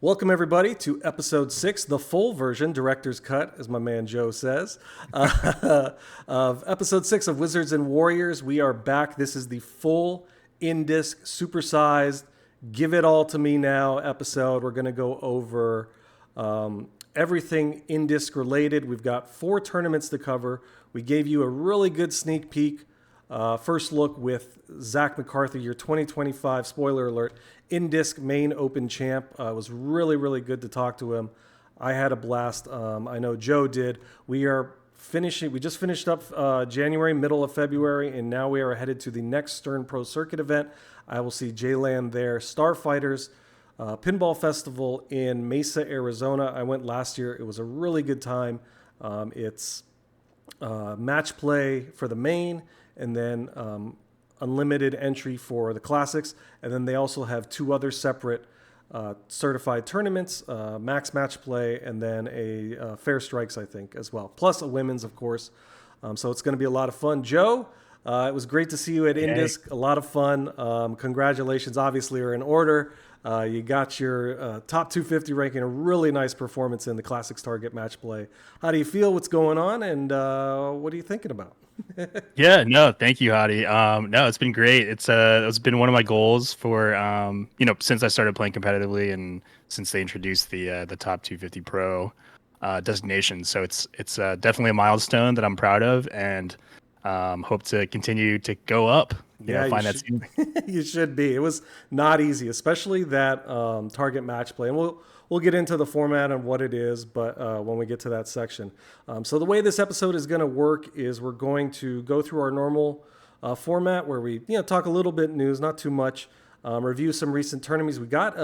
Welcome, everybody, to episode 6, the full version, director's cut, as my man Joe says, of episode 6 of Wizards and Warriors. We are back. This is the full INDISC, supersized, give it all to me now episode. We're going to go over everything INDISC related. We've got 4 tournaments to cover. We gave you a really good sneak peek. First look with Zach McCarthy, your 2025, spoiler alert, INDISC main open champ. It was really, really good to talk to him. I had a blast. I know Joe did. We just finished up January, middle of February, and now we are headed to the next Stern Pro Circuit event. I will see J-Land there. Starfighters Pinball Festival in Mesa, Arizona. I went last year. It was a really good time. It's match play for the main, and then unlimited entry for the classics. And then they also have 2 other separate certified tournaments, max match play, and then a fair strikes, I think, as well. Plus a women's, of course. So it's going to be a lot of fun. Joe, it was great to see you at INDISC. A lot of fun. Congratulations, obviously, are in order. You got your top 250 ranking, a really nice performance in the Classics Target match play. How do you feel? What's going on? And what are you thinking about? Yeah, no, thank you, Hadi. No, it's been great. It's been one of my goals for since I started playing competitively and since they introduced the top 250 pro designation. So it's definitely a milestone that I'm proud of, and hope to continue to go up. Find that scene. You should be. It was not easy, especially that target match play, and we'll get into the format and what it is, but when we get to that section. So the way this episode is going to work is we're going to go through our normal format where we talk a little bit news, not too much, review some recent tournaments. We got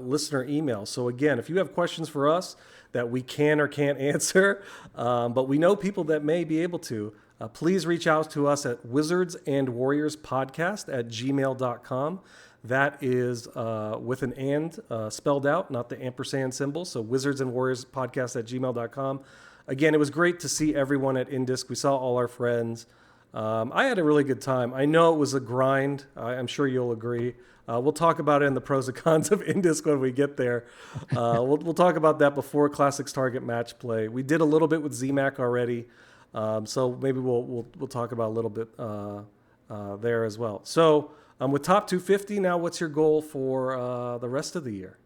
listener email. So again, if you have questions for us that we can or can't answer, but we know people that may be able to, please reach out to us at wizardsandwarriorspodcast@gmail.com. That is with an and spelled out, not the ampersand symbol. So wizardsandwarriorspodcast@gmail.com. Again, it was great to see everyone at INDISC. We saw all our friends. I had a really good time. I know it was a grind. I'm sure you'll agree. We'll talk about it in the pros and cons of INDISC when we get there. We'll talk about that before Classics Target match play. We did a little bit with ZMac already. So maybe we'll talk about a little bit there as well. So with top 250 now, what's your goal for the rest of the year?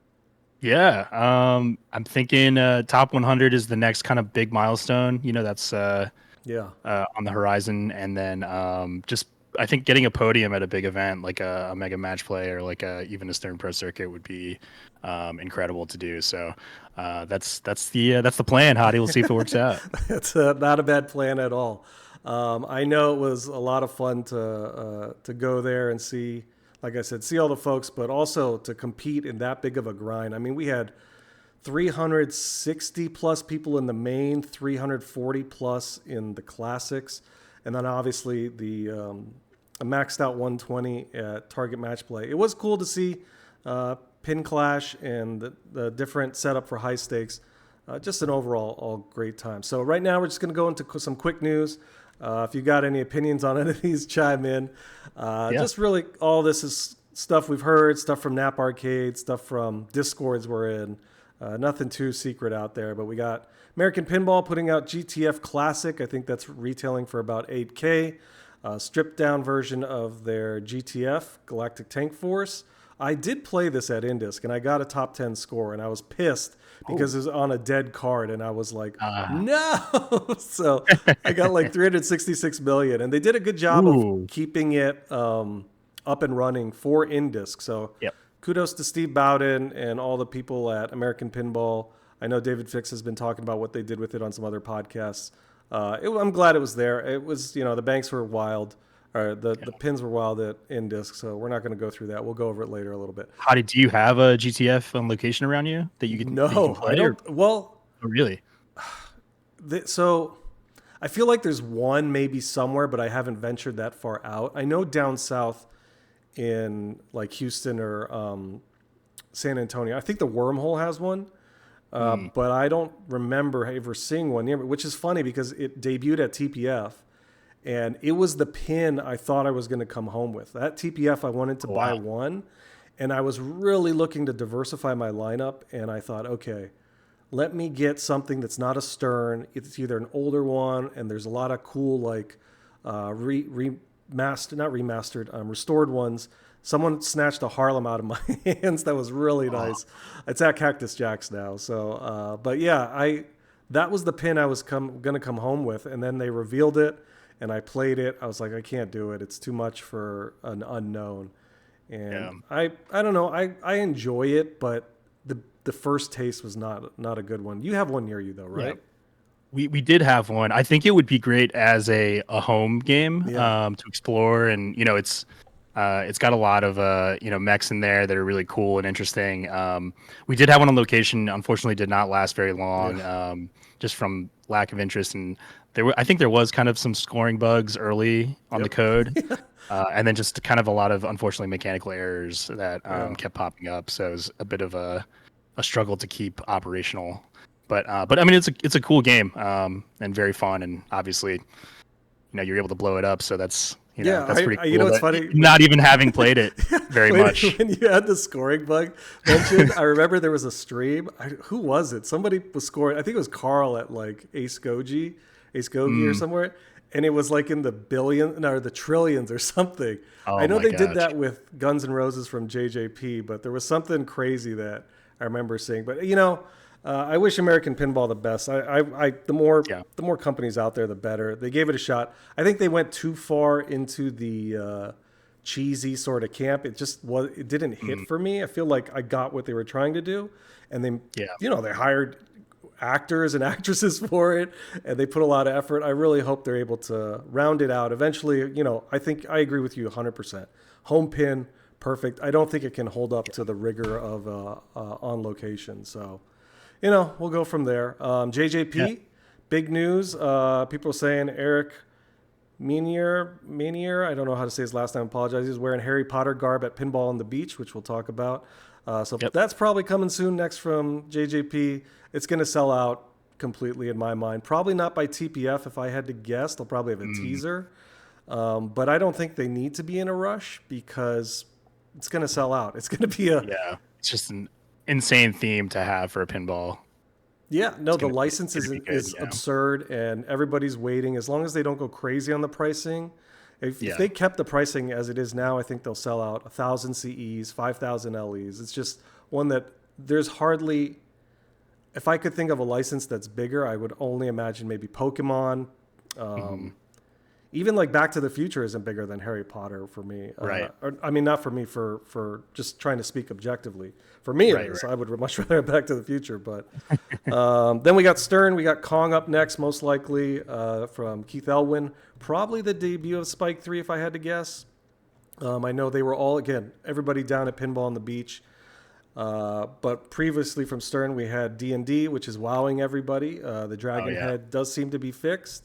Yeah, I'm thinking top 100 is the next kind of big milestone. That's on the horizon, and then just I think getting a podium at a big event like a mega match play or like even a Stern Pro Circuit would be incredible to do. So that's the plan, Hadi. We'll see if it works out. It's not a bad plan at all. I know it was a lot of fun to go there and see, like I said, see all the folks, but also to compete in that big of a grind. I mean, we had 360 plus people in the main, 340 plus in the classics, and then obviously the a maxed out 120 at Target Match Play. It was cool to see Pin Clash and the different setup for high stakes. Just an overall all great time. So right now we're just going to go into some quick news. If you got any opinions on any of these, chime in. Just really all this is stuff we've heard, stuff from Nap Arcade, stuff from Discords we're in. Nothing too secret out there, but we got American Pinball putting out GTF Classic. I think that's retailing for about $8K. Stripped down version of their GTF, Galactic Tank Force. I did play this at INDISC, and I got a top 10 score, and I was pissed because it was on a dead card, and I was like, no! So I got like 366 million, and they did a good job of keeping it up and running for INDISC. So kudos to Steve Bowden and all the people at American Pinball. I know David Fix has been talking about what they did with it on some other podcasts. I'm glad it was there. It was, the banks were wild, or the pins were wild at INDISC, so we're not going to go through that. We'll go over it later a little bit. Hadi, do you have a GTF location around you that you can? No, I don't. Or? Well, oh, really? So I feel like there's one maybe somewhere, but I haven't ventured that far out. I know down south in like Houston or San Antonio, I think the Wormhole has one. But I don't remember ever seeing one near me, which is funny because it debuted at TPF, and it was the pin I thought I was going to come home with. That TPF, I wanted to buy one, And I was really looking to diversify my lineup. And I thought, okay, let me get something that's not a Stern. It's either an older one, and there's a lot of cool, like, restored ones. Someone snatched a Harlem out of my hands. That was really nice. It's at Cactus Jack's now. So, but yeah, that was the pin I was going to come home with. And then they revealed it, and I played it. I was like, I can't do it. It's too much for an unknown. And I don't know. I enjoy it, but the first taste was not a good one. You have one near you though, right? Yeah. We did have one. I think it would be great as a home game to explore, and it's got a lot of mechs in there that are really cool and interesting. We did have one on location. Unfortunately, did not last very long, just from lack of interest. And I think there was kind of some scoring bugs early on the code, and then just kind of a lot of unfortunately mechanical errors that kept popping up. So it was a bit of a struggle to keep operational. But I mean, it's a cool game and very fun, and obviously, you're able to blow it up. So that's that's pretty cool. It's funny. Not even having played it very much. When you had the scoring bug mentioned, I remember there was a stream. Who was it? Somebody was scoring. I think it was Carl at like Ace Gogi or somewhere. And it was like in the the trillions or something. I know they did that with Guns N' Roses from JJP, but there was something crazy that I remember seeing. But I wish American Pinball the best. The more companies out there, the better. They gave it a shot. I think they went too far into the cheesy sort of camp. It didn't hit for me. I feel like I got what they were trying to do, and they hired actors and actresses for it, and they put a lot of effort. I really hope they're able to round it out eventually. I think I agree with you 100%. Home pin, perfect. I don't think it can hold up to the rigor of on location. So, we'll go from there. JJP, big news. People are saying Eric Menier, I don't know how to say his last name, I apologize. He's wearing Harry Potter garb at Pinball on the Beach, which we'll talk about. That's probably coming soon next from JJP. It's going to sell out completely in my mind. Probably not by TPF if I had to guess. They'll probably have a teaser. But I don't think they need to be in a rush because it's going to sell out. It's going to be it's just an insane theme to have for a pinball. Yeah, no, the license is absurd, and everybody's waiting. As long as they don't go crazy on the pricing, if they kept the pricing as it is now, I think they'll sell out 1,000 CEs, 5,000 LEs. It's just one that there's hardly. If I could think of a license that's bigger, I would only imagine maybe Pokemon. Even like Back to the Future isn't bigger than Harry Potter for me. Right. Not for me, for just trying to speak objectively. For me, it is. I would much rather have Back to the Future. But then we got Stern. We got Kong up next, most likely, from Keith Elwin. Probably the debut of Spike 3, if I had to guess. I know they were everybody down at Pinball on the Beach. But previously from Stern, we had D&D, which is wowing everybody. The Dragon Head does seem to be fixed.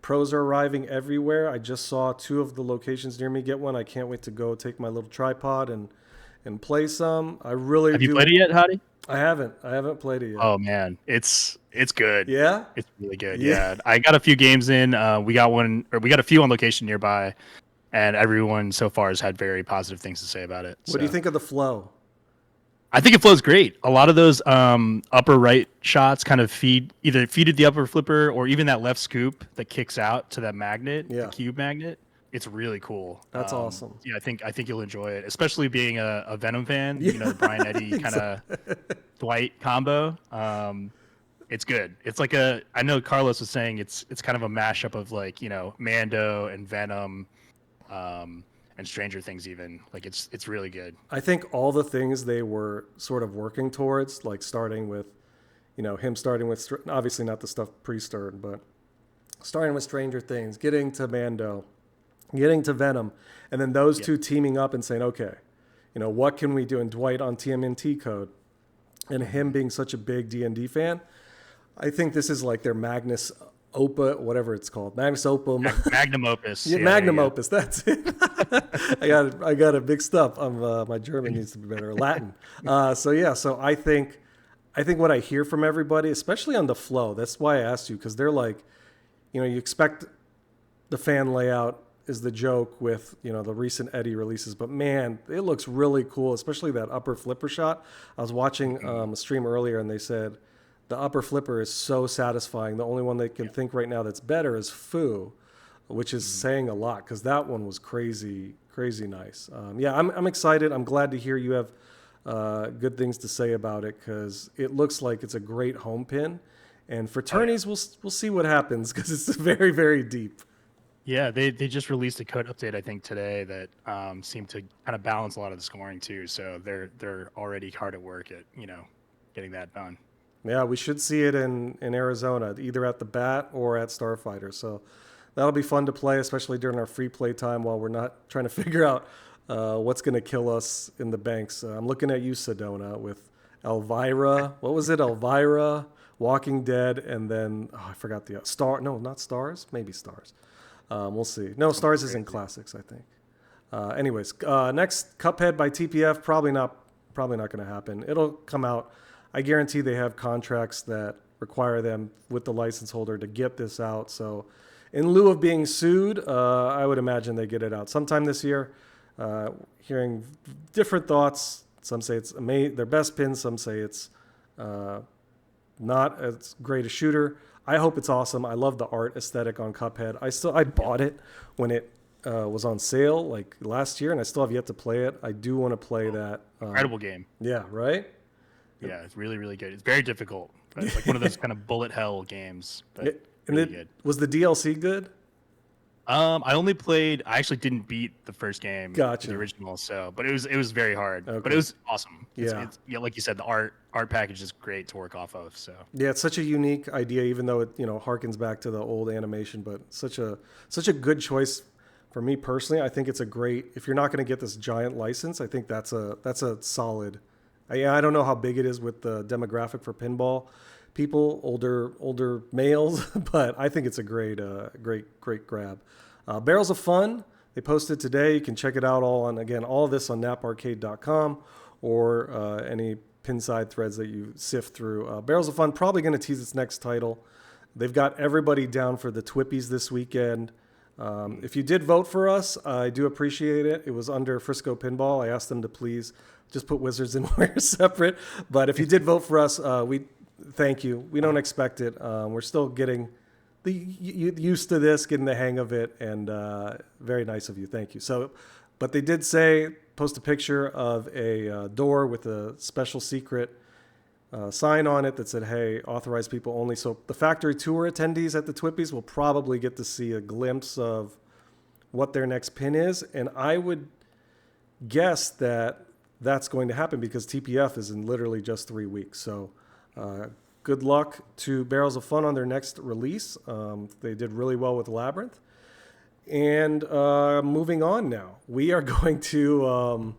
Pros are arriving everywhere. I just saw 2 of the locations near me get one. I can't wait to go take my little tripod and play some. I really Have you played it yet, Hadi? I haven't played it yet. Oh man, it's good. Yeah, it's really good. Yeah, I got a few games in. We got a few on location nearby, and everyone so far has had very positive things to say about it. What do you think of the flow? I think it flows great. A lot of those upper right shots kind of either feeded the upper flipper or even that left scoop that kicks out to that magnet, the cube magnet. It's really cool. That's awesome. Yeah, I think you'll enjoy it, especially being a Venom fan. Yeah. The Brian Eddy kind of Dwight combo. It's good. It's like I know Carlos was saying it's kind of a mashup of like Mando and Venom. And Stranger Things even. Like it's really good. I think all the things they were sort of working towards, like starting with, him starting with, obviously not the stuff pre-Stern, but starting with Stranger Things, getting to Mando, getting to Venom, and then those two teaming up and saying, okay, what can we do? And Dwight on TMNT code, and him being such a big D&D fan, I think this is like their Magnus Opa, whatever it's called, Magnus Opum, Magnum Opus. Yeah, Magnum Opus. That's it. I got it mixed up. My German needs to be better. Latin. So I think what I hear from everybody, especially on the flow, that's why I asked you, because they're like, you expect the fan layout is the joke with, the recent Eddie releases, but man, it looks really cool, especially that upper flipper shot. I was watching a stream earlier and they said the upper flipper is so satisfying. The only one they can think right now that's better is Foo, which is saying a lot because that one was crazy nice. I'm excited. I'm glad to hear you have good things to say about it because it looks like it's a great home pin. And for tourneys, we'll see what happens because it's very, very deep. Yeah, they just released a code update, I think, today that seemed to kind of balance a lot of the scoring too. So they're already hard at work at getting that done. Yeah, we should see it in Arizona, either at the Bat or at Starfighter. So that'll be fun to play, especially during our free play time while we're not trying to figure out what's going to kill us in the banks. I'm looking at you, Sedona, with Elvira. What was it? Elvira, Walking Dead, and then I forgot the Star. No, not Stars. Maybe Stars. We'll see. No, Stars is in Classics, I think. Anyways, next Cuphead by TPF. Probably not going to happen. It'll come out. I guarantee they have contracts that require them with the license holder to get this out. So, in lieu of being sued, I would imagine they get it out sometime this year. Hearing different thoughts. Some say it's their best pin. Some say it's not as great a shooter. I hope it's awesome. I love the art aesthetic on Cuphead. I bought it when it was on sale like last year, and I still have yet to play it. I do want to play that. Incredible game. Yeah, right? Yeah, it's really, really good. It's very difficult. But it's like one of those kind of bullet hell games. But really good. Was the DLC good? I actually didn't beat the first game, the original, but it was very hard. Okay. But it was awesome. It's, like you said, the art package is great to work off of. So yeah, it's such a unique idea, even though it harkens back to the old animation, but such a good choice for me personally. I think it's a great. If you're not going to get this giant license, I think that's a solid. I don't know how big it is with the demographic for pinball people, older males, but I think it's a great grab. Barrels of Fun, they posted today. You can check it out all of this on naparcade.com or any pinside threads that you sift through. Barrels of Fun probably going to tease its next title. They've got everybody down for the Twippies this weekend. If you did vote for us, I do appreciate it. It was under Friscopinball. I asked them to please just put Wizards and Warriors separate. But if you did vote for us, we thank you. We don't expect it. We're still getting used to this, getting the hang of it, and very nice of you. Thank you. So, but they did post a picture of a door with a special secret sign on it that said, hey, authorized people only. So the factory tour attendees at the Twippies will probably get to see a glimpse of what their next pin is. And I would guess that that's going to happen because TPF is in literally just 3 weeks. So good luck to Barrels of Fun on their next release. They did really well with Labyrinth. And moving on now, we are going to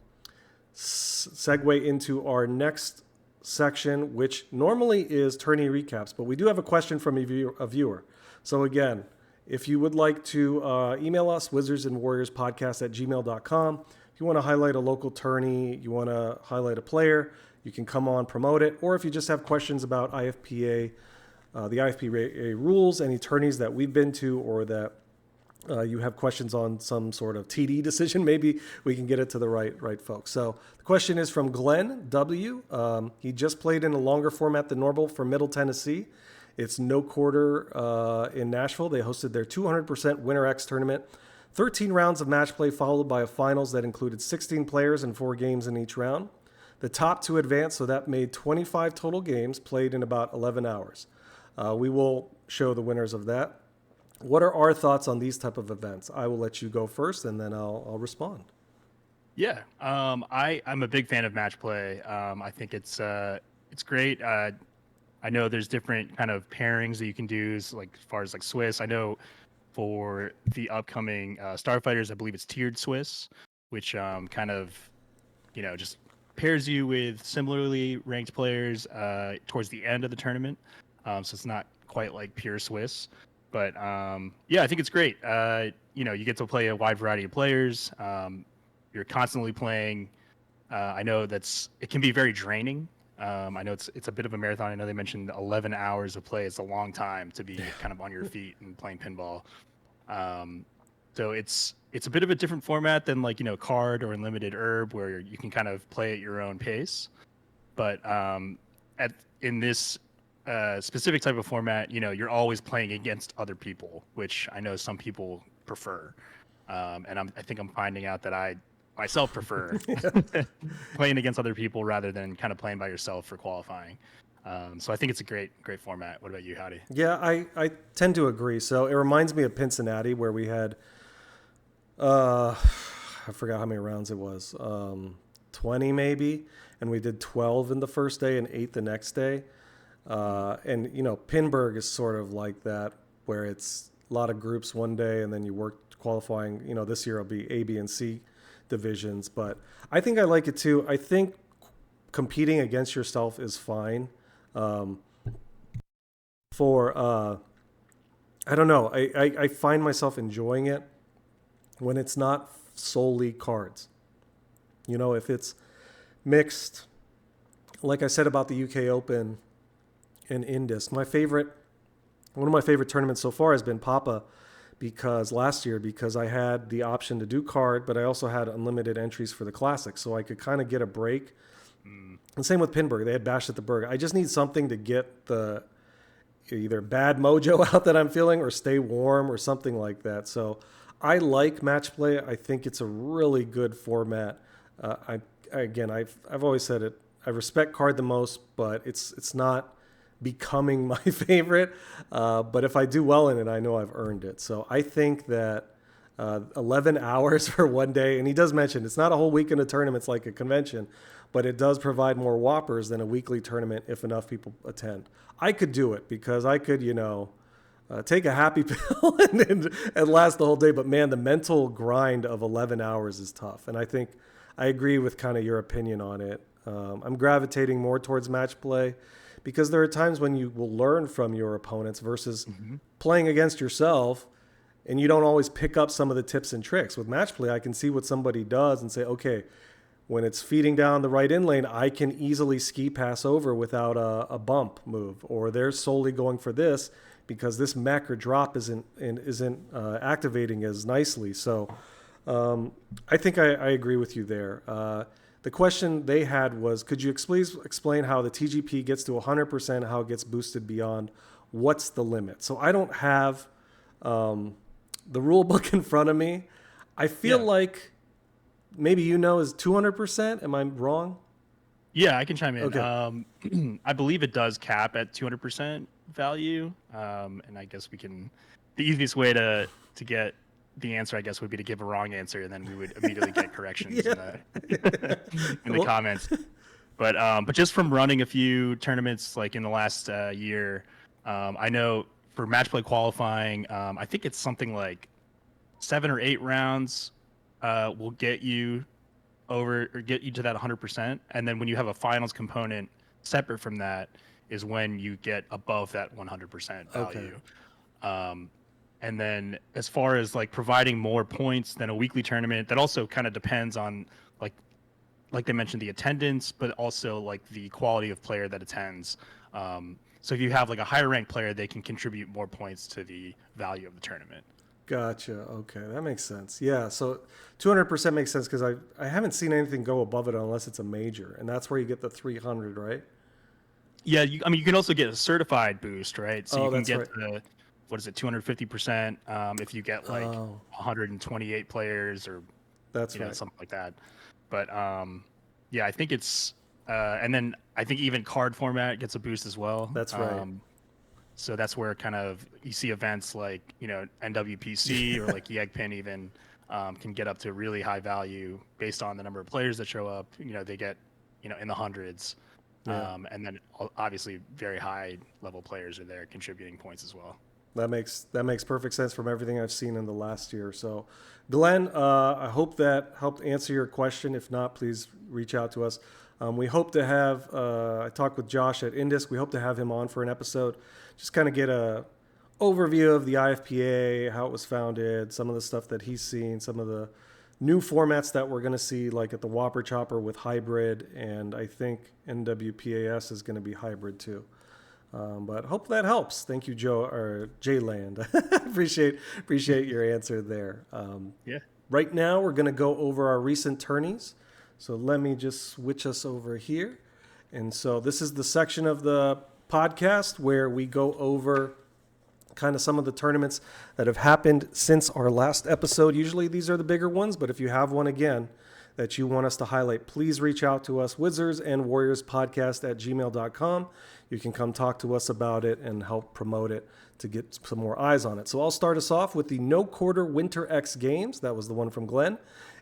segue into our next section, which normally is tourney recaps, but we do have a question from a viewer. So again, if you would like to email us, wizardsandwarriorspodcast@gmail.com. If you want to highlight a local tourney, you want to highlight a player, you can come on, promote it. Or if you just have questions about IFPA, the IFPA rules, any tourneys that we've been to, or that you have questions on some sort of TD decision, maybe we can get it to the right folks. So the question is from Glenn W. He just played in a longer format than normal for Middle Tennessee. It's no quarter in Nashville. They hosted their 200% Winter X tournament. 13 rounds of match play followed by a finals that included 16 players and 4 games in each round. The top 2 advanced, so that made 25 total games played in about 11 hours. We will show the winners of that. What are our thoughts on these type of events? I will let you go first, and then I'll respond. Yeah, I'm a big fan of match play. I think it's great. I know there's different kind of pairings that you can do, like as far as like Swiss. I know for the upcoming Starfighters, I believe it's tiered Swiss, which kind of just pairs you with similarly ranked players towards the end of the tournament. So it's not quite like pure Swiss. But yeah, I think it's great. You get to play a wide variety of players. You're constantly playing. I know it can be very draining. I know it's a bit of a marathon. I know they mentioned 11 hours of play. It's a long time to be kind of on your feet and playing pinball. So it's a bit of a different format than like, card or unlimited herb where you can kind of play at your own pace. But in this specific type of format, you're always playing against other people, which I know some people prefer. And I think I'm finding out that I myself prefer playing against other people rather than kind of playing by yourself for qualifying. So I think it's a great format. What about you, Hadi? Yeah, I tend to agree. So it reminds me of Cincinnati, where we had, I forgot how many rounds it was, 20 maybe, and we did 12 in the first day and 8 the next day. And Pinburg is sort of like that, where it's a lot of groups one day and then you work qualifying. This year it'll be A, B, and C divisions, but I think I like it too. I think competing against yourself is fine. I don't know. I find myself enjoying it when it's not solely cards. If it's mixed, like I said about the UK Open and INDISC, one of my favorite tournaments so far has been Papa, because I had the option to do card, but I also had unlimited entries for the classic, so I could kind of get a break. And same with Pinburg. They had Bash at the Berg. I just need something to get the either bad mojo out that I'm feeling or stay warm or something like that. So I like match play. I think it's a really good format. I've always said it. I respect card the most, but it's not becoming my favorite. But if I do well in it, I know I've earned it. So I think that 11 hours for one day, and he does mention it's not a whole weekend of tournaments like a convention, but it does provide more whoppers than a weekly tournament if enough people attend. I could do it because I could, take a happy pill and last the whole day. But man, the mental grind of 11 hours is tough. And I think I agree with kind of your opinion on it. I'm gravitating more towards match play because there are times when you will learn from your opponents versus playing against yourself, and you don't always pick up some of the tips and tricks. With match play, I can see what somebody does and say, okay, when it's feeding down the right in lane, I can easily ski pass over without a bump move, or they're solely going for this because this mech or drop isn't activating as nicely. So I think I agree with you there. The question they had was, could you explain how the TGP gets to 100%, how it gets boosted beyond? What's the limit? So I don't have the rule book in front of me. I feel like maybe is 200%. Am I wrong? Yeah, I can chime in. Okay. I believe it does cap at 200% value. And I guess the easiest way to get the answer, I guess, would be to give a wrong answer, and then we would immediately get corrections in the comments. But just from running a few tournaments like in the last year, I know for match play qualifying, I think it's something like 7 or 8 rounds will get you over or get you to that 100%. And then when you have a finals component separate from that is when you get above that 100% value. Okay. And then as far as like providing more points than a weekly tournament, that also kind of depends on like they mentioned, the attendance, but also like the quality of player that attends. So if you have like a higher ranked player, they can contribute more points to the value of the tournament. Gotcha. Okay, that makes sense. Yeah, so 200% makes sense because I haven't seen anything go above it unless it's a major, and that's where you get the 300, right? Yeah, you can also get a certified boost, right? So you can get right. the 250% if you get like 128 players or something like that. But yeah, I think it's and then I think even card format gets a boost as well. That's right. So that's where kind of you see events like, NWPC or like Yegpin even can get up to really high value based on the number of players that show up. They get, in the hundreds. Yeah. And then obviously very high level players are there contributing points as well. That makes perfect sense from everything I've seen in the last year. So, Glenn, I hope that helped answer your question. If not, please reach out to us. We hope to have, I talked with Josh at INDISC. We hope to have him on for an episode. Just kind of get a overview of the IFPA, how it was founded, some of the stuff that he's seen, some of the new formats that we're going to see, like at the Whopper Chopper with hybrid, and I think NWPAS is going to be hybrid too. But hope that helps. Thank you, Joe or J-Land. appreciate your answer there. Yeah. Right now, we're going to go over our recent tourneys. So let me just switch us over here. And so this is the section of the podcast where we go over kind of some of the tournaments that have happened since our last episode. Usually these are the bigger ones, but if you have one again that you want us to highlight, please reach out to us, Wizards and Warriors Podcast at gmail.com. You can come talk to us about it and help promote it to get some more eyes on it. So I'll start us off with the No Quarter Winter X Games. That was the one from Glenn,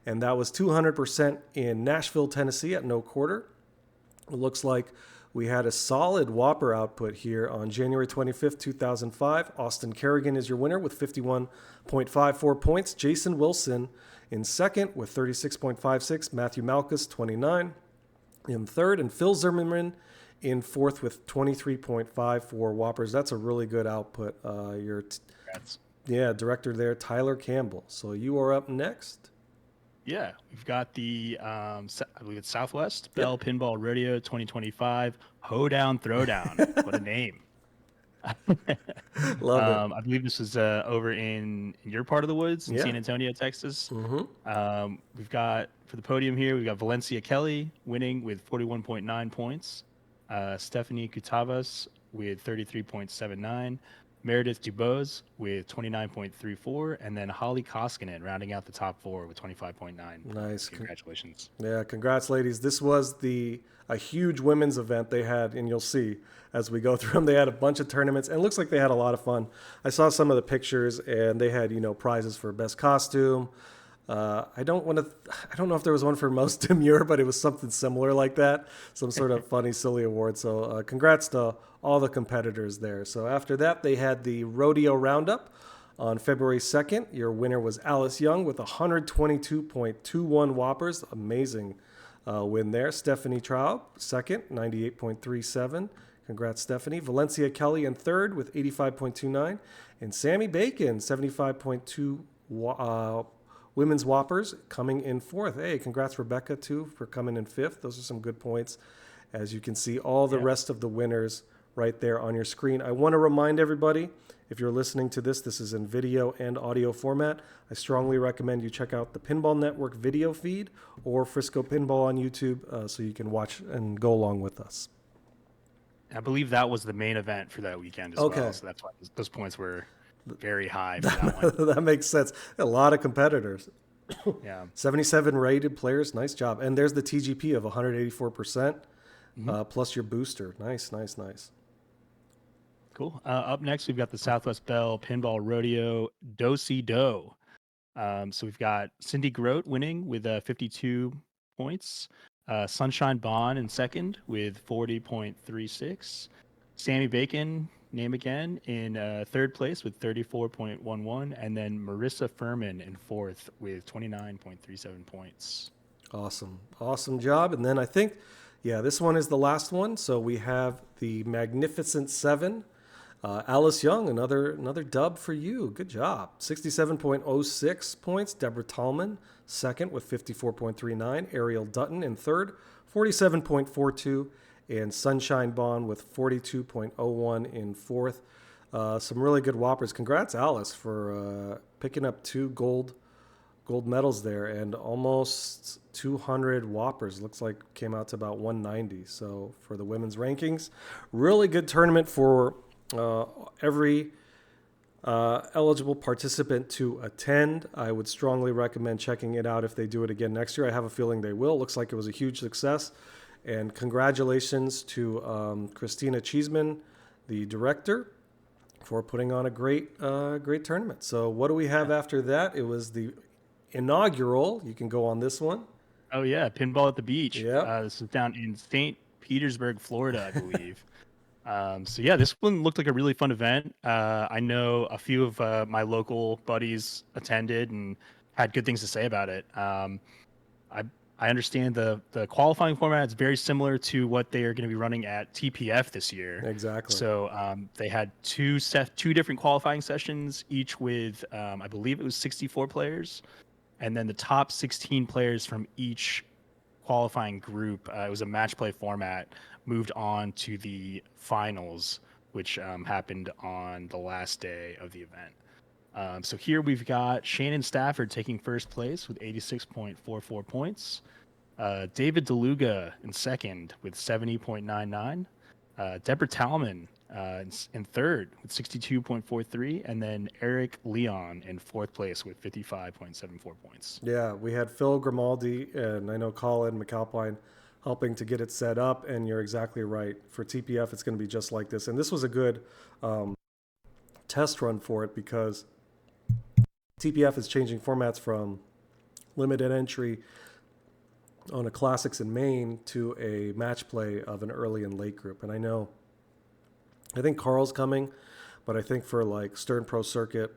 and that was 200% in Nashville, Tennessee at No Quarter. It looks like we had a solid Whopper output here on January 25th, 2005. Austin Kerrigan is your winner with 51.54 points. Jason Wilson in second with 36.56. Matthew Malkus, 29 in third. And Phil Zimmerman in fourth with 23.54 Whoppers. That's a really good output. Director there, Tyler Campbell. So you are up next. Yeah, we've got the, I believe it's Southwest, Belle Pinball Rodeo 2025, Hoedown, Throwdown. What a name. Love it. I believe this was over in your part of the woods, in San Antonio, Texas. Mm-hmm. We've got, for the podium here, we've got Valencia Kelly winning with 41.9 points, Stephanie Kutavas with 33.79, Meredith Dubose with 29.34, and then Holly Koskinen rounding out the top four with 25.9. Nice. Congratulations. Yeah, congrats, ladies. This was a huge women's event they had, and you'll see as we go through them. They had a bunch of tournaments, and it looks like they had a lot of fun. I saw some of the pictures, and they had, prizes for best costume. I don't know if there was one for most demure, but it was something similar like that. Some sort of funny, silly award. So congrats to all the competitors there. So after that, they had the Rodeo Roundup on February 2nd. Your winner was Alice Young with 122.21 Whoppers. Amazing win there. Stephanie Traub, second, 98.37. Congrats, Stephanie. Valencia Kelly in third with 85.29. And Sammy Bacon, 75.2 Women's Whoppers coming in fourth. Hey, congrats, Rebecca, too, for coming in fifth. Those are some good points. As you can see, all the rest of the winners right there on your screen. I want to remind everybody, if you're listening to this, this is in video and audio format. I strongly recommend you check out the Pinball Network video feed or Friscopinball on YouTube so you can watch and go along with us. I believe that was the main event for that weekend as well. So that's why those points were very high for that one. That makes sense. A lot of competitors. Yeah. 77 rated players. Nice job. And there's the TGP of 184% plus your booster. Nice. Cool. Up next, we've got the Southwest Belle Pinball Rodeo Do-Si-Do. So we've got Cindy Grote winning with 52 points. Sunshine Bond in second with 40.36. Sammy Bacon, name again, in third place with 34.11. And then Marissa Furman in fourth with 29.37 points. Awesome job. And then I think, this one is the last one. So we have the Magnificent Seven. Alice Young, another dub for you. Good job. 67.06 points. Deborah Tallman, second with 54.39. Ariel Dutton in third, 47.42. And Sunshine Bond with 42.01 in fourth. Some really good Whoppers. Congrats, Alice, for picking up 2 gold medals there and almost 200 Whoppers. Looks like came out to about 190. So for the women's rankings, really good tournament for every eligible participant to attend. I would strongly recommend checking it out if they do it again next year. I have a feeling they will. Looks like it was a huge success. And congratulations to Christina Cheeseman, the director, for putting on a great tournament. So what do we have after that? It was the inaugural. You can go on this one. Oh, yeah. Pinball at the Beach. Yeah. This is down in St. Petersburg, Florida, I believe. This one looked like a really fun event. I know a few of my local buddies attended and had good things to say about it. I understand the qualifying format is very similar to what they are going to be running at TPF this year. Exactly. So they had two different qualifying sessions, each with I believe it was 64 players, and then the top 16 players from each qualifying group. It was a match play format. Moved on to the finals which happened on the last day of the event. So here we've got Shannon Stafford taking first place with 86.44 points. David DeLuga in second with 70.99. Deborah Talman in third with 62.43. And then Eric Leon in fourth place with 55.74 points. Yeah, we had Phil Grimaldi and I know Colin McAlpine helping to get it set up. And you're exactly right. For TPF, it's going to be just like this. And this was a good test run for it because TPF is changing formats from limited entry on a classics in Maine to a match play of an early and late group. And I think Carl's coming, but I think for like Stern Pro Circuit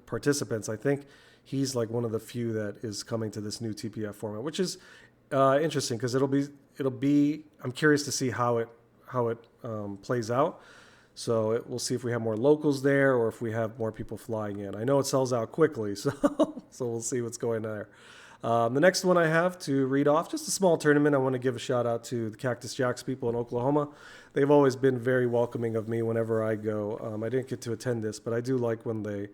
participants, I think he's like one of the few that is coming to this new TPF format, which is interesting because it'll be. I'm curious to see how it plays out. So we'll see if we have more locals there or if we have more people flying in. I know it sells out quickly, so we'll see what's going there. The next one I have to read off, just a small tournament. I want to give a shout out to the Cactus Jacks people in Oklahoma. They've always been very welcoming of me whenever I go. I didn't get to attend this, but I do like when they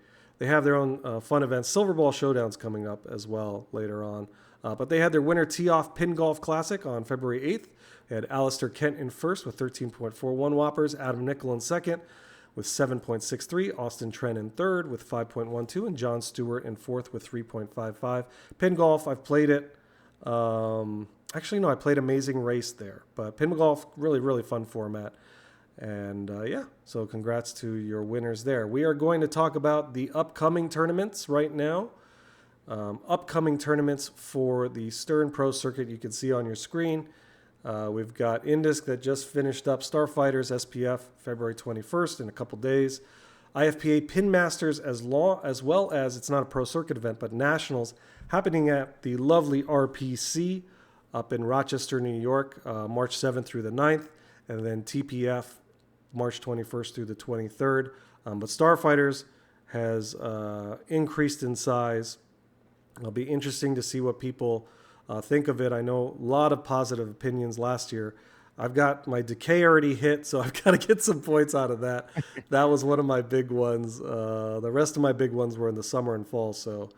have their own fun events. Silver Ball Showdown's coming up as well later on. But they had their winter tee-off Pin Golf Classic on February 8th. They had Alistair Kent in first with 13.41 whoppers, Adam Nickel in second with 7.63, Austin Trent in third with 5.12, and John Stewart in fourth with 3.55. Pin Golf, I've played it. Actually, no, I played Amazing Race there. But Pin Golf, really, really fun format. And so congrats to your winners there. We are going to talk about the upcoming tournaments right now. Upcoming tournaments for the Stern Pro Circuit you can see on your screen. We've got INDISC that just finished up Starfighters SPF February 21st in a couple days. IFPA Pin Masters as well as, it's not a pro circuit event, but nationals happening at the lovely RPC up in Rochester, New York, March 7th through the 9th, and then TPF March 21st through the 23rd. But Starfighters has increased in size. It'll be interesting to see what people think of it. I know a lot of positive opinions last year. I've got my decay already hit, so I've got to get some points out of that. That was one of my big ones. The rest of my big ones were in the summer and fall, so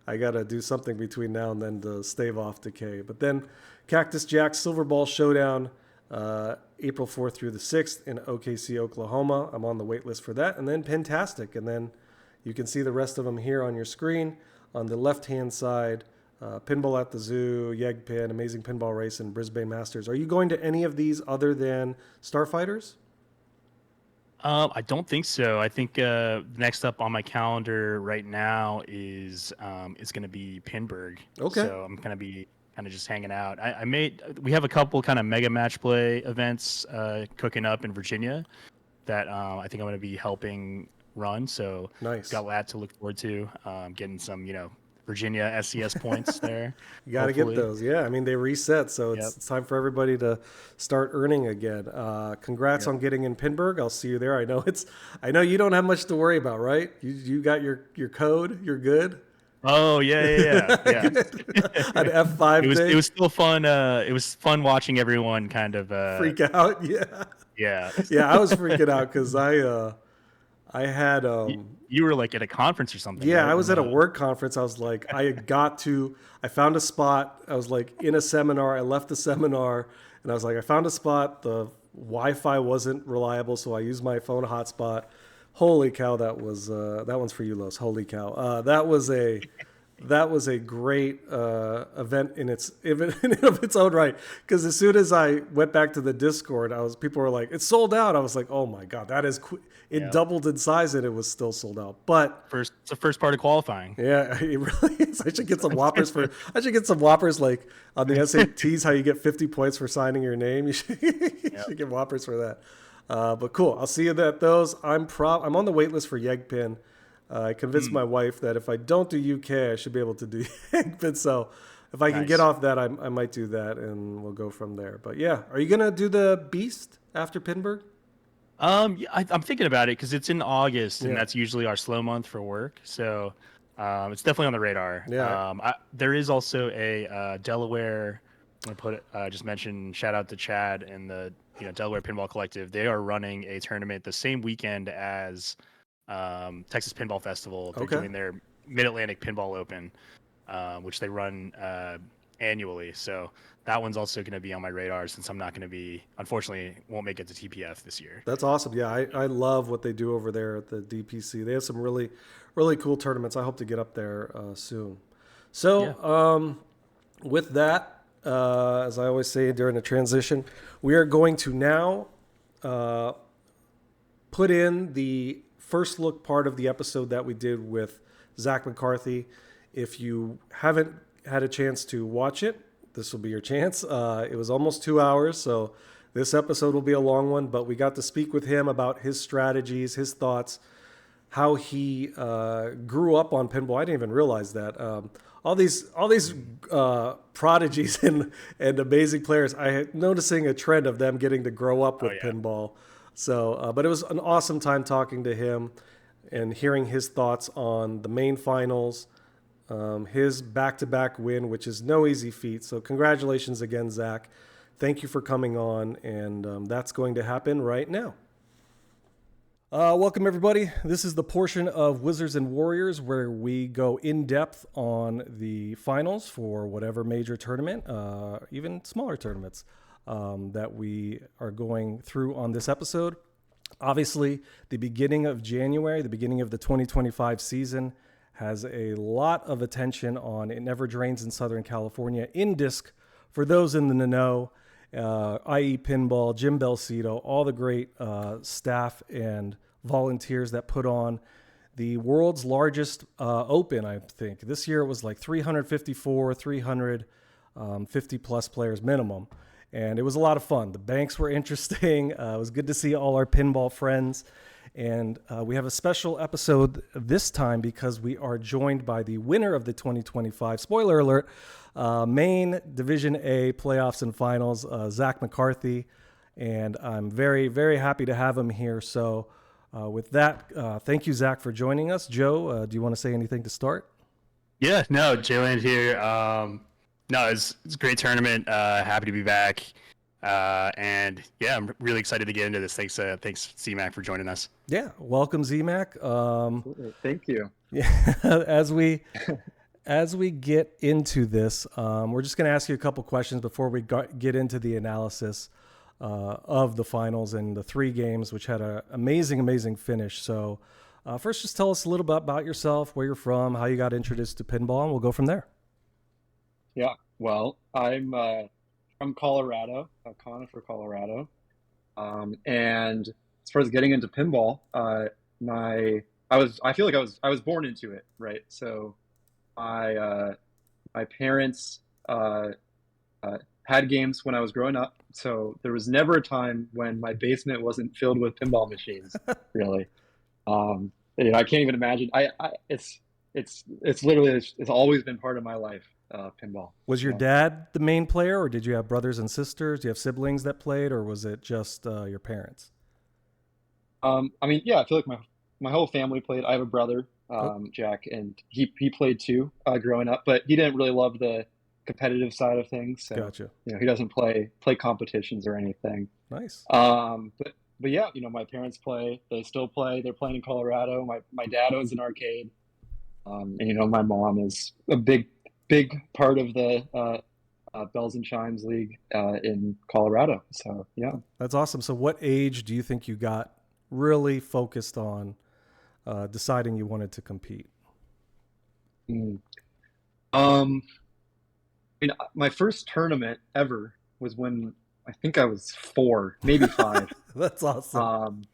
I got to do something between now and then to stave off decay. But then Cactus Jack Silver Ball Showdown, April 4th through the 6th in OKC, Oklahoma. I'm on the wait list for that. And then Pintastic. And then you can see the rest of them here on your screen. On the left-hand side, Pinball at the Zoo, Yegpin, Amazing Pinball Race, and Brisbane Masters. Are you going to any of these other than Starfighters? I don't think so. I think next up on my calendar right now is going to be Pinburg. Okay. So I'm going to be kind of just hanging out. We have a couple kind of mega match play events cooking up in Virginia that I think I'm going to be helping run. So nice. Got that to look forward to. Getting some, Virginia SCS points there. You got to get those. Yeah. I mean, they reset. So it's time for everybody to start earning again. Congrats on getting in Pinburg. I'll see you there. I know you don't have much to worry about, right? You got your code. You're good. Oh yeah. An F5 it was still fun. It was fun watching everyone kind of freak out. Yeah. I was freaking out because I had you were like at a conference or something. Yeah, right? I was at a work conference. I was like, I found a spot. I was like in a seminar. I left the seminar and I was like, I found a spot. The Wi-Fi wasn't reliable, so I used my phone hotspot. Holy cow, that one's for you, Los. Holy cow. That was a great event in its own right. Because as soon as I went back to the Discord, people were like, "It's sold out." I was like, "Oh my god, that is!" It doubled in size and it was still sold out. But it's the first part of qualifying. Yeah, it really is. I should get some whoppers like on the SATs. How you get 50 points for signing your name? You should get whoppers for that. But cool. I'll see you at those. I'm on the wait list for Yegpin. I convinced my wife that if I don't do UK, I should be able to do Yegpin. So if I can get off that, I might do that, and we'll go from there. But yeah, are you gonna do the Beast after Pinburg? I'm thinking about it because it's in August, and that's usually our slow month for work. So it's definitely on the radar. Yeah. There is also a Delaware I just mention shout out to Chad and the Delaware Pinball Collective. They are running a tournament the same weekend as Texas Pinball Festival. They're doing their Mid Atlantic Pinball Open, which they run annually. So that one's also going to be on my radar since I'm not going to be, unfortunately, won't make it to TPF this year. That's awesome. Yeah, I love what they do over there at the DPC. They have some really, really cool tournaments. I hope to get up there soon. So with that, as I always say during the transition, we are going to now put in the first look part of the episode that we did with Zach McCarthy. If you haven't had a chance to watch it, this will be your chance. It was almost 2 hours, so this episode will be a long one, but we got to speak with him about his strategies, his thoughts, how he grew up on pinball. I didn't even realize that. All these prodigies and amazing players, I'm noticing a trend of them getting to grow up with pinball. So, but it was an awesome time talking to him and hearing his thoughts on the main finals, his back-to-back win, which is no easy feat. So congratulations again, Zach. Thank you for coming on, and that's going to happen right now. Welcome, everybody. This is the portion of Wizards and Warriors where we go in depth on the finals for whatever major tournament, even smaller tournaments that we are going through on this episode. Obviously, the beginning of January, the beginning of the 2025 season, has a lot of attention on It Never Drains in Southern California. INDISC, for those in the know, IE Pinball, Jim Belcito, all the great staff and volunteers that put on the world's largest open, I think. This year it was like 350 plus players minimum. And it was a lot of fun. The banks were interesting. It was good to see all our pinball friends. And we have a special episode this time because we are joined by the winner of the 2025, spoiler alert, main Division A playoffs and finals, Zach McCarthy. And I'm very, very happy to have him here. So with that, thank you, Zach, for joining us. Joe, do you want to say anything to start? Yeah, no, Jayland here. No, it's a great tournament. Happy to be back. And yeah, I'm really excited to get into this. Thanks, ZMac, for joining us. Yeah, welcome, ZMac. Thank you. Yeah, as we get into this, we're just going to ask you a couple questions before we get into the analysis of the finals and the 3 games, which had an amazing finish. So first, just tell us a little bit about yourself, where you're from, how you got introduced to pinball, and we'll go from there. Yeah, well, I'm from Colorado, Conifer, Colorado. And as far as getting into pinball, I feel like I was born into it, right? So my parents had games when I was growing up, so there was never a time when my basement wasn't filled with pinball machines, really. I can't even imagine. It's literally, it's always been part of my life. Pinball. Was your dad the main player, or did you have brothers and sisters? Do you have siblings that played, or was it just your parents? I mean, yeah, I feel like my whole family played. I have a brother, Jack, and he played too growing up, but he didn't really love the competitive side of things. So, gotcha. He doesn't play competitions or anything. Nice. But yeah, my parents play. They still play. They're playing in Colorado. My dad owns an arcade, and my mom is a big part of the Bells and Chimes League in Colorado. So, yeah. That's awesome. So what age do you think you got really focused on deciding you wanted to compete? I mean, my first tournament ever was when I think I was 4, maybe 5. That's awesome.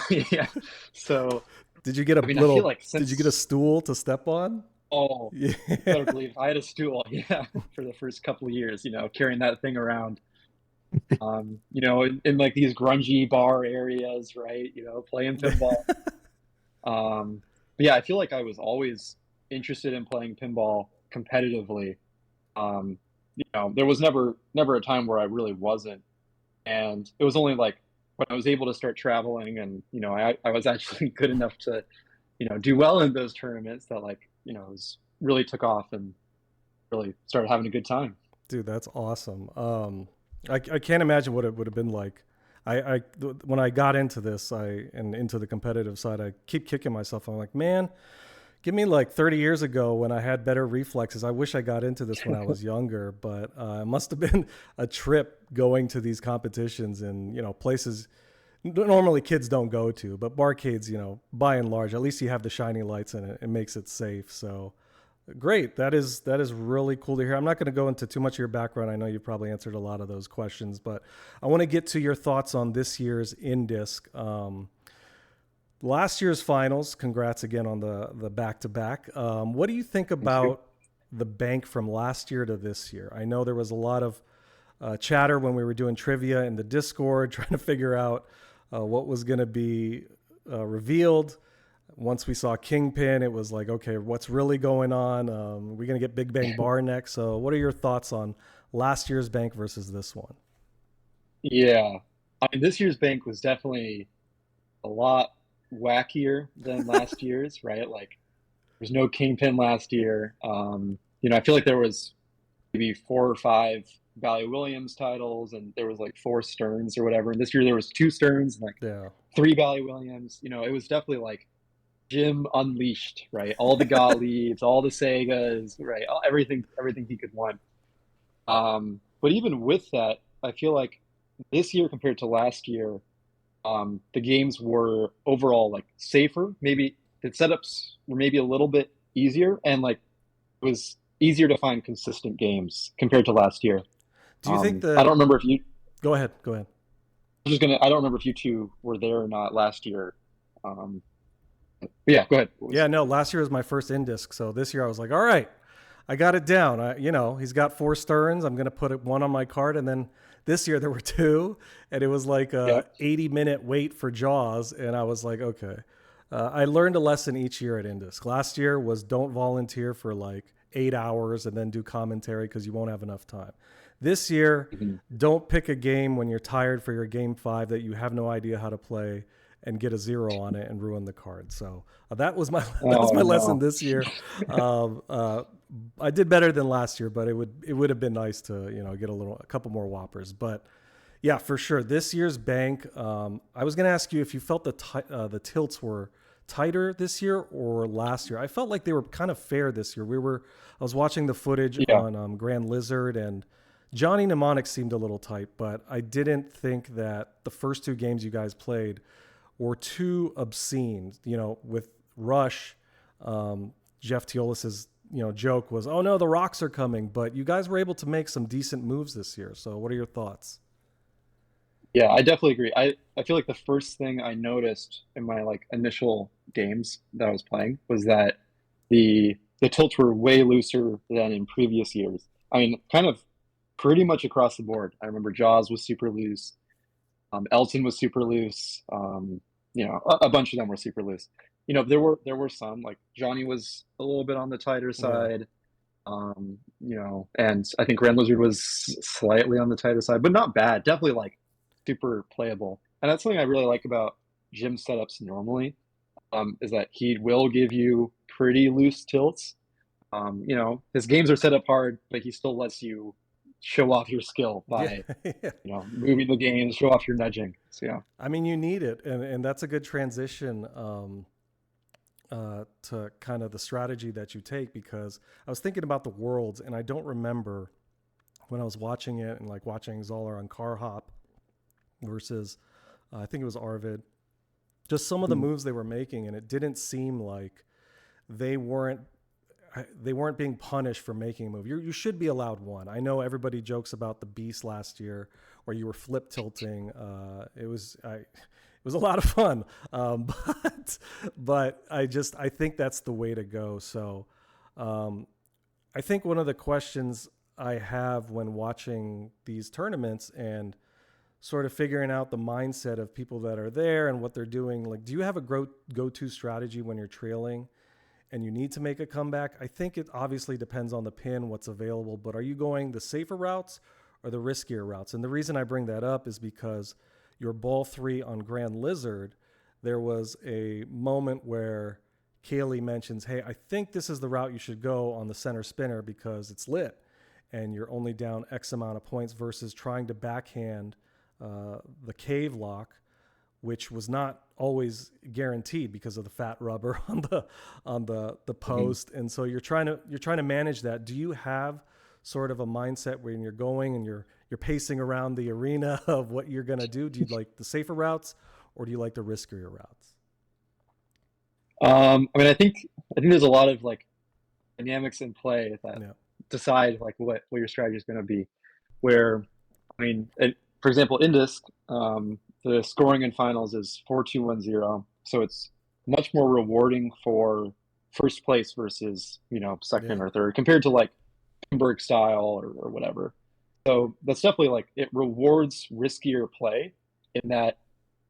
Yeah. So did you get did you get a stool to step on? Oh, yeah. You better believe I had a stool, for the first couple of years, carrying that thing around, in like these grungy bar areas, right? Playing pinball. But yeah, I feel like I was always interested in playing pinball competitively. There was never a time where I really wasn't. And it was only like when I was able to start traveling and, I was actually good enough to, do well in those tournaments that it really took off and really started having a good time. Dude, that's awesome. I can't imagine what it would have been like. When I got into this, and into the competitive side, I keep kicking myself. I'm like, man, give me like 30 years ago when I had better reflexes. I wish I got into this when I was younger, but it must have been a trip going to these competitions in, places normally kids don't go to, but barcades, by and large, at least you have the shiny lights in it. It makes it safe. So great. That is really cool to hear. I'm not going to go into too much of your background. I know you probably answered a lot of those questions, but I want to get to your thoughts on this year's INDISC. Last year's finals, congrats again on the back-to-back. What do you think about the bank from last year to this year? I know there was a lot of chatter when we were doing trivia in the Discord, trying to figure out what was going to be revealed. Once we saw Kingpin, it was like, okay, what's really going on? We're going to get Big Bang Bar next. So what are your thoughts on last year's bank versus this one? Yeah. I mean, this year's bank was definitely a lot wackier than last year's, right? Like, there's no Kingpin last year. I feel like there was maybe 4 or 5 Valley Williams titles, and there was like 4 Sterns or whatever. And this year there was 2 Sterns and like 3 Valley Williams. It was definitely like Jim unleashed, right? All the Gottliebs, all the Segas, right? Everything he could want. But even with that, I feel like this year compared to last year, the games were overall like safer. Maybe the setups were maybe a little bit easier, and like it was easier to find consistent games compared to last year. Do you think I don't remember if you go ahead. I don't remember if you two were there or not last year. Yeah, go ahead. Yeah, no, last year was my first INDISC. So this year I was like, all right, I got it down. He's got 4 Sterns. I'm going to put one on my card. And then this year there were 2, and it was like a 80-minute wait for Jaws. And I was like, okay. I learned a lesson each year at INDISC. Last year was don't volunteer for like 8 hours and then do commentary because you won't have enough time. This year, don't pick a game when you're tired for your game 5 that you have no idea how to play and get a 0 on it and ruin the card. So that was my lesson this year. I did better than last year, but it would have been nice to get a couple more whoppers. But yeah, for sure, this year's bank. I was going to ask you if you felt the tilts were tighter this year or last year. I felt like they were kind of fair this year. I was watching the footage on Grand Lizard, and Johnny Mnemonic seemed a little tight, but I didn't think that the first 2 games you guys played were too obscene. With Rush, Jeff Teolis's joke was, "Oh no, the rocks are coming," but you guys were able to make some decent moves this year. So what are your thoughts? Yeah, I definitely agree. I feel like the first thing I noticed in my like initial games that I was playing was that the tilts were way looser than in previous years. I mean, kind of pretty much across the board. I remember Jaws was super loose. Elton was super loose. A bunch of them were super loose. There were some, like Johnny was a little bit on the tighter side. And I think Grand Lizard was slightly on the tighter side, but not bad. Definitely like super playable. And that's something I really like about Jim's setups normally, is that he will give you pretty loose tilts. His games are set up hard, but he still lets you show off your skill by moving the games, show off your nudging. So yeah, I mean, you need it, and that's a good transition to kind of the strategy that you take, because I was thinking about the Worlds, and I don't remember when I was watching it and like watching Zoller on Car Hop versus I think it was Arvid, just some of the moves they were making, and it didn't seem like they weren't being punished for making a move. You should be allowed one. I know everybody jokes about the Beast last year where you were flip tilting. It was a lot of fun. But I think that's the way to go. So I think one of the questions I have when watching these tournaments and sort of figuring out the mindset of people that are there and what they're doing, like, do you have a go-to strategy when you're trailing and you need to make a comeback? I think it obviously depends on the pin, what's available, but are you going the safer routes or the riskier routes? And the reason I bring that up is because your ball 3 on Grand Lizard, there was a moment where Kaylee mentions, hey, I think this is the route you should go on the center spinner because it's lit. and you're only down X amount of points versus trying to backhand the cave lock, which was not always guaranteed because of the fat rubber on the post. And so you're trying to manage that. Do you have sort of a mindset when you're going and you're pacing around the arena of what you're going to do? Do you like the safer routes, or do you like the riskier routes? I mean, I think there's a lot of like dynamics in play that decide like what your strategy is going to be. Where, I mean, for example, INDISC, the scoring in finals is 4-2-1-0, so it's much more rewarding for first place versus second or third compared to like Pinball style or whatever. So that's definitely like it rewards riskier play in that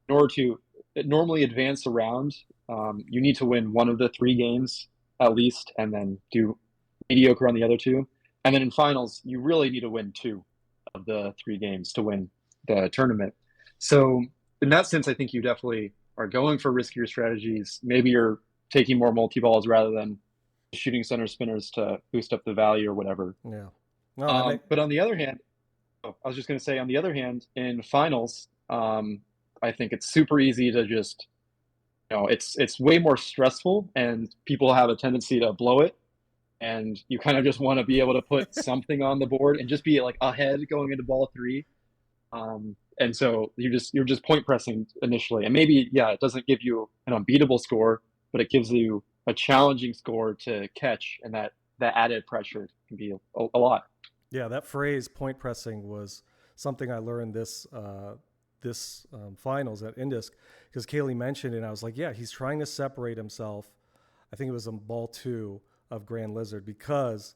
in order to normally advance around, you need to win one of the 3 games at least, and then do mediocre on the other 2. And then in finals, you really need to win 2 of the 3 games to win the tournament. So in that sense, I think you definitely are going for riskier strategies. Maybe you're taking more multi-balls rather than shooting center spinners to boost up the value or whatever. Yeah. No, but on the other hand, I was just going to say, on the other hand, in finals, I think it's super easy to just, it's way more stressful, and people have a tendency to blow it. And you kind of just want to be able to put something on the board and just be like ahead going into ball 3. And so you're just point pressing initially, and maybe it doesn't give you an unbeatable score, but it gives you a challenging score to catch, and that added pressure can be a lot. Yeah, that phrase point pressing was something I learned this finals at INDISC, because Kaylee mentioned it, and I was like, yeah, he's trying to separate himself. I think it was on ball 2 of Grand Lizard, because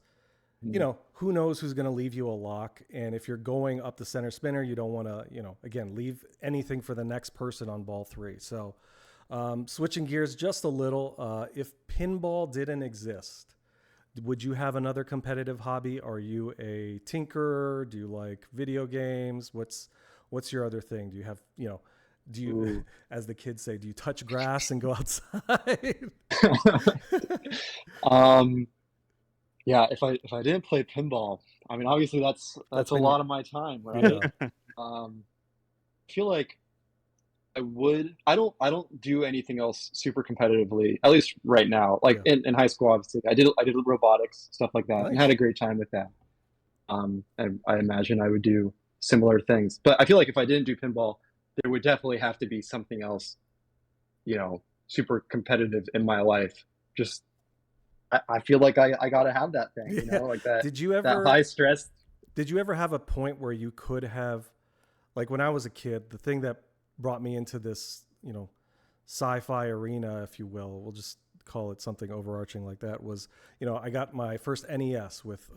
who knows who's going to leave you a lock. And if you're going up the center spinner, you don't want to, again, leave anything for the next person on ball 3. So switching gears just a little, if pinball didn't exist, would you have another competitive hobby? Are you a tinkerer? Do you like video games? What's your other thing? Do you have, do you, as the kids say, do you touch grass and go outside? Yeah, if I didn't play pinball, I mean, obviously that's a lot of my time, right? Yeah. I feel like I don't do anything else super competitively, at least right now. Like in high school, obviously, I did robotics, stuff like that, and had a great time with that. And I imagine I would do similar things. But I feel like if I didn't do pinball, there would definitely have to be something else, super competitive in my life. Just I feel like I gotta have that thing, like that. Did you ever that high stress? Did you ever have a point where you could have, like when I was a kid, the thing that brought me into this, sci-fi arena, if you will, we'll just call it something overarching like that, was, I got my first NES with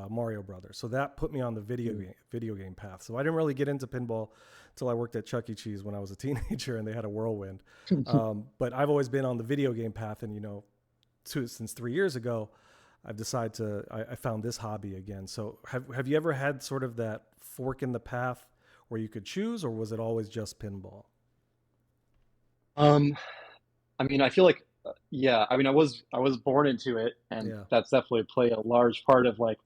Mario Brothers. So that put me on the video game path. So I didn't really get into pinball until I worked at Chuck E. Cheese when I was a teenager and they had a Whirlwind. But I've always been on the video game path, and, since 3 years ago, I've decided I found this hobby again. So have you ever had sort of that fork in the path where you could choose, or was it always just pinball? I mean, I feel like, I mean, I was born into it, and that's definitely played a large part of like,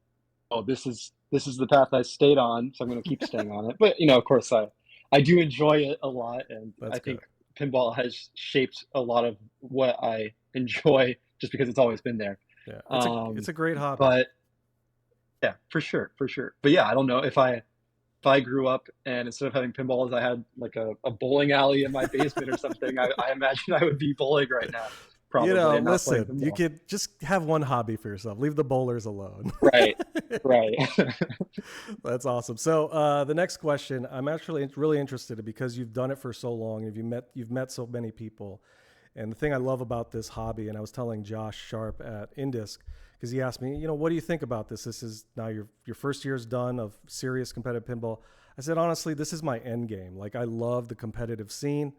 oh, this is the path I stayed on, so I'm going to keep staying on it. But, of course, I do enjoy it a lot, and I think pinball has shaped a lot of what I enjoy just because it's always been there. Yeah, it's a great hobby. But yeah, for sure. But yeah, I don't know if I grew up and instead of having pinballs, I had like a bowling alley in my basement or something, I imagine I would be bowling right now. Probably. Listen, you could just have one hobby for yourself. Leave the bowlers alone. Right. That's awesome. So the next question, I'm actually really interested in, because you've done it for so long and you've met so many people. And the thing I love about this hobby, and I was telling Josh Sharp at INDISC, because he asked me, what do you think about this? This is now your first year's done of serious competitive pinball. I said, honestly, this is my end game. Like, I love the competitive scene.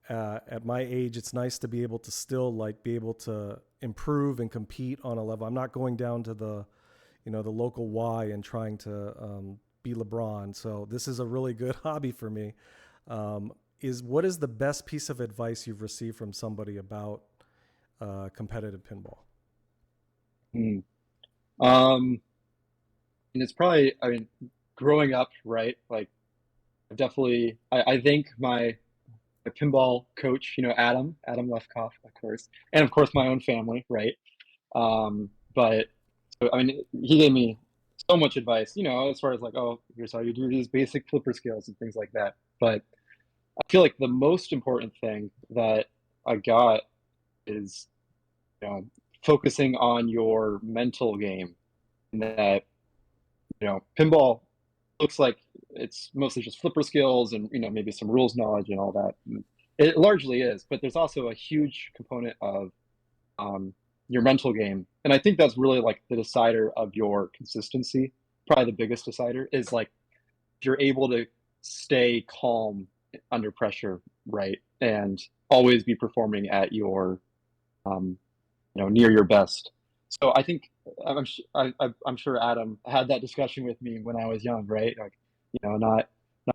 At my age, it's nice to be able to still be able to improve and compete on a level. I'm not going down to the local Y and trying to be LeBron. So this is a really good hobby for me. What is the best piece of advice you've received from somebody about competitive pinball? and it's probably, I mean, growing up, right? Like, definitely, I think my pinball coach, Adam Lefkoff, of course, and of course my own family, right? But so, I mean, he gave me so much advice, as far as like, oh, here's how you do these basic flipper skills and things like that. But I feel like the most important thing that I got is, you know, focusing on your mental game. And that, pinball looks like it's mostly just flipper skills and, maybe some rules knowledge and all that. And it largely is, but there's also a huge component of your mental game. And I think that's really like the decider of your consistency. Probably the biggest decider is like if you're able to stay calm under pressure, right? And always be performing at your, near your best. So I think I'm sure Adam had that discussion with me when I was young, right? Like, not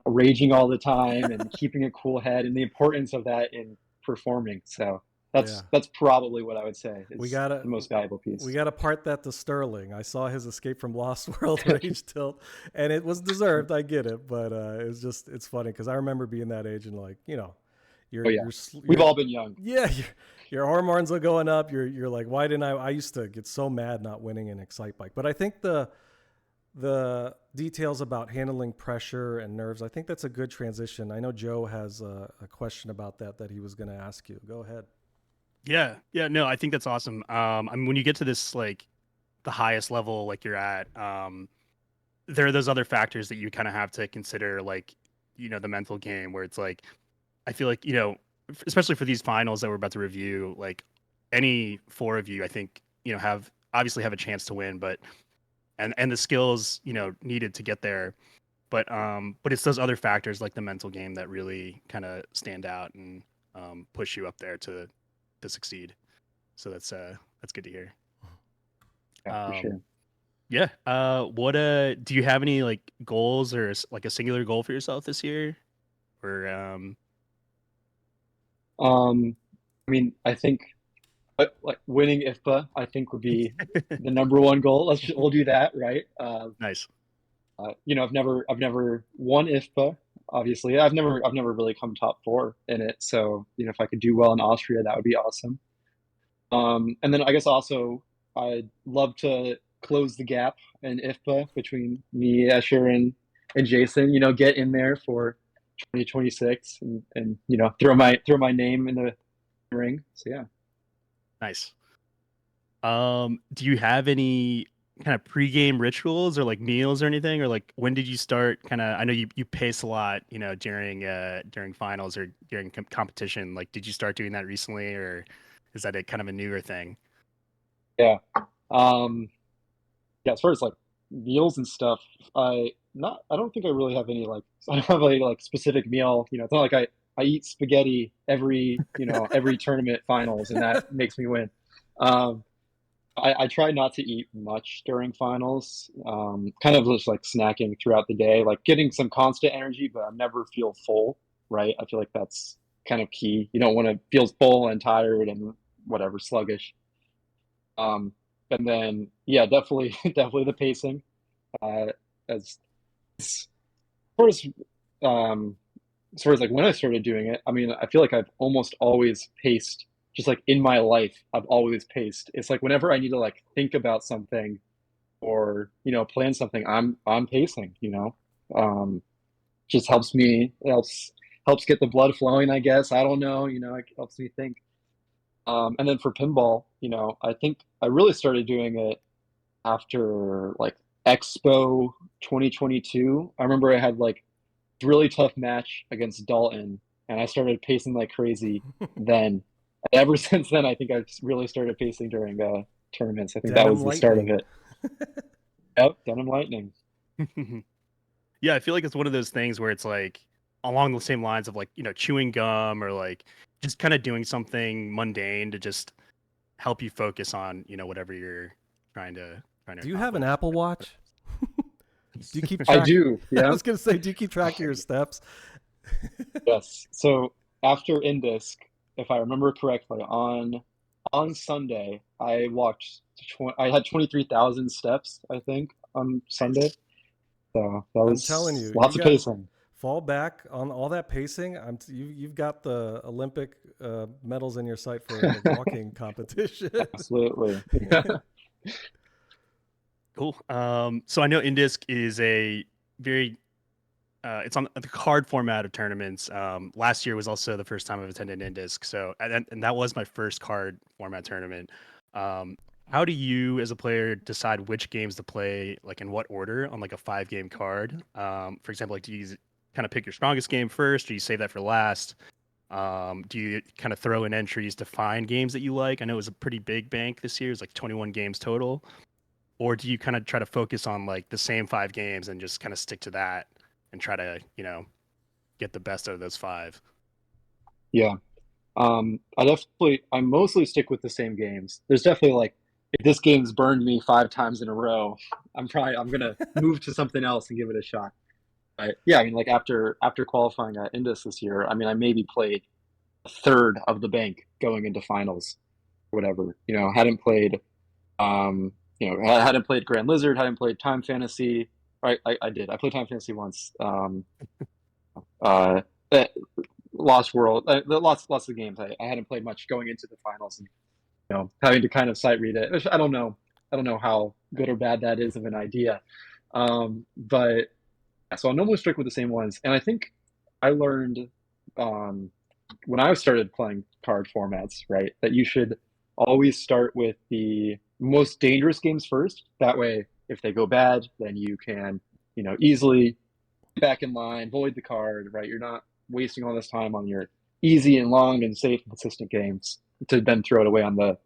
raging all the time and keeping a cool head, and the importance of that in performing. So that's probably what I would say is the most valuable piece. We got to part that to Sterling. I saw his Escape from Lost World rage tilt, and it was deserved. I get it, but it's funny because I remember being that age and like, we've all been young. Yeah, your hormones are going up. You're like, why didn't I used to get so mad not winning in Excite Bike. But I think the details about handling pressure and nerves, I think that's a good transition. I know Joe has a question about that he was going to ask you. Go ahead. Yeah, no, I think that's awesome. I mean, when you get to this, like the highest level, like you're at, there are those other factors that you kind of have to consider, like, the mental game where it's like, I feel like, especially for these finals that we're about to review, like any four of you, I think, have a chance to win, but, and the skills, needed to get there. But it's those other factors like the mental game that really kind of stand out and push you up there to succeed. So that's good to hear. Yeah, for sure. Yeah. What do you have any like goals or like a singular goal for yourself this year? Or I mean, I think like winning IFPA, I think would be the number one goal. We'll do that, right? Nice. I've never won IFPA. Obviously, I've never really come top four in it. So, if I could do well in Austria, that would be awesome. And then I guess also I'd love to close the gap in IFPA between me, Escher, and Jason. Get in there for 2026 and throw my name in the ring. So yeah. Nice. Do you have any kind of pregame rituals or like meals or anything, or like when did you start I know you pace a lot, during finals or during competition, like did you start doing that recently, or is that kind of a newer thing? Yeah. As far as like meals and stuff, I don't think I really have any like I don't have any like specific meal. It's not like I eat spaghetti every every tournament finals and that makes me win. I try not to eat much during finals. Kind of just like snacking throughout the day, like getting some constant energy, but I never feel full, right? I feel like that's kind of key. You don't want to feel full and tired and whatever, sluggish. And then, yeah, definitely the pacing. As far as like when I started doing it, I mean, I feel like I've almost always paced. Just like in my life, I've always paced. It's like whenever I need to like think about something or plan something, I'm pacing. Just helps me. Helps get the blood flowing. I guess I don't know. It helps me think. And then for pinball, I think I really started doing it after like Expo 2022. I remember I had like a really tough match against Dalton, and I started pacing like crazy then. And ever since then, I think I've really started pacing during tournaments. I think that was the start of it. Yep, Denim Lightning. Yeah, I feel like it's one of those things where it's like along the same lines of like, chewing gum or like just kind of doing something mundane to just help you focus on, whatever you're trying to Do you have an Apple Watch? Do you keep track? I do. Yeah. I was going to say, do you keep track of your steps? Yes. So after INDISC, if I remember correctly, on Sunday, I walked. I had 23,000 steps, I think, on Sunday. So that I'm was telling you, lots you of guys pacing. fall back on all that pacing. You've got the Olympic medals in your sight for the walking competition. Absolutely. Cool. So I know INDISC is a very it's on the card format of tournaments. Last year was also the first time I've attended INDISC. So and that was my first card format tournament. How do you, as a player, decide which games to play, like in what order on like a 5-game card? For example, like do you kind of pick your strongest game first, or do you save that for last? Do you kind of throw in entries to find games that you like? I know it was a pretty big bank this year. It's like 21 games total. Or do you kind of try to focus on like the same 5 games and just kind of stick to that and try to, get the best out of those 5? Yeah. I mostly stick with the same games. There's definitely like, if this game's burned me 5 times in a row, I'm gonna move to something else and give it a shot. But yeah, I mean, like after qualifying at INDIS this year, I mean, I maybe played a third of the bank going into finals, or whatever. Hadn't played, hadn't played Grand Lizard, hadn't played Time Fantasy. I did. I played Time Fantasy once. Uh, Lost World, lots of games. I hadn't played much going into the finals, and having to kind of sight read it. Which I don't know how good or bad that is of an idea. But yeah, so I'll normally stick with the same ones, and I think I learned when I started playing card formats, right, that you should always start with the most dangerous games first. That way, if they go bad, then you can, easily get back in line, void the card, right? You're not wasting all this time on your easy and long and safe and consistent games to then throw it away on the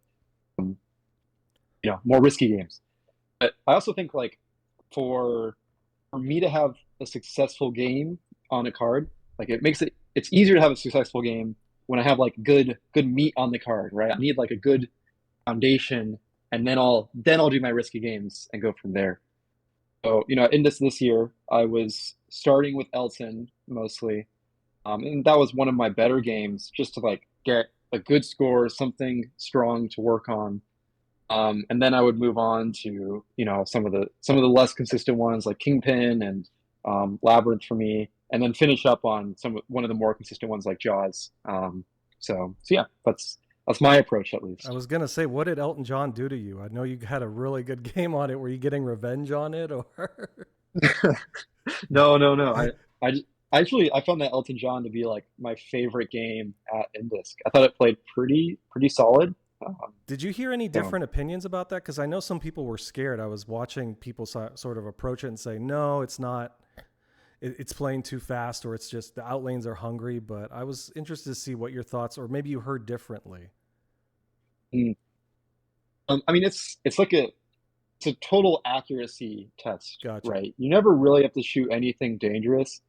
more risky games. But I also think like for me to have a successful game on a card, like it's easier to have a successful game when I have like good meat on the card, right? I need like a good foundation, and then I'll do my risky games and go from there. So in this year, I was starting with Elton mostly, and that was one of my better games just to like get a good score, something strong to work on. And then I would move on to some of the less consistent ones like Kingpin and Labyrinth for me, and then finish up on one of the more consistent ones like Jaws. So yeah, that's my approach at least. I was gonna say, what did Elton John do to you? I know you had a really good game on it. Were you getting revenge on it, or? No. I found that Elton John to be like my favorite game at INDISC. I thought it played pretty solid. Did you hear any different opinions about that? Because I know some people were scared. I was watching people sort of approach it and say, no, it's not. It's playing too fast, or it's just the outlanes are hungry. But I was interested to see what your thoughts, or maybe you heard differently. I mean, it's a total accuracy test, Gotcha. right? You never really have to shoot anything dangerous.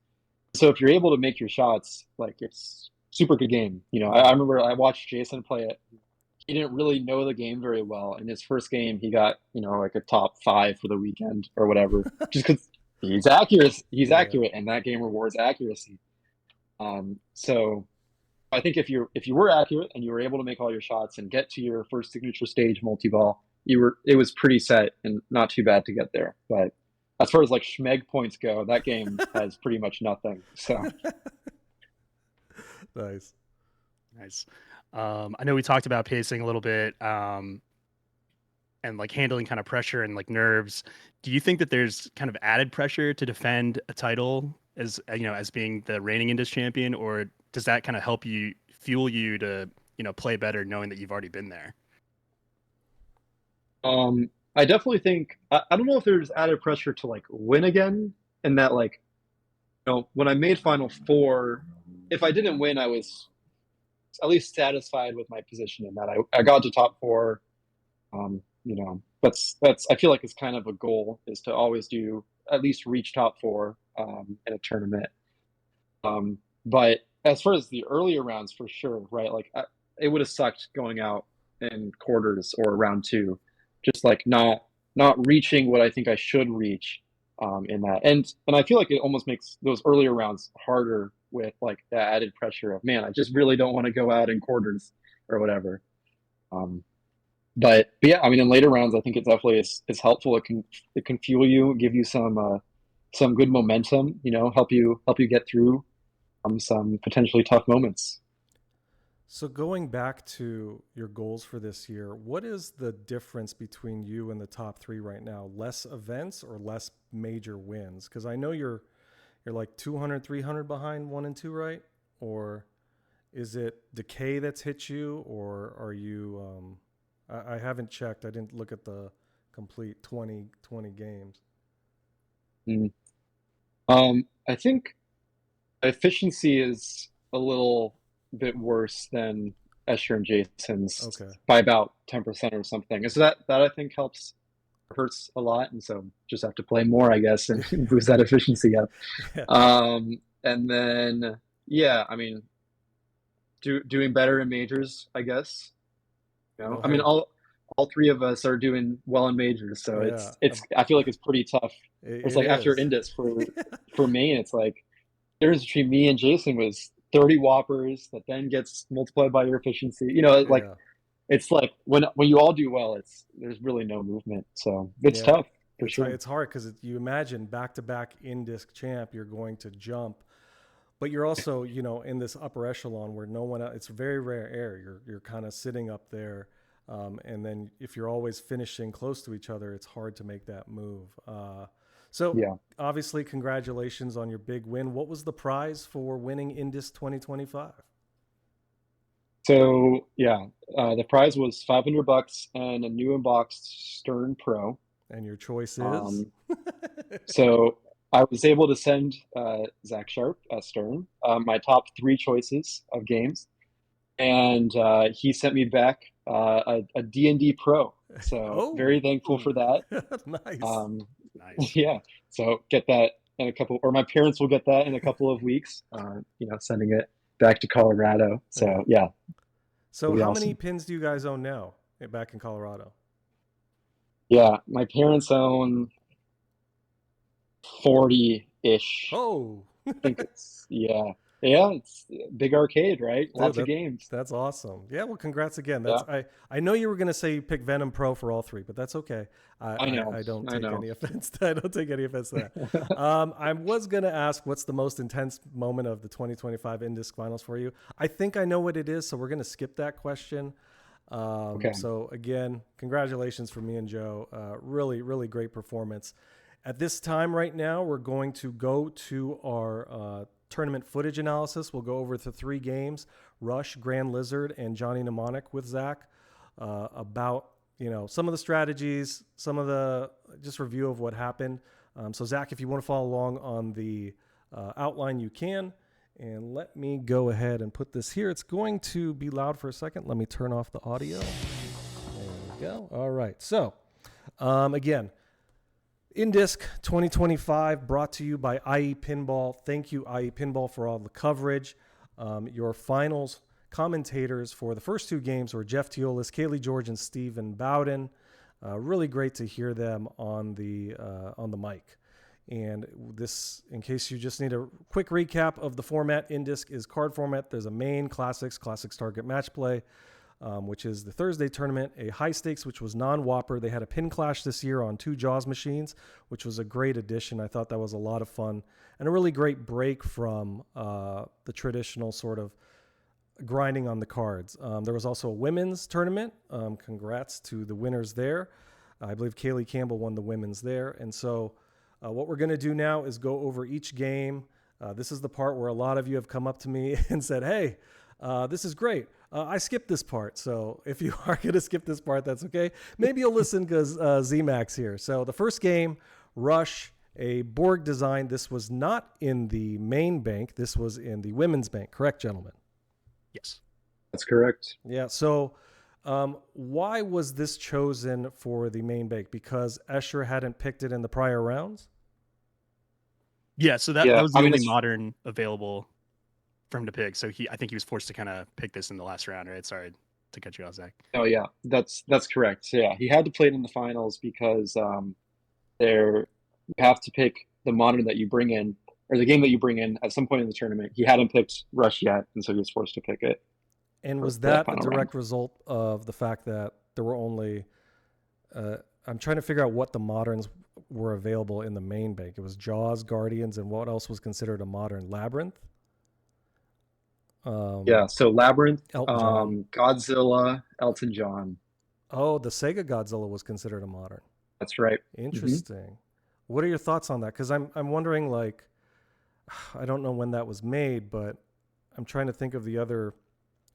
So if you're able to make your shots, like it's super good game. I remember I watched Jason play it. He didn't really know the game very well. In his first game, he got, like a top 5 for the weekend or whatever, just because he's accurate. He's accurate, and that game rewards accuracy. So I think if you were accurate and you were able to make all your shots and get to your first signature stage multi-ball, it was pretty set and not too bad to get there. But as far as like Schmeg points go, that game has pretty much nothing. So Nice. I know we talked about pacing a little bit, and like handling kind of pressure and like nerves. Do you think that there's kind of added pressure to defend a title as as being the reigning INDISC champion, or does that kind of help you fuel you to play better knowing that you've already been there? I definitely think I don't know if there's added pressure to like win again, and that like when I made Final Four, if I didn't win, I was at least satisfied with my position in that I got to top 4. That's I feel like it's kind of a goal, is to always do at least reach top 4 in a tournament. But as far as the earlier rounds, for sure, right? Like it would have sucked going out in quarters or round 2, just like not reaching what I think I should reach in that. And I feel like it almost makes those earlier rounds harder with like the added pressure of, man, I just really don't want to go out in quarters or whatever. But yeah, I mean, in later rounds, I think it definitely is helpful. It can fuel you, give you some good momentum, help you get through some potentially tough moments. So going back to your goals for this year, what is the difference between you and the top three right now? Less events or less major wins? Because I know you're like 200, 300 behind one and two, right? Or is it decay that's hit you, or are you? I haven't checked. I didn't look at the complete 20 games. Mm. I think efficiency is a little bit worse than Escher and Jason's Okay. by about 10% or something. And so that I think hurts a lot. And so just have to play more, I guess, and boost that efficiency up. Yeah. And then, yeah, I mean, doing better in majors, I guess. Well, I mean, hey, all three of us are doing well in majors, so yeah, I feel like it's pretty tough. It's it like after is. INDISC for Maine, it's like the difference between me and Jason was 30 whoppers that then gets multiplied by your efficiency. Like Yeah. it's like when you all do well, there's really no movement. So it's Yeah. tough for sure. It's hard because you imagine back to back INDISC champ, you're going to jump, but you're also in this upper echelon where no one else, it's very rare air. You're kind of sitting up there, and then if you're always finishing close to each other, it's hard to make that move. So Yeah. obviously, congratulations on your big win. What was the prize for winning INDISC 2025? So yeah, the prize was $500 and a new unboxed Stern Pro. And your choice is? Um, so I was able to send Zach Sharp at Stern my top three choices of games, and he sent me back a D&D Pro. So Oh, very thankful for that. nice. Um, Nice. yeah, so get that in a couple, or my parents will get that in a couple of weeks. Sending it back to Colorado. Yeah. So yeah, So it'll be how many awesome. pins do you guys own now back in Colorado? Yeah, my parents own 40-ish. Oh, I think it's a big arcade, right? dude, Lots of games. that's awesome. Yeah, well, congrats again. Yeah, I know you were gonna say you picked Venom Pro for all three, but that's okay. I know, I don't I take know. any offense. I don't take any offense to that. I was gonna ask what's the most intense moment of the 2025 INDISC finals for you. I think I know what it is, so we're gonna skip that question. Okay. So again, congratulations for me and Joe. Really, really great performance. At this time right now, we're going to go to our tournament footage analysis. We'll go over the three games, Rush, Grand Lizard, and Johnny Mnemonic with Zach, about some of the strategies, some of the just review of what happened. So Zach, if you want to follow along on the outline, you can. And let me go ahead and put this here. It's going to be loud for a second. Let me turn off the audio. There we go. All right. So again, INDISC 2025 brought to you by IE Pinball. Thank you, IE Pinball, for all the coverage. Your finals commentators for the first two games were Jeff Teolis, Kaylee George, and Stephen Bowden. Really great to hear them on the mic. And this, in case you just need a quick recap of the format, INDISC is card format. There's a main classics target match play, which is the Thursday tournament, a high stakes, which was non-Whopper. They had a pin clash this year on 2 Jaws machines, which was a great addition. I thought that was a lot of fun and a really great break from the traditional sort of grinding on the cards. There was also a women's tournament. Congrats to the winners there. I believe Kaylee Campbell won the women's there. And so what we're going to do now is go over each game. This is the part where a lot of you have come up to me and said, hey, this is great. I skipped this part. So if you are going to skip this part, that's okay. Maybe you'll listen because ZMAC's here. So the first game, Rush, a Borg design. This was not in the main bank. This was in the women's bank. Correct, gentlemen? Yes. That's correct. Yeah. So why was this chosen for the main bank? Because Escher hadn't picked it in the prior rounds? Yeah, so that Yeah, was the I mean, only modern available for him to pick. So I think he was forced to kind of pick this in the last round, right? Sorry to cut you off, Zach. Oh yeah, that's correct. So, yeah, he had to play it in the finals because you have to pick the modern that you bring in, or the game that you bring in at some point in the tournament. He hadn't picked Rush yet, and so he was forced to pick it. And was for that that a final direct round. result of the fact that there were only, I'm trying to figure out what the moderns were available in the main bank. It was Jaws, Guardians, and what else was considered a modern? Labyrinth? Yeah, so Labyrinth, Elton John. Godzilla, Elton John. Oh, the Sega Godzilla was considered a modern. That's right. Interesting. What are your thoughts on that? Because I'm wondering, like, I don't know when that was made, but I'm trying to think of the other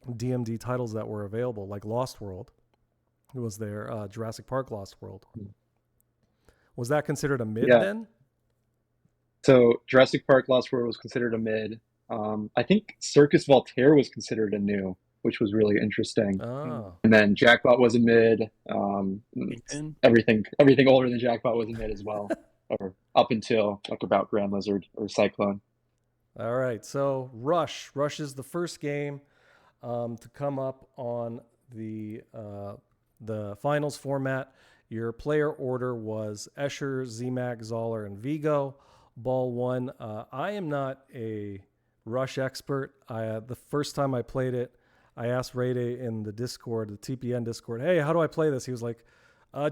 DMD titles that were available, like Lost World. It was there, Jurassic Park Lost World. Was that considered a mid then? So Jurassic Park Lost World was considered a mid. I think Circus Voltaire was considered a new, which was really interesting. Oh. And then Jackpot was a mid. Everything older than Jackpot was a mid as well, or up until like about Grand Lizard or Cyclone. All right, so Rush is the first game to come up on the finals format. Your player order was Escher, ZMac, Zoller, and Vigo. Ball 1. I am not a Rush expert. The first time I played it, I asked Ray Day in the Discord, the TPN Discord, hey, how do I play this? He was like,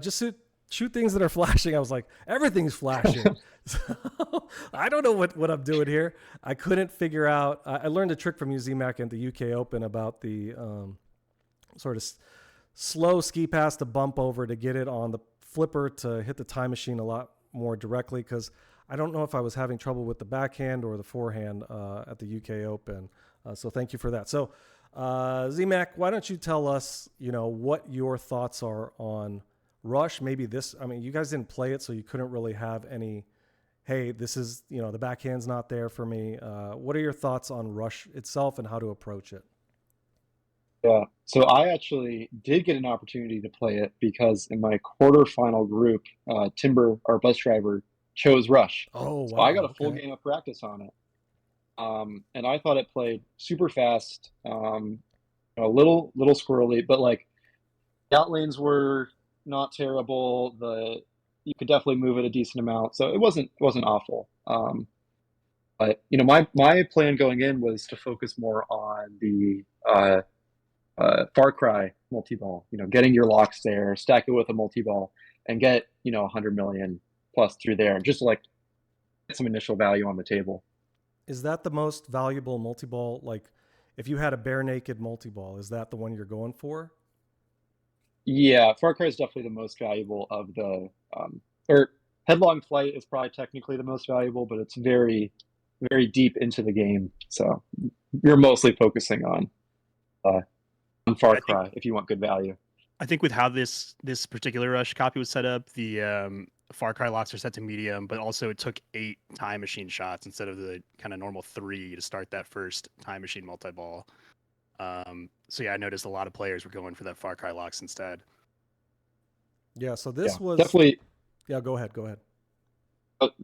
just shoot things that are flashing. I was like, everything's flashing. So I don't know what I'm doing here. I couldn't figure out. I learned a trick from ZMac at the UK Open about the sort of slow ski pass to bump over to get it on the flipper to hit the time machine a lot more directly, because I don't know if I was having trouble with the backhand or the forehand at the UK Open. So thank you for that. So ZMac, why don't you tell us, what your thoughts are on Rush? Maybe this, you guys didn't play it, so you couldn't really have any, hey, this is, the backhand's not there for me. What are your thoughts on Rush itself and how to approach it? Yeah, so I actually did get an opportunity to play it because in my quarterfinal group, Timber, our bus driver, chose Rush. Oh, wow. So I got a full game of practice on it. And I thought it played super fast, a little squirrely, but like the out lanes were not terrible. You could definitely move it a decent amount, so it wasn't awful. But my plan going in was to focus more on the Far Cry multi-ball. Getting your locks there, stack it with a multi-ball, and get 100 million plus through there, just to like get some initial value on the table. Is that the most valuable multi-ball? Like, if you had a bare naked multi-ball, is that the one you're going for? Yeah, Far Cry is definitely the most valuable of the, or Headlong Flight is probably technically the most valuable, but it's very, very deep into the game. So you're mostly focusing on Far Cry if you want good value. I think with how this particular Rush copy was set up, the Far Cry locks are set to medium, but also it took 8 time machine shots instead of the kind of normal 3 to start that first time machine multi-ball. So yeah, I noticed a lot of players were going for that Far Cry locks instead. Yeah, so this was definitely. Yeah, go ahead.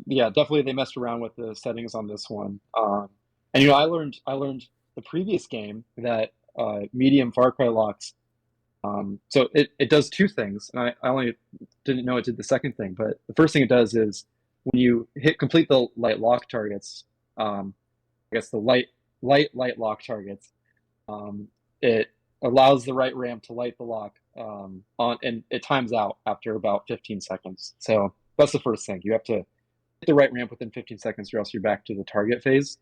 Yeah, definitely they messed around with the settings on this one. And I learned the previous game that medium Far Cry locks. So it does 2 things, and I only didn't know it did the second thing. But the first thing it does is when you complete the light lock targets, I guess the light lock targets, it allows the right ramp to light the lock on, and it times out after about 15 seconds. So that's the first thing. You have to hit the right ramp within 15 seconds, or else you're back to the target phase.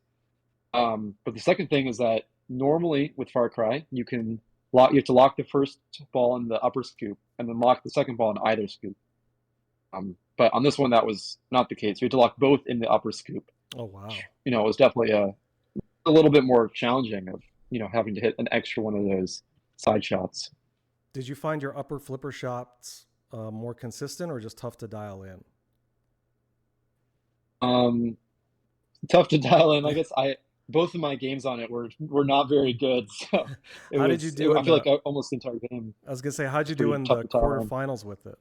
But the second thing is that normally with Far Cry, you have to lock the first ball in the upper scoop and then lock the second ball in either scoop. But on this one, that was not the case. You had to lock both in the upper scoop. Oh, wow. It was definitely a little bit more challenging of, having to hit an extra one of those side shots. Did you find your upper flipper shots more consistent or just tough to dial in? Tough to dial in. I guess both of my games on it were not very good. So how did you do? I feel like almost the entire game. I was gonna say, how'd you do in the quarterfinals with it?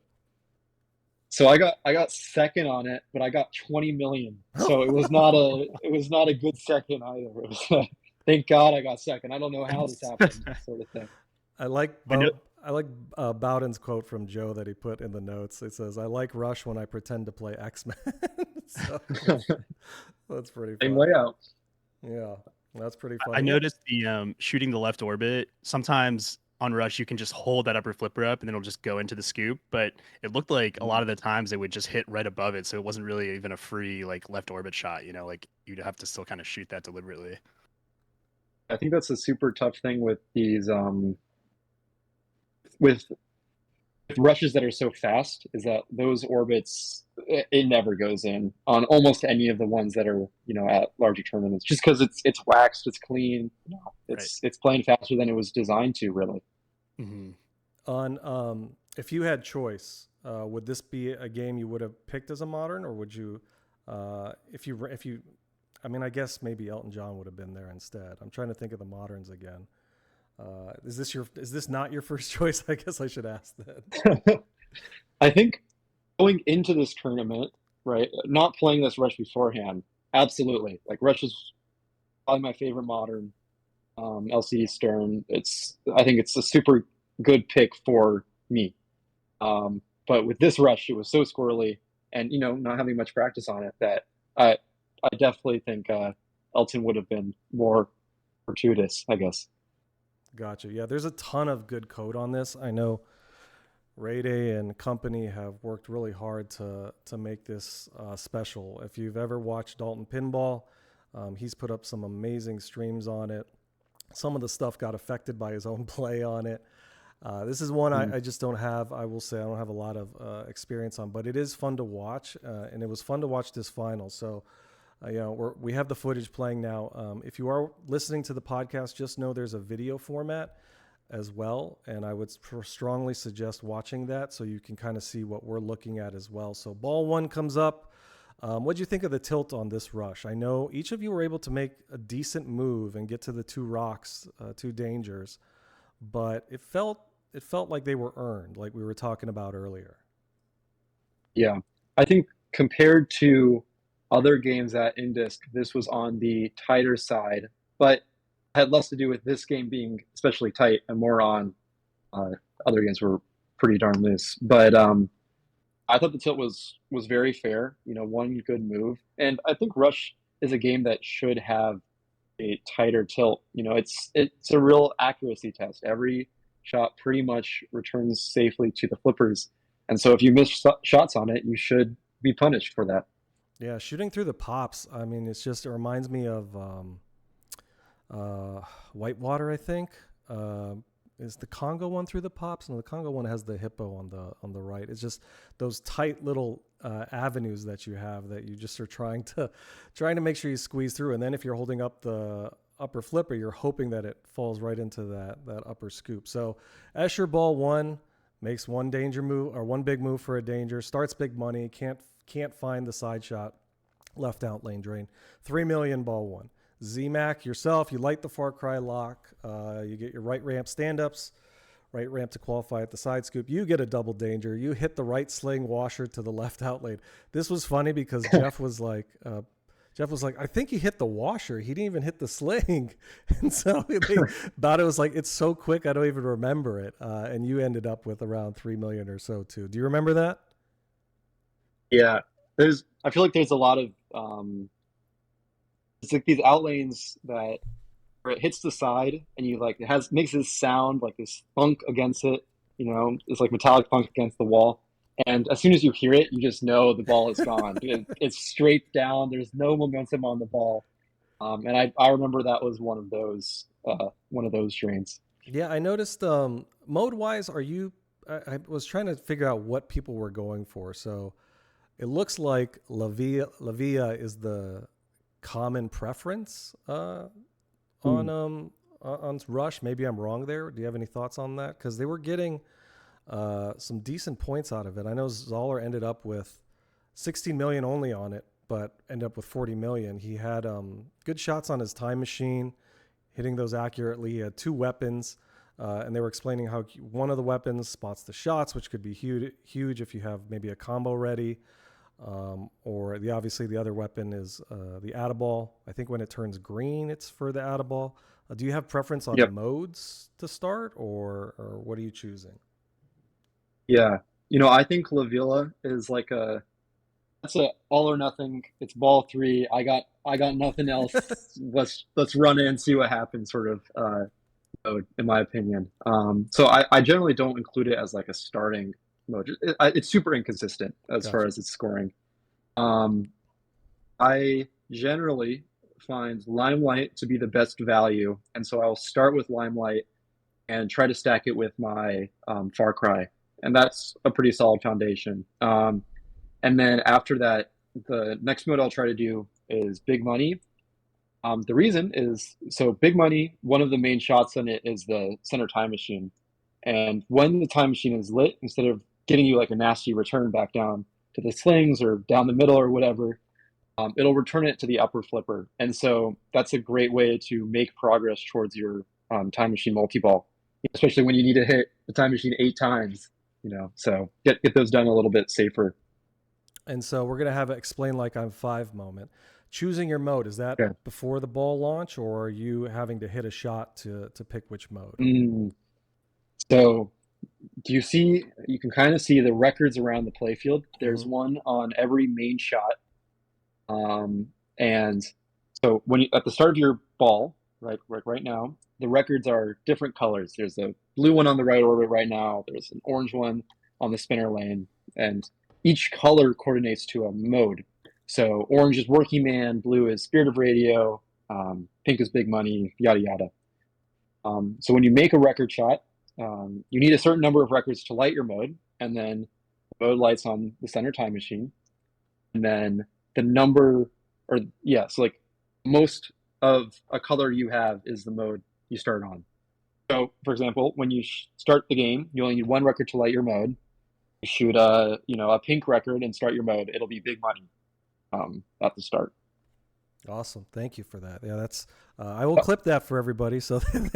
So I got second on it, but I got 20 million. So it was not a good second either. It was, thank God I got second. I don't know how this happened, sort of thing. I like Bowden's quote from Joe that he put in the notes. It says, "I like Rush when I pretend to play X-Men." So that's pretty funny. Same layout. Yeah, that's pretty funny. I noticed the shooting the left orbit. Sometimes on Rush, you can just hold that upper flipper up and then it'll just go into the scoop. But it looked like a lot of the times it would just hit right above it. So it wasn't really even a free like left orbit shot, you know, like you'd have to still kind of shoot that deliberately. I think that's a super tough thing with these with rushes that are so fast is that those orbits it never goes in on almost any of the ones that are at larger tournaments just because it's waxed, it's clean, it's playing faster than it was designed to really. Mm-hmm. On if you had choice, would this be a game you would have picked as a modern, or would you if you I mean, I guess maybe Elton John would have been there instead. I'm trying to think of the moderns again. Is this not your first choice? I guess I should ask that. I think going into this tournament, right, not playing this Rush beforehand, absolutely. Like Rush is probably my favorite modern. LCD Stern. I think it's a super good pick for me. But with this Rush, it was so squirrely, and not having much practice on it, that I definitely think Elton would have been more fortuitous, I guess. Gotcha. Yeah, there's a ton of good code on this. I know Rodeo and company have worked really hard to make this special. If you've ever watched Dalton Pinball, he's put up some amazing streams on it. Some of the stuff got affected by his own play on it. This is one I just don't have. I will say I don't have a lot of experience on, but it is fun to watch, and it was fun to watch this final. So, we have the footage playing now. If you are listening to the podcast, just know there's a video format as well, and I would strongly suggest watching that so you can kind of see what we're looking at as well. So ball one comes up. What do you think of the tilt on this rush? I know each of you were able to make a decent move and get to the two rocks, two dangers, but it felt like they were earned, like we were talking about earlier. Yeah, I think compared to other games at INDISC, this was on the tighter side, but had less to do with this game being especially tight and more on other games were pretty darn loose. But I thought the tilt was very fair. One good move, and I think Rush is a game that should have a tighter tilt. It's a real accuracy test. Every shot pretty much returns safely to the flippers, and so if you miss shots on it, you should be punished for that. Yeah, shooting through the pops. I mean, it reminds me of Whitewater, I think. Is the Congo one through the pops? No, the Congo one has the hippo on the right. It's just those tight little avenues that you have that you just are trying to make sure you squeeze through. And then if you're holding up the upper flipper, you're hoping that it falls right into that upper scoop. So Escher ball one makes one danger move or one big move for a danger, starts big money, can't find the side shot, left out lane drain. 3 million ball one. ZMac yourself, you light the Far Cry lock, you get your right ramp stand-ups, right ramp to qualify at the side scoop. You get a double danger. You hit the right sling washer to the left out lane. This was funny because Jeff was like, I think he hit the washer. He didn't even hit the sling. And so they thought it was like, it's so quick, I don't even remember it. And you ended up with around 3 million or so too. Do you remember that? Yeah, I feel like there's a lot of it's like these out lanes that where it hits the side and you like makes this sound like this thunk against it, it's like metallic thunk against the wall. And as soon as you hear it, you just know the ball is gone. It's straight down. There's no momentum on the ball. And I remember that was one of those drains. Yeah, I noticed mode wise, I was trying to figure out what people were going for. So it looks like La Via is the common preference on Rush. Maybe I'm wrong there. Do you have any thoughts on that? Because they were getting some decent points out of it. I know Zoller ended up with 16 million only on it, but ended up with 40 million. He had good shots on his time machine, hitting those accurately. He had two weapons, and they were explaining how one of the weapons spots the shots, which could be huge if you have maybe a combo ready. Or obviously the other weapon is the Adaball. I think when it turns green, it's for the Adaball. Do you have preference on modes to start, or what are you choosing? Yeah, I think La Villa is like that's a all or nothing. It's ball three. I got nothing else. Let's run in and see what happens. Sort of mode, in my opinion. So I generally don't include it as like a starting mode. It's super inconsistent as far Gotcha. as its scoring. Um, I generally find Limelight to be the best value, and so I'll start with Limelight and try to stack it with my Far Cry, and that's a pretty solid foundation. And then after that, the next mode I'll try to do is Big Money. The reason is so Big Money, one of the main shots in it is the center time machine. And when the time machine is lit, instead of getting you like a nasty return back down to the slings or down the middle or whatever, it'll return it to the upper flipper. And so that's a great way to make progress towards your time machine multi-ball, especially when you need to hit the time machine 8 times, so get those done a little bit safer. And so we're going to have an explain like I'm five moment. Choosing your mode, is that Okay. before the ball launch, or are you having to hit a shot to pick which mode? So do you see, you can kind of see the records around the playfield. There's one on every main shot. And so when you, at the start of your ball, right now, the records are different colors. There's a blue one on the right orbit right now. There's an orange one on the spinner lane, and each color coordinates to a mode. So orange is Working Man, blue is Spirit of Radio, pink is Big Money, yada yada. So when you make a record shot, you need a certain number of records to light your mode, and then the mode lights on the center time machine, and then the number, so like most of a color you have is the mode you start on. So, for example, when you start the game, you only need one record to light your mode. You shoot a pink record and start your mode. It'll be Big Money at the start. Awesome, thank you for that. Yeah, that's I will clip that for everybody so that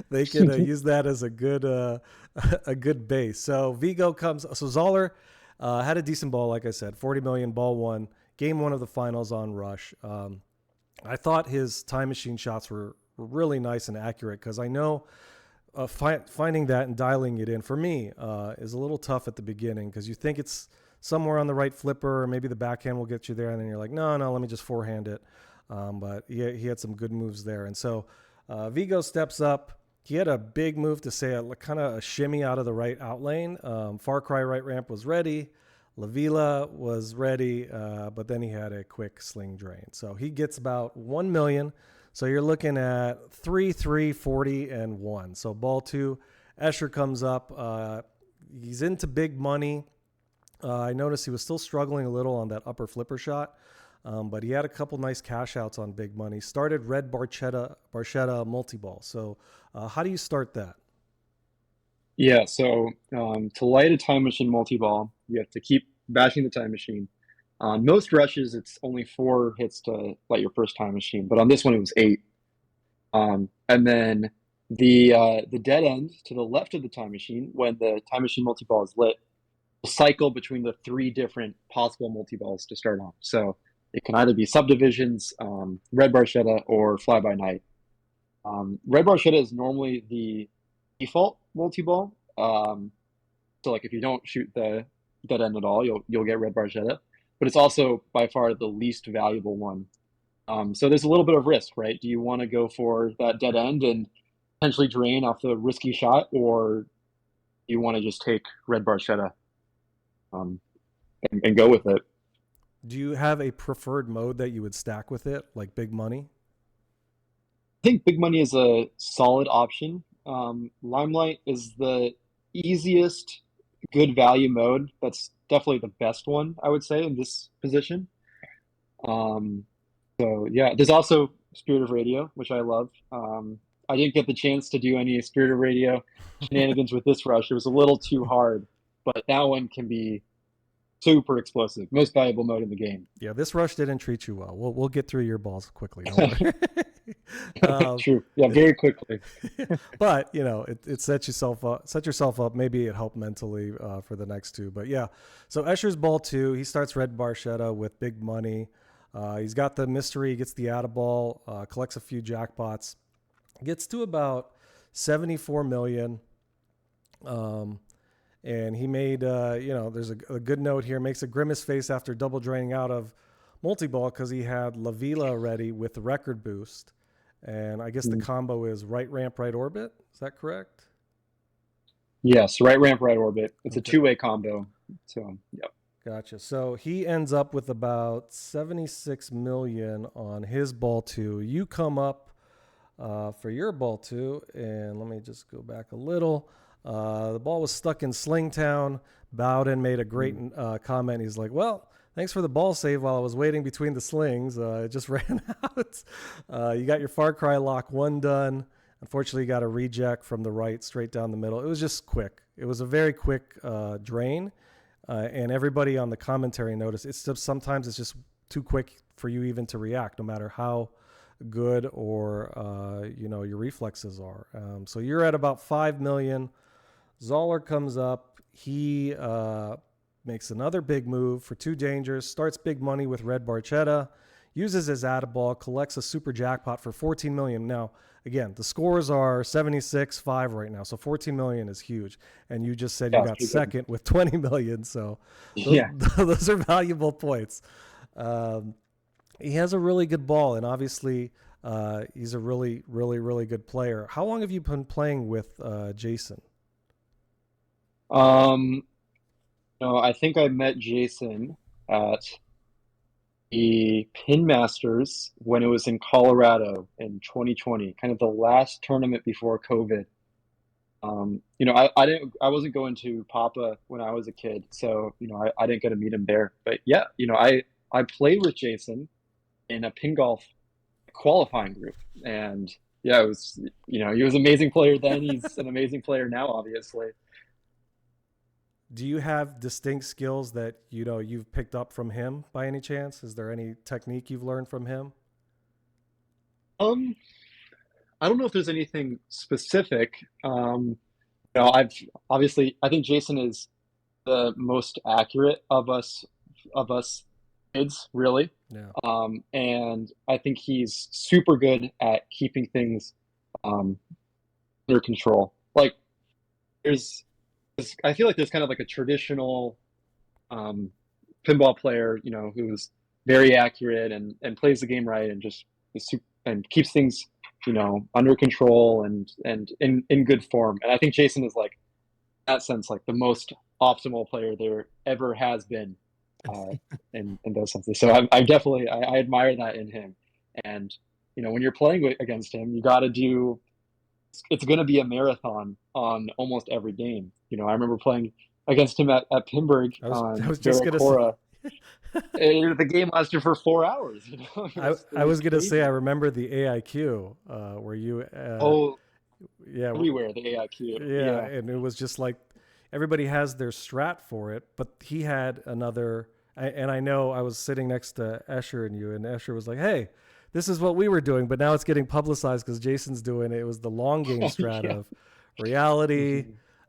they can use that as a good base. So Vigo comes. So Zoller had a decent ball, like I said, 40 million, ball one, game one of the finals on Rush. I thought his time machine shots were really nice and accurate, because I know finding that and dialing it in for me is a little tough at the beginning, because you think it's somewhere on the right flipper, or maybe the backhand will get you there, and then you're like, no, let me just forehand it. But he had some good moves there. And so Vigo steps up. He had a big move to say kind of a shimmy out of the right out lane. Far Cry right ramp was ready. La Vila was ready, but then he had a quick sling drain. So he gets about 1 million. So you're looking at 3, 3, 40, and 1. So ball two, Escher comes up. He's into Big Money. I noticed he was still struggling a little on that upper flipper shot, but he had a couple nice cash outs on Big Money. Started red Barchetta multi-ball. So how do you start that? Yeah, so to light a time machine multi-ball, you have to keep bashing the time machine. On most rushes, it's only 4 hits to light your first time machine, but on this one it was 8. And then the dead end to the left of the time machine, when the time machine multi-ball is lit, will cycle between the 3 different possible multi-balls to start on. So it can either be subdivisions, red Barchetta, or fly by night. Red Barchetta is normally the default multi-ball. So like if you don't shoot the dead end at all, you'll get red Barchetta, but it's also by far the least valuable one. So there's a little bit of risk, right? Do you want to go for that dead end and potentially drain off the risky shot, or do you want to just take red Barchetta and go with it? Do you have a preferred mode that you would stack with it, like Big Money? I think Big Money is a solid option. Limelight is the easiest good value mode. That's definitely the best one, I would say, in this position. So yeah, there's also Spirit of Radio, which I love. I didn't get the chance to do any Spirit of Radio shenanigans with this rush. It was a little too hard, but that one can be super explosive. Most valuable mode in the game. Yeah, this rush didn't treat you well. We'll get through your balls quickly. Don't worry. True. Yeah, very quickly. But it sets yourself up. Maybe it helped mentally for the next two. But yeah, so Escher's ball two. He starts red Barchetta with Big Money. He's got the mystery. He gets the Atta ball. Collects a few jackpots. Gets to about 74 million. And he made, there's a good note here. Makes a grimace face after double draining out of multi-ball because he had La Vila ready with the record boost. And I guess the combo is right ramp, right orbit. Is that correct? Yes, right ramp, right orbit. It's a two-way combo. So, yep. Gotcha. So he ends up with about 76 million on his ball two. You come up for your ball two, and let me just go back a little. The ball was stuck in Slingtown. Bowden made a great comment. He's like, well, thanks for the ball save while I was waiting between the slings. It just ran out. You got your Far Cry lock 1 done. Unfortunately, you got a reject from the right straight down the middle. It was just quick. It was a very quick drain. And everybody on the commentary noticed it's just, sometimes it's just too quick for you even to react, no matter how good or your reflexes are. So you're at about 5 million. Zoller comes up. He makes another big move for 2 dangers, starts big money with Red Barchetta, uses his add-a-ball, collects a super jackpot for 14 million. Now, again, the scores are 76-5 right now, so 14 million is huge. And you just said you got second with 20 million, so those are valuable points. He has a really good ball, and obviously he's a really, really, really good player. How long have you been playing with Jason? I think I met Jason at the Pin Masters when it was in Colorado in 2020, kind of the last tournament before COVID. I wasn't going to Papa when I was a kid, so I didn't get to meet him there. But yeah, I played with Jason in a pin golf qualifying group, and yeah, it was he was an amazing player then. He's an amazing player now, obviously. Do you have distinct skills that you've picked up from him by any chance? Is there any technique you've learned from him? I don't know if there's anything specific. I think Jason is the most accurate of us kids, really. Yeah. And I think he's super good at keeping things under control. Like I feel like there's kind of like a traditional pinball player, who's very accurate and plays the game right and just and keeps things, under control and in good form. And I think Jason is like, in that sense, like the most optimal player there ever has been in those senses. So I definitely I admire that in him. And when you're playing against him, you got to do. It's going to be a marathon on almost every game. I remember playing against him at Pinburg I was just going to say. The game lasted for 4 hours. I was going to say, I remember the AIQ where you. Everywhere the AIQ. Yeah, and it was just like everybody has their strat for it, but he had another. And I know I was sitting next to Escher and you, and Escher was like, "Hey, this is what we were doing, but now it's getting publicized because Jason's doing it." It was the long game strat of reality.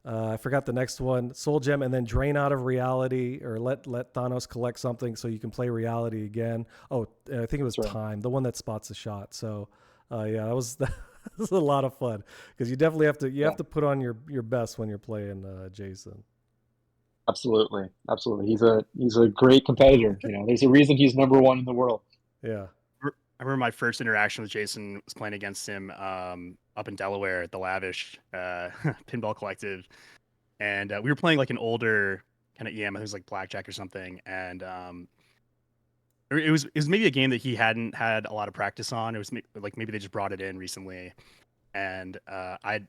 I forgot the next one, Soul Gem, and then drain out of reality or let Thanos collect something so you can play reality again. Oh, I think it was time, the one that spots a shot. So, that was a lot of fun because you definitely have to put on your best when you're playing Jason. Absolutely. He's a great competitor. There's a reason he's number 1 in the world. Yeah. I remember my first interaction with Jason was playing against him up in Delaware at the Lavish Pinball Collective, and we were playing like an older kind of EM. I think it was like Blackjack or something, and it was maybe a game that he hadn't had a lot of practice on. It was like maybe they just brought it in recently, and I'd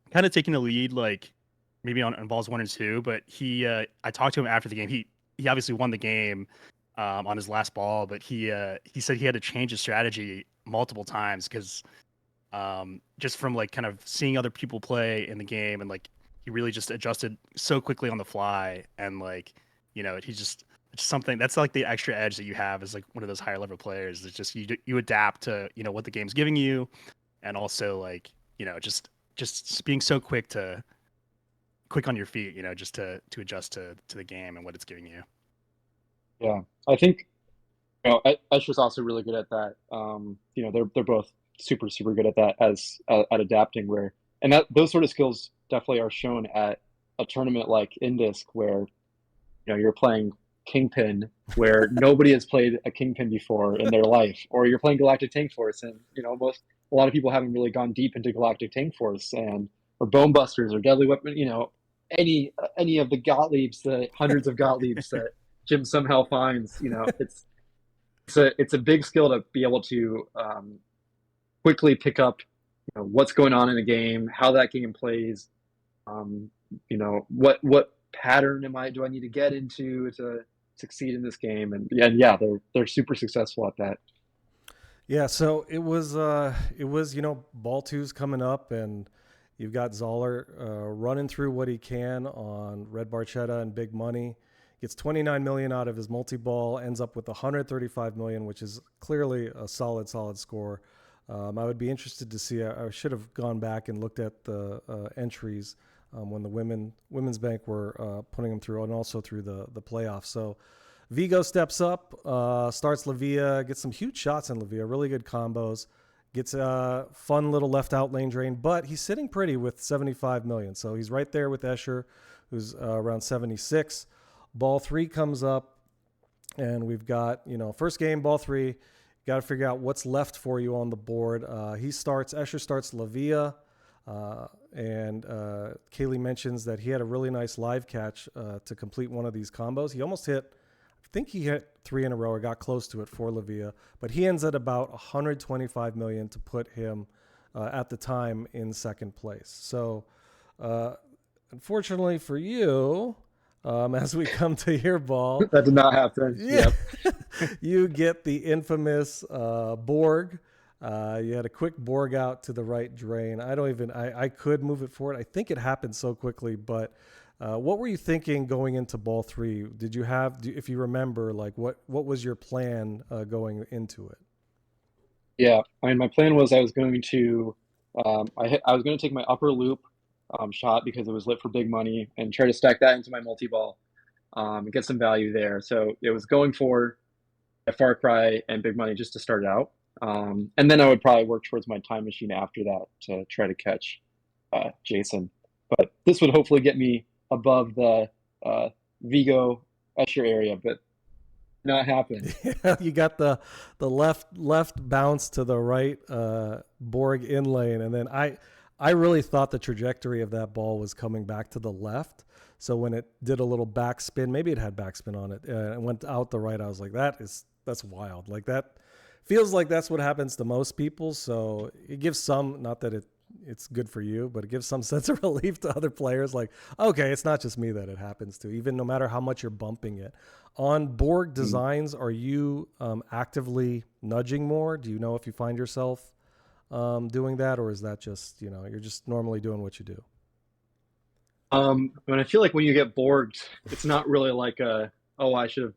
kind of taken the lead like maybe on balls 1 and 2, but I talked to him after the game. He obviously won the game on his last ball, but he said he had to change his strategy multiple times because just from like kind of seeing other people play in the game, and like he really just adjusted so quickly on the fly, and like he's just it's something that's like the extra edge that you have as like one of those higher level players. It's just you adapt to what the game's giving you, and also like just being so quick on your feet, just to adjust to the game and what it's giving you. Yeah, I think Escher's also really good at that. They're both super good at that at adapting. Those sort of skills definitely are shown at a tournament like INDISC, where you're playing Kingpin where nobody has played a Kingpin before in their life, or you're playing Galactic Tank Force, and a lot of people haven't really gone deep into Galactic Tank Force or Bone Busters or Deadly Weapon, any of the Gottliebs, the hundreds of Gottliebs that Jim somehow finds. It's a big skill to be able to quickly pick up what's going on in the game, how that game plays, what pattern do I need to get into to succeed in this game, and yeah, they're super successful at that. Yeah, so it was ball two's coming up, and you've got Zoller running through what he can on Red Barchetta and Big Money. Gets 29 million out of his multi-ball, ends up with 135 million, which is clearly a solid score. I would be interested to see. I should have gone back and looked at the entries when the women's bank were putting them through, and also through the playoffs. So Vigo steps up, starts Lavia, gets some huge shots in Lavia, really good combos, gets a fun little left out lane drain, but he's sitting pretty with 75 million. So he's right there with Escher, who's around 76. Ball three comes up, and we've got, first game, ball three. Got to figure out what's left for you on the board. Escher starts Lavia, and Kaylee mentions that he had a really nice live catch to complete one of these combos. He almost hit, I think he hit 3 in a row or got close to it for Lavia, but he ends at about 125 million to put him at the time in second place. So unfortunately for you, as we come to your ball. That did not happen. Yeah. Yep. You get the infamous Borg. You had a quick Borg out to the right drain. I could move it forward. I think it happened so quickly, but what were you thinking going into ball three? Did you if you remember, like what was your plan going into it? Yeah. I mean, my plan was I was going to take my upper loop shot because it was lit for big money and try to stack that into my multi-ball and get some value there. So it was going for a Far Cry and big money just to start it out. And then I would probably work towards my time machine after that to try to catch Jason. But this would hopefully get me above the Vigo Escher area, but not happen. Yeah, you got the left bounce to the right Borg in lane, and then I really thought the trajectory of that ball was coming back to the left. So when it did a little backspin, maybe it had backspin on it, and went out the right, I was like, that's wild. Like that feels like that's what happens to most people. So it gives some, not that it's good for you, but it gives some sense of relief to other players. Like, okay, it's not just me that it happens to, even no matter how much you're bumping it. On Borg designs, are you actively nudging more? Do you know if you find yourself doing that, or is that just, you're just normally doing what you do? I feel like when you get Borged, it's not really like I should have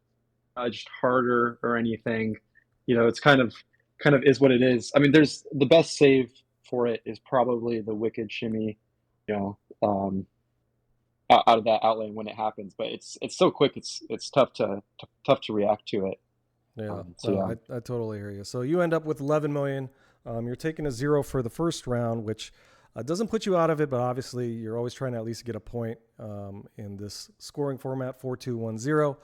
nudged harder or anything. It's kind of is what it is. I mean, there's the best save for it is probably the wicked shimmy, out of that outlane when it happens. But it's so quick, it's tough to react to it. Yeah, I totally hear you. So you end up with 11 million. You're taking a 0 for the first round, which doesn't put you out of it, but obviously you're always trying to at least get a point in this scoring format, 4-2-1-0.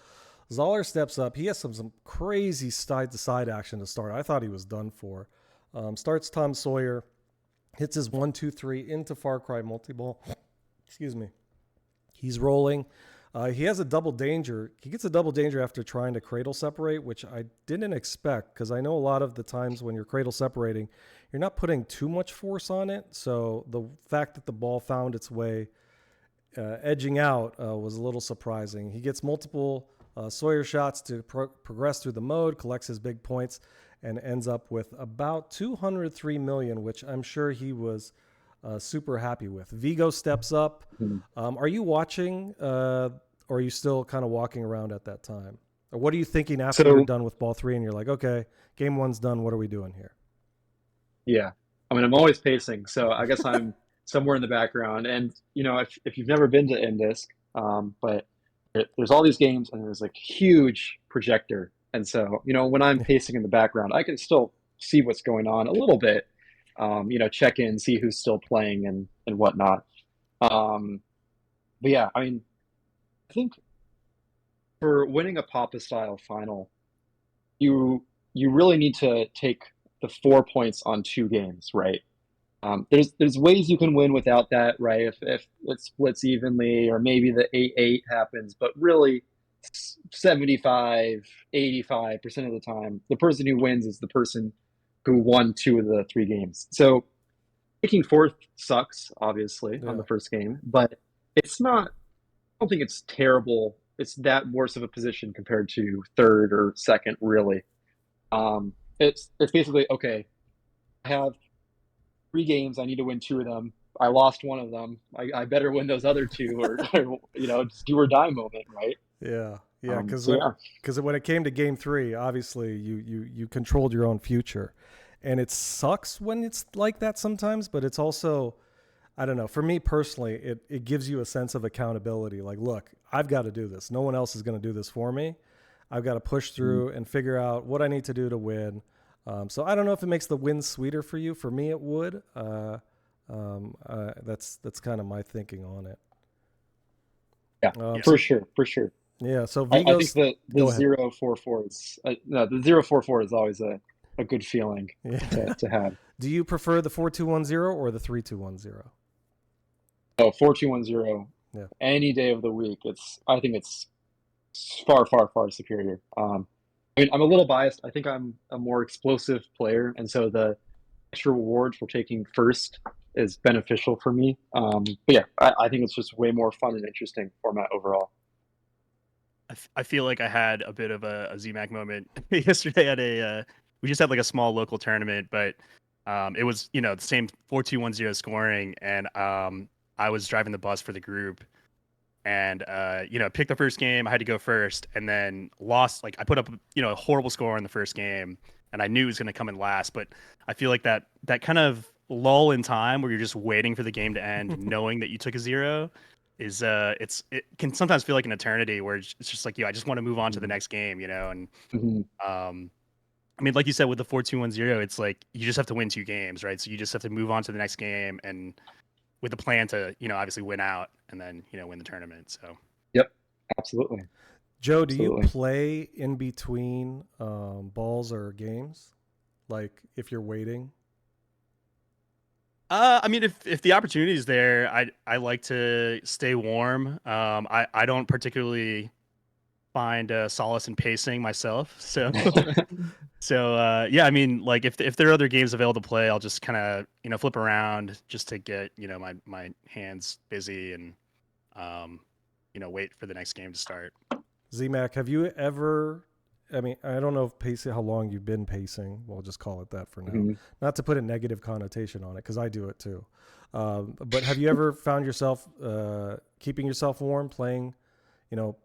Zoller steps up. He has some crazy side-to-side action to start. I thought he was done for. Starts Tom Sawyer, hits his 1-2-3 into Far Cry multi-ball. Excuse me. He's rolling. He has a double danger. He gets a double danger after trying to cradle separate, which I didn't expect, because I know a lot of the times when you're cradle separating, you're not putting too much force on it. So the fact that the ball found its way edging out was a little surprising. He gets multiple Sawyer shots to progress through the mode, collects his big points, and ends up with about 203 million, which I'm sure he was super happy with. Vigo steps up. Are you watching, or are you still kind of walking around at that time? Or what are you thinking after you're done with ball three and you're like, okay, game one's done. What are we doing here? Yeah. I mean, I'm always pacing, so I guess I'm somewhere in the background. And, if you've never been to INDISC, but there's all these games and there's like huge projector. And so, when I'm pacing in the background, I can still see what's going on a little bit, check in, see who's still playing and whatnot. But yeah, I mean, I think for winning a Papa style final, you really need to take the 4 points on 2 games, right? There's ways you can win without that, right? If it splits evenly, or maybe the 8-8 happens, but really 75, 85% of the time, the person who wins is the person who won 2 of the 3 games. So taking fourth sucks, obviously, on the first game, but it's not, I don't think it's terrible. It's that worse of a position compared to third or second, really. It's basically, okay, I have 3 games, I need to win 2 of them. I lost one of them. I better win those other 2, or just do or die moment, right? Yeah. Because when it came to game 3, obviously you controlled your own future, and it sucks when it's like that sometimes. But it's also, I don't know. For me personally, it gives you a sense of accountability. Like, look, I've got to do this. No one else is going to do this for me. I've got to push through and figure out what I need to do to win. So I don't know if it makes the win sweeter for you. For me, it would. That's kind of my thinking on it. Yeah, for sure. Yeah. So I think the 0-4-4 is no, the 0-4-4 is always a good feeling to have. Do you prefer the 4-2-1-0 or the 3-2-1-0? Oh, 4-2-1-0. Yeah. Any day of the week. I think it's far, far, far superior. I mean, I'm a little biased. I think I'm a more explosive player, and so the extra reward for taking first is beneficial for me. But yeah, I think it's just way more fun and interesting format overall. I feel like I had a bit of a ZMac moment yesterday at we just had like a small local tournament, but it was, the same 4-2-1-0 scoring, and I was driving the bus for the group, and picked the first game. I had to go first, and then lost. Like, I put up a horrible score in the first game, and I knew it was going to come in last. But I feel like that kind of lull in time where you're just waiting for the game to end, knowing that you took a 0, is it can sometimes feel like an eternity, where it's just like, I just want to move on to the next game, and I mean, like you said, with the 4-2-1-0, it's like you just have to win 2 games, right? So you just have to move on to the next game, and with a plan to, obviously win out and then, win the tournament. So, yep, absolutely. Joe, do you play in between balls or games? Like, if you're waiting? I mean, if the opportunity is there, I like to stay warm. I don't particularly find solace in pacing myself. So, yeah, I mean, like, if there are other games available to play, I'll just kind of, flip around just to get, my hands busy and, wait for the next game to start. ZMac, have you ever, I mean, I don't know if pacing, how long you've been pacing. We'll just call it that for now. Not to put a negative connotation on it, because I do it too. But have you ever found yourself keeping yourself warm, playing,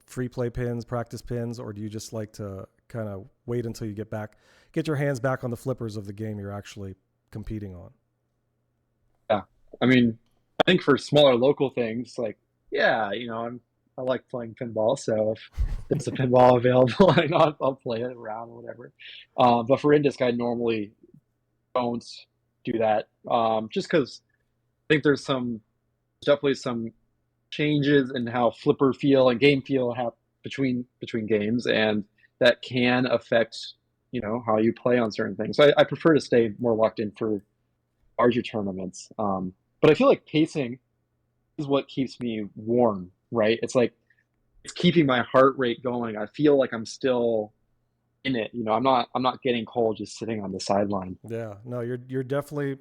free play pins, practice pins, or do you just like to kind of wait until you get your hands back on the flippers of the game you're actually competing on? Yeah, I mean, I think for smaller local things, like, I like playing pinball, so if there's a pinball available, I'll play it around or whatever. But for INDISC, I normally don't do that, just because I think there's definitely some changes in how flipper feel and game feel have between games, and that can affect how you play on certain things. So I prefer to stay more locked in for larger tournaments. But I feel like pacing is what keeps me warm, right? It's like it's keeping my heart rate going. I feel like I'm still in it. I'm not getting cold just sitting on the sideline. Yeah, no, you're definitely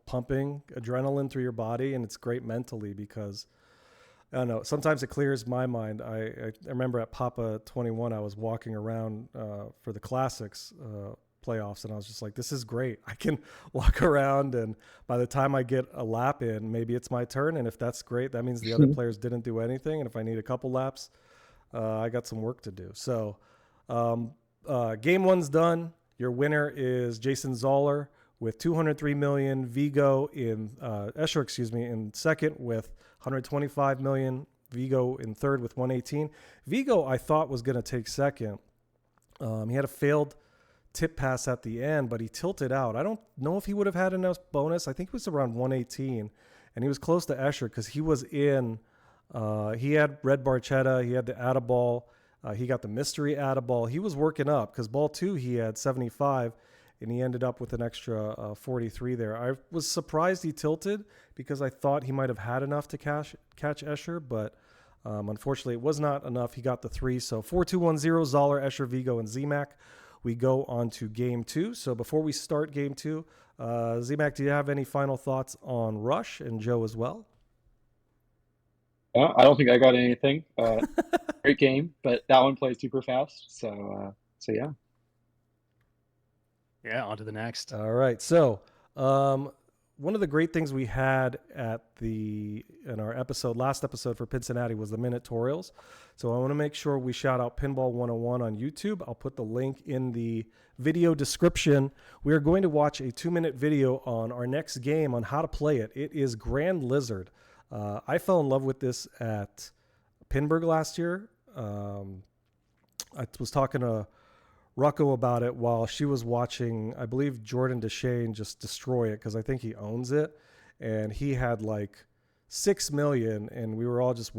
pumping adrenaline through your body, and it's great mentally because I don't know. Sometimes it clears my mind. I remember at Papa 21, I was walking around for the Classics playoffs, and I was just like, this is great. I can walk around, and by the time I get a lap in, maybe it's my turn. And if that's great, that means the other players didn't do anything. And if I need a couple laps, I got some work to do. So game 1's done. Your winner is Jason Zoller with 203 million. Vigo in Escher, in second with 125 million. Vigo in third with 118. Vigo, I thought, was going to take second. He had a failed tip pass at the end, but he tilted out. I don't know if he would have had enough bonus. I think it was around 118, and he was close to Escher because he was in. He had Red Barchetta. He had the Atta Ball. He got the mystery add a ball. He was working up because ball 2 he had 75, and he ended up with an extra 43 there. I was surprised he tilted because I thought he might have had enough to catch Escher, but unfortunately it was not enough. He got the 3. So 4-2-1-0, Zoller, Escher, Vigo, and ZMac. We go on to game 2. So before we start game 2, ZMac, do you have any final thoughts on Rush, and Joe as well? I don't think I got anything. Great game, but that one plays super fast. So yeah. Yeah, on to the next. All right. So one of the great things we had in our last episode for Cincinnati was the Minotaurials. So I want to make sure we shout out Pinball 101 on YouTube. I'll put the link in the video description. We are going to watch a 2-minute video on our next game on how to play it. It is Grand Lizard. I fell in love with this at Pinburg last year. I was talking to Rucko about it while she was watching, I believe, Jordan Deshane just destroy it, because I think he owns it, and he had like 6 million, and we were all just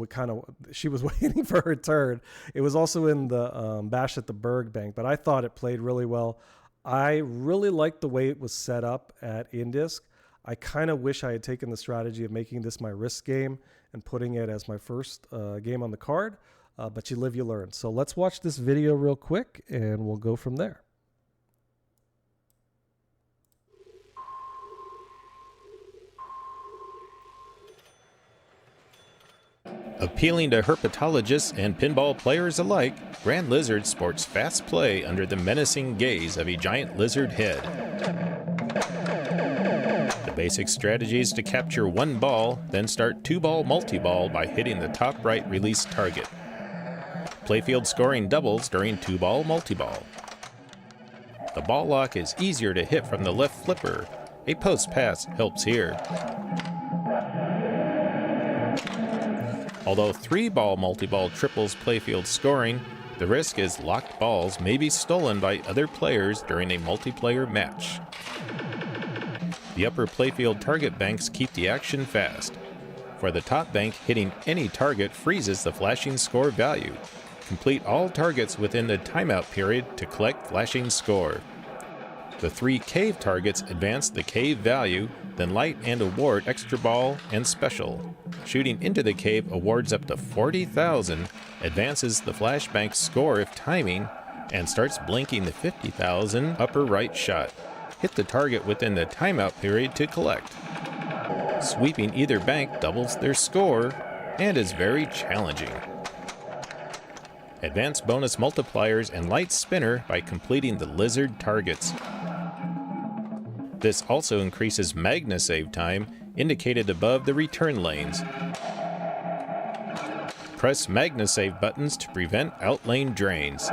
she was waiting for her turn. It was also in the Bash at the Berg Bank, but I thought it played really well. I really liked the way it was set up at INDISC. I kind of wish I had taken the strategy of making this my risk game and putting it as my first game on the card. But you live, you learn. So let's watch this video real quick, and we'll go from there. Appealing to herpetologists and pinball players alike, Grand Lizard sports fast play under the menacing gaze of a giant lizard head. The basic strategy is to capture 1 ball, then start 2-ball multi-ball by hitting the top right release target. Playfield scoring doubles during 2-ball multi-ball. The ball lock is easier to hit from the left flipper. A post pass helps here. Although 3-ball multi-ball triples playfield scoring, the risk is locked balls may be stolen by other players during a multiplayer match. The upper playfield target banks keep the action fast. For the top bank, hitting any target freezes the flashing score value. Complete all targets within the timeout period to collect flashing score. The 3 cave targets advance the cave value, then light and award extra ball and special. Shooting into the cave awards up to 40,000, advances the flashbank score if timing, and starts blinking the 50,000 upper right shot. Hit the target within the timeout period to collect. Sweeping either bank doubles their score and is very challenging. Advance bonus multipliers and light spinner by completing the lizard targets. This also increases Magna save time, indicated above the return lanes. Press Magna save buttons to prevent outlane drains.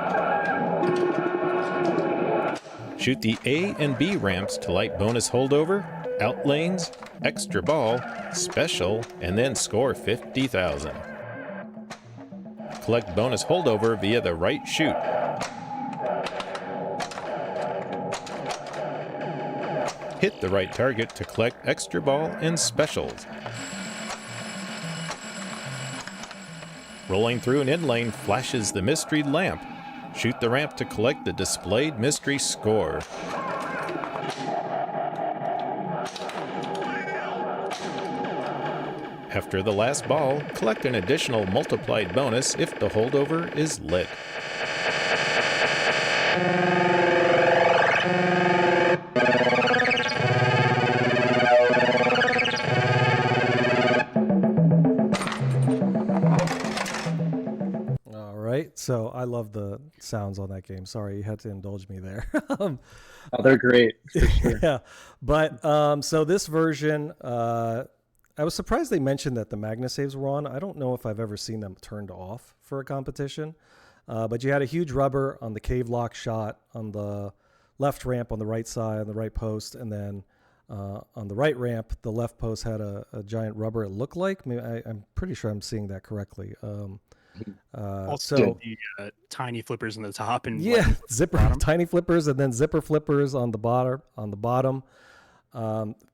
Shoot the A and B ramps to light bonus holdover, outlanes, extra ball, special, and then score 50,000. Collect bonus holdover via the right shoot. Hit the right target to collect extra ball and specials. Rolling through an in lane flashes the mystery lamp. Shoot the ramp to collect the displayed mystery score. After the last ball, collect an additional multiplied bonus if the holdover is lit. All right. So I love the sounds on that game. Sorry, you had to indulge me there. Oh, they're great, for sure. Yeah. But so this version, I was surprised they mentioned that the Magna saves were on. I don't know if I've ever seen them turned off for a competition. But you had a huge rubber on the cave lock shot on the left ramp on the right side, on the right post, and then on the right ramp, the left post had a giant rubber, it looked like. I'm pretty sure I'm seeing that correctly. Also, the tiny flippers on the top and tiny flippers, and then zipper flippers on the bottom.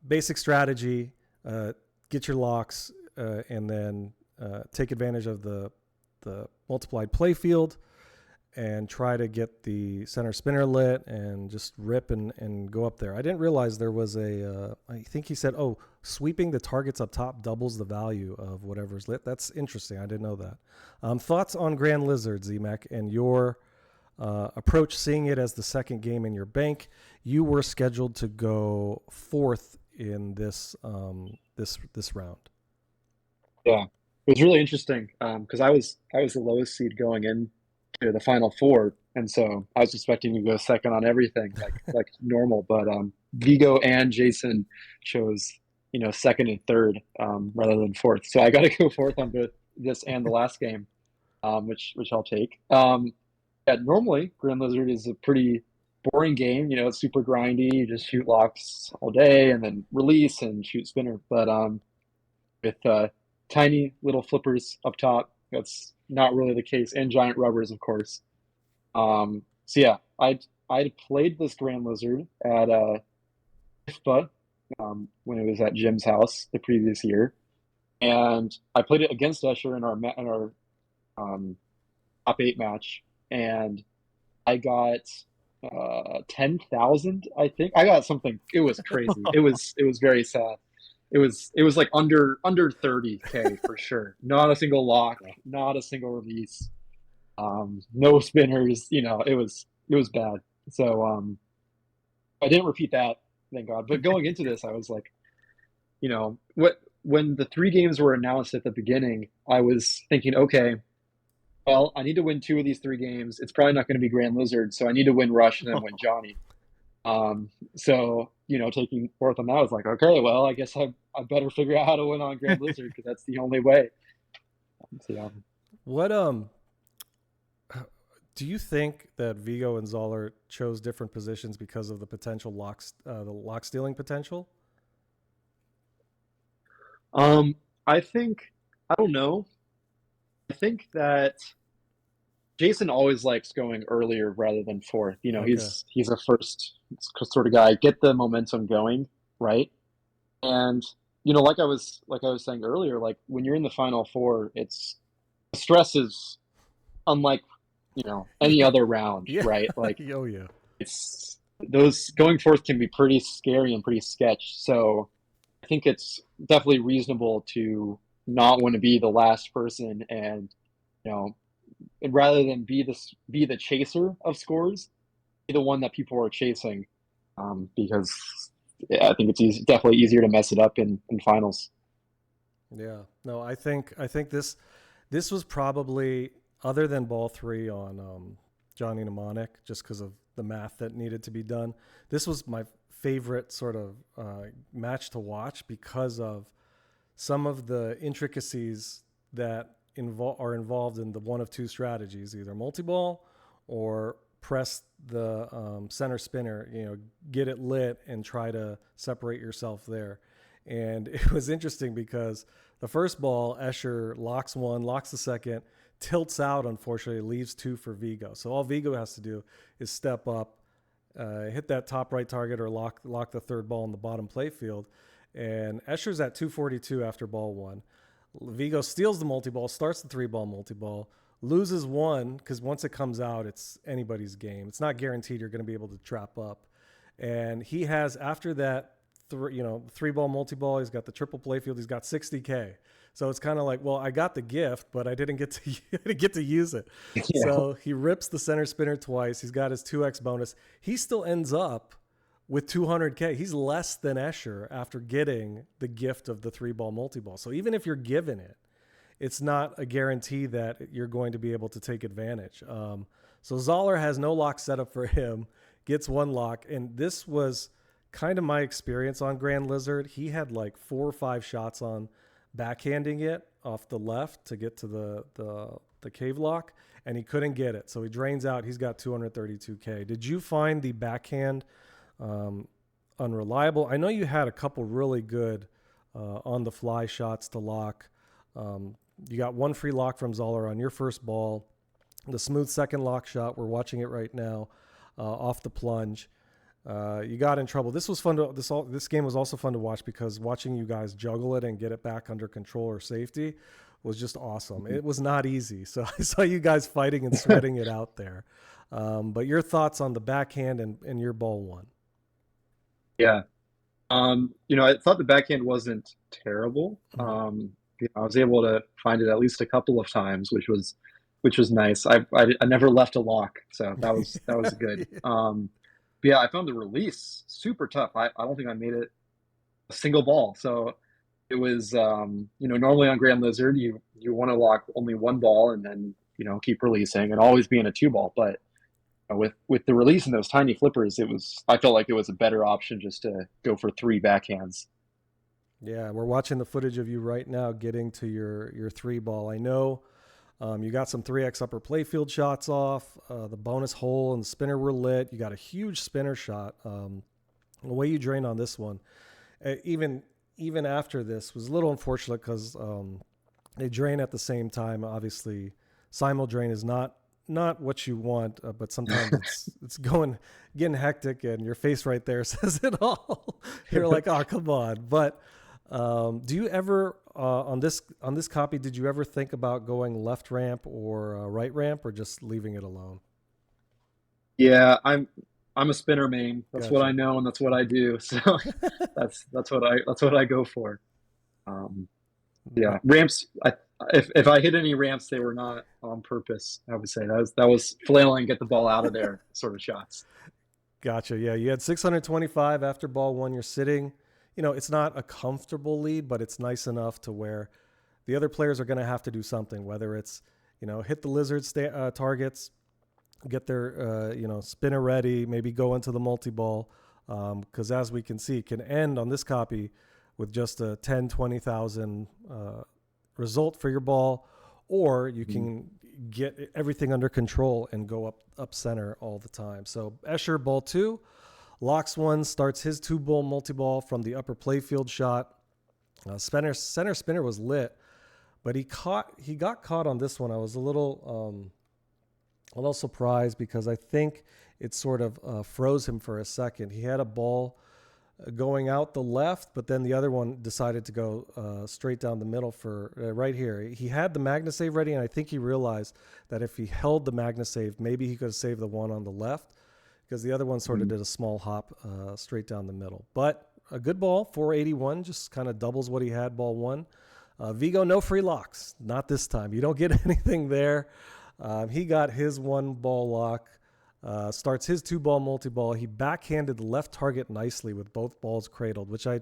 Basic strategy: get your locks, and then take advantage of the multiplied play field. and try to get the center spinner lit and just rip and go up there. I didn't realize there was I think he said, sweeping the targets up top doubles the value of whatever's lit. That's interesting. I didn't know that. Thoughts on Grand Lizard, ZMac, and your approach, seeing it as the second game in your bank. You were scheduled to go fourth in this round. Yeah, it was really interesting because I was the lowest seed going in to the final four, and so I was expecting to go second on everything like normal. But Vigo and Jason chose second and third rather than fourth, so I got to go fourth on both this and the last game, which I'll take. Yeah, normally Grand Lizard is a pretty boring game. It's super grindy. You just shoot locks all day and then release and shoot spinner. But with tiny little flippers up top, that's not really the case, and giant rubbers, of course. So yeah, I'd played this Grand Lizard at IFPA when it was at Jim's house the previous year, and I played it against Escher in our top 8 match, and I got 10,000. I think I got something. It was crazy. It was very sad. It was like under 30K for sure. Not a single lock, not a single release, no spinners. It was bad. So I didn't repeat that, thank God. But going into this, I was like, when the 3 games were announced at the beginning, I was thinking, okay, well, I need to win 2 of these 3 games. It's probably not going to be Grand Lizard, so I need to win Rush and then win Johnny. So taking fourth on that, I was like, okay, well, I guess I better figure out how to win on Grand Lizard because that's the only way. So, yeah. What do you think that Vigo and Zoller chose different positions because of the potential locks, the lock stealing potential? I don't know. I think that Jason always likes going earlier rather than fourth. Okay. He's a first sort of guy. Get the momentum going, right? And like I was saying earlier, like when you're in the final four, the stress is unlike any other round, right? Like oh yeah, it's those going fourth can be pretty scary and pretty sketch. So I think it's definitely reasonable to not want to be the last person, and and rather than be the chaser of scores, be the one that people are chasing, because I think it's definitely easier to mess it up in finals. Yeah, no, I think this was probably, other than ball 3 on Johnny Mnemonic, just because of the math that needed to be done. This was my favorite sort of match to watch because of some of the intricacies that are involved in the one of 2 strategies, either multi-ball or press the center spinner, get it lit and try to separate yourself there. And it was interesting because the first ball, Escher locks 1, locks the second, tilts out, unfortunately, leaves 2 for Vigo. So all Vigo has to do is step up, hit that top right target, or lock the third ball in the bottom play field. And Escher's at 242 after ball 1. Vigo steals the multi-ball, starts the 3-ball multi-ball, loses 1 because once it comes out, it's anybody's game. It's not guaranteed you're going to be able to trap up. And he has, after that, 3-ball multi-ball, he's got the triple play field, he's got 60K. So it's kind of like, well, I got the gift, but I didn't get to use it. Yeah. So he rips the center spinner twice. He's got his 2x bonus. He still ends up with 200K. He's less than Escher after getting the gift of the 3-ball multi-ball. So even if you're given it, it's not a guarantee that you're going to be able to take advantage. So Zoller has no lock set up for him, gets 1 lock. And this was kind of my experience on Grand Lizard. He had like 4 or 5 shots on backhanding it off the left to get to the cave lock, and he couldn't get it. So he drains out. He's got 232K. Did you find the backhand unreliable? I know you had a couple really good on the fly shots to lock. You got 1 free lock from Zoller on your first ball. The smooth second lock shot, we're watching it right now, off the plunge. You got in trouble. This was fun this game was also fun to watch because watching you guys juggle it and get it back under control or safety was just awesome. It was not easy. So I saw you guys fighting and sweating it out there. But your thoughts on the backhand and your ball one? Yeah. I thought the backhand wasn't terrible. I was able to find it at least a couple of times, which was nice. I never left a lock, so that was good. But yeah, I found the release super tough. I don't think I made it a single ball. So it was, normally on Grand Lizard, you want to lock only one ball and then, keep releasing and always be in a 2-ball. But with the release in those tiny flippers, I felt like it was a better option just to go for 3 backhands. Yeah, we're watching the footage of you right now getting to your 3-ball. I know you got some 3x upper playfield shots off. The bonus hole and the spinner were lit. You got a huge spinner shot. The way you drained on this one, even after this, was a little unfortunate because they drain at the same time. Obviously, simul drain is not what you want, but sometimes it's getting hectic, and your face right there says it all. You're like, oh, come on. But do you ever on this copy, did you ever think about going left ramp or right ramp, or just leaving it alone? Yeah, I'm a spinner main. That's Gotcha. what I know, and that's what I do. So that's what I go for. Yeah, ramps. If I hit any ramps, they were not on purpose. I would say that was flailing, get the ball out of there sort of shots. Gotcha. Yeah, you had 625 after ball one. You're sitting. It's not a comfortable lead, but it's nice enough to where the other players are going to have to do something, whether it's, hit the lizard targets, get their, spinner ready, maybe go into the multi-ball. Because as we can see, it can end on this copy with just a 10, 20,000 result for your ball, or you can get everything under control and go up center all the time. So Escher, ball 2. Locks one, starts his 2-ball multi-ball from the upper playfield shot. Center spinner was lit, but he got caught on this one. I was a little surprised because I think it sort of froze him for a second. He had a ball going out the left, but then the other one decided to go straight down the middle for right here. He had the MagnaSave ready, and I think he realized that if he held the MagnaSave, maybe he could have saved the one on the left, because the other one sort of did a small hop straight down the middle. But a good ball, 481, just kind of doubles what he had, ball 1. Vigo, no free locks. Not this time. You don't get anything there. He got his 1-ball lock, starts his 2-ball multi-ball. He backhanded the left target nicely with both balls cradled, which I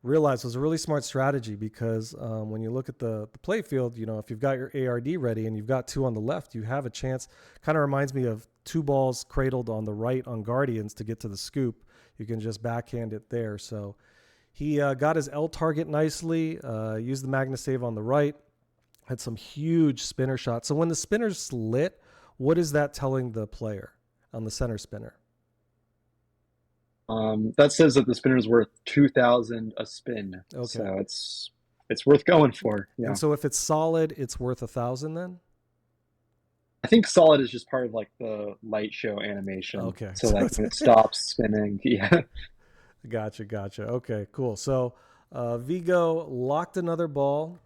realized was a really smart strategy because when you look at the play field, if you've got your ARD ready and you've got 2 on the left, you have a chance. Kind of reminds me of 2 balls cradled on the right on Guardians to get to the scoop. You can just backhand it there. So he got his L target nicely, used the MagnaSave on the right, had some huge spinner shots. So when the spinner's lit, what is that telling the player on the center spinner? That says that the spinner's worth 2,000 a spin. Okay. So it's worth going for. Yeah. And so if it's solid, it's worth 1,000 then? I think solid is just part of like the light show animation. Okay. So like when it stops spinning. Yeah. Gotcha. Okay, cool. So Vigo locked another ball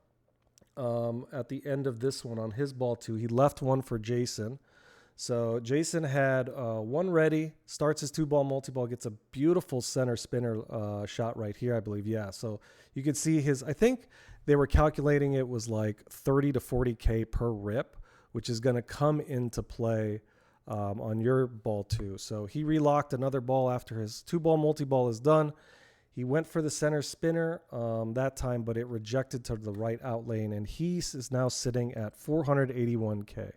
at the end of this one on his ball 2. He left one for Jason. So Jason had 1 ready, starts his 2-ball multi-ball, gets a beautiful center spinner shot right here, I believe. Yeah, so you could see I think they were calculating it was like 30 to 40K per rip, which is going to come into play on your ball 2. So he relocked another ball after his 2-ball multi-ball is done. He went for the center spinner that time, but it rejected to the right out lane, and he is now sitting at 481K.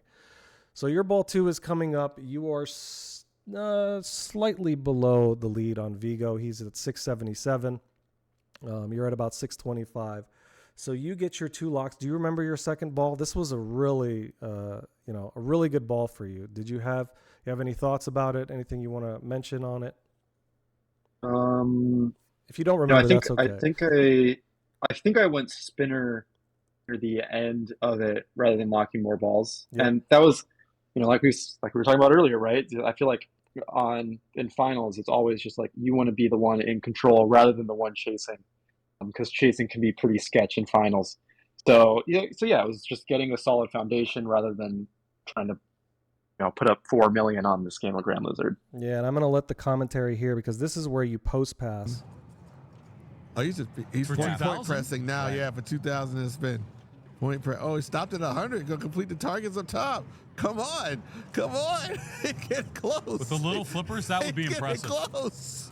So your ball 2 is coming up. You are slightly below the lead on Vigo. He's at 677. You're at about 625. So you get your 2 locks. Do you remember your second ball? This was a really, a really good ball for you. Did you have any thoughts about it? Anything you want to mention on it? If you don't remember, that's okay. I think I went spinner near the end of it rather than locking more balls, and that was, like we were talking about earlier, right? I feel like in finals, it's always just like you want to be the one in control rather than the one chasing, because chasing can be pretty sketch in finals. So it was just getting a solid foundation rather than trying to put up 4 million on this game of Grand Lizard. Yeah, and I'm gonna let the commentary here because this is where you post pass. Oh, he's point pressing now. Right. Yeah, for 2,000 and spin. He stopped at 100. Go complete the targets up top. Come on. Get close. With the little flippers, that would be impressive. Close.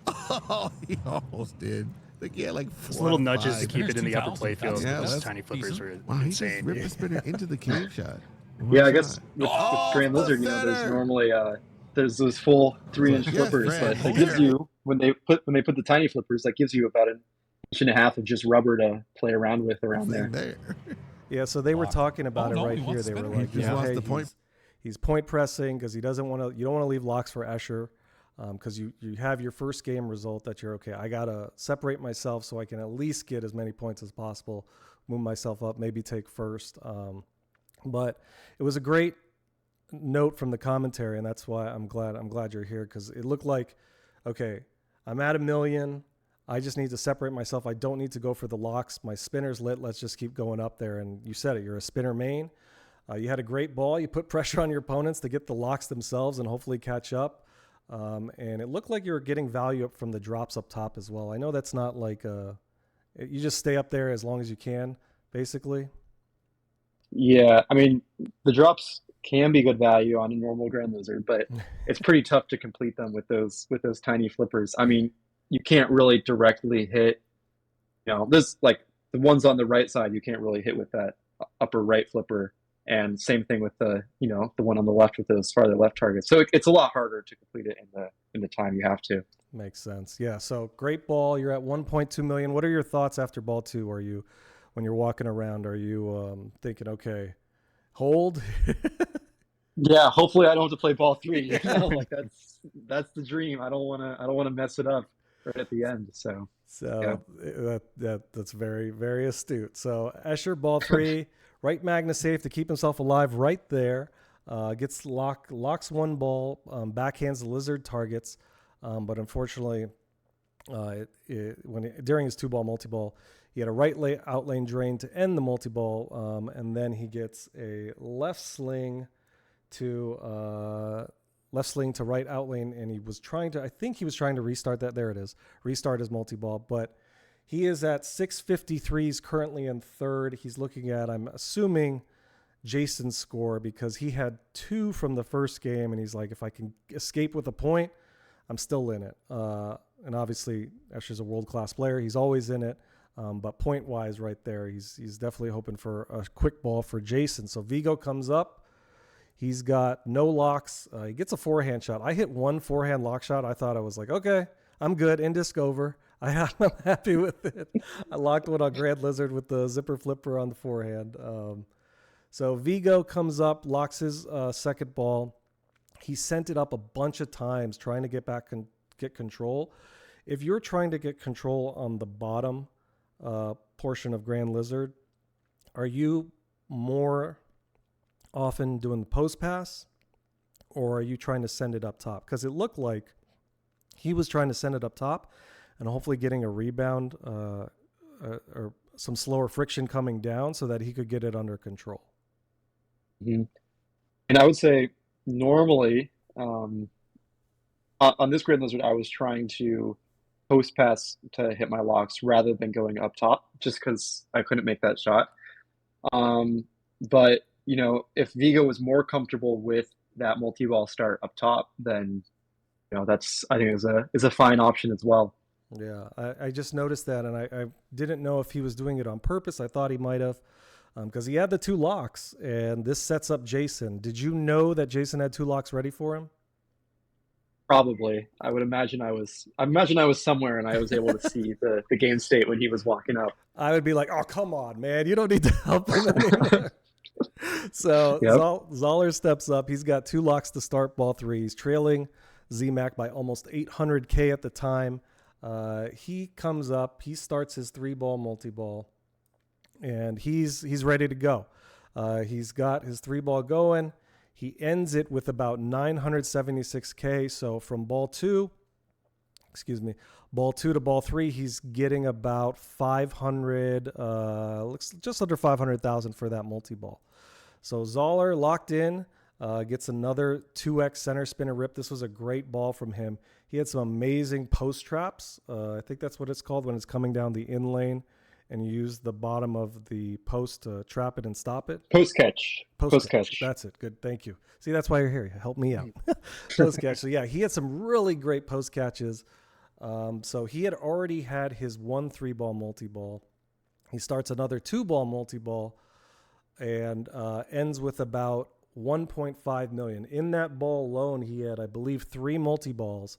Oh, he almost did. Like, yeah, like four little nudges to keep it in the upper playfield. Yeah, those tiny flippers were insane. He just ripped the spinner into the cave shot. I guess with Grand Lizard, there's normally there's those full 3-inch flippers that gives you when they put the tiny flippers, that gives you about an inch and a half of just rubber to play around with around there. Yeah, so they were talking about it right here. They were like, he's point pressing because he doesn't want to. You don't want to leave locks for Escher because you have your first game result that you're okay. I gotta separate myself so I can at least get as many points as possible, move myself up, maybe take first. But it was a great note from the commentary, and that's why I'm glad you're here, because it looked like, okay, I'm at 1 million. I just need to separate myself. I don't need to go for the locks. My spinner's lit. Let's just keep going up there. And you said it. You're a spinner main. You had a great ball. You put pressure on your opponents to get the locks themselves and hopefully catch up. And it looked like you were getting value up from the drops up top as well. I know that's not like you just stay up there as long as you can, basically. Yeah, I mean, the drops can be good value on a normal Grand Lizard, but it's pretty tough to complete them with those tiny flippers. I mean, you can't really directly hit, this, like the ones on the right side, you can't really hit with that upper right flipper. And same thing with the one on the left with those farther left targets. So it's a lot harder to complete it in the time you have to. Makes sense. Yeah. So great ball. You're at 1.2 million. What are your thoughts after ball 2? When you're walking around, are you thinking, okay, hold? Yeah. Hopefully I don't have to play ball 3. Like that's the dream. I don't want to mess it up right at the end. So yeah. That's very, very astute. So Escher, ball 3, right Magna safe to keep himself alive right there. Gets locks one ball, backhands the lizard targets. But unfortunately, during his 2-ball multi-ball, he had a right out lane drain to end the multi-ball, and then he gets a left sling to right out lane, and I think he was trying to restart that. There it is. Restart his multi-ball, but he is at 653s currently in third. He's looking at, I'm assuming, Jason's score because he had 2 from the first game, and he's like, if I can escape with a point, I'm still in it. And obviously, Escher's a world-class player. He's always in it. But point-wise right there, he's definitely hoping for a quick ball for Jason. So Vigo comes up. He's got no locks. He gets a forehand shot. I hit 1 forehand lock shot. I thought I was like, okay, I'm good. INDISC over. I'm happy with it. I locked one on Grand Lizard with the zipper flipper on the forehand. So Vigo comes up, locks his second ball. He sent it up a bunch of times trying to get back and get control. If you're trying to get control on the bottom portion of Grand Lizard, are you more often doing the post pass, or are you trying to send it up top? Because it looked like he was trying to send it up top and hopefully getting a rebound or some slower friction coming down so that he could get it under control. Mm-hmm. And I would say normally on this Grand Lizard, I was trying to post pass to hit my locks rather than going up top, just because I couldn't make that shot. But if Vigo was more comfortable with that multi-ball start up top, then that's, I think, is a fine option as well. Yeah, I just noticed that, and I didn't know if he was doing it on purpose. I thought he might have, because he had the 2 locks, and this sets up Jason. Did you know that Jason had 2 locks ready for him? Probably. I would imagine I was somewhere and I was able to see the game state when he was walking up. I would be like, oh, come on, man. You don't need to help him anymore. So Zoller steps up. He's got 2 locks to start ball 3. He's trailing ZMac by almost 800K at the time. He comes up. He starts his 3-ball multi-ball, and he's ready to go. He's got his 3-ball going. He ends it with about 976K. So from ball 2 excuse me, ball 2 to ball 3, he's getting about 500, looks just under 500,000 for that multi-ball. So Zoller locked in, gets another 2x center spinner rip. This was a great ball from him. He had some amazing post traps. I think that's what it's called when it's coming down the in lane and you use the bottom of the post to trap it and stop it. Post catch. That's it. Good. Thank you. See, that's why you're here. Help me out. Post catch. So yeah, he had some really great post catches. So he had already had his 1 3-ball multi-ball. He starts another 2-ball multi-ball and ends with about 1.5 million. In that ball alone, he had, I believe, 3 multi-balls.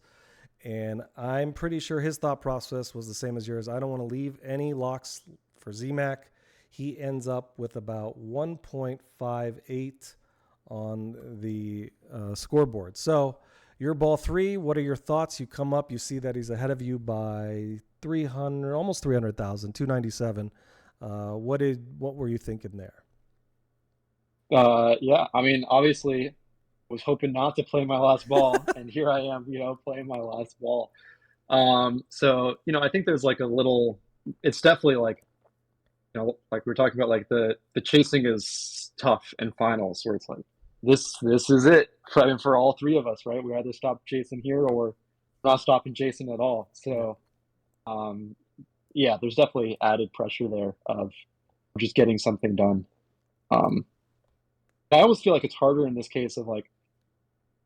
And I'm pretty sure his thought process was the same as yours. I don't want to leave any locks for ZMac. He ends up with about 1.58 on the scoreboard. So your ball 3, what are your thoughts? You come up, you see that he's ahead of you by 300, almost 300,000, 297. What were you thinking there? Yeah, I mean, obviously, was hoping not to play my last ball, and here I am, playing my last ball. So, I think there's like a little, it's definitely like, like we're talking about, like the chasing is tough in finals where it's like, this is it. I mean, for all 3 of us, right? We either stop chasing here or not stopping chasing at all. So, yeah, there's definitely added pressure there of just getting something done. I always feel like it's harder in this case of like,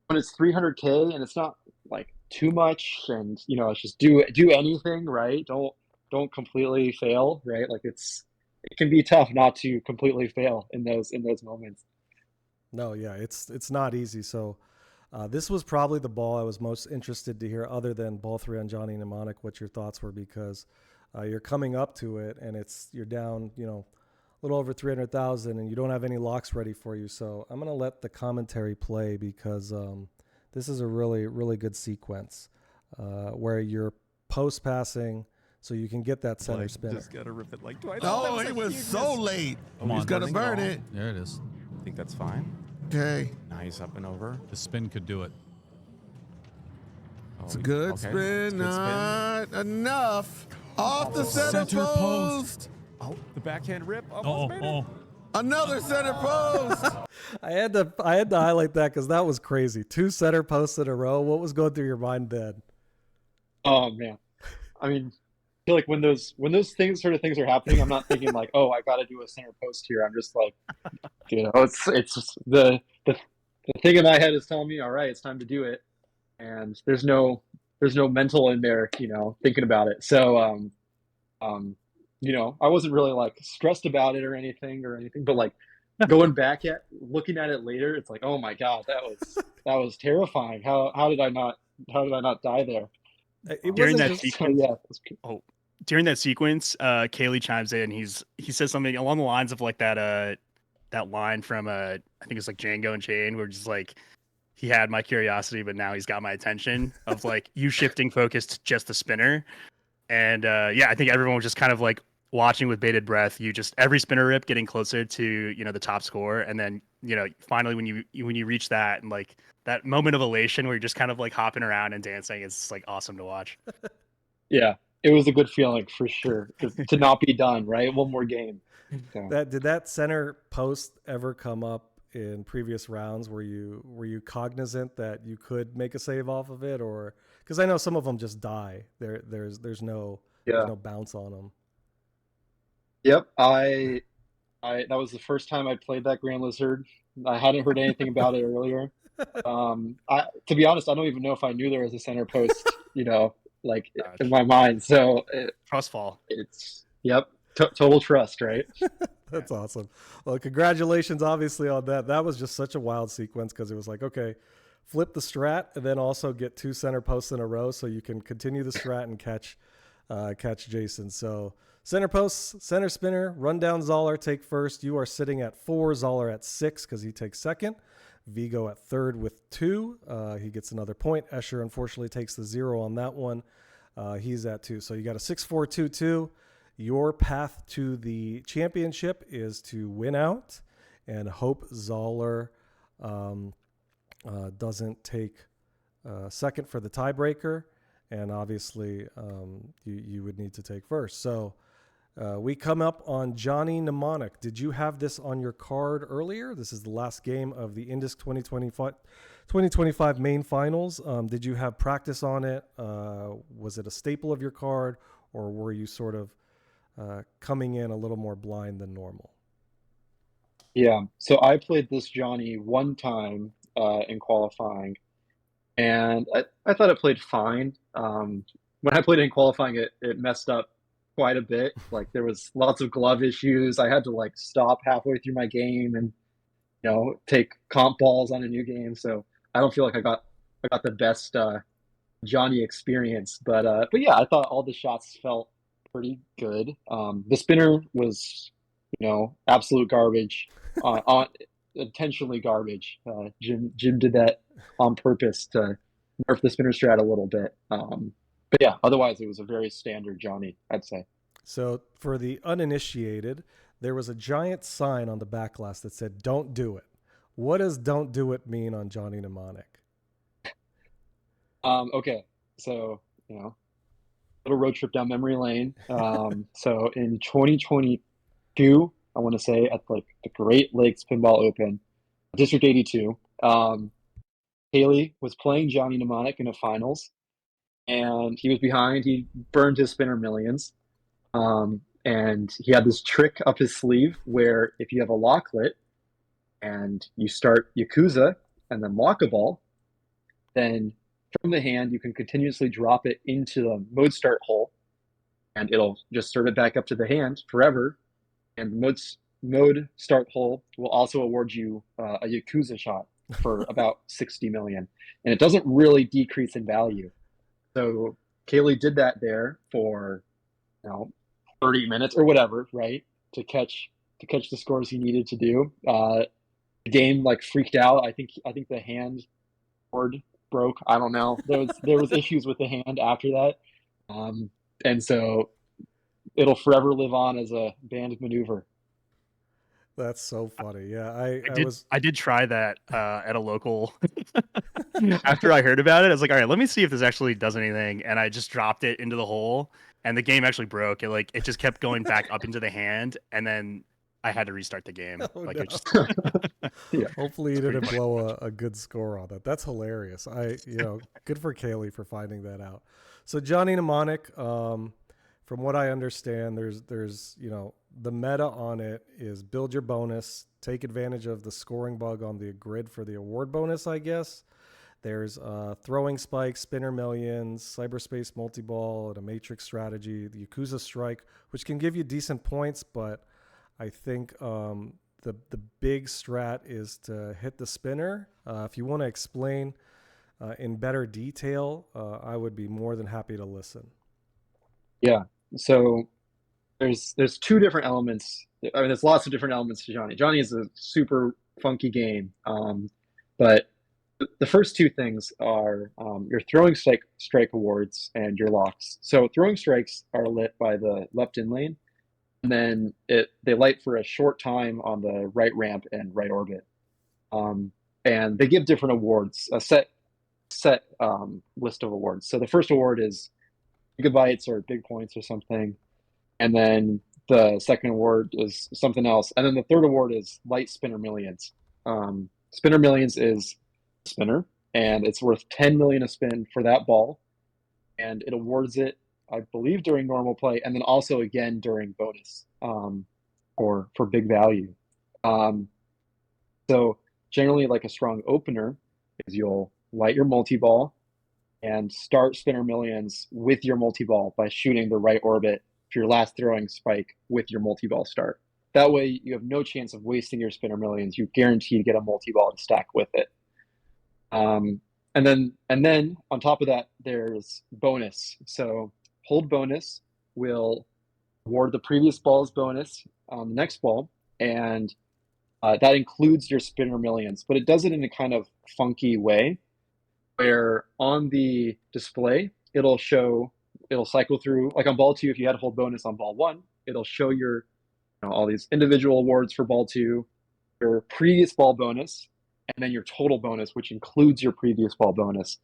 when it's 300K and it's not like too much and it's just do anything, right? Don't completely fail, right? Like it can be tough not to completely fail in those moments. No, yeah, it's not easy. So this was probably the ball I was most interested to hear, other than ball 3 on Johnny Mnemonic, what your thoughts were, because you're coming up to it and you're down, a little over 300,000 and you don't have any locks ready for you. So I'm going to let the commentary play because this is a really, really good sequence where you're post passing so you can get that center spinner. Just got to rip it like twice. Oh, he was so late. He's going to burn it. There it is. I think that's fine. Okay. Nice up and over. The spin could do it. It's a good spin. Not enough. Off the center post. Oh, the backhand rip. Almost made it. Another center post. I had to highlight that because that was crazy. 2 center posts in a row. What was going through your mind then? Oh man, I mean, I feel like when those things are happening, I'm not thinking like, oh, I got to do a center post here. I'm just like, it's the thing in my head is telling me, all right, it's time to do it, and there's no mental in there, thinking about it. So, I wasn't really like stressed about it or anything, but like looking at it later, it's like, oh my God, that was terrifying. How did I not die there? During that sequence, during that sequence, Kaylee chimes in. He says something along the lines of like that line from I think it's like Django Unchained, where just like, he had my curiosity, but now he's got my attention, of like you shifting focus to just the spinner. And yeah, I think everyone was just kind of like watching with bated breath. You just every spinner rip getting closer to the top score, and then finally when you reach that, and like that moment of elation where you're just kind of like hopping around and dancing, it's like awesome to watch. Yeah, it was a good feeling for sure to not be done. Right, one more game. So. Did that center post ever come up in previous rounds? Were you cognizant that you could make a save off of it, or because I know some of them just die. There's no bounce on them. Yep, I that was the first time I played that Grand Lizard. I hadn't heard anything about it earlier. To be honest, I don't even know if I knew there was a center post, like in my mind. So trust fall. It's total trust, right? That's awesome. Well, congratulations, obviously, on that. That was just such a wild sequence because it was like, okay, flip the strat and then also get 2 center posts in a row so you can continue the strat and catch Jason. So center posts, center spinner, run down Zoller, take first. You are sitting at 4, Zoller at 6 because he takes second. Vigo at third with 2. He gets another point. Escher unfortunately takes the 0 on that one. He's at 2. So you got a 6-4-2-2. Your path to the championship is to win out and hope Zoller doesn't take second for the tiebreaker. and obviously you would need to take first. So we come up on Johnny Mnemonic. Did you have this on your card earlier? This is the last game of the INDISC 2025 main finals. Did you have practice on it? Was it a staple of your card, or were you sort of coming in a little more blind than normal? Yeah, so I played this Johnny one time in qualifying, and I thought it played fine. When I played it in qualifying, it messed up quite a bit. Like, there was lots of glove issues. I had to like stop halfway through my game and take comp balls on a new game. So I don't feel like I got the best Johnny experience. But yeah, I thought all the shots felt pretty good. The spinner was absolute garbage. Intentionally garbage. Jim did that on purpose to nerf the spinner strat a little bit. But yeah, otherwise it was a very standard Johnny, I'd say. So for the uninitiated, there was a giant sign on the back glass that said, "Don't do it." What does "don't do it" mean on Johnny Mnemonic? Okay, so little road trip down memory lane. So in 2022, I want to say at like the Great Lakes Pinball Open, District 82, Haley was playing Johnny Mnemonic in a finals, and he was behind. He burned his spinner millions, and he had this trick up his sleeve where if you have a locklet and you start Yakuza and then lock a ball, then from the hand you can continuously drop it into the mode start hole, and it'll just start it back up to the hand forever. And the mode start hole will also award you a Yakuza shot for about 60 million. And it doesn't really decrease in value. So Kaylee did that there for 30 minutes or whatever, right? To catch the scores he needed to do. The game like freaked out. I think the hand board broke. I don't know. There was issues with the hand after that. And so it'll forever live on as a banned maneuver. That's so funny. Yeah, I did try that at a local. After I heard about it, I was like, all right, let me see if this actually does anything. And I just dropped it into the hole, and the game actually broke. It just kept going back up into the hand, and then I had to restart the game. Oh, like no. it just Yeah. Hopefully you didn't blow a good score on that. That's hilarious. Good for Kaylee for finding that out. So Johnny Mnemonic, from what I understand, there's the meta on it is build your bonus, take advantage of the scoring bug on the grid for the award bonus, I guess. There's throwing spikes, spinner millions, cyberspace multi-ball, and a matrix strategy, the Yakuza strike, which can give you decent points, but I think the big strat is to hit the spinner. If you want to explain in better detail, I would be more than happy to listen. Yeah. So there's two different elements. I mean, there's lots of different elements to Johnny. Johnny is a super funky game, but the first two things are your throwing strike awards and your locks. So throwing strikes are lit by the left in lane, and then they light for a short time on the right ramp and right orbit, and they give different awards, a set list of awards. So the first award is gigabytes or big points or something. And then the second award is something else. And then the third award is light spinner millions. Spinner millions is a spinner, and it's worth 10 million a spin for that ball. And it awards it, I believe, during normal play, and then also again during bonus, or for big value. So generally, like a strong opener is you'll light your multi-ball and start spinner millions with your multi-ball by shooting the right orbit for your last throwing spike with your multi-ball start. That way you have no chance of wasting your spinner millions. You guarantee to get a multi-ball to stack with it. And then on top of that, there's bonus. So hold bonus will award the previous ball's bonus on the next ball, and that includes your spinner millions, but it does it in a kind of funky way where on the display, it'll cycle through, like on ball 2, if you had hold bonus on ball 1, it'll show your all these individual awards for ball 2, your previous ball bonus, and then your total bonus, which includes your previous ball bonus.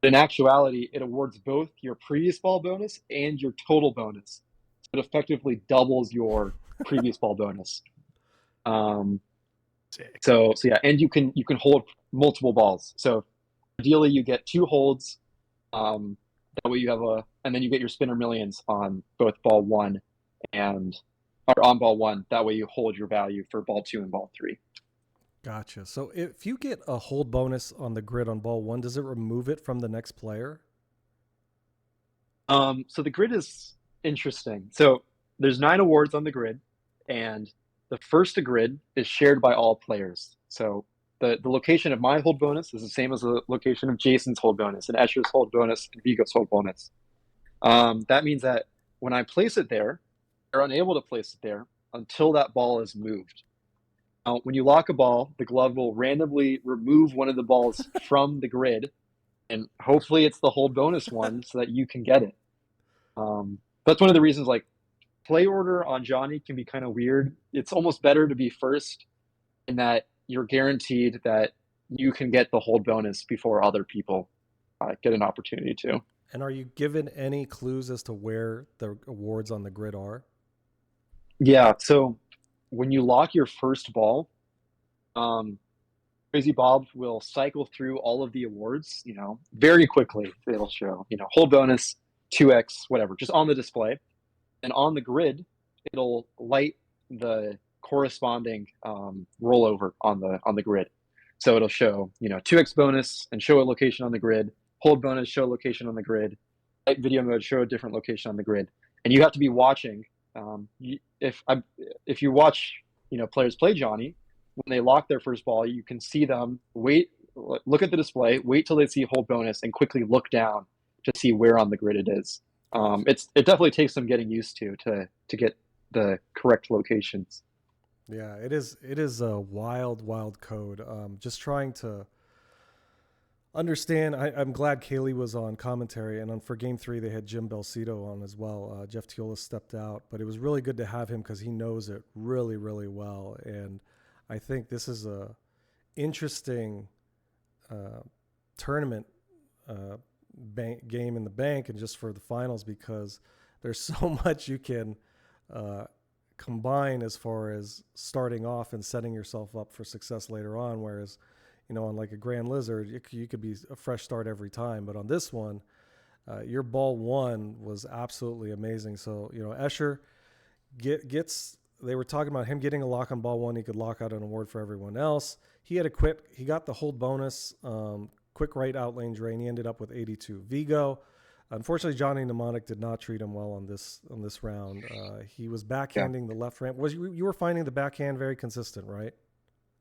But in actuality, it awards both your previous ball bonus and your total bonus. So it effectively doubles your previous ball bonus. So yeah, and you can hold multiple balls. So ideally, you get 2 holds. That way you have and then you get your spinner millions on both ball 1 or on ball 1. That way you hold your value for ball 2 and ball 3. Gotcha. So if you get a hold bonus on the grid on ball 1, does it remove it from the next player? So the grid is interesting. So there's 9 awards on the grid, and the first to grid is shared by all players. So the location of my hold bonus is the same as the location of Jason's hold bonus, and Escher's hold bonus, and Vigo's hold bonus. That means that when I place it there, they're unable to place it there until that ball is moved. Now, when you lock a ball, the glove will randomly remove one of the balls from the grid, and hopefully it's the hold bonus one so that you can get it. That's one of the reasons, like, play order on Johnny can be kind of weird. It's almost better to be first in that you're guaranteed that you can get the hold bonus before other people get an opportunity to. And are you given any clues as to where the awards on the grid are? Yeah, so when you lock your first ball, Crazy Bob will cycle through all of the awards, very quickly. It'll show, hold bonus, 2x, whatever, just on the display. And on the grid, it'll light the corresponding rollover on the grid. So it'll show, 2x bonus and show a location on the grid, hold bonus, show a location on the grid, light video mode, show a different location on the grid. And you have to be watching. If you watch, players play Johnny, when they lock their first ball, you can see them look at the display, wait till they see hold bonus, and quickly look down to see where on the grid it is. It definitely takes some getting used to get the correct locations. Yeah, it is a wild code. Just trying to understand. I'm glad Kaylee was on commentary, and for Game 3 they had Jim Belcito on as well. Jeff Teolis stepped out, but it was really good to have him because he knows it really, really well. And I think this is a interesting tournament game in the bank, and just for the finals, because there's so much you can combine as far as starting off and setting yourself up for success later on. Whereas, on like a Grand Lizard, you could be a fresh start every time. But on this one, your ball 1 was absolutely amazing. So, Escher gets, they were talking about him getting a lock on ball 1. He could lock out an award for everyone else. He got the hold bonus, quick right out lane drain. He ended up with 82. Vigo, unfortunately, Johnny Mnemonic did not treat him well on this round. He was backhanding the left ramp. You were finding the backhand very consistent, right?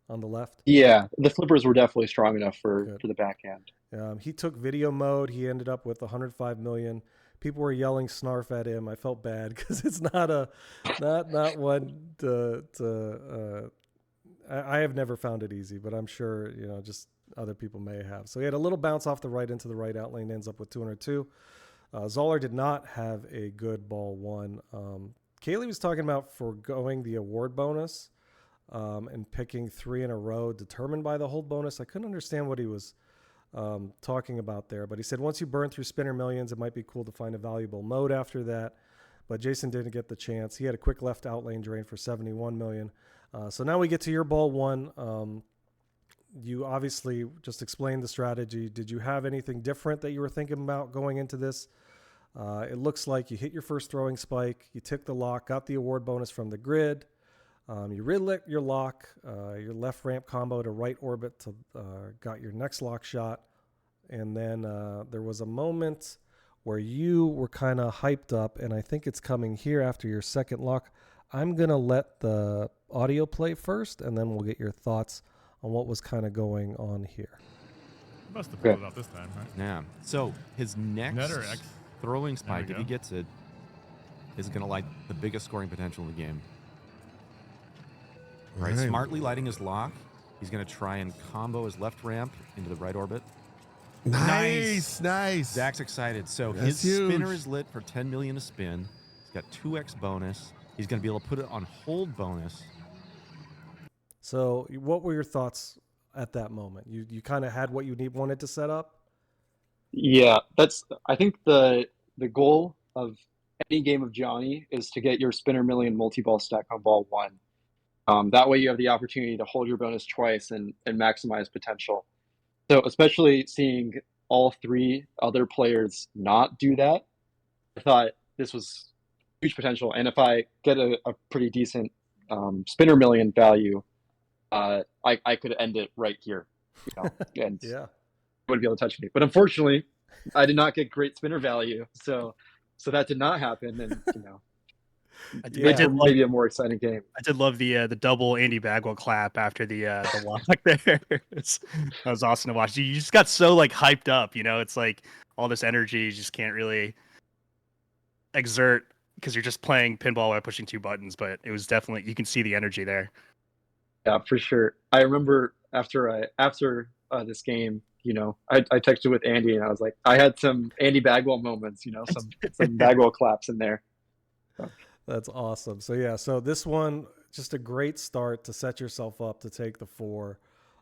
On the left? Yeah, the flippers were definitely strong enough for the backhand. He took video mode. He ended up with 105 million. People were yelling snarf at him. I felt bad because it's not one I have never found it easy, but I'm sure, just other people may have. So he had a little bounce off the right into the right out lane, ends up with 202. Zoller did not have a good ball 1. Kaylee was talking about foregoing the award bonus and picking 3 in a row determined by the hold bonus. I couldn't understand what he was talking about there, but he said once you burn through spinner millions, it might be cool to find a valuable mode after that. But Jason didn't get the chance. He had a quick left out lane drain for 71 million. So now we get to your ball 1. You obviously just explained the strategy. Did you have anything different that you were thinking about going into this? It looks like you hit your first throwing spike, you took the lock, got the award bonus from the grid. You relit your lock, your left ramp combo to right orbit to got your next lock shot. And then there was a moment where you were kind of hyped up, and I think it's coming here after your second lock. I'm going to let the audio play first, and then we'll get your thoughts on what was kind of going on here. Must have pulled it out this time, right? Yeah. So his next throwing spike, if he gets it, is going to light the biggest scoring potential in the game. Right. Smartly lighting his lock. He's going to try and combo his left ramp into the right orbit. Nice. Zach's excited. So That's his huge. spinner is lit for 10 million to spin. He's got 2x bonus. He's going to be able to put it on hold bonus. So what were your thoughts at that moment? You kind of had what you wanted to set up? Yeah, I think the goal of any game of Johnny is to get your spinner million multi-ball stack on ball one. That way you have the opportunity to hold your bonus twice and maximize potential. So especially seeing all three other players not do that, I thought this was huge potential. And if I get a pretty decent spinner million value, I could end it right here, and Yeah. wouldn't be able to touch me. But unfortunately, I did not get great spinner value, so that did not happen, and maybe a more exciting game. I did love the double Andy Bagwell clap after the lock there. That was awesome to watch. You just got so like hyped up, It's like all this energy you just can't really exert because you're just playing pinball while pushing two buttons. But it was definitely, you can see the energy there. Yeah, for sure. I remember after this game, I texted with Andy and I was like, I had some Andy Bagwell moments, some Bagwell claps in there. So. That's awesome. So yeah, so this one, just a great start to set yourself up to take the 4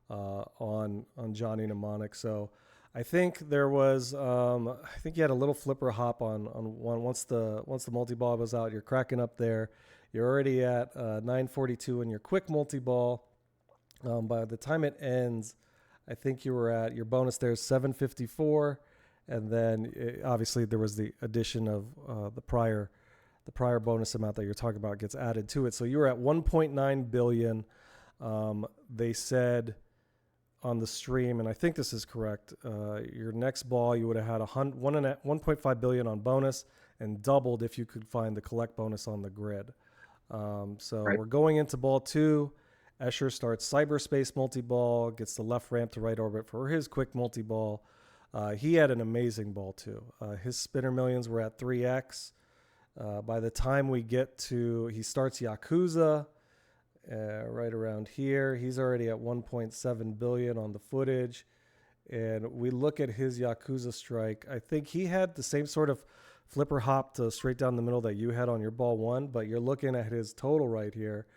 on Johnny Mnemonic. So I think there was, I think you had a little flipper hop on one. Once the multi-ball was out, you're cracking up there. You're already at 942 in your quick multi-ball. By the time it ends, I think you were at, your bonus there is 754. And then obviously there was the addition of the prior bonus amount that you're talking about gets added to it. So you were at 1.9 billion. They said on the stream, and I think this is correct, your next ball, you would have had 1.5 billion on bonus and doubled if you could find the collect bonus on the grid. Right. We're going into ball 2. Escher starts cyberspace multi-ball, gets the left ramp to right orbit for his quick multi-ball. He had an amazing ball too. His spinner millions were at 3x. By the time we get to, he starts Yakuza right around here. He's already at 1.7 billion on the footage. And we look at his Yakuza strike. I think he had the same sort of flipper hop to straight down the middle that you had on your ball 1, but you're looking at his total right here.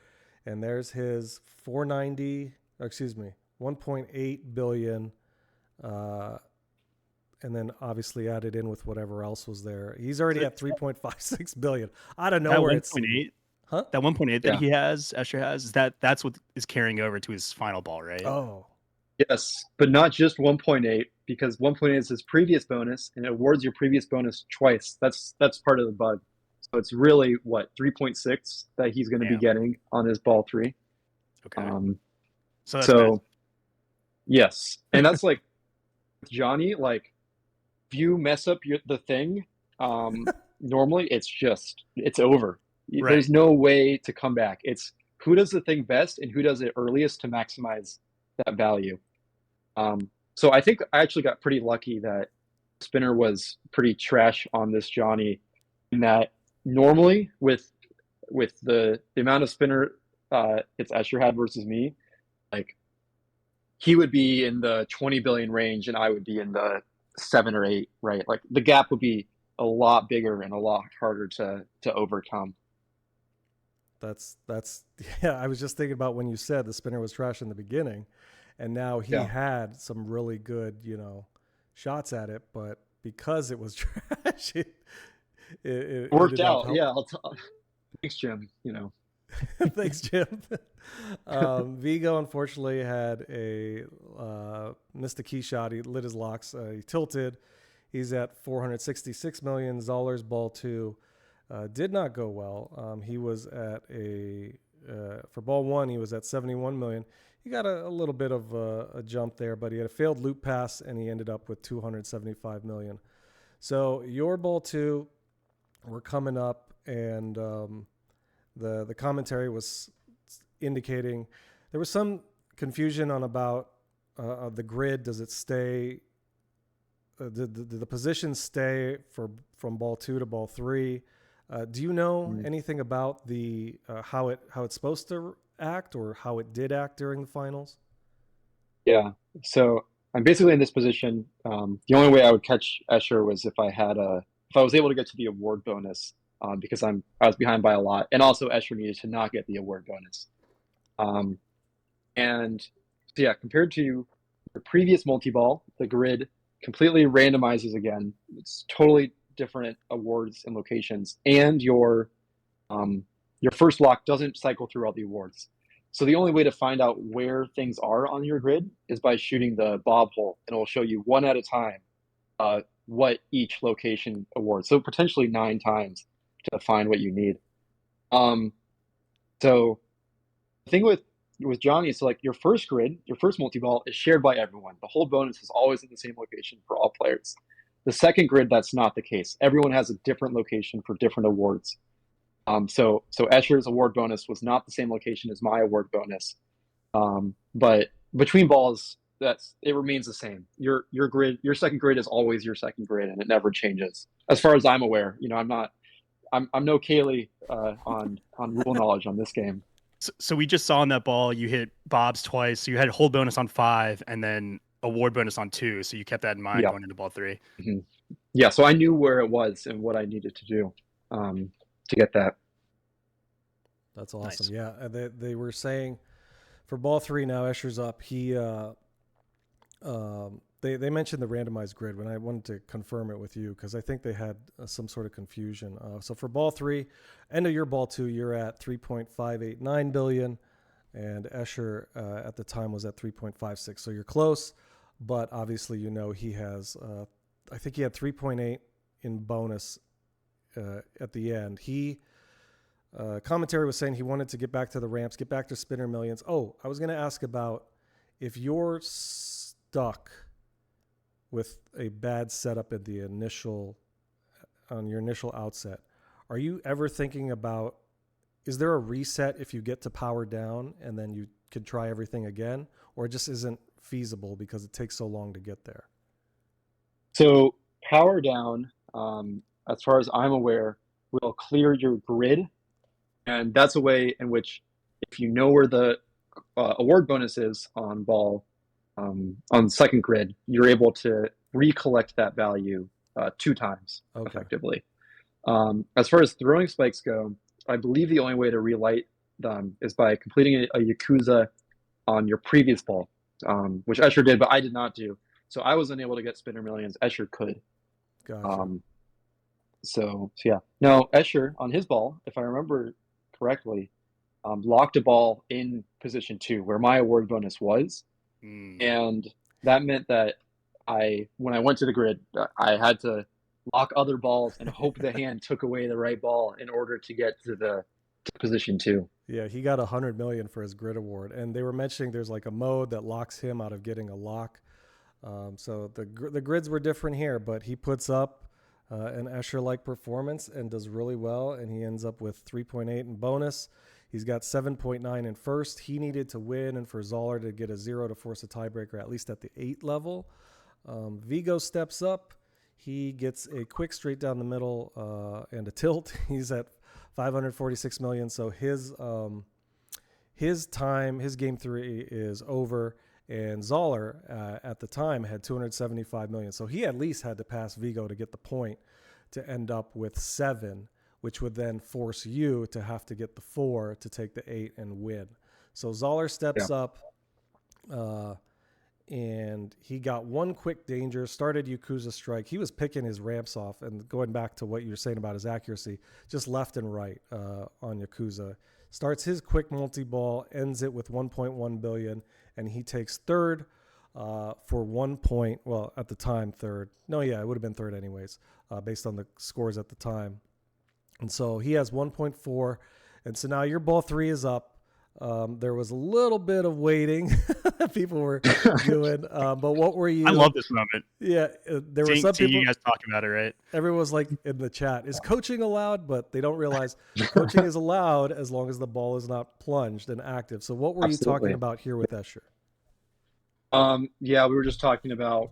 And there's his 1.8 billion. And then obviously added in with whatever else was there. He's already at 3.56 billion. I don't know where it's 1.8. Huh? That 1.8 that he has, Escher has, that's what is carrying over to his final ball, right? Oh. Yes, but not just 1.8, because 1.8 is his previous bonus, and it awards your previous bonus twice. That's part of the bug. So it's really, 3.6 that he's going to be getting on his ball 3. Okay. So yes. And that's like, Johnny, like, if you mess up the thing, normally it's over. Right. There's no way to come back. It's who does the thing best and who does it earliest to maximize that value. So I think I actually got pretty lucky that spinner was pretty trash on this Johnny, in that normally with the amount of spinner it's Escher had versus me, like, he would be in the 20 billion range and I would be in the 7 or 8, right? Like, the gap would be a lot bigger and a lot harder to overcome. That's yeah, I was just thinking about when you said the spinner was trash in the beginning, and now he had some really good, shots at it, but because it was trash, it worked out. Yeah. Thanks, Jim. Thanks, Jim. Vigo unfortunately had missed a key shot. He lit his locks. He tilted. He's at $466 million. Zoller's ball 2 did not go well. He was at for ball 1, he was at 71 million. He got a little bit of a jump there, but he had a failed loop pass and he ended up with 275 million. So your ball 2, we're coming up, and the commentary was indicating there was some confusion on about the grid. Does it stay? The positions stay from ball 2 to ball 3? Do you know anything about the how it's supposed to act, or how it did act during the finals? Yeah. So I'm basically in this position. The only way I would catch Escher was if I was able to get to the award bonus, because I was behind by a lot, and also Escher needed to not get the award bonus. And so yeah, compared to the previous multi-ball, the grid completely randomizes again. It's totally different awards and locations, and your first lock doesn't cycle through all the awards. So the only way to find out where things are on your grid is by shooting the bob hole, and it will show you one at a time what each location awards. So potentially 9 times to find what you need. So the thing with Johnny, so like your first grid, your first multi-ball is shared by everyone. The whole bonus is always in the same location for all players. The second grid, that's not the case. Everyone has a different location for different awards. So Escher's award bonus was not the same location as my award bonus. But between balls, it remains the same. Your grid, your second grid is always your second grid, and it never changes. As far as I'm aware, I'm no Kaylee on rule knowledge on this game. So we just saw on that ball you hit bobs twice. So you had hold bonus on 5 and then award bonus on 2. So you kept that in mind going into ball 3. Mm-hmm. Yeah. So I knew where it was and what I needed to do to get that. That's awesome. Nice. Yeah. They were saying for ball 3 now, Escher's up. They mentioned the randomized grid when I wanted to confirm it with you because I think they had some sort of confusion. So for ball 3, end of your ball 2, you're at 3.589 billion, and Escher at the time was at 3.56. So you're close, but obviously he has. I think he had 3.8 in bonus at the end. Commentary was saying he wanted to get back to the ramps, get back to Spinner Millions. Oh, I was going to ask about if you're stuck with a bad setup on your initial outset, are you ever thinking about, is there a reset if you get to power down and then you could try everything again, or it just isn't feasible because it takes so long to get there? So power down, as far as I'm aware, will clear your grid, and that's a way in which if you know where the award bonus is on ball, on the second grid, you're able to recollect that value 2 times effectively. As far as throwing spikes go, I believe the only way to relight them is by completing a Yakuza on your previous ball, which Escher did, but I did not do. So I was unable to get Spinner Millions. Escher could. Gotcha. So yeah. No, Escher on his ball, if I remember correctly, locked a ball in position 2 where my award bonus was. And that meant that when I went to the grid, I had to lock other balls and hope the hand took away the right ball in order to get to position 2. Yeah, he got 100 million for his grid award, and they were mentioning there's like a mode that locks him out of getting a lock. So the grids were different here, but he puts up an Escher-like performance and does really well, and he ends up with 3.8 in bonus. He's got 7.9 in first. He needed to win and for Zoller to get a 0 to force a tiebreaker, at least at the 8 level. Vigo steps up. He gets a quick straight down the middle and a tilt. He's at 546 million. So his game 3 is over. And Zoller at the time had 275 million. So he at least had to pass Vigo to get the point to end up with 7, which would then force you to have to get the 4 to take the 8 and win. So Zoller steps up, and he got one quick danger, started Yakuza strike. He was picking his ramps off, and going back to what you were saying about his accuracy, just left and right on Yakuza. Starts his quick multi-ball, ends it with 1.1 billion, and he takes third for 1 point. Well, at the time, third. No, yeah, it would have been third anyways, based on the scores at the time. And so he has 1.4. And so now your ball 3 is up. There was a little bit of waiting people were doing. But what were you? I love this moment. Yeah. There were some people. You guys talking about it, right? Everyone was like in the chat, is coaching allowed? But they don't realize coaching is allowed as long as the ball is not plunged and active. So what were you talking about here with Escher? Yeah, we were just talking about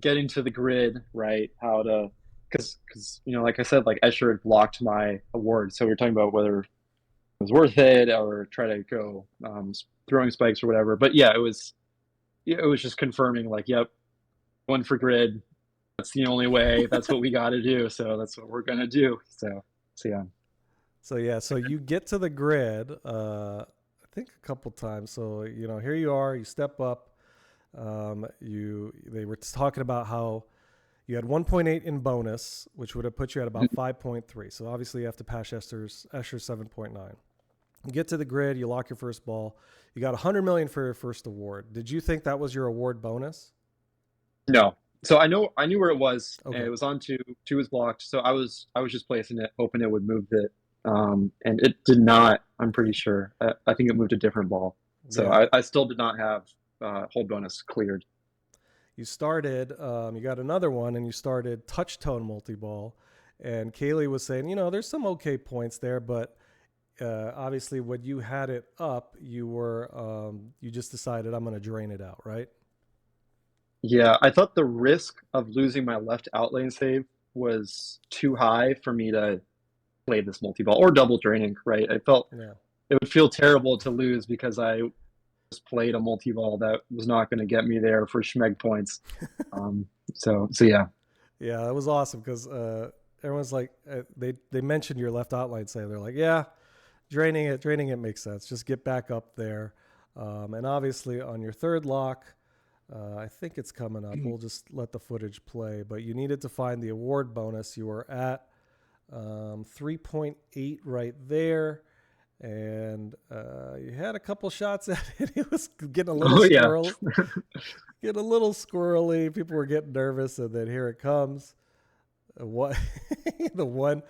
getting to the grid, right? How to. Because like I said, like Escher had blocked my award, so we were talking about whether it was worth it or try to go throwing spikes or whatever. But yeah, it was just confirming, like, yep, one for grid. That's the only way. That's what we got to do. So that's what we're gonna do. So yeah. So you get to the grid. I think a couple times. So here you are. You step up. They were talking about how you had 1.8 in bonus, which would have put you at about 5.3. So obviously you have to pass Escher's 7.9. You get to the grid, you lock your first ball. You got 100 million for your first award. Did you think that was your award bonus? No. So I knew where it was, Okay. and it was on 2. 2 was blocked. So I was just placing it, hoping it would move it. And it did not, I'm pretty sure. I think it moved a different ball. So Yeah. I still did not have hold bonus cleared. You started, you got another one, and you started touch tone multi-ball. And Kaylee was saying, there's some okay points there, but obviously when you had it up, you just decided I'm going to drain it out, right? Yeah, I thought the risk of losing my left out lane save was too high for me to play this multi-ball or double draining, right? I felt it would feel terrible to lose because I just played a multi-ball that was not going to get me there for schmeg points. So yeah. Yeah, that was awesome because everyone's like, they mentioned your left outline save. They're like, yeah, draining it makes sense. Just get back up there. And obviously on your third lock, I think it's coming up. We'll just let the footage play. But you needed to find the award bonus. You were at 3.8 right there. And you had a couple shots at it. It was getting a little squirrely. Getting a little squirrely. People were getting nervous, and then here it comes. What the one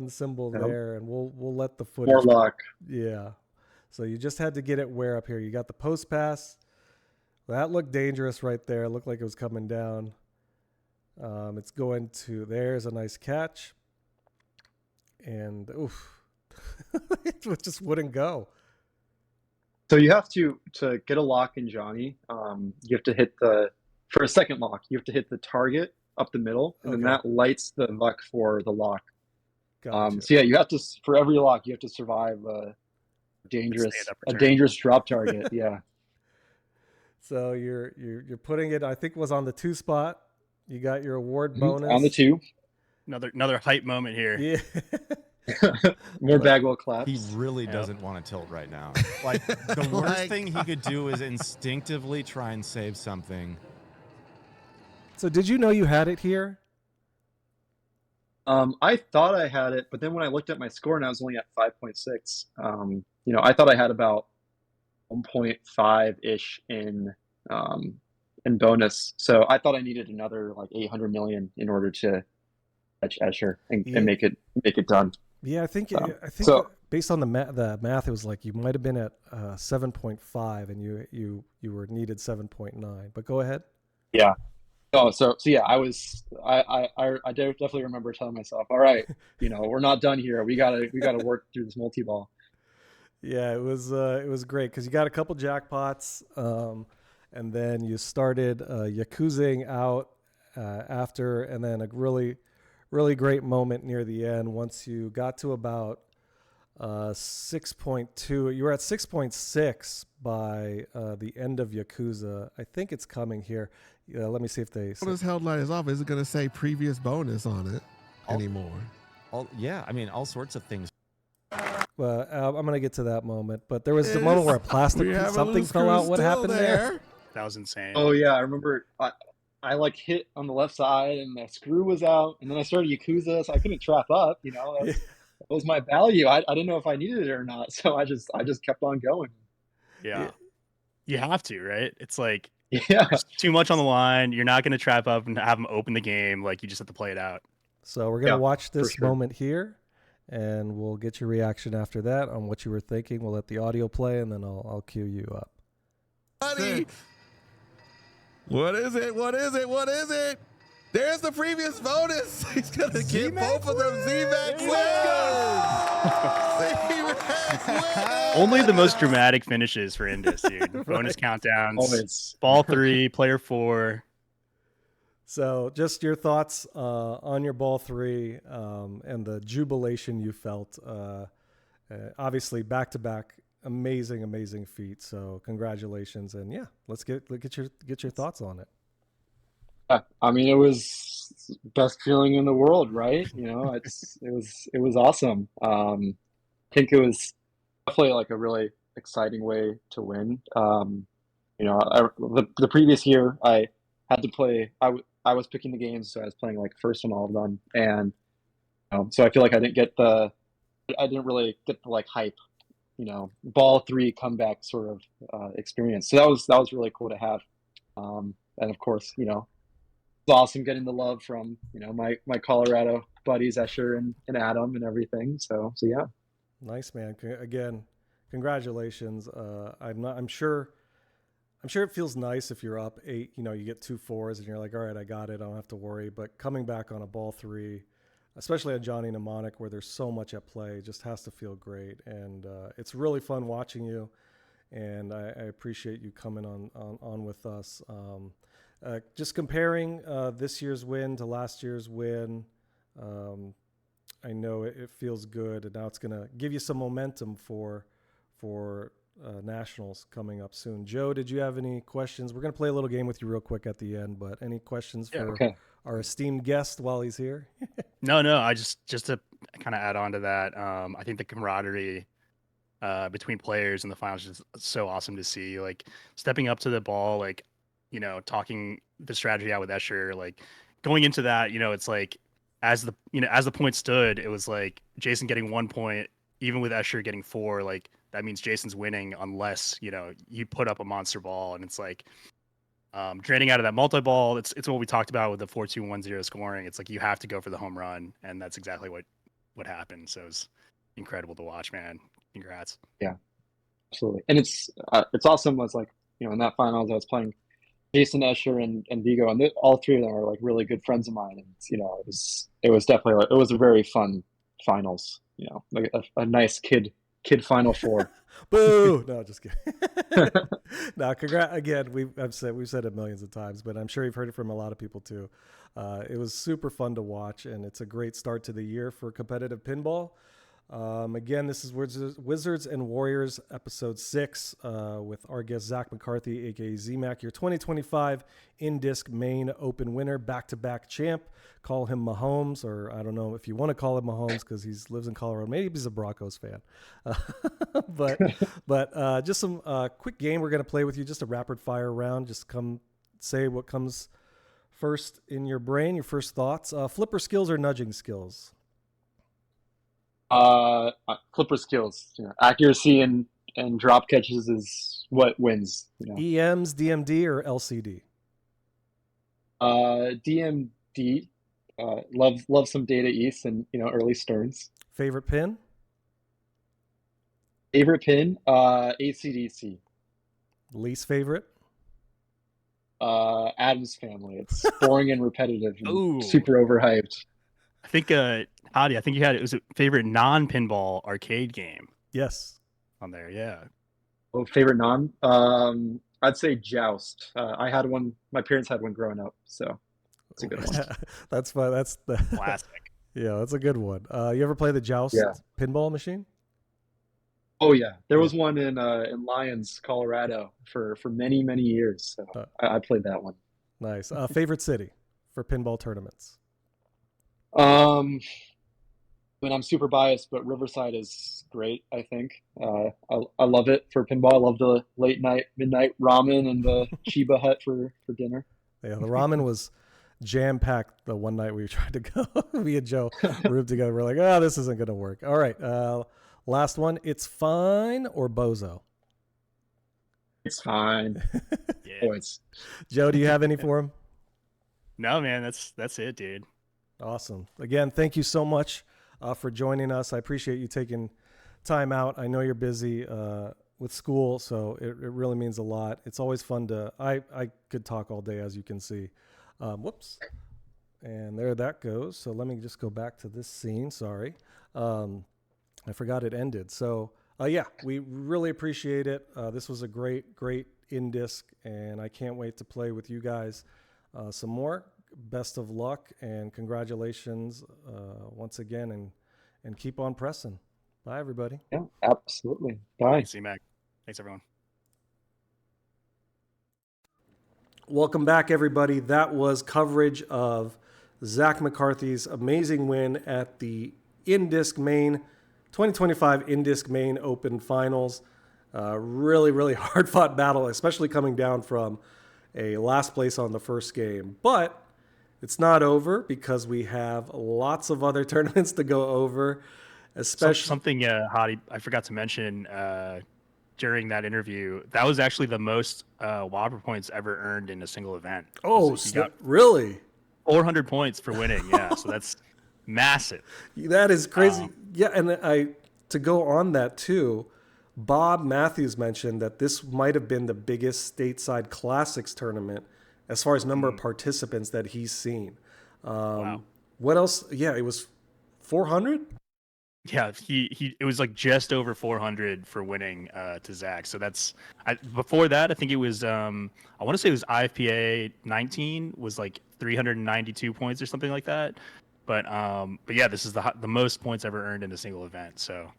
symbol there, and we'll let the footage. More luck. Yeah. So you just had to get it where up here. You got the post pass. That looked dangerous right there. It looked like it was coming down. It's going to. There's a nice catch. And oof, it just wouldn't go. So you have to get a lock in Johnny. You have to hit for a second lock. You have to hit the target up the middle, and then that lights the luck for the lock. Gotcha. So yeah, you have to, for every lock, you have to survive a dangerous drop target. Yeah. So you're putting it. I think it was on the 2 spot. You got your award bonus on the 2. Another hype moment here. Yeah. More Bagwell claps. He really doesn't want to tilt right now. Like the worst thing he could do is instinctively try and save something. So did you know you had it here? I thought I had it, but then when I looked at my score and I was only at 5.6, I thought I had about 1.5-ish in bonus. So I thought I needed another like 800 million in order to catch Escher and make it done. Yeah, I think based on the math, it was like you might have been at 7.5 and you were needed 7.9. But go ahead. Yeah. Oh, so yeah, I definitely remember telling myself, all right, we're not done here. We gotta work through this multi-ball. Yeah, it was great because you got a couple jackpots, and then you started Yakuzing out after, and then a really, really great moment near the end once you got to about 6.2. You were at 6.6 by the end of Yakuza. I think it's coming here. Let me see if they. What is held light is off? Is it going to say previous bonus on it anymore? All sorts of things. Well, I'm going to get to that moment, but there was the moment where a plastic something fell out. What happened there? That was insane. Oh yeah, I remember. I like hit on the left side and the screw was out, and then I started Yakuza, so I couldn't trap up. That was my value. I didn't know if I needed it or not, so I just kept on going. Yeah. You have to, right? It's like there's too much on the line. You're not going to trap up and have them open the game. Like you just have to play it out. So we're going to watch this moment here, and we'll get your reaction after that on what you were thinking. We'll let the audio play, and then I'll cue you up. Hadi! What is it? What is it? What is it? There's the previous bonus. He's going to get both of them. Z-Mac wins! Only the most dramatic finishes for INDISC, dude. Bonus countdowns. Always. Ball 3, player 4. So just your thoughts on your ball 3 and the jubilation you felt. Obviously, back-to-back. Amazing feat. So congratulations, and let's get your thoughts on it. I mean, it was best feeling in the world, right? It was awesome. I think it was definitely like a really exciting way to win. The previous year I had to play. I was picking the games, so I was playing like first on all of them, and so I feel like I didn't really get the like hype, ball three comeback sort of experience. So that was really cool to have, and of course, it's awesome getting the love from my Colorado buddies Escher and Adam and everything. So yeah. Nice, man. Again, congratulations. I'm sure it feels nice if you're up 8, you get 2 4s and you're like, all right, I got it. I don't have to worry. But coming back on a ball 3, especially on Johnny Mnemonic, where there's so much at play, just has to feel great. And it's really fun watching you. And I appreciate you coming on with us. Just comparing this year's win to last year's win, I know it feels good, and now it's going to give you some momentum for nationals coming up soon. Joe, did you have any questions? We're going to play a little game with you real quick at the end, but any questions for our esteemed guest while he's here? No, I just to kind of add on to that, I think the camaraderie between players in the finals is so awesome to see. Like stepping up to the ball, like talking the strategy out with Escher, like going into that, it's like as the point stood, it was like Jason getting 1 point, even with Escher getting 4, like that means Jason's winning unless you put up a monster ball. And it's like draining out of that multi-ball, it's what we talked about with the 4-2-1-0 scoring. It's like you have to go for the home run, and that's exactly what happened. So it's incredible to watch, man. Congrats. Yeah, absolutely. And it's awesome. Was like in that finals I was playing Jason, Escher, and Vigo, and all 3 of them are like really good friends of mine. And it was definitely it was a very fun finals. Like a nice kid Final Four. Boo! No, just kidding. No, congrats again. We've said it millions of times, but I'm sure you've heard it from a lot of people too. It was super fun to watch, and it's a great start to the year for competitive pinball. Again, this is Wizards and Warriors, episode 6, with our guest Zach McCarthy, aka ZMac, your 2025 INDISC main open winner, back-to-back champ. Call him Mahomes, or I don't know if you want to call him Mahomes because he lives in Colorado. Maybe he's a Broncos fan. But just some quick game we're going to play with you, just a rapid fire round. Just come say what comes first in your brain, your first thoughts. Flipper skills or nudging skills? Flipper skills, accuracy and drop catches is what wins. EMs, DMD, or LCD? DMD. Love some Data East and early Stearns. Favorite pin? ACDC. Least favorite? Adam's Family. It's boring and repetitive and super overhyped. I think Hadi, I think you had it was a favorite non-pinball arcade game. Yes. On there, yeah. Oh, favorite non? I'd say Joust. I had one. My parents had one growing up, so it's a good one. That's fun. That's the classic. Yeah, that's a good one. You ever play the Joust pinball machine? Oh yeah, there was one in Lyons, Colorado, for many years. So I played that one. Nice. Favorite city for pinball tournaments? I mean, I'm super biased, but Riverside is great. I think I love it for pinball. I love the midnight ramen and the Chiba Hut for dinner. Yeah, the ramen was jam packed the one night we tried to go. Me and Joe roomed together. We're like, oh, this isn't gonna work. All right, last one. It's fine or bozo? It's fine. Yeah. Boys. Joe, do you have any for him? No, man. That's it, dude. Awesome. Again, thank you so much for joining us. I appreciate you taking time out. I know you're busy with school, so it really means a lot. It's always fun to, I could talk all day, as you can see. Whoops. And there that goes. So let me just go back to this scene. Sorry. I forgot it ended. So yeah, we really appreciate it. This was a great INDISC, and I can't wait to play with you guys some more. Best of luck and congratulations once again, and keep on pressing. Bye, everybody. Yeah, absolutely. Bye. Thanks, C-Mac. Thanks, everyone. Welcome back, everybody. That was coverage of Zach McCarthy's amazing win at the INDISC Main 2025 INDISC Main Open Finals. Really, really hard fought battle, especially coming down from a last place on the first game. But it's not over because we have lots of other tournaments to go over. Especially something Hadi, I forgot to mention during that interview. That was actually the most Whopper points ever earned in a single event. Oh, so really? 400 points for winning. Yeah, so that's massive. That is crazy. Yeah, and to go on that too, Bob Matthews mentioned that this might have been the biggest stateside classics tournament as far as number of participants that he's seen. Wow. What else? Yeah, it was 400. Yeah, it was like just over 400 for winning to Zach. So that's before that. I think it was I want to say it was IFPA 19 was like 392 points or something like that. But yeah, this is the most points ever earned in a single event. So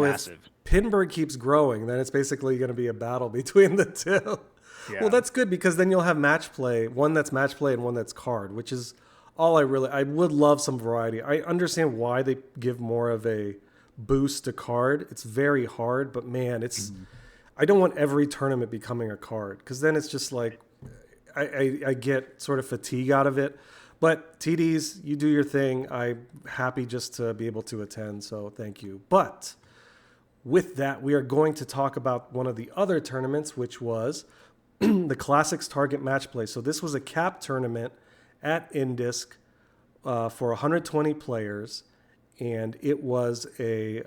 massive. If Pinburg keeps growing, then it's basically going to be a battle between the two. Yeah. Well, that's good because then you'll have match play, one that's match play and one that's card, which is all I would love some variety. I understand why they give more of a boost to card. It's very hard, but man, I don't want every tournament becoming a card because then it's just like I get sort of fatigue out of it. But TDs, you do your thing. I'm happy just to be able to attend, so thank you. But with that, we are going to talk about one of the other tournaments, which was the Classics Target Match Play. So this was a cap tournament at INDISC for 120 players, and it was a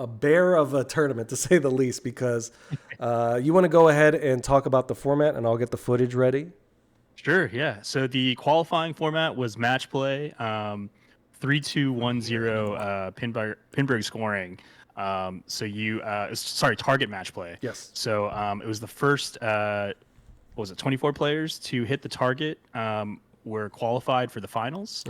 bear of a tournament, to say the least, because you want to go ahead and talk about the format, and I'll get the footage ready. Sure, yeah. So the qualifying format was match play, 3-2-1-0 Pinburg scoring. Target match play. Yes. So it was the first, 24 players to hit the target were qualified for the finals.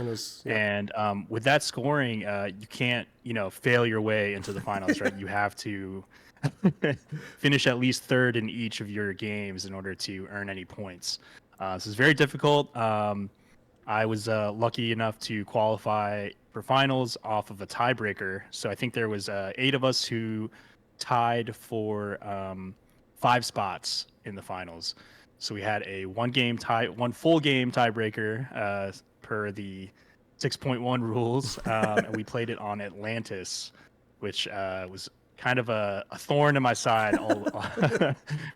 And with that scoring, you can't, fail your way into the finals, right? You have to finish at least third in each of your games in order to earn any points. So it's very difficult. I was lucky enough to qualify for finals off of a tiebreaker. So I think there was 8 of us who tied for 5 spots in the finals. So we had a one full game tiebreaker per the 6.1 rules, and we played it on Atlantis, which was kind of a thorn in my side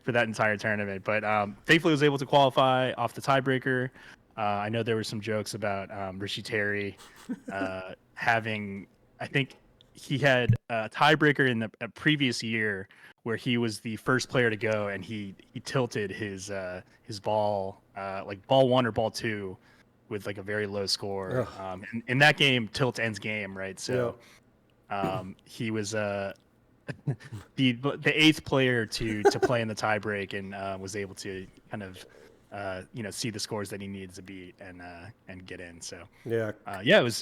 for that entire tournament. But thankfully I was able to qualify off the tiebreaker. I know there were some jokes about Rishi Terry having, I think he had a tiebreaker in the previous year where he was the first player to go, and he tilted his ball, like ball 1 or ball 2 with like a very low score. And in that game, tilt ends game, right? So he was the 8th player to play in the tiebreak, and was able to kind of see the scores that he needs to beat and get in. So it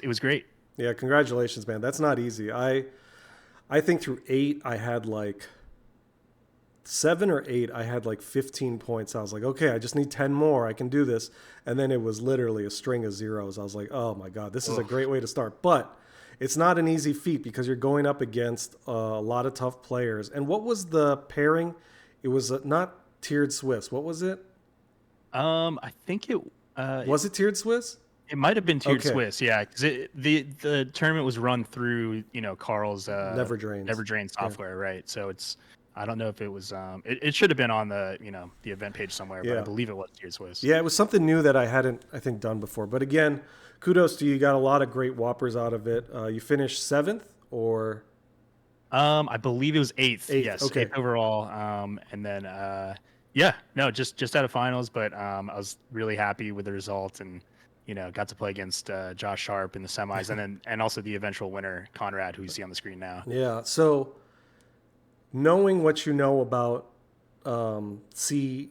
was great. Yeah, congratulations, man. That's not easy. I think through 8 I had like 7 or 8 I had like 15 points. I was like, okay, I just need 10 more, I can do this. And then it was literally a string of zeros. I was like, oh my god, this is a great way to start. But it's not an easy feat because you're going up against a lot of tough players. And what was the pairing? It was not tiered Swiss. What was it? I think it was it tiered Swiss? It might have been tiered Swiss, yeah. Because the tournament was run through Carl's Never Drain software, right? So I don't know if it was it should have been on the the event page somewhere, but I believe it was tiered Swiss. Yeah, it was something new that I hadn't done before. But again, kudos to you. You got a lot of great whoppers out of it. You finished 7th or I believe it was 8th. Yes, okay. 8th overall. And then just out of finals, but I was really happy with the result, and got to play against Josh Sharp in the semis, and also the eventual winner, Conrad, who you see on the screen now. Yeah. So knowing what you know about CTMP,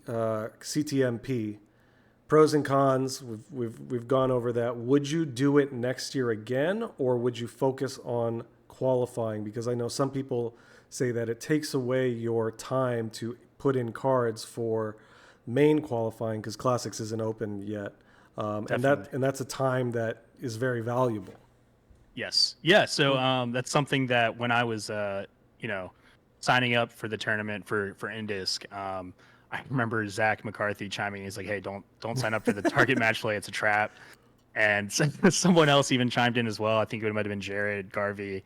pros and cons, we've gone over that. Would you do it next year again, or would you focus on qualifying? Because I know some people say that it takes away your time to put in cards for main qualifying because Classics isn't open yet. And that's a time that is very valuable. Yes. Yeah. So that's something that when I was signing up for the tournament for INDISC, I remember Zach McCarthy chiming in. He's like, "Hey, don't sign up for the target match play. It's a trap." And someone else even chimed in as well. I think it might have been Jared Garvey,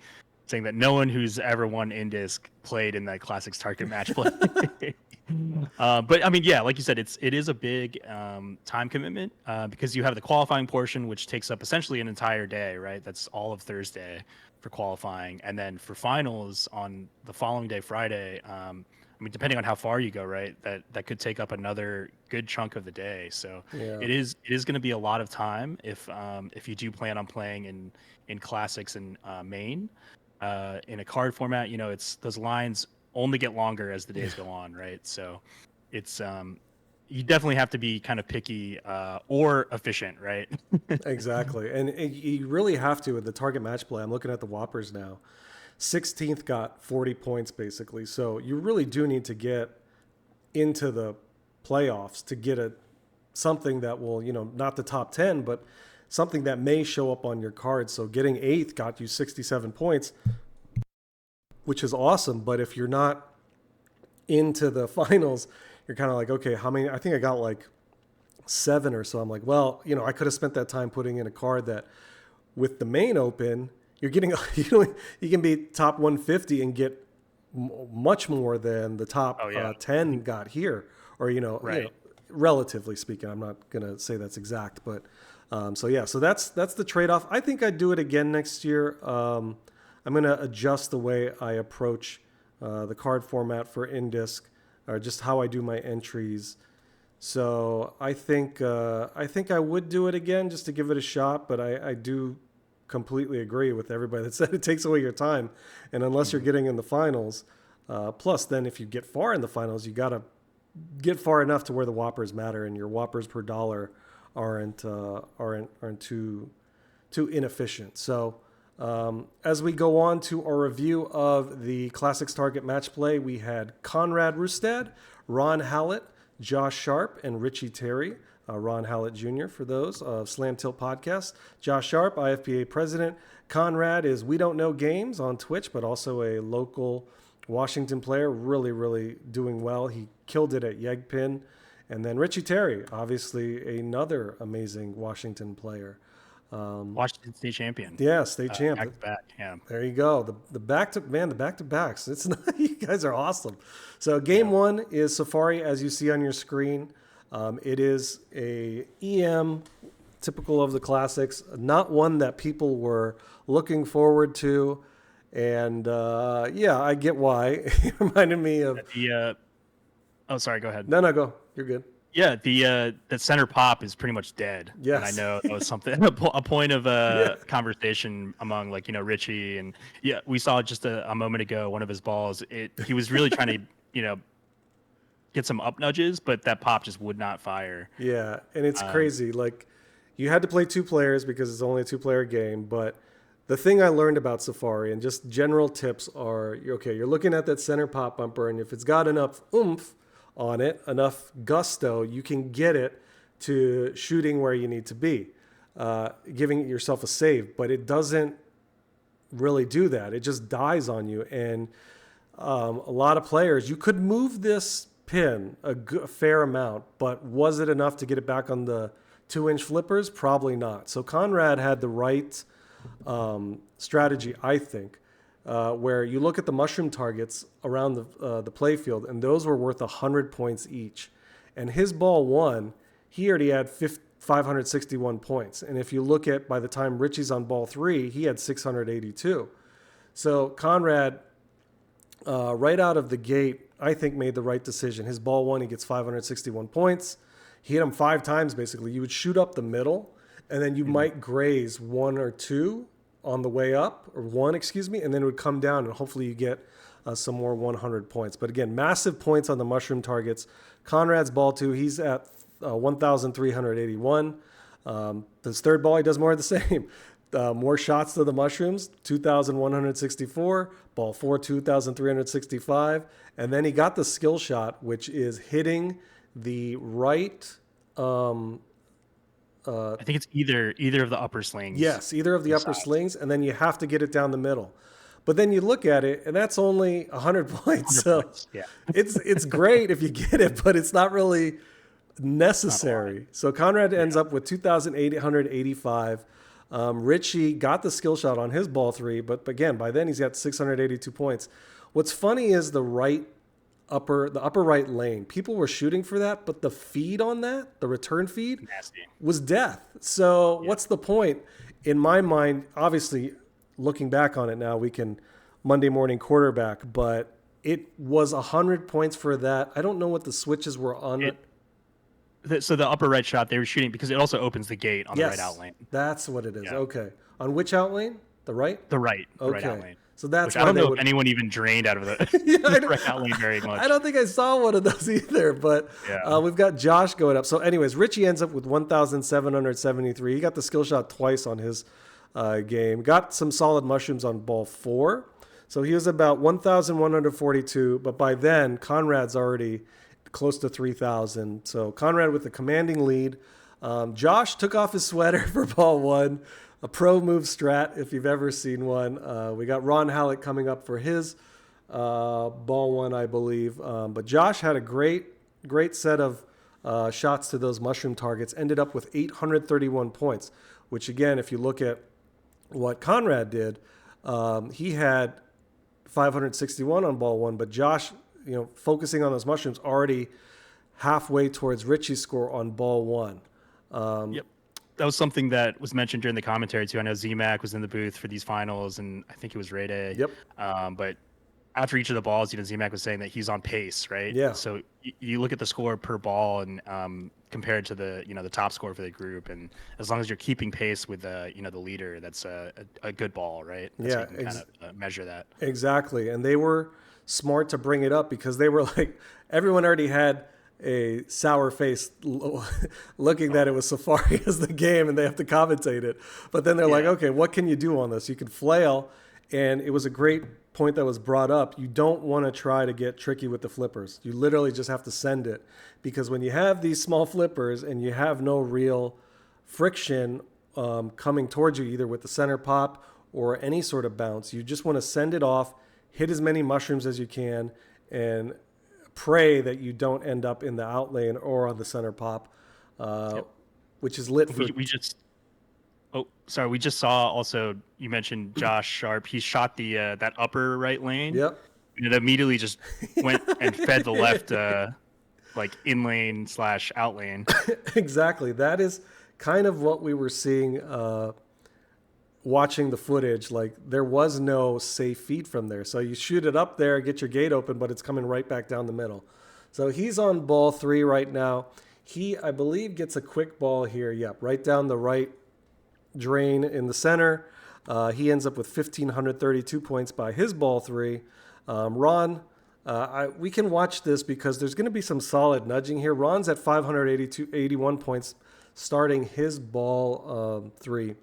saying that no one who's ever won INDISC played in that Classics target match play. But I mean, yeah, like you said, it is a big time commitment because you have the qualifying portion, which takes up essentially an entire day, right? That's all of Thursday for qualifying, and then for finals on the following day, Friday. I mean, depending on how far you go, right, that could take up another good chunk of the day. So it is going to be a lot of time if you do plan on playing in Classics and main in a card format. You know, it's those lines only get longer as the days go on, right? So it's you definitely have to be kind of picky or efficient, right? Exactly, and you really have to with the target match play. I'm looking at the Whoppers now. 16th got 40 points basically. So you really do need to get into the playoffs to get something that will, you know, not the top 10, but something that may show up on your card. So getting 8th got you 67 points, which is awesome. But if you're not into the finals, you're kind of like, okay, how many? I think I got like 7 or so. I'm like, well, you know, I could have spent that time putting in a card that with the main open, you're getting, you can be top 150 and get much more than the top 10 got here, or, you know, relatively speaking. I'm not going to say that's exact, but so that's the trade-off. I think I'd do it again next year. I'm going to adjust the way I approach the card format for INDISC, or just how I do my entries. So I think I would do it again just to give it a shot, but I do completely agree with everybody that said it takes away your time, and unless you're getting in the finals, plus then if you get far in the finals, you got to get far enough to where the Whoppers matter, and your Whoppers per dollar aren't too inefficient. So as we go on to our review of the Classics Target Match Play, we had Conrad Rustad, Ron Hallett, Josh Sharp, and Richie Terry. Ron Hallett Jr. for those of Slam Tilt Podcast. Josh Sharp, IFPA president. Conrad is We Don't Know Games on Twitch, but also a local Washington player, really, really doing well. He killed it at Yegpin. And then Richie Terry, obviously another amazing Washington player. Washington State champion. Yeah, state champ. Back to back, yeah. There you go. The back-to-backs. It's not, you guys are awesome. So game one is Safari, as you see on your screen. It is a EM, typical of the Classics, not one that people were looking forward to. And I get why. It reminded me of oh, sorry, go ahead. No, go. You're good. Yeah, the center pop is pretty much dead. Yes. And I know that was something a point of conversation among, like, you know, Richie, and we saw just a moment ago one of his balls. He was really trying to, you know, get some up nudges, but that pop just would not fire. Yeah, and it's crazy. Like, you had to play 2 players because it's only a 2-player game, but the thing I learned about Safari and just general tips are, you're looking at that center pop bumper, and if it's got enough oomph on it, enough gusto, you can get it to shooting where you need to be, giving yourself a save. But it doesn't really do that. It just dies on you. And a lot of players, you could move this pin a fair amount, but was it enough to get it back on the 2-inch flippers? Probably not. So Conrad had the right strategy, I think, where you look at the mushroom targets around the play field, and those were worth 100 points each. And his ball one, he already had 561 points. And if you look at, by the time Richie's on ball 3, he had 682. So Conrad, right out of the gate, I think made the right decision. His ball one, he gets 561 points. He hit him 5 times, basically. You would shoot up the middle, and then you might graze 1 or 2 on the way up, or 1, and then it would come down, and hopefully you get some more 100 points. But again, massive points on the mushroom targets. Conrad's ball 2, he's at 1,381. His third ball, he does more of the same. More shots to the mushrooms, 2,164. Ball 4, 2,365. And then he got the skill shot, which is hitting the right. I think it's either of the upper slings. Yes, either of the upper slings, and then you have to get it down the middle. But then you look at it, and that's only 100 points. 100 so points. Yeah. it's great if you get it, but it's not really necessary. So Conrad ends up with 2,885. Richie got the skill shot on his ball 3, but again, by then he's got 682 points. What's funny is the upper right lane. People were shooting for that, but the feed on that, the return feed, was death. So what's the point? In my mind, obviously, looking back on it now, we can Monday morning quarterback, but it was 100 points for that. I don't know what the switches were on it. So the upper right shot, they were shooting because it also opens the gate on the right out lane. That's what it is. Yeah. Okay. On which out lane? The right? The right. The okay. right out lane. So that's why I don't know if anyone even drained out of the right out lane very much. I don't think I saw one of those either, but we've got Josh going up. So anyways, Richie ends up with 1,773. He got the skill shot twice on his game. Got some solid mushrooms on ball 4. So he was about 1,142, but by then Conrad's already close to 3,000. So Conrad with the commanding lead. Josh took off his sweater for ball 1. A pro move strat, if you've ever seen one. We got Ron Hallett coming up for his ball 1, I believe. But Josh had a great set of shots to those mushroom targets. Ended up with 831 points, which again, if you look at what Conrad did, he had 561 on ball 1. But Josh, focusing on those mushrooms, already halfway towards Richie's score on ball 1. Yep. That was something that was mentioned during the commentary too. I know ZMac was in the booth for these finals, and I think it was Ray Day. Yep. But after each of the balls, ZMac was saying that he's on pace, right? Yeah. So you look at the score per ball and compared to the the top score for the group, and as long as you're keeping pace with the leader, that's a good ball, right? That's yeah. how you can kind of measure that. Exactly, and they were smart to bring it up because they were like, everyone already had a sour face looking that it was Safari as the game and they have to commentate it. But then they're like, okay, what can you do on this? You can flail. And it was a great point that was brought up. You don't want to try to get tricky with the flippers. You literally just have to send it, because when you have these small flippers and you have no real friction coming towards you, either with the center pop or any sort of bounce, you just want to send it off, hit as many mushrooms as you can, and pray that you don't end up in the out lane or on the center pop, which is lit for... We just saw also, you mentioned Josh Sharp. He shot the that upper right lane. Yep. And it immediately just went and fed the left like in lane / out lane. Exactly. That is kind of what we were seeing watching the footage. Like, there was no safe feed from there. So you shoot it up there, get your gate open, but it's coming right back down the middle. So he's on ball 3 right now. He, I believe, gets a quick ball here. Yep, right down the right drain in the center. He ends up with 1,532 points by his ball 3. Ron, we can watch this because there's going to be some solid nudging here. Ron's at 581 points starting his ball 3.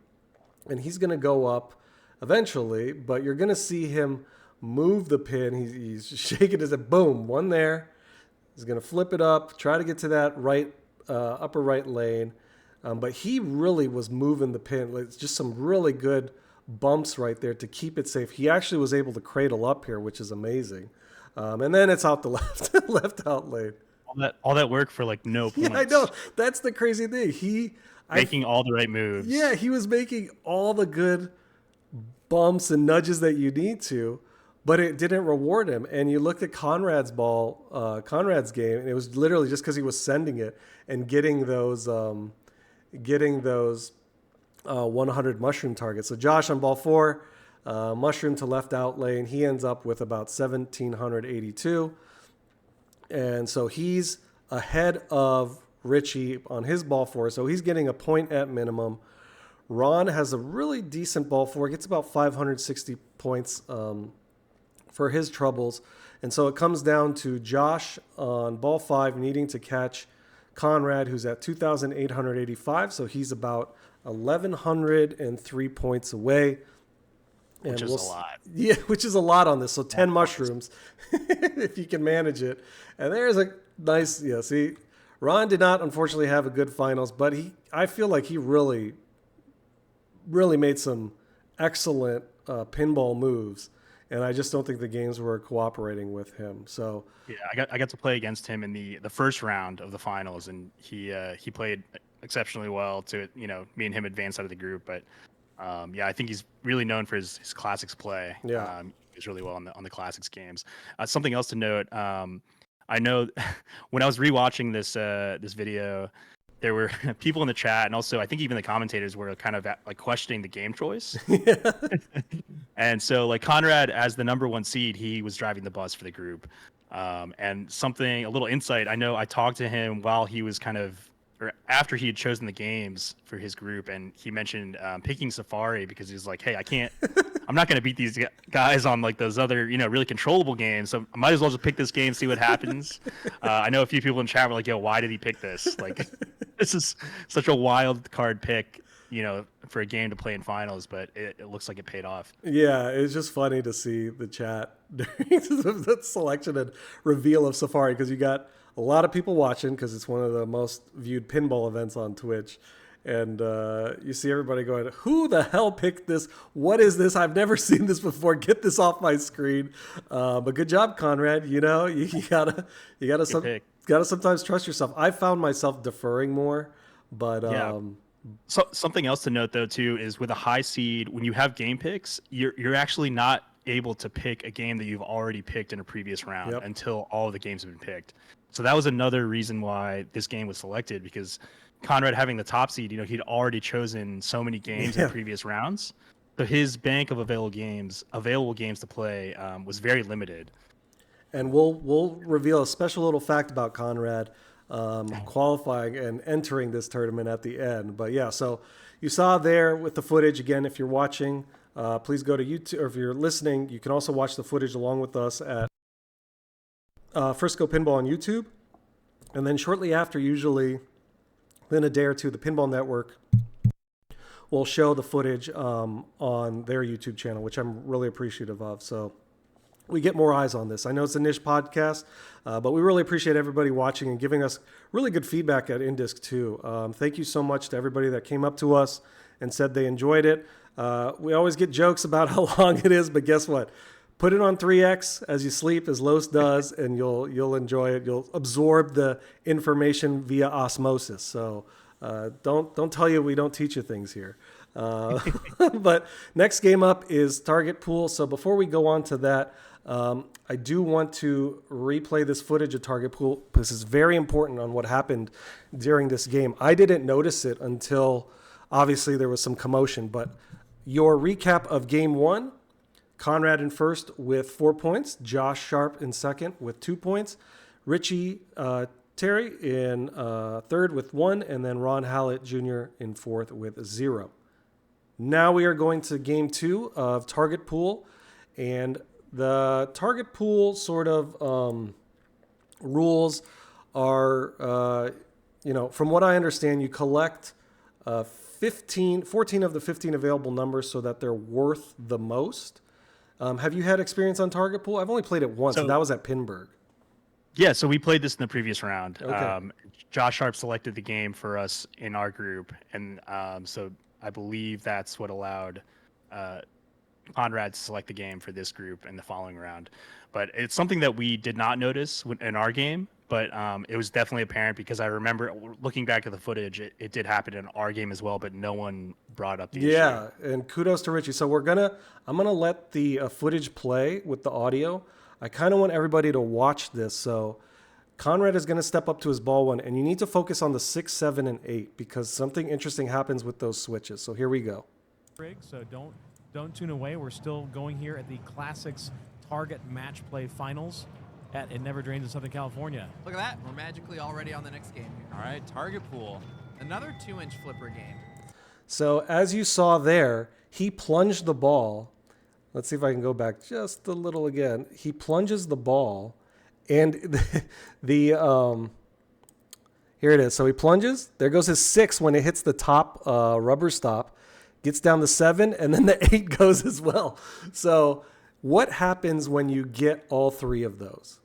And he's going to go up eventually, but you're going to see him move the pin. He's shaking his head. Boom, one there. He's going to flip it up, try to get to that right upper right lane. But he really was moving the pin. It's just some really good bumps right there to keep it safe. He actually was able to cradle up here, which is amazing. And then it's out the left out lane. All that work for like no points. Yeah, I know. That's the crazy thing. Making all the right moves. Yeah, he was making all the good bumps and nudges that you need to, but it didn't reward him. And you looked at Conrad's game, and it was literally just because he was sending it and getting those 100 mushroom targets. So Josh on ball 4, mushroom to left out lane. He ends up with about 1,782. And so he's ahead of Richie on his ball 4, so he's getting a point at minimum. Ron has a really decent ball 4, gets about 560 points for his troubles. And so it comes down to Josh on ball 5 needing to catch Conrad, who's at 2,885, so he's about 1,103 points away. Which is a lot. Yeah, which is a lot on this. So 10 mushrooms, if you can manage it. And there's a nice, see, Ron did not, unfortunately, have a good finals, but I feel like he really, really made some excellent pinball moves. and I just don't think the games were cooperating with him. So yeah, I got to play against him in the first round of the finals, and he played exceptionally well to, you know, me and him advanced out of the group. But yeah, I think he's really known for his classics play. Yeah, he's really well on the classics games. Something else to note. I know when I was rewatching this video, there were people in the chat, and also I think even the commentators were kind of like questioning the game choice. yeah. And so, like, Conrad, as the number 1 seed, he was driving the bus for the group. And a little insight, I know I talked to him while he was or after he had chosen the games for his group, and he mentioned picking Safari because he was like, hey, I'm not going to beat these guys on like those other, you know, really controllable games. So I might as well just pick this game, see what happens. I know a few people in chat were like, yo, why did he pick this? Like, this is such a wild card pick, you know, for a game to play in finals, but it looks like it paid off. Yeah, it's just funny to see the chat during the selection and reveal of Safari, because you got a lot of people watching because it's one of the most viewed pinball events on Twitch. And you see everybody going, who the hell picked this? What is this? I've never seen this before. Get this off my screen. But good job, Conrad. You know, you gotta sometimes trust yourself. I found myself deferring more, but yeah. So something else to note though too is with a high seed, when you have game picks, you're actually not able to pick a game that you've already picked in a previous round until all of the games have been picked. So that was another reason why this game was selected, because Conrad having the top seed, you know, he'd already chosen so many games in previous rounds. So his bank of available games to play was very limited. And we'll reveal a special little fact about Conrad qualifying and entering this tournament at the end. But yeah, so you saw there with the footage. Again, if you're watching, please go to YouTube, or if you're listening, you can also watch the footage along with us at Friscopinball on YouTube. And then shortly after, usually within a day or two, the Pinball Network will show the footage on their YouTube channel, which I'm really appreciative of. So we get more eyes on this. I know it's a niche podcast, but we really appreciate everybody watching and giving us really good feedback at INDISC too. Thank you so much to everybody that came up to us and said they enjoyed it. We always get jokes about how long it is, but guess what? Put it on 3x as you sleep, as Los does, and you'll enjoy it. You'll absorb the information via osmosis. So don't tell you we don't teach you things here. But next game up is Target Pool. So before we go on to that, I do want to replay this footage of Target Pool. This is very important on what happened during this game. I didn't notice it until obviously there was some commotion, but your recap of game 1, Conrad in first with 4 points, Josh Sharp in second with 2 points, Richie Terry in third with 1, and then Ron Hallett Jr. in fourth with 0. Now we are going to game 2 of Target Pool, and the Target Pool sort of rules are, from what I understand, you collect 14 of the 15 available numbers so that they're worth the most. Have you had experience on Target Pool? I've only played it once, and that was at Pinburg. Yeah, so we played this in the previous round. Okay. Josh Sharp selected the game for us in our group, and so I believe that's what allowed Conrad to select the game for this group in the following round. But it's something that we did not notice in our game, but it was definitely apparent because I remember looking back at the footage, it did happen in our game as well, but no one brought up the issue. Yeah, and kudos to Richie. So I'm gonna let the footage play with the audio. I kind of want everybody to watch this. So Conrad is gonna step up to his ball one, and you need to focus on the 6, 7, and 8 because something interesting happens with those switches. So here we go. So don't tune away. We're still going here at the Classics Target Match Play Finals at It Never Drains in Southern California. Look at that. We're magically already on the next game here. All right, Target Pool. Another 2-inch flipper game. So as you saw there, he plunged the ball. Let's see if I can go back just a little again. He plunges the ball, and here it is. So he plunges. There goes his 6 when it hits the top rubber stop. Gets down to 7, and then the 8 goes as well. So what happens when you get all 3 of those?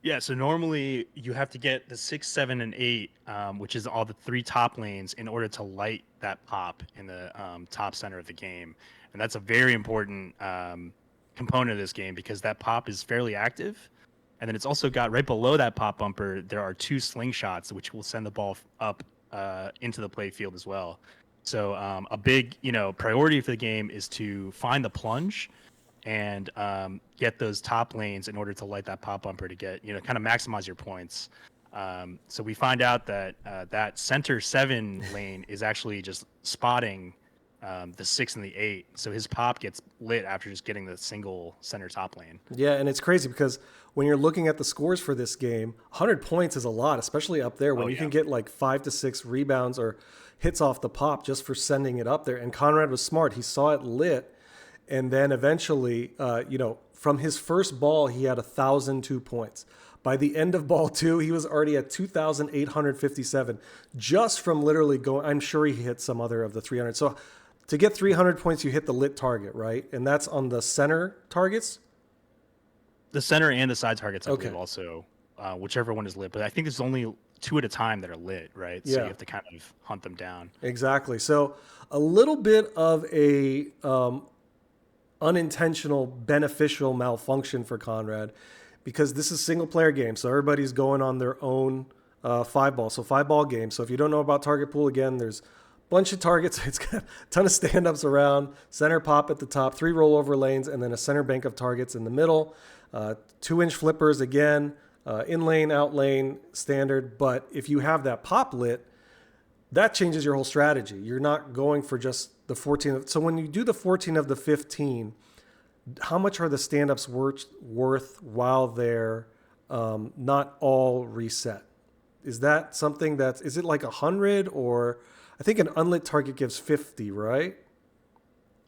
Yeah, so normally you have to get the 6, 7, and 8, which is all the 3 top lanes, in order to light that pop in the top center of the game. And that's a very important component of this game because that pop is fairly active. And then it's also got right below that pop bumper, there are 2 slingshots, which will send the ball up into the play field as well. So a big, priority for the game is to find the plunge and get those top lanes in order to light that pop bumper to get, kind of maximize your points. So we find out that that center 7 lane is actually just spotting the 6 and the 8. So his pop gets lit after just getting the single center top lane. Yeah, and it's crazy because when you're looking at the scores for this game, 100 points is a lot, especially up there when you can get like 5 to 6 rebounds or hits off the pop just for sending it up there. And Conrad was smart. He saw it lit. And then eventually, from his first ball, he had 1,002 points. By the end of ball 2, he was already at 2,857 just from literally going. I'm sure he hit some other of the 300. So to get 300 points, you hit the lit target, right? And that's on the center targets? The center and the side targets, I believe, also, whichever one is lit. But I think there's only 2 at a time that are lit, right? Yeah. So you have to kind of hunt them down. Exactly. So a little bit of a unintentional beneficial malfunction for Conrad because this is single player game. So everybody's going on their own 5-ball. So 5-ball game. So if you don't know about target pool, again, there's a bunch of targets. It's got a ton of stand-ups around, center pop at the top, 3 rollover lanes, and then a center bank of targets in the middle. 2-inch flippers again, in lane, out lane, standard. But if you have that pop lit, that changes your whole strategy. You're not going for just the 14. So when you do the 14 of the 15, how much are the stand-ups worth while they're not all reset? Is that something is it like 100 or I think an unlit target gives 50, right?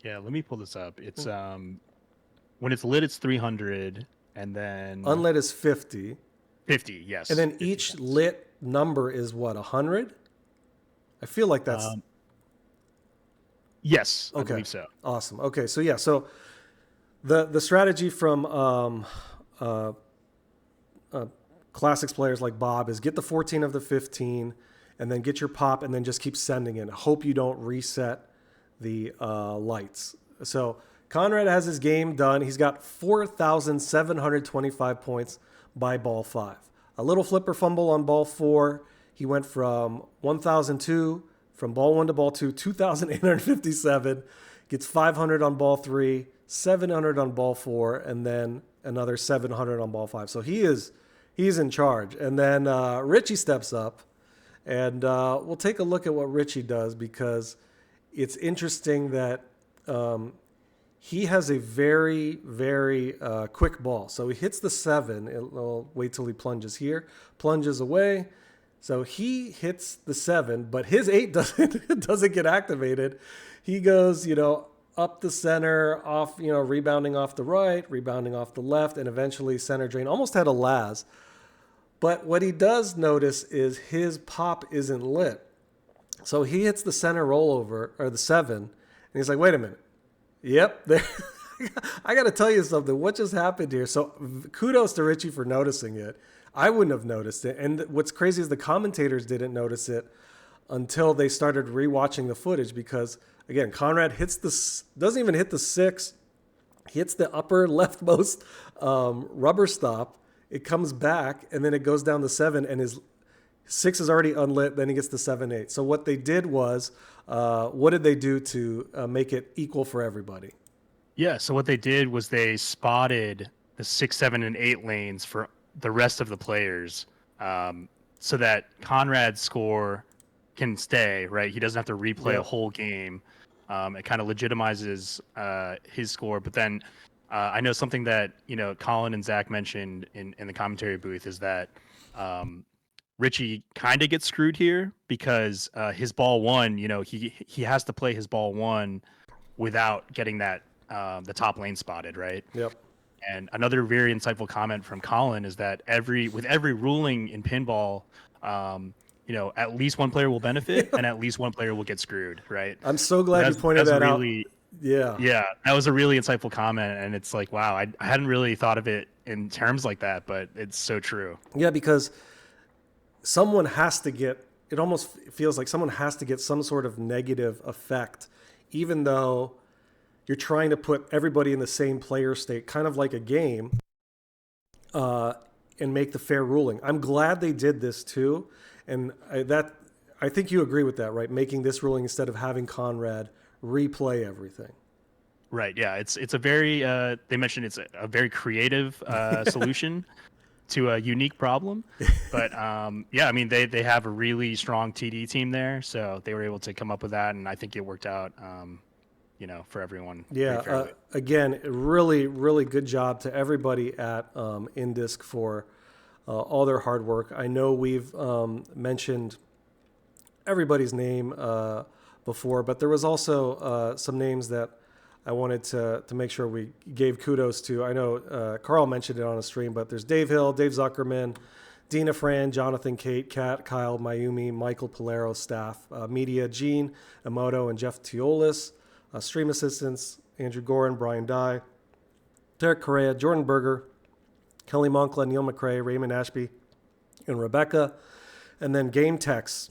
Yeah, let me pull this up. It's when it's lit, it's 300, and then unlit is 50. 50, yes. And then each lit number is what, 100? I feel like that's. Yes, okay. I believe so. Awesome. Okay, so yeah, so the strategy from classics players like Bob is get the 14 of the 15, and then get your pop, and then just keep sending it. Hope you don't reset the lights. So Conrad has his game done. He's got 4,725 points by ball 5. A little flipper fumble on ball 4. He went from 1,002 from ball 1 to ball 2, 2,857. Gets 500 on ball 3, 700 on ball 4, and then another 700 on ball 5. So he's in charge. And then Richie steps up, and we'll take a look at what Richie does because it's interesting that he has a very, very quick ball. So he hits the 7. We'll wait till he plunges here. Plunges away. So he hits the 7, but his 8 doesn't get activated. He goes, up the center, off, rebounding off the right, rebounding off the left, and eventually center drain. Almost had a Laz. But what he does notice is his pop isn't lit. So he hits the center rollover, or the 7, and he's like, wait a minute. Yep. I got to tell you something. What just happened here? So kudos to Richie for noticing it. I wouldn't have noticed it. And what's crazy is the commentators didn't notice it until they started rewatching the footage because, again, Conrad doesn't even hit the 6. He hits the upper leftmost rubber stop. It comes back, and then it goes down the 7, and his 6 is already unlit. Then he gets the 7-8. So what they did was, what did they do to make it equal for everybody? Yeah, so what they did was they spotted the 6, 7, and 8 lanes for the rest of the players so that Conrad's score can stay, right? He doesn't have to replay a whole game. It kind of legitimizes his score. But then I know something that, Colin and Zach mentioned in the commentary booth is that Richie kind of gets screwed here because his ball 1, he has to play his ball 1 without getting that the top lane spotted, right? Yep. And another very insightful comment from Colin is that with every ruling in pinball, at least one player will benefit and at least one player will get screwed, right? I'm so glad you pointed that out. Yeah. Yeah, that was a really insightful comment, and it's like, wow, I hadn't really thought of it in terms like that, but it's so true. Yeah, because someone has to get, it almost feels like someone has to get some sort of negative effect, even though you're trying to put everybody in the same player state, kind of like a game, and make the fair ruling. I'm glad they did this too, and I think you agree with that, right? Making this ruling instead of having Conrad replay everything. Right. Yeah. It's a very they mentioned it's a very creative solution to a unique problem, but yeah, I mean they have a really strong TD team there, so they were able to come up with that, and I think it worked out. For everyone. Yeah. Again, really, really good job to everybody at INDISC for all their hard work. I know we've mentioned everybody's name before, but there was also some names that I wanted to make sure we gave kudos to. I know Carl mentioned it on a stream, but there's Dave Hill, Dave Zuckerman, Dina Fran, Jonathan Kate, Kat, Kyle, Mayumi, Michael Polero, staff, media, Gene, Emoto, and Jeff Teolis, stream assistants, Andrew Gorin, Brian Dye, Derek Correa, Jordan Berger, Kelly Monkla, Neil McRae, Raymond Ashby, and Rebecca. And then game techs,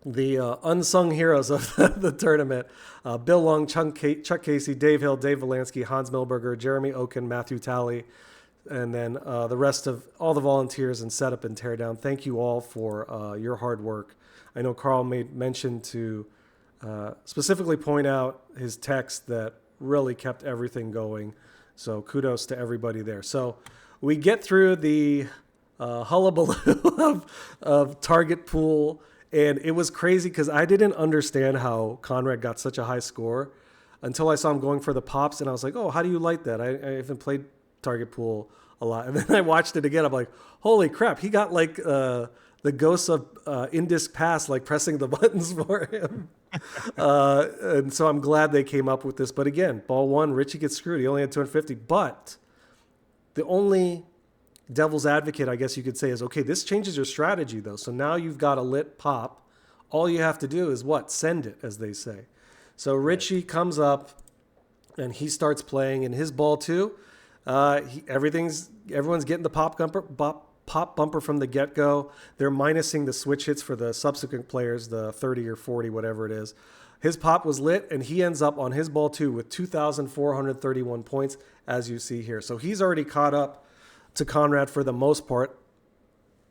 the unsung heroes of the tournament, Bill Long, Chuck Casey, Dave Hill, Dave Valansky, Hans Milberger, Jeremy Oken, Matthew Talley, and then the rest of all the volunteers in setup and teardown. Thank you all for your hard work. I know Carl made mention to specifically point out his text that really kept everything going. So kudos to everybody there. So we get through the hullabaloo of target pool, and it was crazy because I didn't understand how Conrad got such a high score until I saw him going for the pops, and I was like, oh, how do you like that? I haven't played target pool a lot. And then I watched it again. I'm like, holy crap, he got like the ghosts of INDISC Pass, like pressing the buttons for him. And so I'm glad they came up with this. But again, ball one, Richie gets screwed. He only had 250. But the only devil's advocate, I guess you could say, is, okay, this changes your strategy, though. So now you've got a lit pop. All you have to do is what? Send it, as they say. So Richie comes up, and he starts playing. And his ball, too, everyone's getting the pop bumper from the get-go. They're minusing the switch hits for the subsequent players, the 30 or 40, whatever it is. His pop was lit, and he ends up on his ball, too, with 2,431 points, as you see here. So he's already caught up to Conrad for the most part,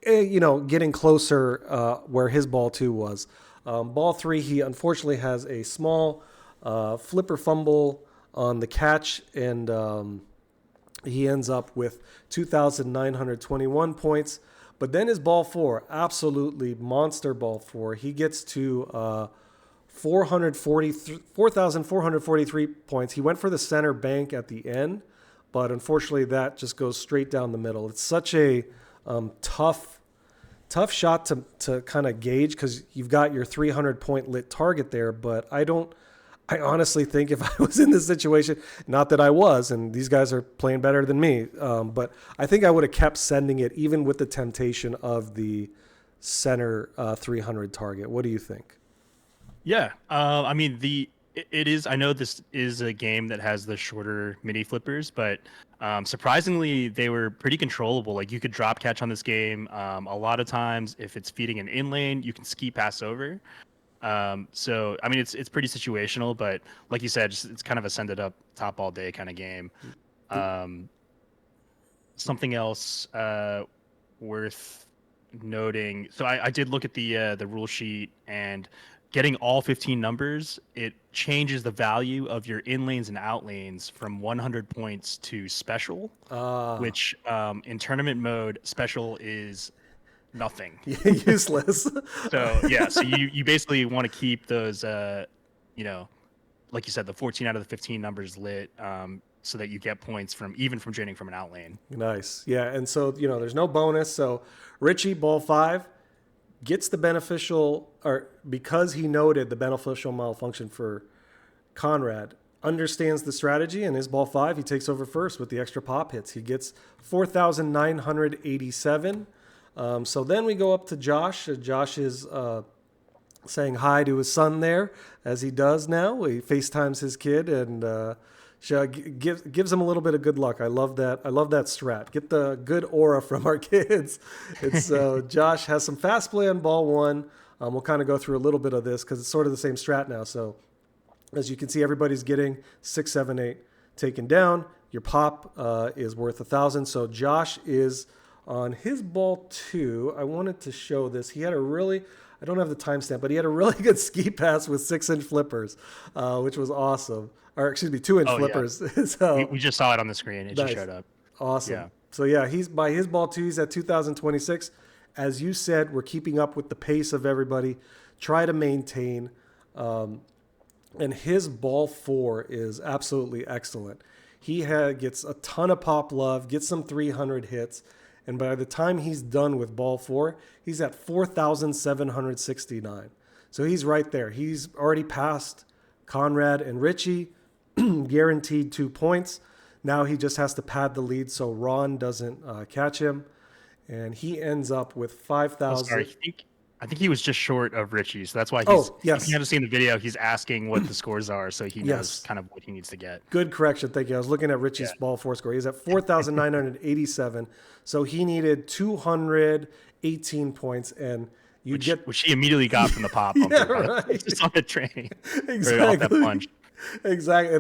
getting closer where his ball, too, was. Ball three, he unfortunately has a small flipper fumble on the catch, and he ends up with 2,921 points. But then his ball four, absolutely monster ball four. He gets to 4,443 points. He went for the center bank at the end, but unfortunately that just goes straight down the middle. It's such a tough shot to kind of gauge because you've got your 300-point lit target there, but I honestly think if I was in this situation, not that I was, and these guys are playing better than me, but I think I would have kept sending it even with the temptation of the center 300 target. What do you think? Yeah, I mean, it is. I know this is a game that has the shorter mini flippers, but surprisingly, they were pretty controllable. Like you could drop catch on this game. A lot of times, if it's feeding an in lane, you can ski pass over. So I mean, it's pretty situational, but like you said, it's kind of a send it up top all day kind of game. Something else worth noting. So I did look at the rule sheet, and getting all 15 numbers, it changes the value of your in lanes and out lanes from 100 points to special, which in tournament mode, special is nothing. Useless. So yeah, so you basically want to keep those like you said, the 14 out of the 15 numbers lit, so that you get points from draining from an out lane. Nice. Yeah, and so there's no bonus. So Richie, ball five, gets the beneficial, or because he noted the beneficial malfunction for Conrad, understands the strategy, and his ball five, he takes over first with the extra pop hits. He gets 4,987. So then we go up to Josh. Josh is saying hi to his son there, as he does now. He FaceTimes his kid and gives him a little bit of good luck. I love that. I love that strat. Get the good aura from our kids. It's Josh has some fast play on ball one. We'll kind of go through a little bit of this because it's sort of the same strat now. So As you can see, everybody's getting 6, 7, 8 taken down. Your pop is worth 1,000. So Josh is on his ball 2. I wanted to show this. He had a really, I don't have the timestamp, but he had a really good ski pass with 6-inch flippers, which was awesome. Or excuse me, 2-inch flippers. Yeah. So, we just saw it on the screen. It just showed up. Awesome. Yeah. So yeah, he's by his ball 2. He's at 2,026. As you said, we're keeping up with the pace of everybody. Try to maintain. And his ball 4 is absolutely excellent. He gets a ton of pop love, gets some 300 hits, and by the time he's done with ball 4, he's at 4,769. So he's right there. He's already passed Conrad and Richie, guaranteed 2 points. Now he just has to pad the lead so Ron doesn't catch him, and he ends up with 5,000. I think he was just short of Richie, so that's why yes. If you haven't seen the video, he's asking what the scores are, so he knows kind of what he needs to get. Good correction. Thank you. I was looking at Richie's ball 4 score. He's at 4,987. So he needed 218 points, and which he immediately got from the pop. Right. Just on the train. Exactly. Off that plunge. Exactly.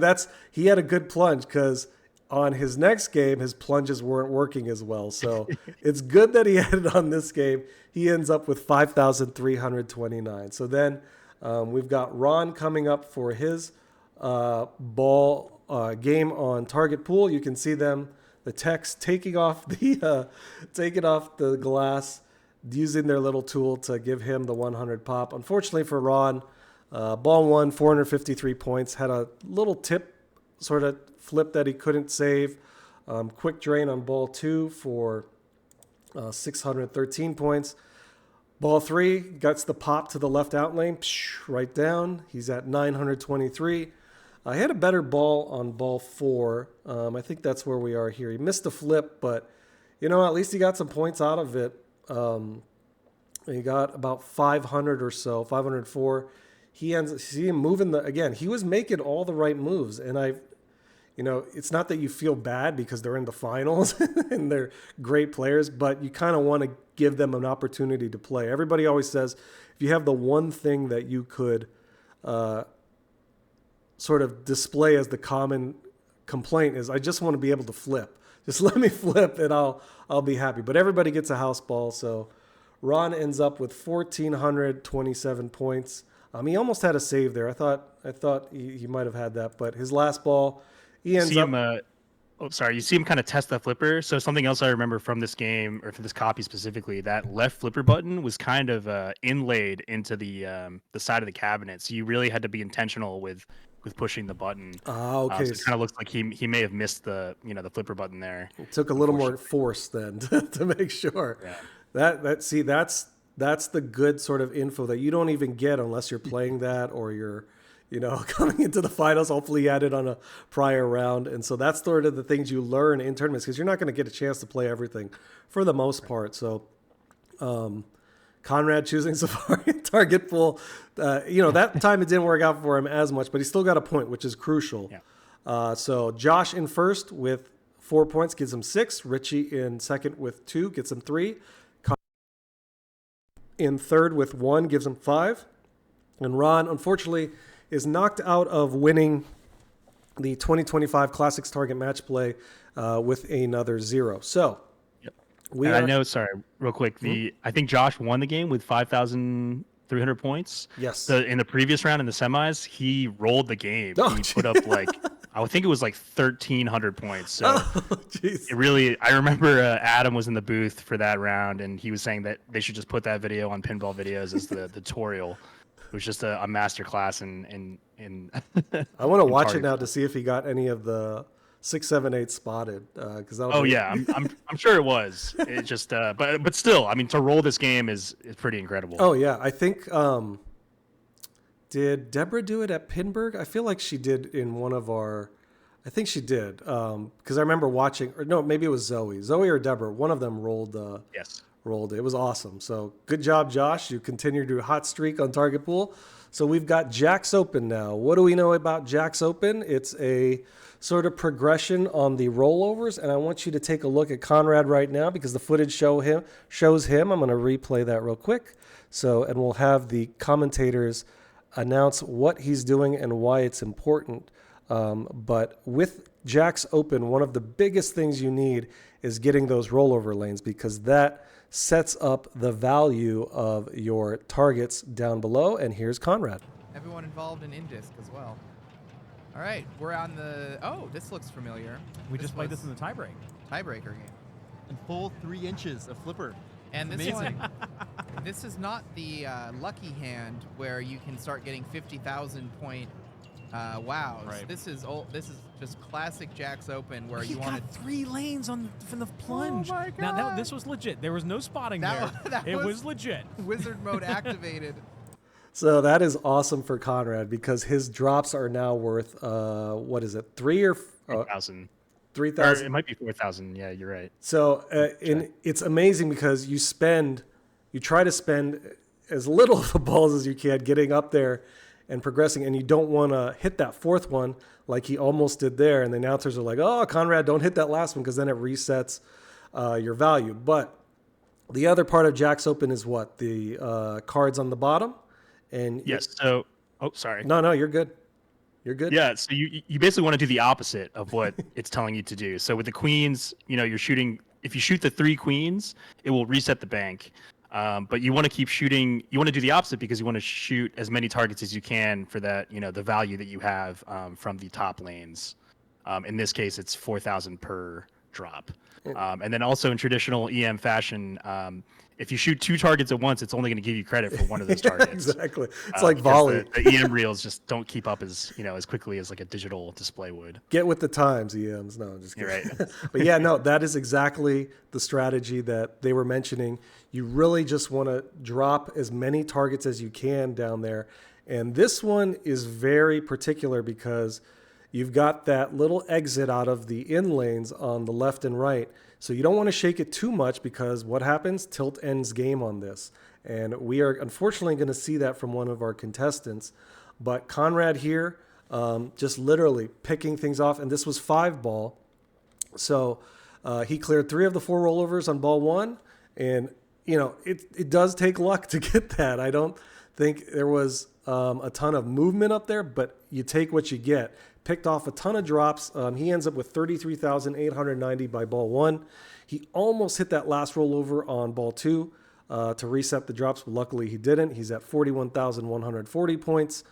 He had a good plunge because on his next game, his plunges weren't working as well. So it's good that he had it on this game. He ends up with 5,329. So then we've got Ron coming up for his ball game on target pool. You can see them, the techs taking off the glass, using their little tool to give him the 100 pop. Unfortunately for Ron, ball 1, 453 points, had a little tip sort of flip that he couldn't save. Quick drain on ball 2 for 613 points. Ball 3 gets the pop to the left out lane, right down. He's at 923. I had a better ball on ball 4. I think that's where we are here. He missed a flip, but at least he got some points out of it. He got about 500 or so, 504. See him moving he was making all the right moves, and it's not that you feel bad because they're in the finals and they're great players, but you kind of want to give them an opportunity to play. Everybody always says if you have the one thing that you could sort of display as the common complaint is, I just want to be able to flip. Just let me flip and I'll be happy. But everybody gets a house ball, so Ron ends up with 1,427 points. He almost had a save there. I thought he might have had that, but his last ball, he ends up. You see him kind of test that flipper. So something else I remember from this game, or for this copy specifically, that left flipper button was kind of inlaid into the side of the cabinet. So you really had to be intentional with pushing the button. Okay. So it kind of looks like he may have missed the the flipper button there. It took a little more force then to make sure. Yeah. That's the good sort of info that you don't even get unless you're playing that or you're coming into the finals. Hopefully you had it on a prior round. And so that's sort of the things you learn in tournaments because you're not going to get a chance to play everything for the most part. So Conrad choosing Safari target pool, that time it didn't work out for him as much, but he still got a point, which is crucial. Yeah. So Josh in first with 4 points gives him 6. Richie in second with 2 gets him 3. In third with 1 gives him 5. And Ron, unfortunately, is knocked out of winning the 2025 Classics Target Match Play with another 0. So I know, sorry, real quick. I think Josh won the game with 5,300 points. Yes. In the previous round in the semis, he rolled the game. He put up I think it was 1,300 points. So it really, I remember Adam was in the booth for that round, and he was saying that they should just put that video on Pinball Videos as the tutorial. It was just a master class in I want to watch it now to see if he got any of the 6, 7, 8 spotted. I'm sure it was. It just but still, I mean, to roll this game is pretty incredible. Oh yeah, I think did Deborah do it at Pinburg? I feel like she did in one of our. I think she did because I remember watching. Or no, maybe it was Zoe or Deborah. One of them rolled. Rolled. It was awesome. So good job, Josh. You continued your hot streak on target pool. So we've got Jack's Open now. What do we know about Jack's Open? It's a sort of progression on the rollovers, and I want you to take a look at Conrad right now because the footage shows him. I'm going to replay that real quick. And we'll have the commentators announce what he's doing and why it's important. But with jacks open, one of the biggest things you need is getting those rollover lanes, because that sets up the value of your targets down below. And here's Conrad. Everyone involved in INDISC as well. All right, we're on the... Oh, this looks familiar. We just played this in the tiebreaker game. And full 3 inches of flipper. And this amazing. This is not the lucky hand where you can start getting 50,000 point wows. Right. This is just classic jacks open where you got wanted 3 lanes from the plunge. Oh my God. Now this was legit. There was no spotting there. It was legit. Wizard mode activated. So that is awesome for Conrad, because his drops are now worth, what is it, 3 or 3,000. 3,000. It might be 4,000. Yeah, you're right. So it's amazing, because you try to spend as little of the balls as you can getting up there and progressing, and you don't want to hit that 4th one like he almost did there. And the announcers are like, oh, Conrad, don't hit that last one, because then it resets your value. But the other part of Jacks Open is what? The cards on the bottom? And yes. So, sorry. No, you're good. You're good. Yeah. So you basically want to do the opposite of what it's telling you to do. So with the queens, you're shooting. If you shoot the 3 queens, it will reset the bank. But you want to keep shooting. You want to do the opposite, because you want to shoot as many targets as you can for that, the value that you have from the top lanes. In this case, it's 4,000 per drop. And then also in traditional EM fashion, if you shoot 2 targets at once, it's only going to give you credit for one of those targets. Exactly. It's like volley. The EM reels just don't keep up as quickly as like a digital display would. Get with the times, EMs. No, I'm just kidding. You're right. But yeah, no, that is exactly the strategy that they were mentioning. You really just want to drop as many targets as you can down there. And this one is very particular, because you've got that little exit out of the in lanes on the left and right. So you don't want to shake it too much, because what happens? Tilt ends game on this. And we are unfortunately going to see that from one of our contestants. But Conrad here, just literally picking things off. And this was 5 ball. So he cleared 3 of the 4 rollovers on ball 1. And, it does take luck to get that. I don't think there was a ton of movement up there, but you take what you get. Picked off a ton of drops. He ends up with 33,890 by ball 1. He almost hit that last rollover on ball 2 to reset the drops, but luckily he didn't. He's at 41,140 points.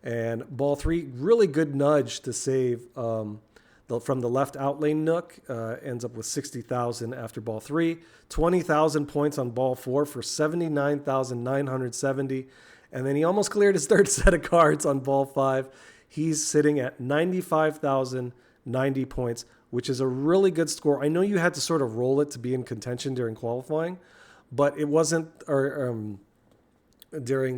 And ball 3, really good nudge to save from the left out lane nook. Ends up with 60,000 after ball 3. 20,000 points on ball 4 for 79,970. And then he almost cleared his 3rd set of cards on ball 5. He's sitting at 95,090 points, which is a really good score. I know you had to sort of roll it to be in contention during qualifying, but it wasn't during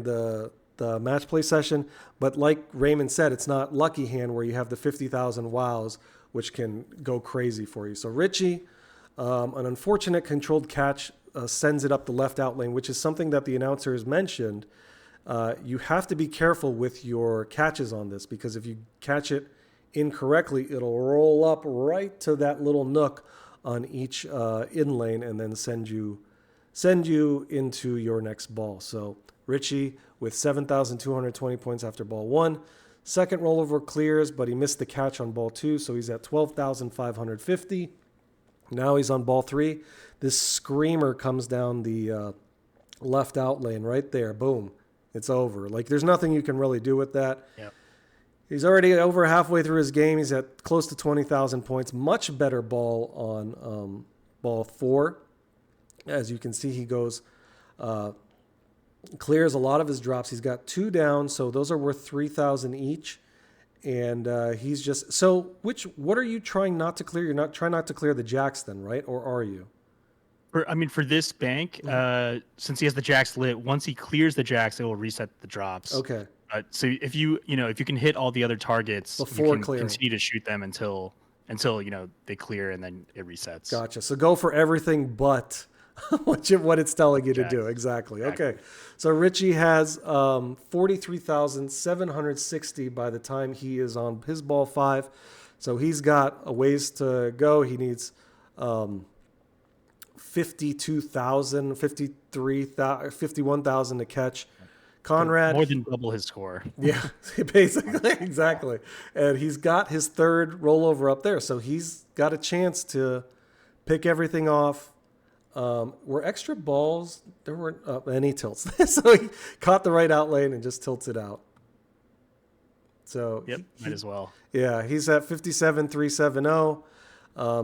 the match play session. But like Raymond said, it's not lucky hand where you have the 50,000 wows, which can go crazy for you. So Richie, an unfortunate controlled catch, sends it up the left out lane, which is something that the announcers mentioned. You have to be careful with your catches on this, because if you catch it incorrectly, it'll roll up right to that little nook on each in lane and then send you into your next ball. So Richie with 7,220 points after ball 1. 2nd rollover clears, but he missed the catch on ball 2, so he's at 12,550. Now he's on ball 3. This screamer comes down the left out lane right there. Boom. It's over. Like, there's nothing you can really do with that. Yep. He's already over halfway through his game. He's at close to 20,000 points. Much better ball on ball 4. As you can see, he goes, clears a lot of his drops. He's got 2 down, so those are worth 3,000 each. And he's just... So, what are you trying not to clear? You're not trying not to clear the jacks then, right? Or are you? For this bank, since he has the jacks lit, once he clears the jacks, it will reset the drops. Okay. So if you can hit all the other targets before you can clearing, continue to shoot them until they clear, and then it resets. Gotcha. So go for everything but what it's telling you to do. Exactly. Okay. So Richie has 43,760 by the time he is on his ball 5. So he's got a ways to go. He needs 52,000, 51,000 to catch Conrad. More than double his score. Yeah, basically, exactly. And he's got his third rollover up there, so he's got a chance to pick everything off. Were extra balls? There weren't, and he tilts. So he caught the right out lane and just tilts it out. So yep, might as well. Yeah, he's at 57,370.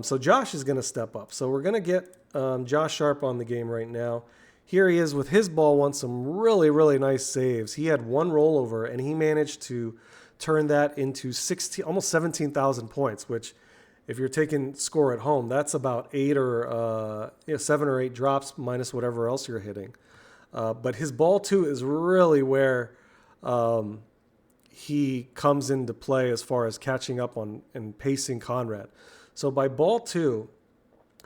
So Josh is going to step up. So we're going to get Josh Sharp on the game right now. Here he is with his ball, won some really, really nice saves. He had one rollover, and he managed to turn that into almost 17,000 points, which if you're taking score at home, that's about 7 or 8 drops minus whatever else you're hitting. But his ball 2 is really where he comes into play as far as catching up on and pacing Conrad. So by ball 2,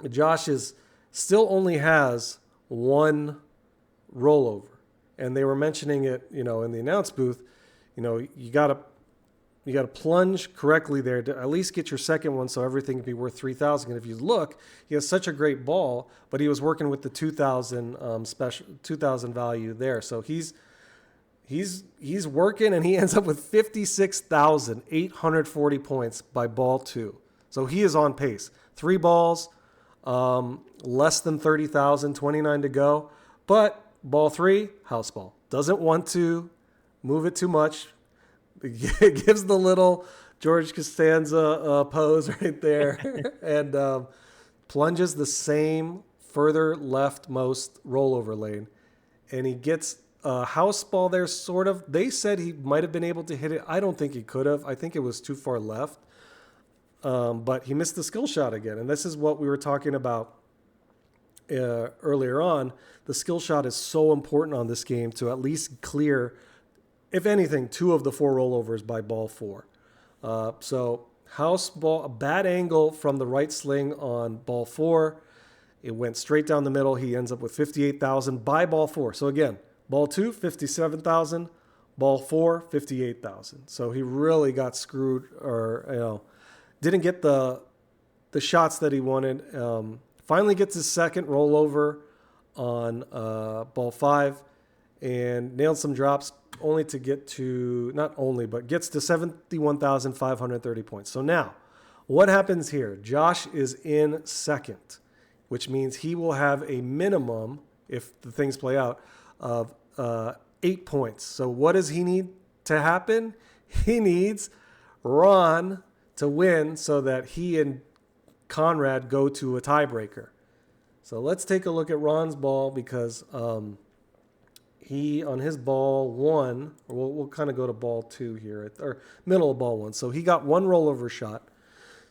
Josh still only has one rollover, and they were mentioning it, in the announce booth. You got to plunge correctly there to at least get your second one, so everything can be worth 3,000. And if you look, he has such a great ball, but he was working with the 2,000 special 2,000 value there, so he's working, and he ends up with 56,840 points by ball 2. So he is on pace. 3 balls. Less than 30,000, 29 to go. But ball 3, house ball. Doesn't want to move it too much. It gives the little George Costanza pose right there. And plunges the same further leftmost rollover lane. And he gets a house ball there, sort of. They said he might have been able to hit it. I don't think he could have. I think it was too far left. But he missed the skill shot again. And this is what we were talking about earlier on. The skill shot is so important on this game to at least clear, if anything, 2 of the 4 rollovers by ball 4. So house ball, a bad angle from the right sling on ball 4. It went straight down the middle. He ends up with 58,000 by ball 4. So again, ball 2, 57,000. Ball 4, 58,000. So he really got screwed, or didn't get the shots that he wanted. Finally gets his second rollover on ball 5 and nailed some drops, only to get to, not only, but gets to 71,530 points. So now, what happens here? Josh is in second, which means he will have a minimum, if the things play out, of 8 points. So what does he need to happen? He needs Ron to win so that he and Conrad go to a tiebreaker. So let's take a look at Ron's ball, because he, on his ball 1, we'll kind of go to ball 2 here, or middle of ball 1. So he got one rollover shot.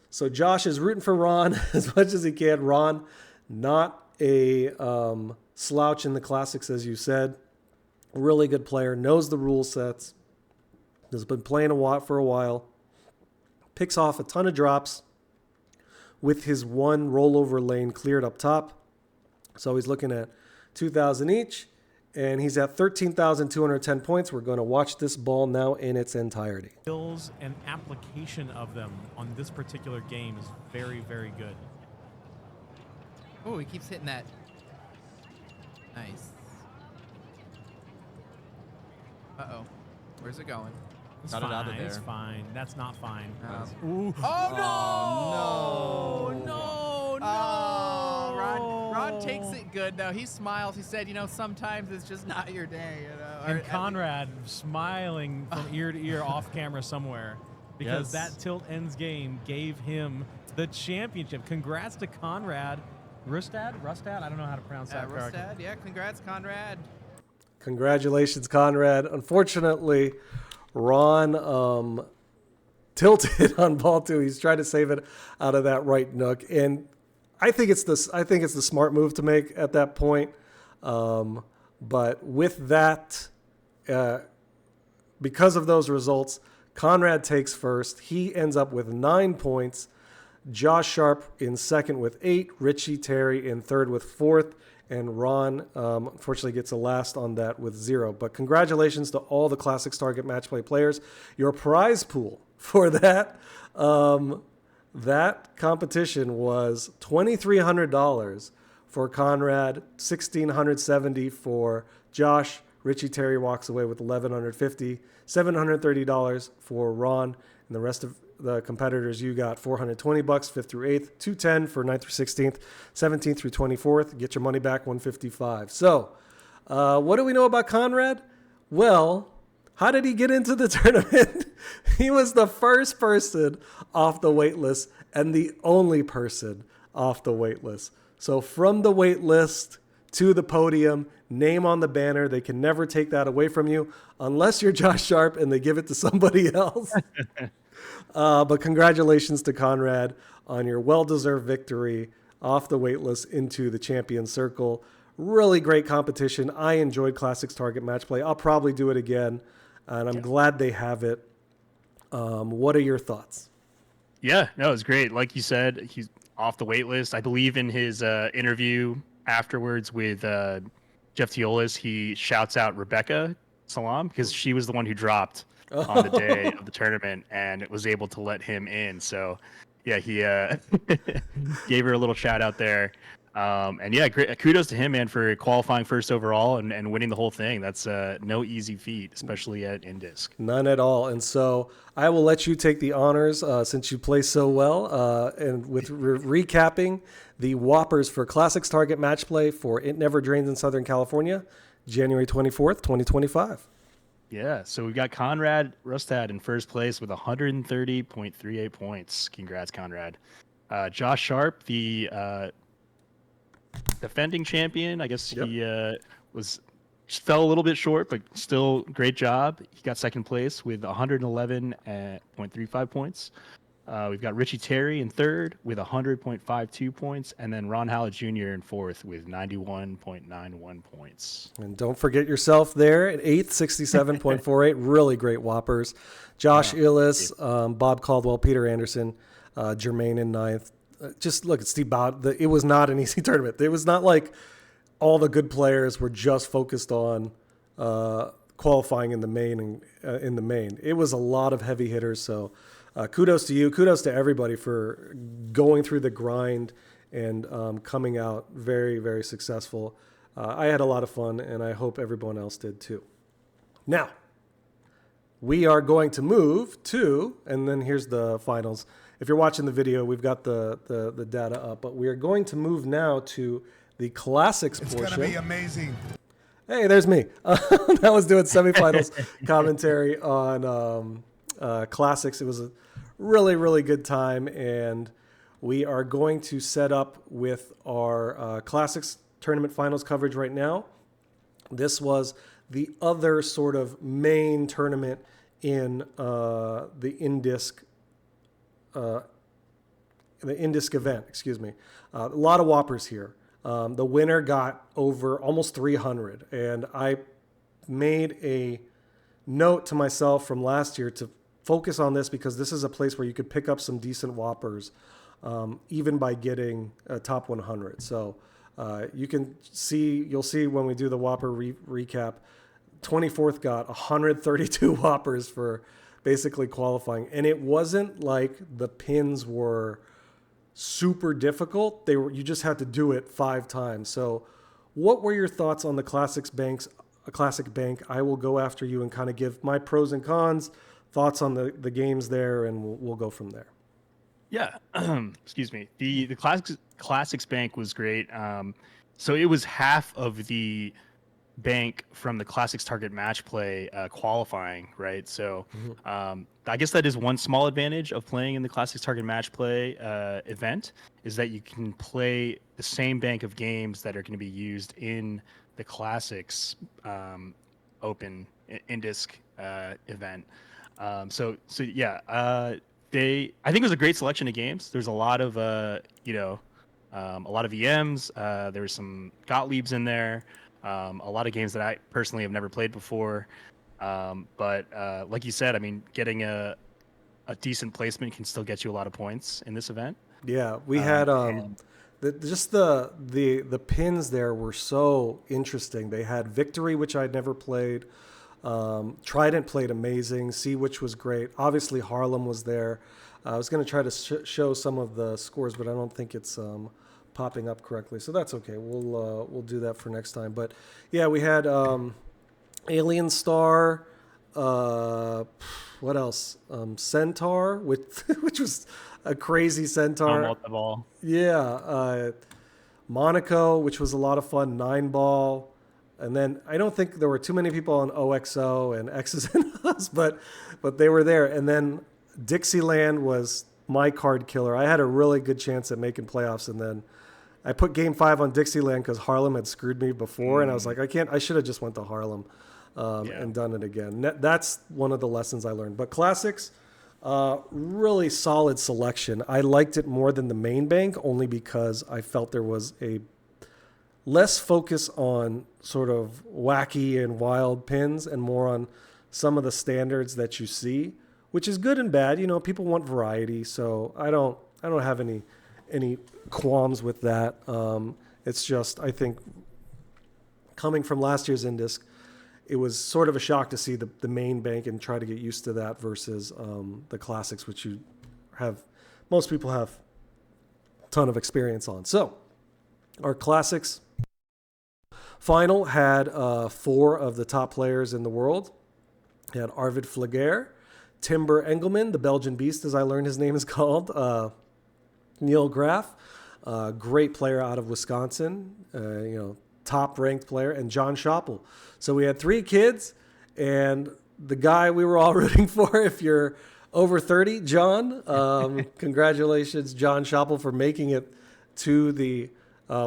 So Josh is rooting for Ron as much as he can. Ron, not a slouch in the classics, as you said. Really good player, knows the rule sets, has been playing for a while. Picks off a ton of drops with his one rollover lane cleared up top. So he's looking at 2,000 each, and he's at 13,210 points. We're going to watch this ball now in its entirety. Skills and application of them on this particular game is very, very good. Oh, he keeps hitting that. Nice. Uh-oh. Where's it going? It's Got fine. it out of there. It's fine. That's not fine. Ooh. Oh, no! No! Ron takes it good, though. He smiles. He said, sometimes it's just not your day. And Conrad smiling from ear to ear off camera somewhere, because that tilt ends game gave him the championship. Congrats to Conrad. Rustad? I don't know how to pronounce that correctly. Rustad, yeah. Congrats, Conrad. Congratulations, Conrad. Unfortunately, Ron tilted on ball 2. He's trying to save it out of that right nook, and I think it's the smart move to make at that point. But with that, because of those results, Conrad takes first. He ends up with 9 points. Josh Sharp in second with 8. Richie Terry in third with 4th. And Ron, unfortunately, gets a last on that with 0. But congratulations to all the Classics Target Match Play players. Your prize pool for that competition was $2,300 for Conrad, $1,670 for Josh, Richie Terry walks away with $1,150, $730 for Ron, and the rest of the competitors, you got $420, 5th through 8th, $210 for 9th through 16th, 17th through 24th. Get your money back, $155. So, what do we know about Conrad? Well, how did he get into the tournament? He was the first person off the wait list and the only person off the wait list. So from the wait list to the podium, name on the banner. They can never take that away from you unless you're Josh Sharp and they give it to somebody else. But congratulations to Conrad on your well-deserved victory off the wait list into the champion circle. Really great competition. I enjoyed Classics Target Match Play. I'll probably do it again, and I'm glad they have it. What are your thoughts? Yeah, no, it was great. Like you said, he's off the wait list. I believe in his interview afterwards with Jeff Teolis, he shouts out Rebecca Salam because she was the one who dropped on the day of the tournament and it was able to let him in. So, yeah, he gave her a little shout out there. And yeah, great, kudos to him, man, for qualifying first overall and winning the whole thing. That's no easy feat, especially at INDISC. None at all. And so I will let you take the honors since you play so well and with recapping the Whoppers for Classics Target Match Play for It Never Drains in Southern California, January 24th, 2025. Yeah, so we've got Conrad Rustad in first place with 130.38 points. Congrats, Conrad. Josh Sharp, the defending champion. I guess he just fell a little bit short, but still great job. He got second place with 111.35 points. We've got Richie Terry in third with 100.52 points, and then Ron Hallett Jr. in fourth with 91.91 points. And don't forget yourself there at eighth, 67.48. Really great Whoppers. Josh Illis, Bob Caldwell, Peter Anderson, Jermaine in ninth. Just look at Steve Bout. It was not an easy tournament. It was not like all the good players were just focused on qualifying in the main. It was a lot of heavy hitters. So kudos to you. Kudos to everybody for going through the grind and coming out very, very successful. I had a lot of fun, and I hope everyone else did too. Now, we are going to move to, and then here's the finals. If you're watching the video, we've got the data up, but we are going to move now to the classics portion. It's going to be amazing. Hey, there's me. That was doing semifinals commentary on classics. It was a really, really good time, and we are going to set up with our classics tournament finals coverage right now. This was the other sort of main tournament in the INDISC event, excuse me. A lot of Whoppers here. The winner got over almost 300, and I made a note to myself from last year to focus on this because this is a place where you could pick up some decent Whoppers, even by getting a top 100. So you'll see when we do the Whopper recap, 24th got 132 Whoppers for basically qualifying. And it wasn't like the pins were super difficult. You just had to do it 5 times. So what were your thoughts on the classic bank? I will go after you and kind of give my pros and cons, thoughts on the games there, and we'll go from there. Yeah. Excuse me. The classics bank was great. So it was half of the bank from the classics target match play qualifying, right? So I guess that is one small advantage of playing in the classics target match play event, is that you can play the same bank of games that are going to be used in the classics open INDISC event. So yeah, I think it was a great selection of games. There's a lot of a lot of EMs. There was some Gottliebs in there. A lot of games that I personally have never played before. But like you said, I mean, getting a decent placement can still get you a lot of points in this event. Yeah, we had the pins there were so interesting. They had Victory, which I'd never played. Trident played amazing. Sea Witch was great. Obviously, Harlem was there. I was going to try to show some of the scores, but I don't think it's popping up correctly, so that's okay. We'll do that for next time. But yeah, we had Alien Star, what else? Centaur, which was a crazy Centaur. Multi-ball. Yeah. Monaco, which was a lot of fun. 9-ball. And then I don't think there were too many people on OXO and X's and O's, but they were there. And then Dixieland was my card killer. I had a really good chance at making playoffs, and then I put Game 5 on Dixieland because Harlem had screwed me before, and I was like, I should have just went to Harlem and done it again. That's one of the lessons I learned. But Classics, really solid selection. I liked it more than the main bank only because I felt there was a less focus on sort of wacky and wild pins and more on some of the standards that you see, which is good and bad. People want variety, so I don't have any qualms with that. It's just, I think, coming from last year's INDISC, it was sort of a shock to see the main bank and try to get used to that versus the Classics, which most people have a ton of experience on. So our Classics final had 4 of the top players in the world. It had Arvid Flager, Timber Engelman, the Belgian Beast, as I learned his name is called, Neil Graff, great player out of Wisconsin, top-ranked player, and John Schoppel. So we had 3 kids, and the guy we were all rooting for, if you're over 30, John, congratulations, John Schoppel, for making it to the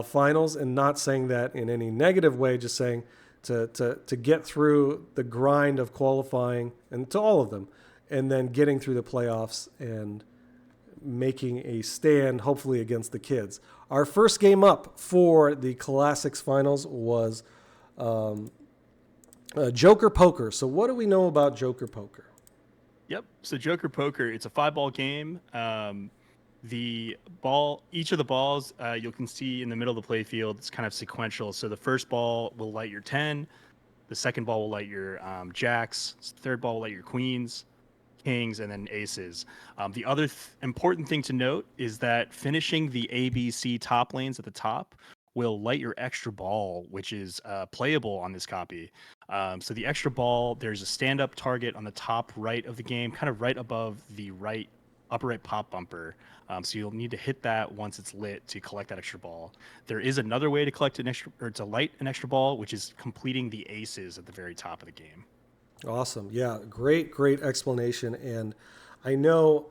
finals, and not saying that in any negative way, just saying to get through the grind of qualifying, and to all of them, and then getting through the playoffs and making a stand, hopefully against the kids. Our first game up for the Classics finals was Joker Poker. So what do we know about Joker Poker? Yep. So Joker Poker, it's a 5-ball game. Each of the balls you can see in the middle of the play field, it's kind of sequential. So the first ball will light your 10, the second ball will light your jacks, the third ball will light your queens, kings, and then aces. The other important thing to note is that finishing the ABC top lanes at the top will light your extra ball, which is playable on this copy. So the extra ball, there's a stand-up target on the top right of the game, kind of right above the upper right pop bumper. So you'll need to hit that once it's lit to collect that extra ball. There is another way to to light an extra ball, which is completing the aces at the very top of the game. Awesome. Yeah, great explanation. And I know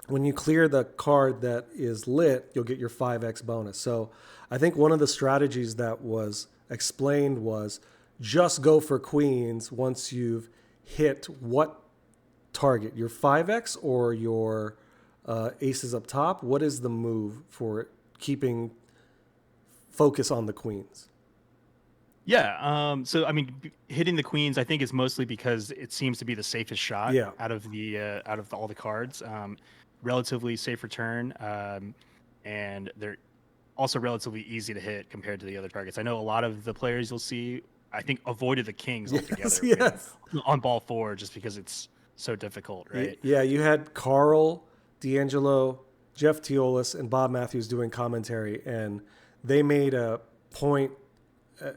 when you clear the card that is lit, you'll get your 5x bonus. So I think one of the strategies that was explained was just go for queens once you've hit what target, your 5x or your aces up top. What is the move for keeping focus on the queens? Yeah. So I mean, hitting the queens, I think, is mostly because it seems to be the safest shot out of all the cards. Relatively safe return, and they're also relatively easy to hit compared to the other targets. I know a lot of the players you'll see, I think, avoided the kings altogether on ball 4 just because it's so difficult, right? Yeah, you had Carl, D'Angelo, Jeff Teolis, and Bob Matthews doing commentary, and they made a point.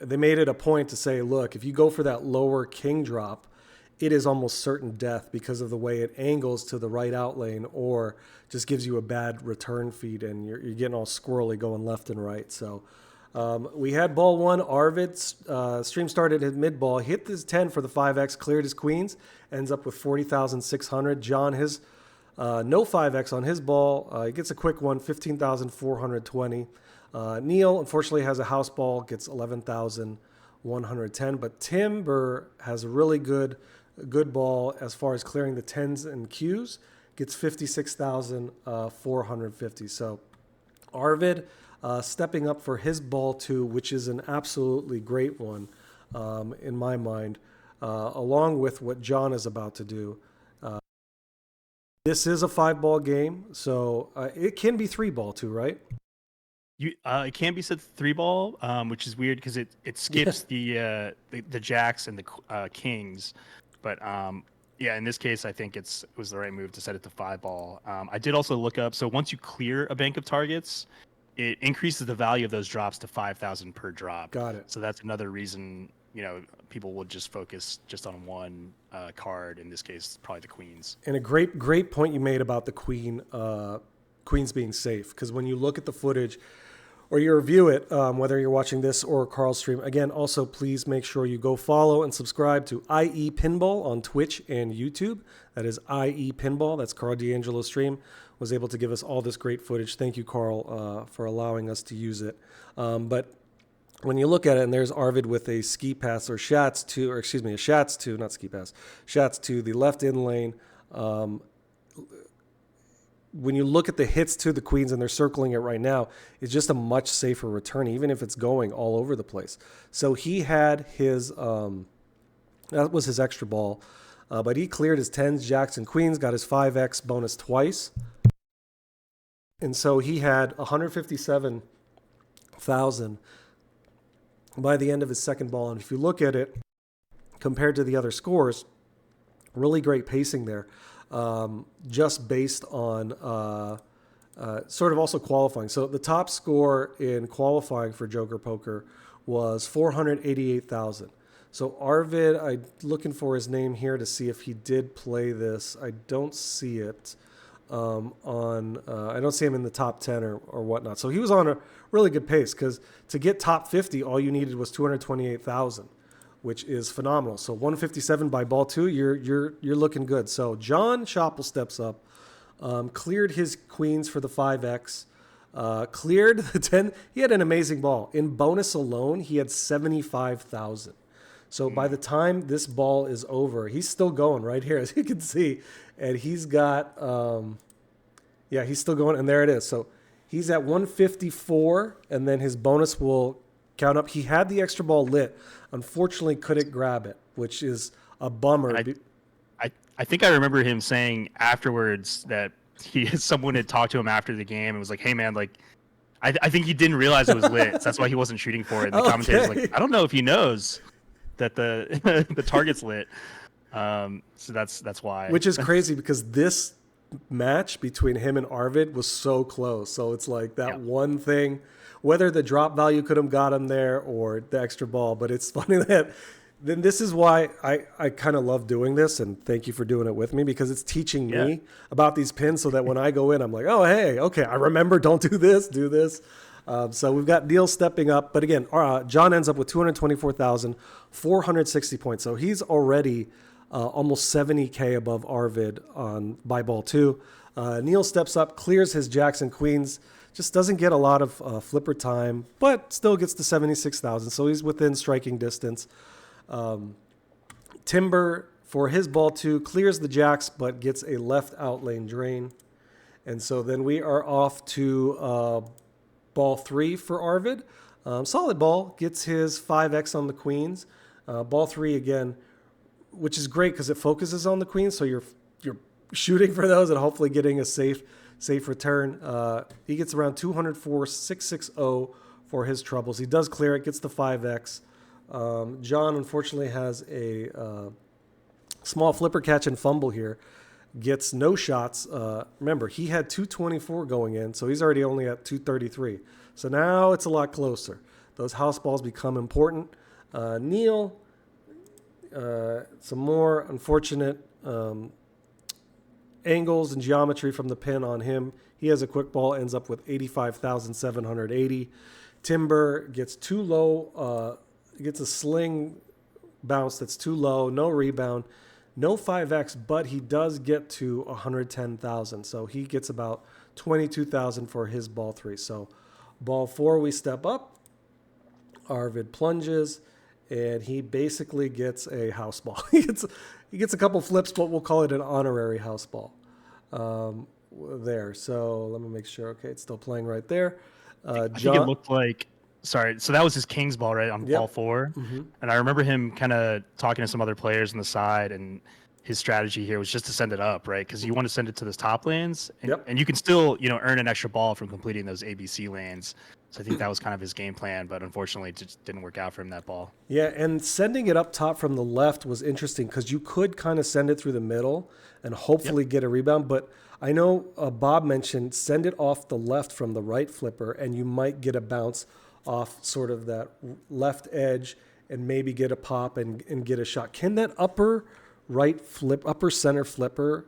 They made it a point to say, look, if you go for that lower king drop, it is almost certain death because of the way it angles to the right out lane or just gives you a bad return feed and you're getting all squirrely going left and right. So we had ball 1. Arvid, stream started at mid ball, hit his 10 for the 5x, cleared his queens, ends up with 40,600. John, his no 5x on his ball. He gets a quick one, 15,420. Neil, unfortunately, has a house ball, gets 11,110. But Timber has a really good ball as far as clearing the 10s and Qs, gets 56,450. So Arvid stepping up for his ball 2, which is an absolutely great one in my mind, along with what John is about to do. This is a 5-ball game, so it can be 3-ball too, right? It can be set 3-ball, which is weird because it skips the jacks and the kings, but in this case I think it was the right move to set it to 5-ball. I did also look up, so once you clear a bank of targets, it increases the value of those drops to 5,000 per drop. Got it. So that's another reason people would just focus just on one card. In this case, probably the queens. And a great point you made about the queens being safe, because when you look at the footage or you review it, whether you're watching this or Carl's stream, again, also please make sure you go follow and subscribe to IE Pinball on Twitch and YouTube. That is IE Pinball. That's Carl D'Angelo's stream. Was able to give us all this great footage. Thank you, Carl, for allowing us to use it. But when you look at it, and there's Arvid with a ski pass or Schatz to, or excuse me, a Schatz to, not ski pass, Schatz to the left in lane. When you look at the hits to the queens, and they're circling it right now, it's just a much safer return, even if it's going all over the place. So he had his, that was his extra ball, but he cleared his 10s, jacks, and queens, got his 5X bonus twice. And so he had 157,000 by the end of his second ball. And if you look at it compared to the other scores, really great pacing there, just based on sort of also qualifying. So the top score in qualifying for Joker Poker was 488,000. So Arvid, I'm looking for his name here to see if he did play this. I don't see it. I don't see him in the top 10 or whatnot. So he was on a really good pace, because to get top 50, all you needed was 228,000, which is phenomenal. So 157 by ball 2, you're looking good. So John Schoppel steps up, cleared his queens for the 5X, cleared the 10. He had an amazing ball. In bonus alone, he had 75,000. So by the time this ball is over, he's still going right here, as you can see. And he's got, he's still going. And there it is. So he's at 154, and then his bonus will count up. He had the extra ball lit. Unfortunately, couldn't grab it, which is a bummer. I think I remember him saying afterwards that someone had talked to him after the game and was like, hey, man, like, I think he didn't realize it was lit. So that's why he wasn't shooting for it. And the commentator's like, I don't know if he knows that the the target's lit. So that's why. Which is crazy, because this match between him and Arvid was so close. So it's like that one thing, whether the drop value could have got him there or the extra ball. But it's funny that then this is why I kind of love doing this, and thank you for doing it with me, because it's teaching me about these pins, so that when I go in, I'm like, oh, hey, okay, I remember, don't do this, do this. So we've got Neil stepping up. But again, John ends up with 224,460 points. So he's already almost 70K above Arvid by ball 2. Neil steps up, clears his jacks and queens, just doesn't get a lot of flipper time, but still gets to 76,000. So he's within striking distance. Timber, for his ball 2, clears the jacks, but gets a left out lane drain. And so then we are off to ball 3 for Arvid. Solid ball, gets his 5X on the queens. Ball 3 again, which is great because it focuses on the queens, so you're shooting for those and hopefully getting a safe return. He gets around 204,660 for his troubles. He does clear it, gets the 5X. John unfortunately has a small flipper catch and fumble here. Gets no shots. Remember, he had 224 going in, so he's already only at 233. So now it's a lot closer. Those house balls become important. Neil, some more unfortunate angles and geometry from the pin on him. He has a quick ball, ends up with 85,780. Timber gets too low, gets a sling bounce that's too low, no rebound. No 5X, but he does get to 110,000. So he gets about 22,000 for his ball 3. So ball 4, we step up. Arvid plunges, and he basically gets a house ball. He gets a couple flips, but we'll call it an honorary house ball there. So let me make sure. Okay, it's still playing right there. I think it looked like... Sorry, so that was his king's ball, right, on ball 4. Mm-hmm. And I remember him kind of talking to some other players on the side, and his strategy here was just to send it up, right? Because you want to send it to those top lanes, and you can still, earn an extra ball from completing those ABC lanes. So I think that was kind of his game plan, but unfortunately it just didn't work out for him, that ball. Yeah, and sending it up top from the left was interesting because you could kind of send it through the middle and hopefully get a rebound, but I know Bob mentioned send it off the left from the right flipper, and you might get a bounce off sort of that left edge and maybe get a pop and get a shot. Can that upper center flipper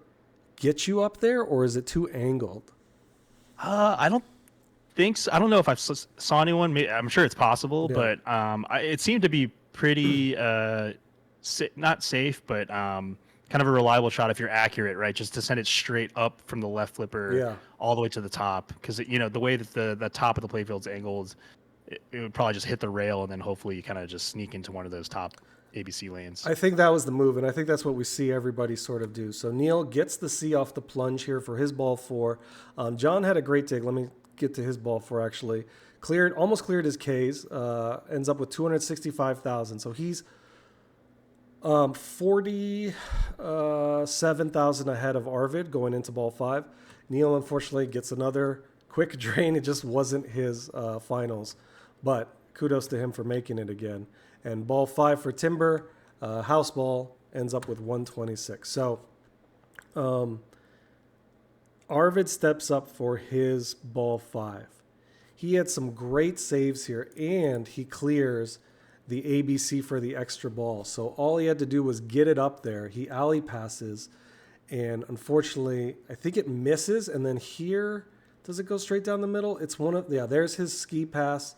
get you up there, or is it too angled? I don't think so. I don't know if I saw anyone. I'm sure it's possible, but it seemed to be pretty not safe, but kind of a reliable shot if you're accurate, right? Just to send it straight up from the left flipper all the way to the top, because the way that the top of the playfield's angled, it would probably just hit the rail, and then hopefully you kind of just sneak into one of those top ABC lanes. I think that was the move, and I think that's what we see everybody sort of do. So Neil gets the C off the plunge here for his ball 4. John had a great dig. Let me get to his ball 4 actually. Almost cleared his Ks. Ends up with 265,000. So he's 47,000 ahead of Arvid going into ball 5. Neil unfortunately gets another quick drain. It just wasn't his finals, but kudos to him for making it again. And ball 5 for Timber, house ball, ends up with 126. So Arvid steps up for his ball 5. He had some great saves here, and he clears the ABC for the extra ball. So all he had to do was get it up there. He alley passes, and unfortunately, I think it misses. And then here, does it go straight down the middle? It's there's his ski pass.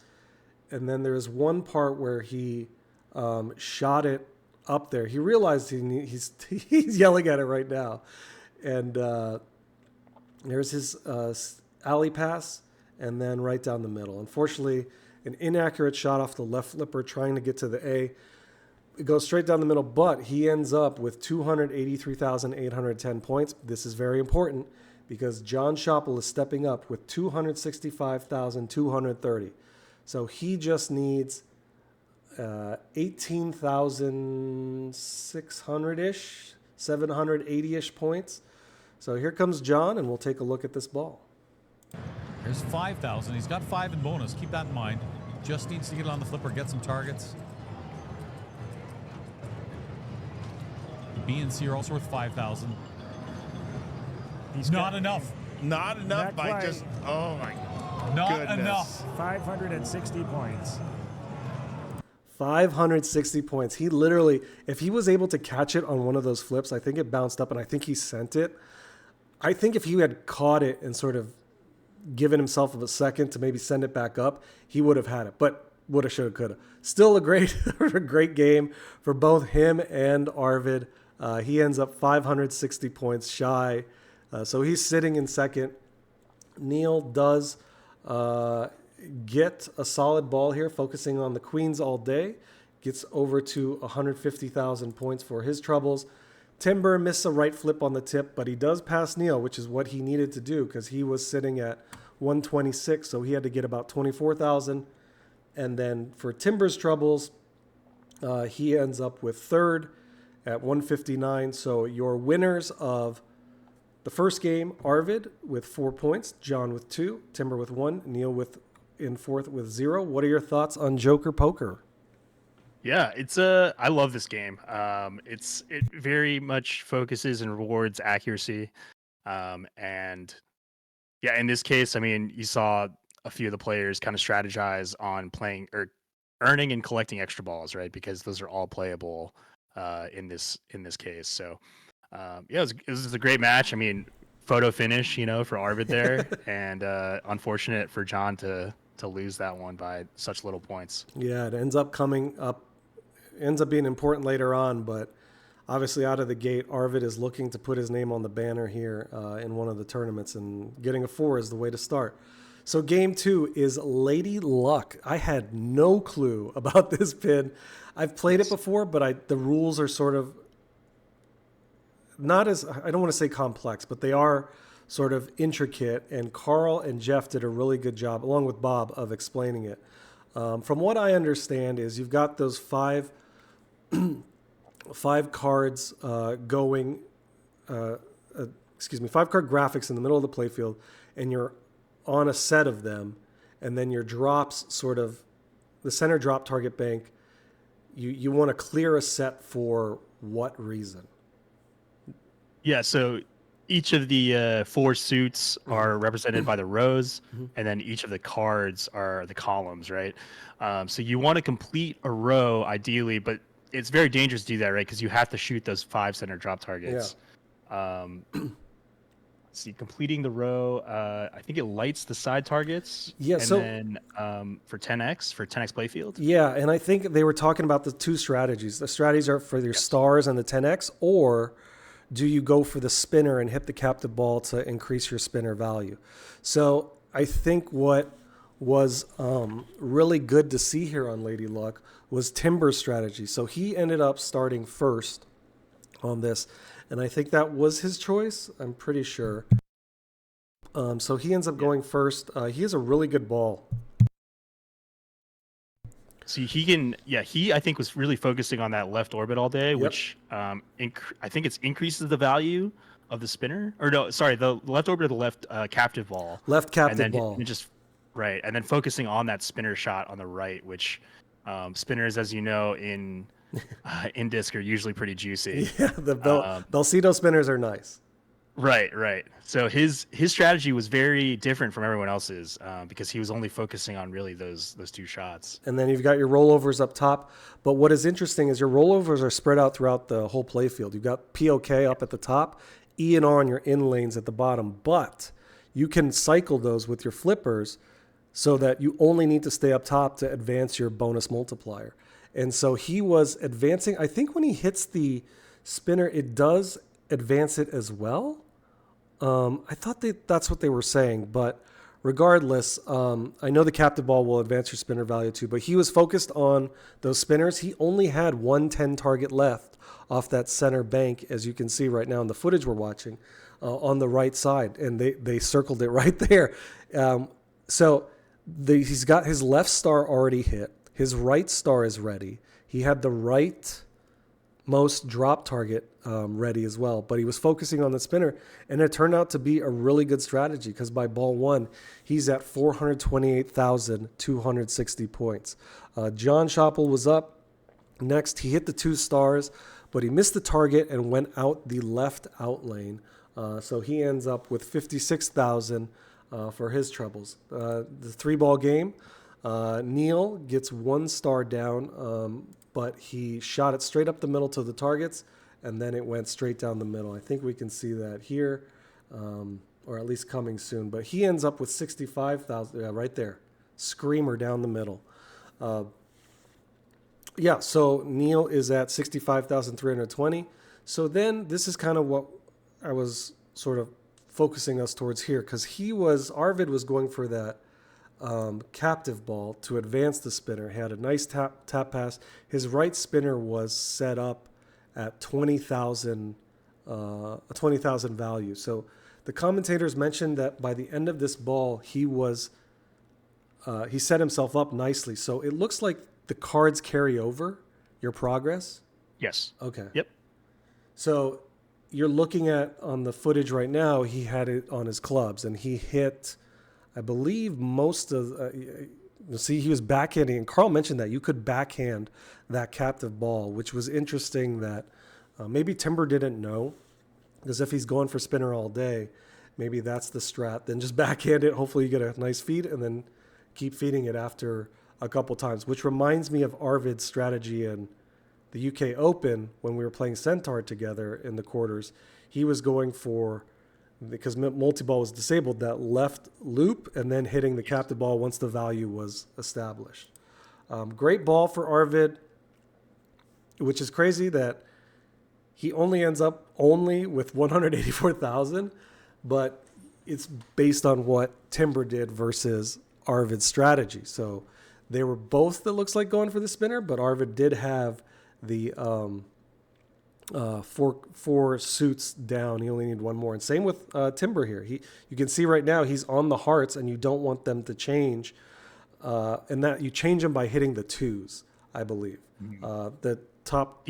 And then there's one part where he shot it up there. He realized he's yelling at it right now. And there's his alley pass, and then right down the middle. Unfortunately, an inaccurate shot off the left flipper trying to get to the A. It goes straight down the middle, but he ends up with 283,810 points. This is very important because John Schoppel is stepping up with 265,230. So he just needs 18,600-ish, 780-ish points. So here comes John, and we'll take a look at this ball. There's 5,000. He's got 5 in bonus. Keep that in mind. Just needs to get it on the flipper, get some targets. B and C are also worth 5,000. Not enough. Not enough by just, oh my Not goodness. enough. 560 points. 560 points. He literally, if he was able to catch it on one of those flips, I think it bounced up and I think he sent it. I think if he had caught it and sort of given himself a second to maybe send it back up, he would have had it. But woulda, shoulda, coulda. Still a great, a great game for both him and Arvid. He ends up 560 points shy. So he's sitting in second. Neil does get a solid ball here, focusing on the queens all day. Gets over to 150,000 points for his troubles. Timber missed a right flip on the tip, but he does pass Neil, which is what he needed to do because he was sitting at 126, so he had to get about 24,000. And then for Timber's troubles, he ends up with third at 159. So your winners of the first game, Arvid with 4 points, John with 2, Timber with 1, Neil in fourth with 0. What are your thoughts on Joker Poker? Yeah, I love this game. It very much focuses and rewards accuracy. And yeah, in this case, I mean, you saw a few of the players kind of strategize on playing or earning and collecting extra balls, right? Because those are all playable in this case. So yeah, it was a great match. I mean, photo finish, for Arvid there, and unfortunate for John to lose that one by such little points. Yeah, it ends up being important later on, but obviously out of the gate, Arvid is looking to put his name on the banner here in one of the tournaments, and getting a 4 is the way to start. So game 2 is Lady Luck. I had no clue about this pin. I've played it before, but the rules are sort of not as, I don't want to say complex, but they are sort of intricate, and Carl and Jeff did a really good job, along with Bob, of explaining it. From what I understand is you've got those five cards going, 5-card graphics in the middle of the playfield, and you're on a set of them, and then your drops sort of, the center drop target bank, you want to clear a set for what reason? Yeah, so each of the 4 suits are represented by the rows, and then each of the cards are the columns, right? So you want to complete a row ideally, but it's very dangerous to do that, right? Because you have to shoot those 5 center drop targets. See, completing the row, I think it lights the side targets. Yeah. And then for 10x playfield. Yeah, and I think they were talking about the 2 strategies. The strategies are for your stars and the 10x, or do you go for the spinner and hit the captive ball to increase your spinner value? So I think what was really good to see here on Lady Luck was Timber's strategy. So he ended up starting first on this, and I think that was his choice. I'm pretty sure. So he ends up going first. He has a really good ball. So he I think was really focusing on that left orbit all day, which I think it increases the value of the spinner. Or no, sorry, the left orbit of the left captive ball. Left captive ball. Right, and then focusing on that spinner shot on the right, which spinners, as you know, in INDISC are usually pretty juicy. Yeah, the Bellcito spinners are nice. Right. So his strategy was very different from everyone else's because he was only focusing on really those 2 shots. And then you've got your rollovers up top. But what is interesting is your rollovers are spread out throughout the whole playfield. You've got POK up at the top, E and R on your in lanes at the bottom. But you can cycle those with your flippers so that you only need to stay up top to advance your bonus multiplier. And so he was advancing. I think when he hits the spinner, it does advance it as well. I thought that's what they were saying, but regardless, I know the captive ball will advance your spinner value too, but he was focused on those spinners. He only had 1 10 target left off that center bank, as you can see right now in the footage we're watching, on the right side, and they circled it right there. So he's got his left star already hit. His right star is ready. He had the right most drop target ready as well, but he was focusing on the spinner, and it turned out to be a really good strategy because by ball 1, he's at 428,260 points. John Schoppel was up next. He hit the 2 stars, but he missed the target and went out the left out lane. So he ends up with 56,000 for his troubles. The 3-ball game, Neil gets 1 star down, but he shot it straight up the middle to the targets, and then it went straight down the middle. I think we can see that here, or at least coming soon. But he ends up with 65,000, right there, screamer down the middle. So Neil is at 65,320. So then this is kind of what I was sort of focusing us towards here, because Arvid was going for that captive ball to advance the spinner. He had a nice tap pass. His right spinner was set up at 20,000 value. So the commentators mentioned that by the end of this ball, he set himself up nicely. So it looks like the cards carry over your progress. Yes. Okay. Yep. So you're looking at on the footage right now, he had it on his clubs, and he hit, I believe, most of see, he was backhanding, and Carl mentioned that you could backhand that captive ball, which was interesting that maybe Timber didn't know, because if he's going for spinner all day, maybe that's the strat. Then just backhand it, hopefully you get a nice feed, and then keep feeding it after a couple times, which reminds me of Arvid's strategy in the UK Open when we were playing Centaur together in the quarters. He was going for, because multi-ball was disabled, that left loop and then hitting the captive ball once the value was established. Great ball for Arvid, which is crazy that he only ends up with 184,000, but it's based on what Timber did versus Arvid's strategy. So they were both, that looks like, going for the spinner, but Arvid did have the four suits down. He only needed 1 more. And same with Timber here. You can see right now he's on the hearts, and you don't want them to change. And that you change them by hitting the 2s, I believe. The top.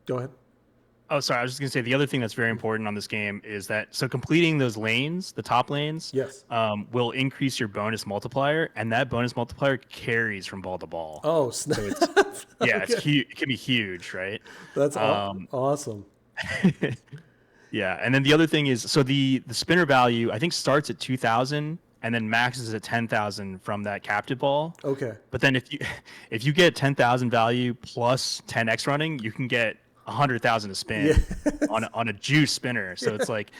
Go ahead. Oh, sorry. I was just going to say the other thing that's very important on this game is that completing those lanes, the top lanes, yes, will increase your bonus multiplier, and that bonus multiplier carries from ball to ball. Oh, snap. So it's it can be huge, right? That's awesome. Yeah, and then the other thing is, so the spinner value I think starts at 2,000 and then maxes at 10,000 from that captive ball. Okay. But then if you get 10,000 value plus 10x running, you can get 100,000 to spin on a juice spinner. So it's like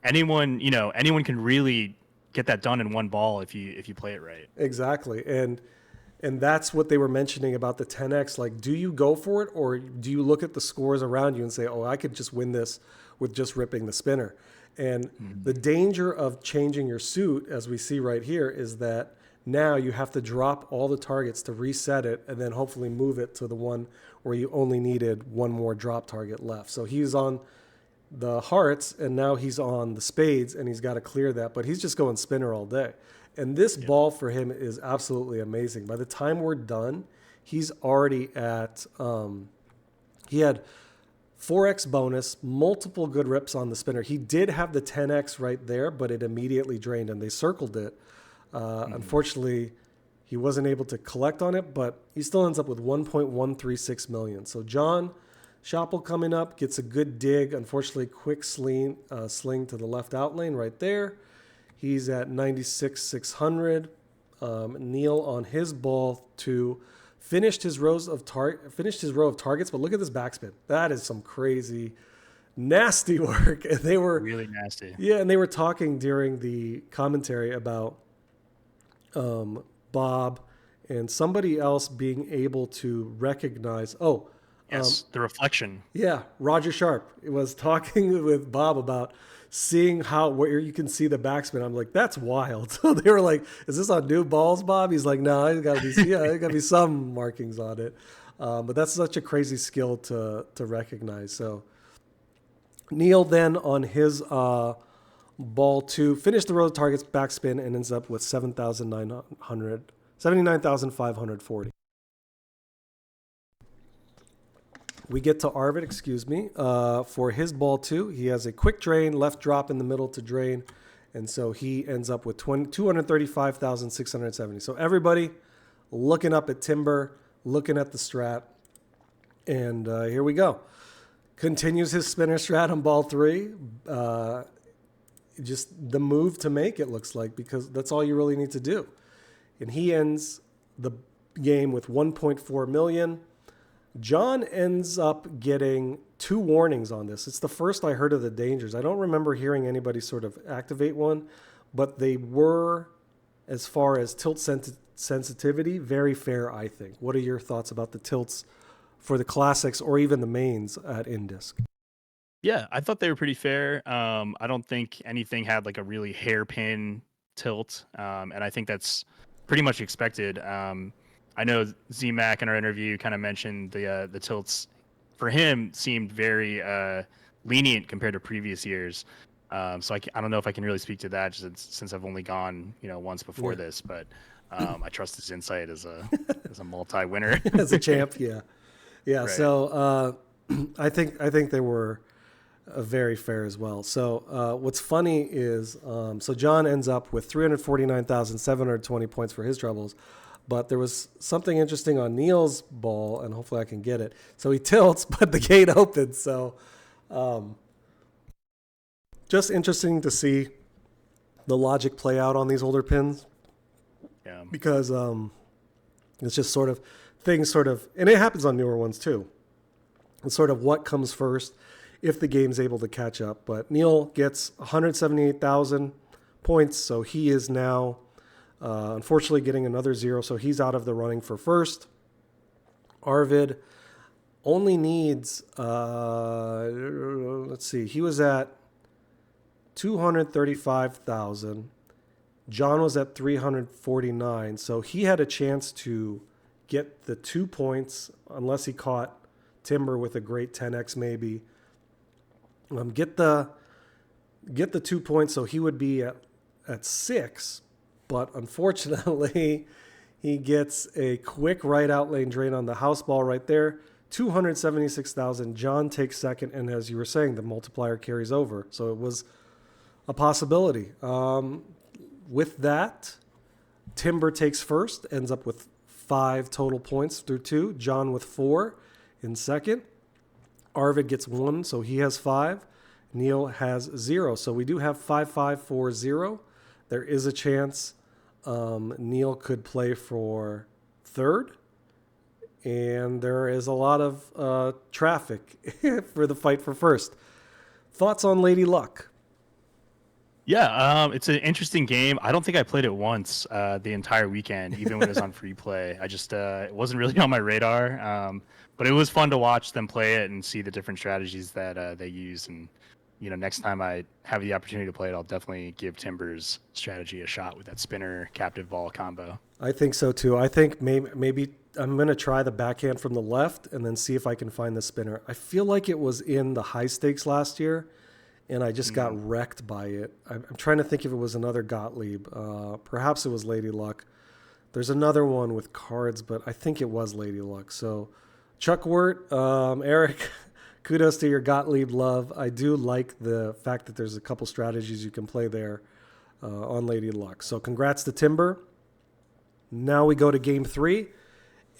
anyone can really get that done in one ball if you play it right. Exactly. And that's what they were mentioning about the 10x. Like, do you go for it, or do you look at the scores around you and say, oh, I could just win this with just ripping the spinner? And the danger of changing your suit, as we see right here, is that now you have to drop all the targets to reset it and then hopefully move it to the one where you only needed one more drop target left. So he's on the hearts and now he's on the spades and he's got to clear that, but he's just going spinner all day. And this ball for him is absolutely amazing. By the time we're done, he's already at, he had 4x bonus, multiple good rips on the spinner. He did have the 10x right there, but it immediately drained and they circled it. Unfortunately, he wasn't able to collect on it, but he still ends up with 1.136 million. So John Schoppel coming up, gets a good dig. Unfortunately, quick sling to the left out lane right there. He's at 96,600. Neil on his ball 2 finished his row of targets, but look at this backspin. That is some crazy, nasty work. And they were really nasty. Yeah, and they were talking during the commentary about Bob and somebody else being able to recognize. The reflection. Yeah, Roger Sharp was talking with Bob about seeing where you can see the backspin. I'm like, that's wild. So they were like, "Is this on new balls, Bob?" He's like, "No, there's got to be some markings on it." But that's such a crazy skill to recognize. So Neil then on his ball 2 finished the row of targets backspin and ends up with 79,540. We get to Arvid, for his ball 2. He has a quick drain, left drop in the middle to drain. And so he ends up with 235,670. So everybody looking up at Timber, looking at the strat. And here we go. Continues his spinner strat on ball 3. Just the move to make, it looks like, because that's all you really need to do. And he ends the game with 1.4 million. John ends up getting 2 warnings on this. It's the first I heard of the dangers. I don't remember hearing anybody sort of activate one, but they were, as far as tilt sensitivity, very fair, I think. What are your thoughts about the tilts for the classics or even the mains at INDISC? Yeah, I thought they were pretty fair. I don't think anything had like a really hairpin tilt, and I think that's pretty much expected. I know ZMac in our interview kind of mentioned the tilts for him seemed very lenient compared to previous years. So I don't know if I can really speak to that since I've only gone once before this, but I trust his insight as a multi-winner as a champ. Yeah. Right. So I think they were very fair as well. So what's funny is so John ends up with 349,720 points for his trebles. But there was something interesting on Neil's ball, and hopefully I can get it. So he tilts, but the gate opens. So just interesting to see the logic play out on these older pins. Yeah. Because it's just sort of things and it happens on newer ones too. It's sort of what comes first if the game's able to catch up. But Neil gets 178,000 points, so he is now unfortunately getting another 0, so he's out of the running for first. Arvid only needs, he was at 235,000. John was at 349, so he had a chance to get the 2 points, unless he caught Timber with a great 10x maybe. Get the 2 points, so he would be at 6. But unfortunately, he gets a quick right out lane drain on the house ball right there. 276,000. John takes second, and as you were saying, the multiplier carries over. So it was a possibility. With that, Timber takes first, ends up with 5 total points through 2. John with 4 in second. Arvid gets 1, so he has 5. Neil has 0. So we do have 5-5-4-0. There is a chance Neil could play for third. And there is a lot of traffic for the fight for first. Thoughts on Lady Luck? Yeah, it's an interesting game. I don't think I played it once the entire weekend, even when it was on free play. I just it wasn't really on my radar. But it was fun to watch them play it and see the different strategies that they use. And next time I have the opportunity to play it, I'll definitely give Timber's strategy a shot with that spinner captive ball combo. I think so too. I think maybe I'm going to try the backhand from the left and then see if I can find the spinner. I feel like it was in the high stakes last year, and I just got wrecked by it. I'm trying to think if it was another Gottlieb. Perhaps it was Lady Luck. There's another one with cards, but I think it was Lady Luck. So Chuck Wirt, Eric, kudos to your Gottlieb love. I do like the fact that there's a couple strategies you can play there on Lady Luck. So congrats to Timber. Now we go to game 3,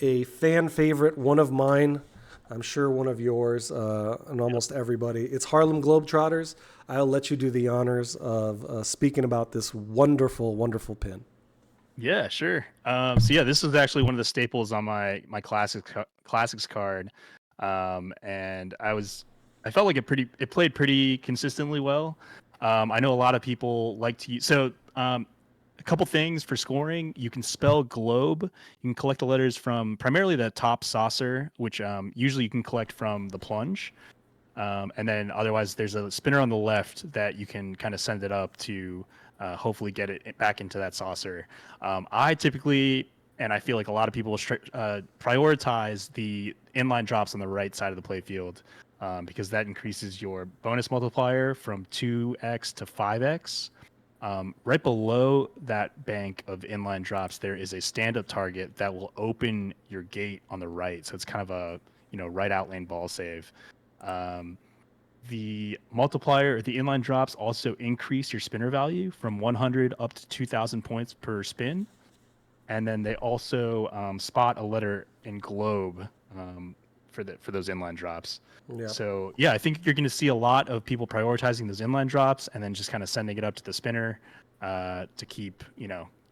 a fan favorite, one of mine, I'm sure one of yours, and almost everybody. It's Harlem Globetrotters. I'll let you do the honors of speaking about this wonderful, wonderful pin. Yeah, sure. This was actually one of the staples on my classics card, and I felt like it played pretty consistently well. I know a lot of people like to use a couple things for scoring. You can spell globe. You can collect the letters from primarily the top saucer, which usually you can collect from the plunge. And then otherwise there's a spinner on the left that you can kind of send it up to hopefully get it back into that saucer. I typically, and I feel like a lot of people prioritize the inline drops on the right side of the playfield because that increases your bonus multiplier from 2x to 5x. Right below that bank of inline drops, there is a stand-up target that will open your gate on the right. So it's kind of a right out lane ball save. The multiplier, the inline drops also increase your spinner value from 100 up to 2,000 points per spin. And then they also spot a letter in globe for those inline drops. Yeah. So yeah, I think you're going to see a lot of people prioritizing those inline drops and then just kind of sending it up to the spinner to keep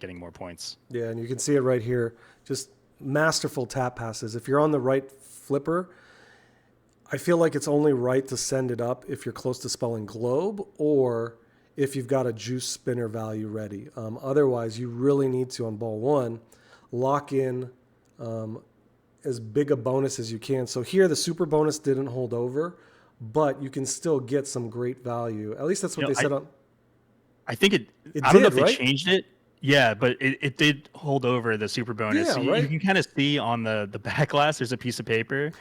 getting more points. Yeah, and you can see it right here. Just masterful tap passes. If you're on the right flipper, I feel like it's only right to send it up if you're close to spelling globe or if you've got a juice spinner value ready. Otherwise, you really need to, on ball 1, lock in as big a bonus as you can. So here, the super bonus didn't hold over, but you can still get some great value. At least that's what they said on. I think I don't know if they changed it. Yeah, but it did hold over the super bonus. Yeah, so you can kind of see on the back glass, there's a piece of paper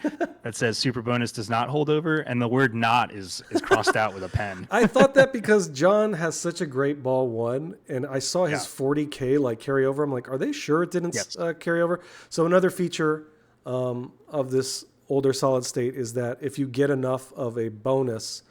that says super bonus does not hold over, and the word not is crossed out with a pen. I thought that because John has such a great ball 1, and I saw his 40K carry over. I'm like, are they sure it didn't carry over? So another feature of this older solid state is that if you get enough of a bonus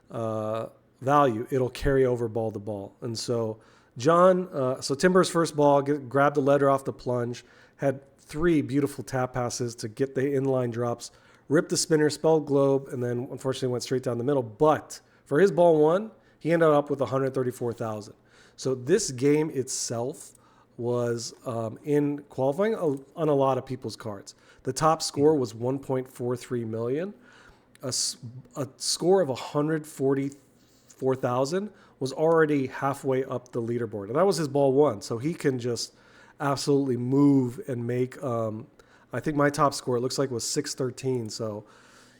value, it'll carry over ball to ball. And so John, so Timber's first ball, grabbed the letter off the plunge, had 3 beautiful tap passes to get the inline drops, ripped the spinner, spelled globe, and then unfortunately went straight down the middle. But for his ball 1, he ended up with 134,000. So this game itself was in qualifying on a lot of people's cards. The top score was 1.43 million. A score of 144,000 was already halfway up the leaderboard. And that was his ball 1. So he can just absolutely move and make, I think my top score, it looks like was 613. So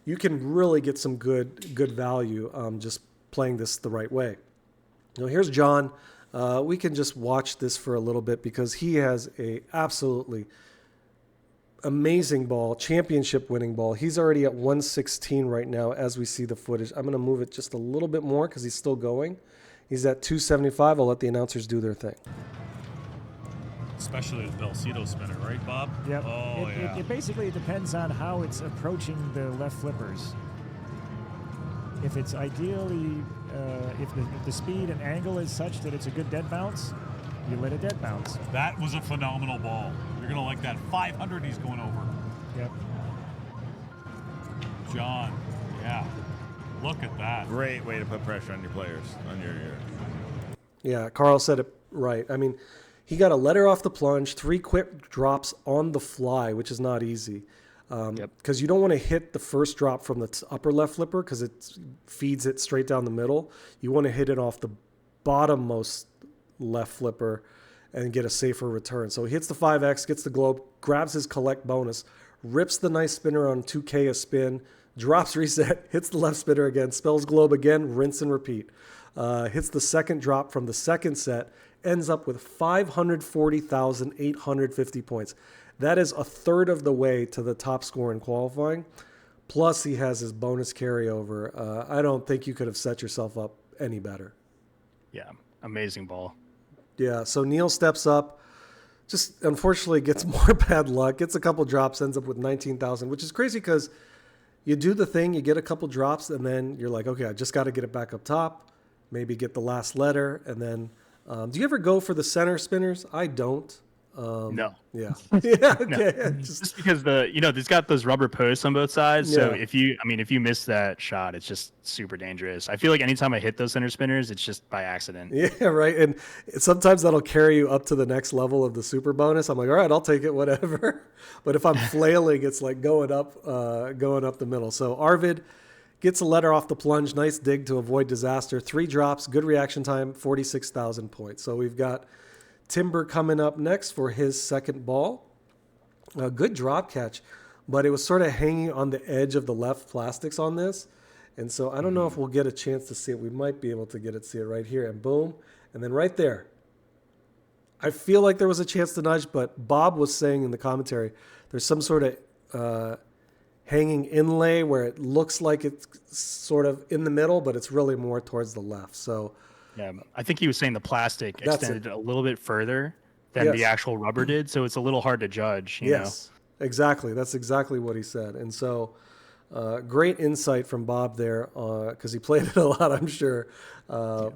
you can really get some good value just playing this the right way. Now here's John. We can just watch this for a little bit because he has a absolutely amazing ball, championship winning ball. He's already at 116 right now as we see the footage. I'm going to move it just a little bit more because he's still going. He's at 275. I'll let the announcers do their thing. Especially the Belcito spinner, right, Bob? Yep. Oh, yeah. It basically depends on how it's approaching the left flippers. If it's ideally, if the speed and angle is such that it's a good dead bounce, you let it dead bounce. That was a phenomenal ball. You're going to like that 500 he's going over. Yep. John, yeah. Look at that. Great way to put pressure on your players, on your Yeah, Carl said it right. I mean, he got a letter off the plunge, 3 quick drops on the fly, which is not easy. Because you don't want to hit the first drop from the upper left flipper because it feeds it straight down the middle. You want to hit it off the bottommost left flipper and get a safer return. So he hits the 5X, gets the globe, grabs his collect bonus, rips the nice spinner on 2K a spin, drops reset, hits the left spinner again, spells globe again, rinse and repeat. Hits the second drop from the second set, ends up with 540,850 points. That is a third of the way to the top score in qualifying. Plus, he has his bonus carryover. I don't think you could have set yourself up any better. Yeah, amazing ball. Yeah, so Neil steps up, just unfortunately gets more bad luck, gets a couple drops, ends up with 19,000, which is crazy because you do the thing, you get a couple drops, and then you're like, okay, I just got to get it back up top, maybe get the last letter, and then do you ever go for the center spinners? I don't. No. Yeah. Yeah. Okay. No. Just because it's got those rubber posts on both sides. Yeah. So if you miss that shot, it's just super dangerous. I feel like anytime I hit those center spinners, it's just by accident. Yeah. Right. And sometimes that'll carry you up to the next level of the super bonus. I'm like, all right, I'll take it, whatever. But if I'm flailing, it's like going up the middle. So Arvid gets a letter off the plunge. Nice dig to avoid disaster. 3 drops, good reaction time, 46,000 points. So we've got Timber coming up next for his second ball. A good drop catch, but it was sort of hanging on the edge of the left plastics on this. And so I don't know if we'll get a chance to see it. We might be able to see it right here. And boom. And then right there. I feel like there was a chance to nudge, but Bob was saying in the commentary, there's some sort of hanging inlay where it looks like it's sort of in the middle, but it's really more towards the left. So yeah, I think he was saying the plastic extended a little bit further than the actual rubber did, so it's a little hard to judge. You know? Exactly. That's exactly what he said. And so great insight from Bob there because he played it a lot, I'm sure. And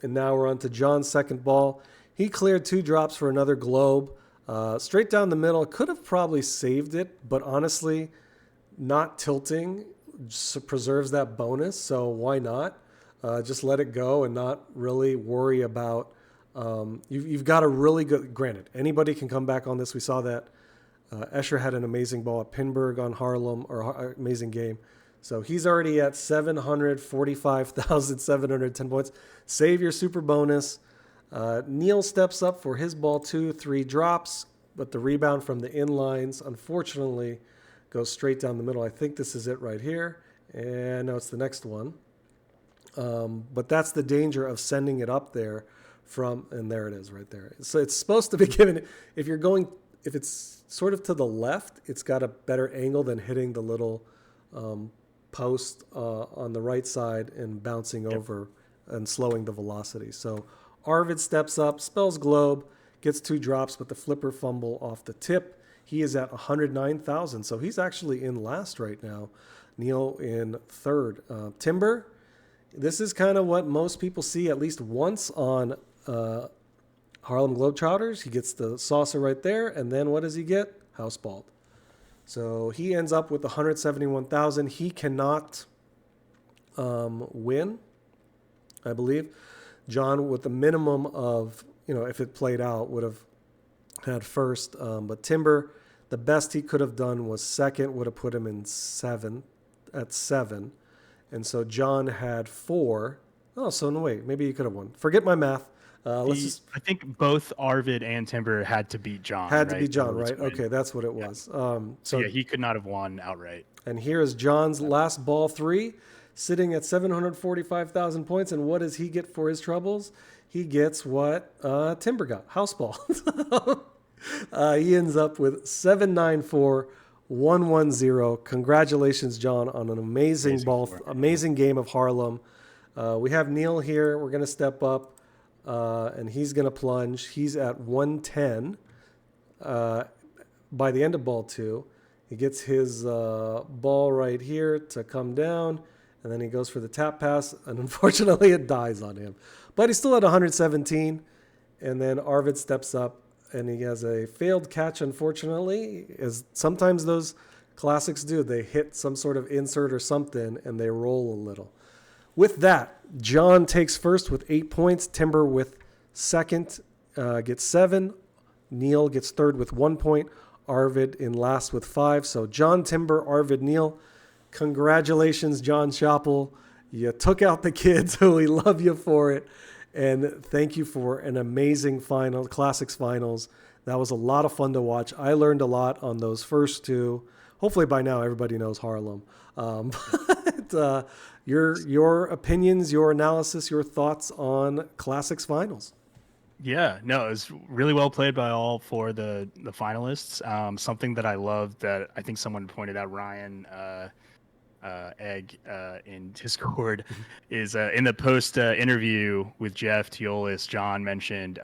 now we're on to John's second ball. He cleared 2 drops for another globe. Straight down the middle. Could have probably saved it, but honestly, not tilting preserves that bonus, so why not? Just let it go and not really worry about. You've got a really good. Granted, anybody can come back on this. We saw that Escher had an amazing ball at Pinburg on Harlem, or amazing game. So he's already at 745,710 points. Save your super bonus. Neil steps up for his ball 2, 3 drops, but the rebound from the inlines, unfortunately, goes straight down the middle. I think this is it right here. And no, it's the next one. But that's the danger of sending it up there and there it is right there. So it's supposed to be given, if it's sort of to the left, it's got a better angle than hitting the little post on the right side and bouncing over and slowing the velocity. So Arvid steps up, spells globe, gets 2 drops, but the flipper fumble off the tip. He is at 109,000. So he's actually in last right now. Neil in third. Timber, this is kind of what most people see at least once on Harlem Globetrotters. He gets the saucer right there, and then what does he get? Houseballed. So he ends up with 171,000. He cannot win, I believe. John, with the minimum of, if it played out, would have had first. But Timber, the best he could have done was second, would have put him in 7. And so John had 4. Oh, so no, wait, maybe he could have won. Forget my math. I think both Arvid and Timber had to beat John. To beat John, right? Okay, that's what it was. So he could not have won outright. And here is John's last ball 3, sitting at 745,000 points. And what does he get for his troubles? He gets what Timber got, house ball. He ends up with 794,110. Congratulations, John, on an amazing game of Harlem. We have Neil here. We're going to step up. And he's going to plunge. He's at 110 by the end of ball 2. He gets his ball right here to come down, and then he goes for the tap pass, and unfortunately it dies on him. But he's still at 117, and then Arvid steps up, and he has a failed catch, unfortunately, as sometimes those classics do. They hit some sort of insert or something, and they roll a little. with that, John takes first with 8 points. Timber with second gets 7. Neil gets third with 1 point. Arvid in last with 5. So John, Timber, Arvid, Neil. Congratulations, John Schoppel. You took out the kids. We love you for it. And thank you for an amazing Classics finals. That was a lot of fun to watch. I learned a lot on those first two. Hopefully by now everybody knows Harlem. But your opinions, your analysis, your thoughts on Classics finals. Yeah, no, it was really well played by all four of the finalists. Something that I love that I think someone pointed out, Ryan Egg in Discord, is in the post interview with Jeff Teolis, John mentioned,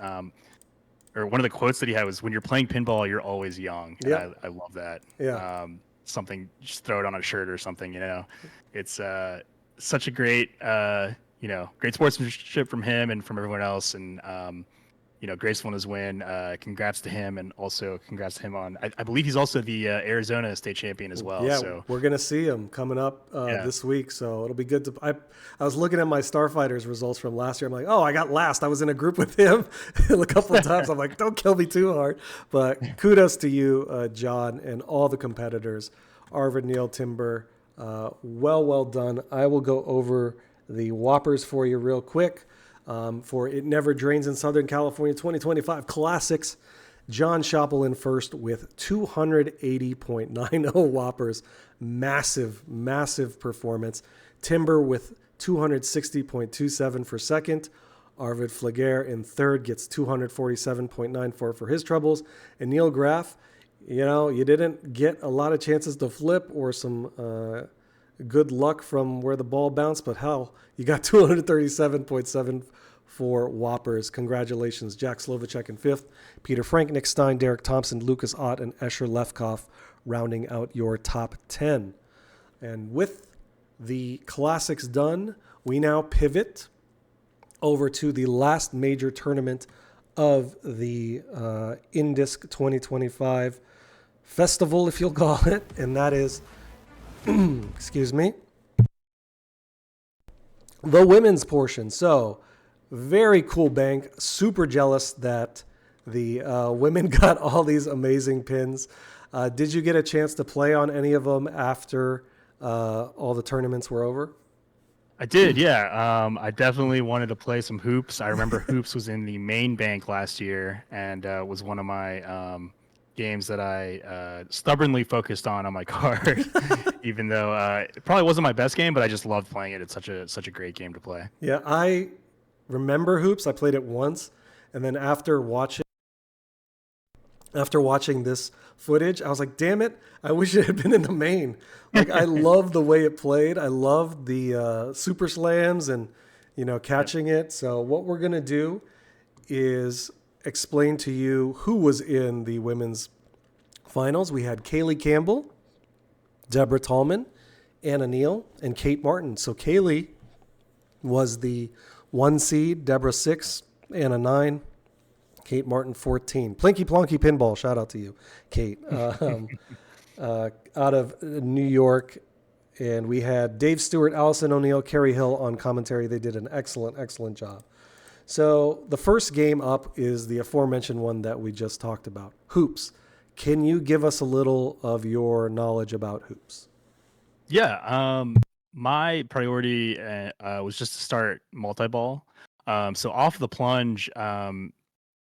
or one of the quotes that he had was, "When you're playing pinball, you're always young." Yeah, I love that. Yeah, something, just throw it on a shirt or something. It's such a great great sportsmanship from him and from everyone else, and graceful in his win. Congrats to him, and also congrats to him on. I believe he's also the Arizona state champion as well. Yeah, so we're gonna see him coming up this week, so it'll be good to. I was looking at my Starfighters results from last year. I'm like, oh, I got last. I was in a group with him a couple of times. I'm like, don't kill me too hard. But kudos to you, John, and all the competitors. Arvid, Neil, Timber, well done. I will go over the Whoppers for you real quick. For It Never Drains in Southern California 2025 Classics, John Schoppel in first with 280.90 Whoppers. Massive performance. Timber with 260.27 for second. Arvid Flaguer in third gets 247.94 for his troubles. And Neil Graff, you didn't get a lot of chances to flip or some good luck from where the ball bounced, but hell, you got 237.7 for Whoppers. Congratulations, Jack Slovacek in fifth, Peter Frank, Nick Stein, Derek Thompson, Lucas Ott, and Escher Lefkoff rounding out your top 10. And with the Classics done, we now pivot over to the last major tournament of the INDISC 2025 festival, if you'll call it, and that is excuse me, the women's portion. So very cool bank. Super jealous that the women got all these amazing pins. Did you get a chance to play on any of them after all the tournaments were over? I did, yeah. I definitely wanted to play some hoops. I remember hoops was in the main bank last year, and was one of my games that I stubbornly focused on my card, even though it probably wasn't my best game, but I just loved playing it. It's such a great game to play. Yeah, I remember hoops. I played it once, and then after watching this footage, I was like, damn it, I wish it had been in the main. Like, I love the way it played. I love the super slams and catching it. So what we're gonna do is explain to you who was in the women's finals. We had Kaylee Campbell, Deborah Tallman, Anna Neal, and Kate Martin. So Kaylee was the 1 seed, Deborah 6, Anna 9, Kate Martin 14. Plinky Plonky Pinball, shout out to you, Kate. Out of New York. And we had Dave Stewart, Allison O'Neill, Carrie Hill on commentary. They did an excellent job. So the first game up is the aforementioned one that we just talked about, hoops. Can you give us a little of your knowledge about hoops? Yeah, my priority was just to start multi-ball. So off the plunge,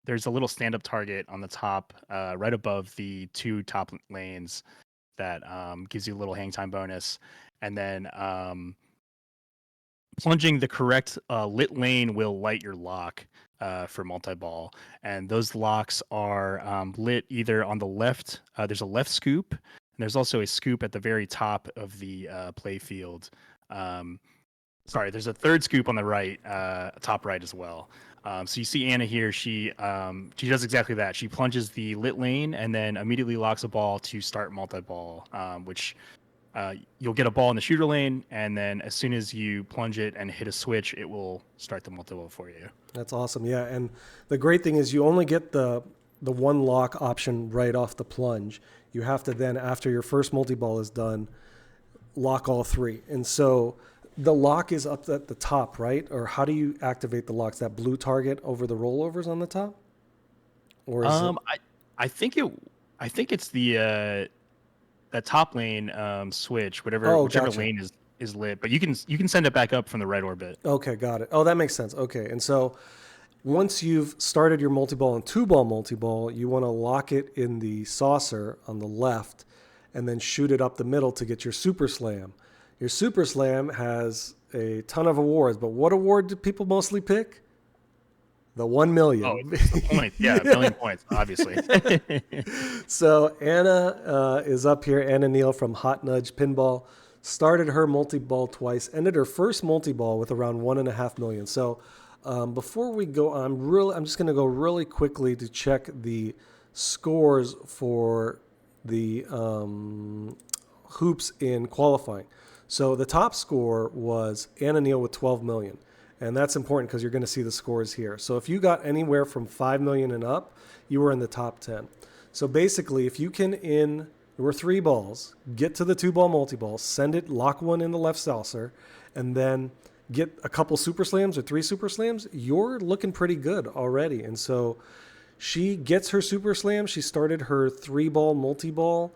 there's a little stand-up target on the top, right above the 2 top lanes that gives you a little hang time bonus. And then plunging the correct lit lane will light your lock for multi-ball. And those locks are lit either on the left. There's a left scoop, and there's also a scoop at the very top of the play field. There's a third scoop on the right, top right as well. So you see Anna here. She does exactly that. She plunges the lit lane and then immediately locks a ball to start multi-ball, which you'll get a ball in the shooter lane, and then as soon as you plunge it and hit a switch, it will start the multi-ball for you. That's awesome. Yeah, and the great thing is you only get the one lock option right off the plunge. You have to then, after your first multi-ball is done, lock all 3. And so the lock is up at the top, right? Or how do you activate the locks? That blue target over the rollovers on the top? Or is I think it's the that top lane switch, whichever gotcha. lane is lit. But you can send it back up from the right orbit. Okay, got it. Oh, that makes sense. Okay, and so once you've started your multi-ball and 2-ball multi-ball, you want to lock it in the saucer on the left and then shoot it up the middle to get your super slam. Your super slam has a ton of awards, but what award do people mostly pick? The 1 million. Oh, it's the point. Yeah, a million points, obviously. So Anna is up here. Anna Neal from Hot Nudge Pinball started her multi-ball twice, ended her first multi-ball with around 1.5 million. So before we go on, I'm just going to go really quickly to check the scores for the hoops in qualifying. So the top score was Anna Neal with 12 million. And that's important because you're going to see the scores here. So if you got anywhere from 5 million and up, you were in the top 10. So basically, if you can, there were 3 balls, get to the 2-ball multi-ball, send it, lock one in the left saucer, and then get a couple super slams or 3 super slams, you're looking pretty good already. And so she gets her super slam. She started her 3-ball multi-ball.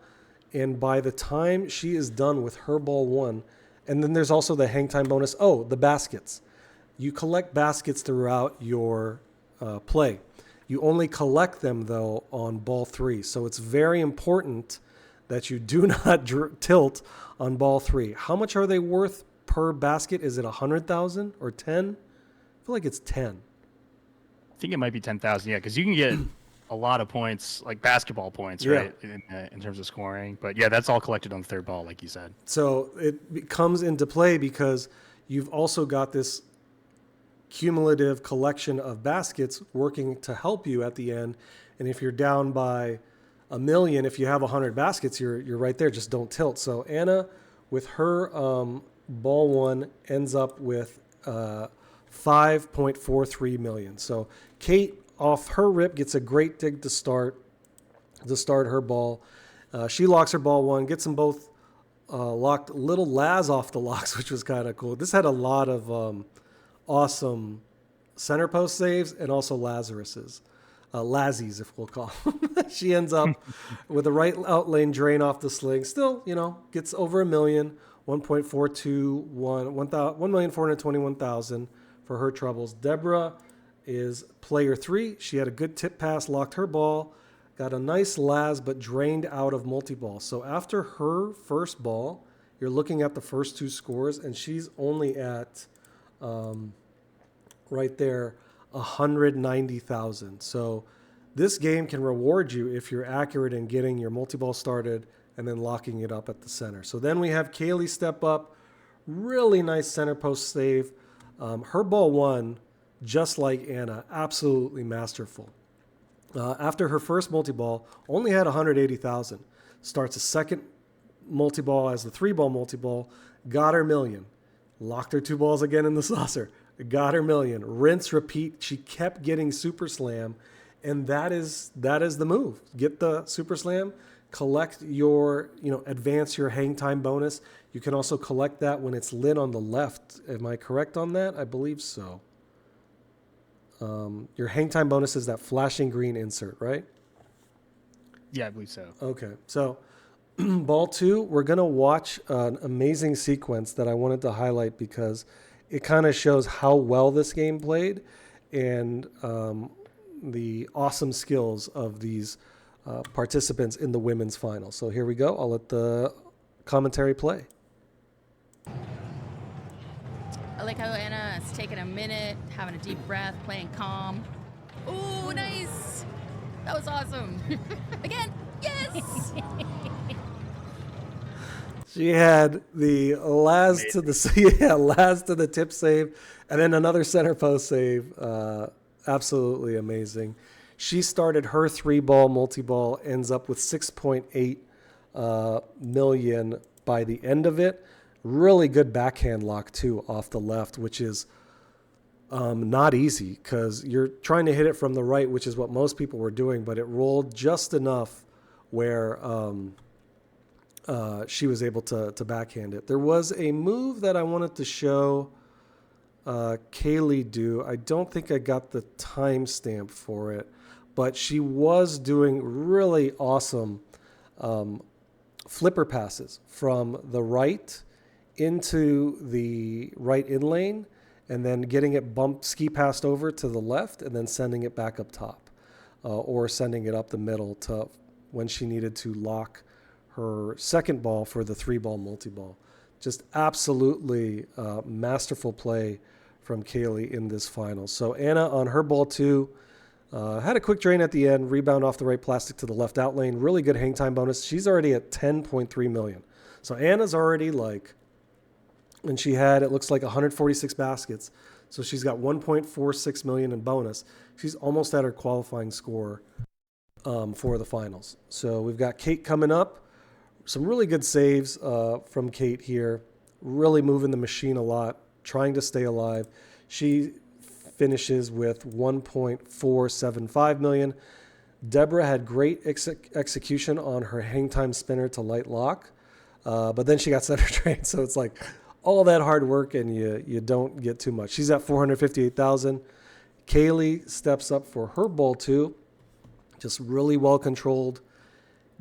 And by the time she is done with her ball 1, and then there's also the hang time bonus. Oh, the baskets. You collect baskets throughout your play. You only collect them, though, on ball 3. So it's very important that you do not tilt on ball 3. How much are they worth per basket? Is it 100,000 or 10? I feel like it's 10. I think it might be 10,000, yeah, because you can get a lot of points, like basketball points, right, in terms of scoring. But, yeah, that's all collected on the 3rd ball, like you said. So it comes into play because you've also got this cumulative collection of baskets working to help you at the end. And if you're down by 1 million, if you have 100 baskets, you're right there. Just don't tilt. So Anna, with her ball 1, ends up with 5.43 million. So Kate, off her rip, gets a great dig to start her ball. She locks her ball 1, gets them both locked. Little Laz off the locks, which was kind of cool. This had a lot of awesome center post saves and also Lazarus's. Lazzies, if we'll call them. She ends up with a right out lane drain off the sling. Still, gets over 1 million, 1,421,000 for her troubles. Deborah is player 3. She had a good tip pass, locked her ball, got a nice Laz, but drained out of multi-ball. So after her first ball, you're looking at the first 2 scores, and she's only at right there 190,000. So this game can reward you if you're accurate in getting your multi-ball started and then locking it up at the center. So then we have Kaylee step up, really nice center post save. Her ball 1, just like Anna, absolutely masterful. After her first multi-ball, only had 180,000. Starts a second multi-ball as the 3-ball multi-ball, got her 1 million. Locked her 2 balls again in the saucer. Got her 1 million. Rinse, repeat. She kept getting super slam, and that is the move. Get the super slam, collect your, advance your hang time bonus. You can also collect that when it's lit on the left. Am I correct on that? I believe so. Your hang time bonus is that flashing green insert, right? Yeah, I believe so. Okay, so ball 2, we're going to watch an amazing sequence that I wanted to highlight because it kind of shows how well this game played and the awesome skills of these participants in the women's final. So here we go. I'll let the commentary play. I like how Anna's taking a minute, having a deep breath, playing calm. Ooh, nice. That was awesome. Again, yes. She had the Laz to the tip save, and then another center post save. Absolutely amazing. She started her 3-ball multi-ball, ends up with 6.8 million by the end of it. Really good backhand lock too off the left, which is not easy because you're trying to hit it from the right, which is what most people were doing, but it rolled just enough where she was able to backhand it. There was a move that I wanted to show Kaylee do. I don't think I got the timestamp for it, but she was doing really awesome flipper passes from the right into the right in lane, and then getting it ski passed over to the left, and then sending it back up top, or sending it up the middle to when she needed to lock her second ball for the 3-ball multi-ball. Just absolutely masterful play from Kaylee in this final. So Anna on her ball 2 had a quick drain at the end, rebound off the right plastic to the left out lane. Really good hang time bonus. She's already at 10.3 million. So Anna's already and she had, it looks like 146 baskets. So she's got 1.46 million in bonus. She's almost at her qualifying score for the finals. So we've got Kate coming up. Some really good saves from Kate here. Really moving the machine a lot, trying to stay alive. She finishes with 1.475 million. Deborah had great execution on her hang time spinner to light lock, but then she got center drain. So it's like all that hard work and you don't get too much. She's at 458,000. Kaylee steps up for her ball 2. Just really well controlled.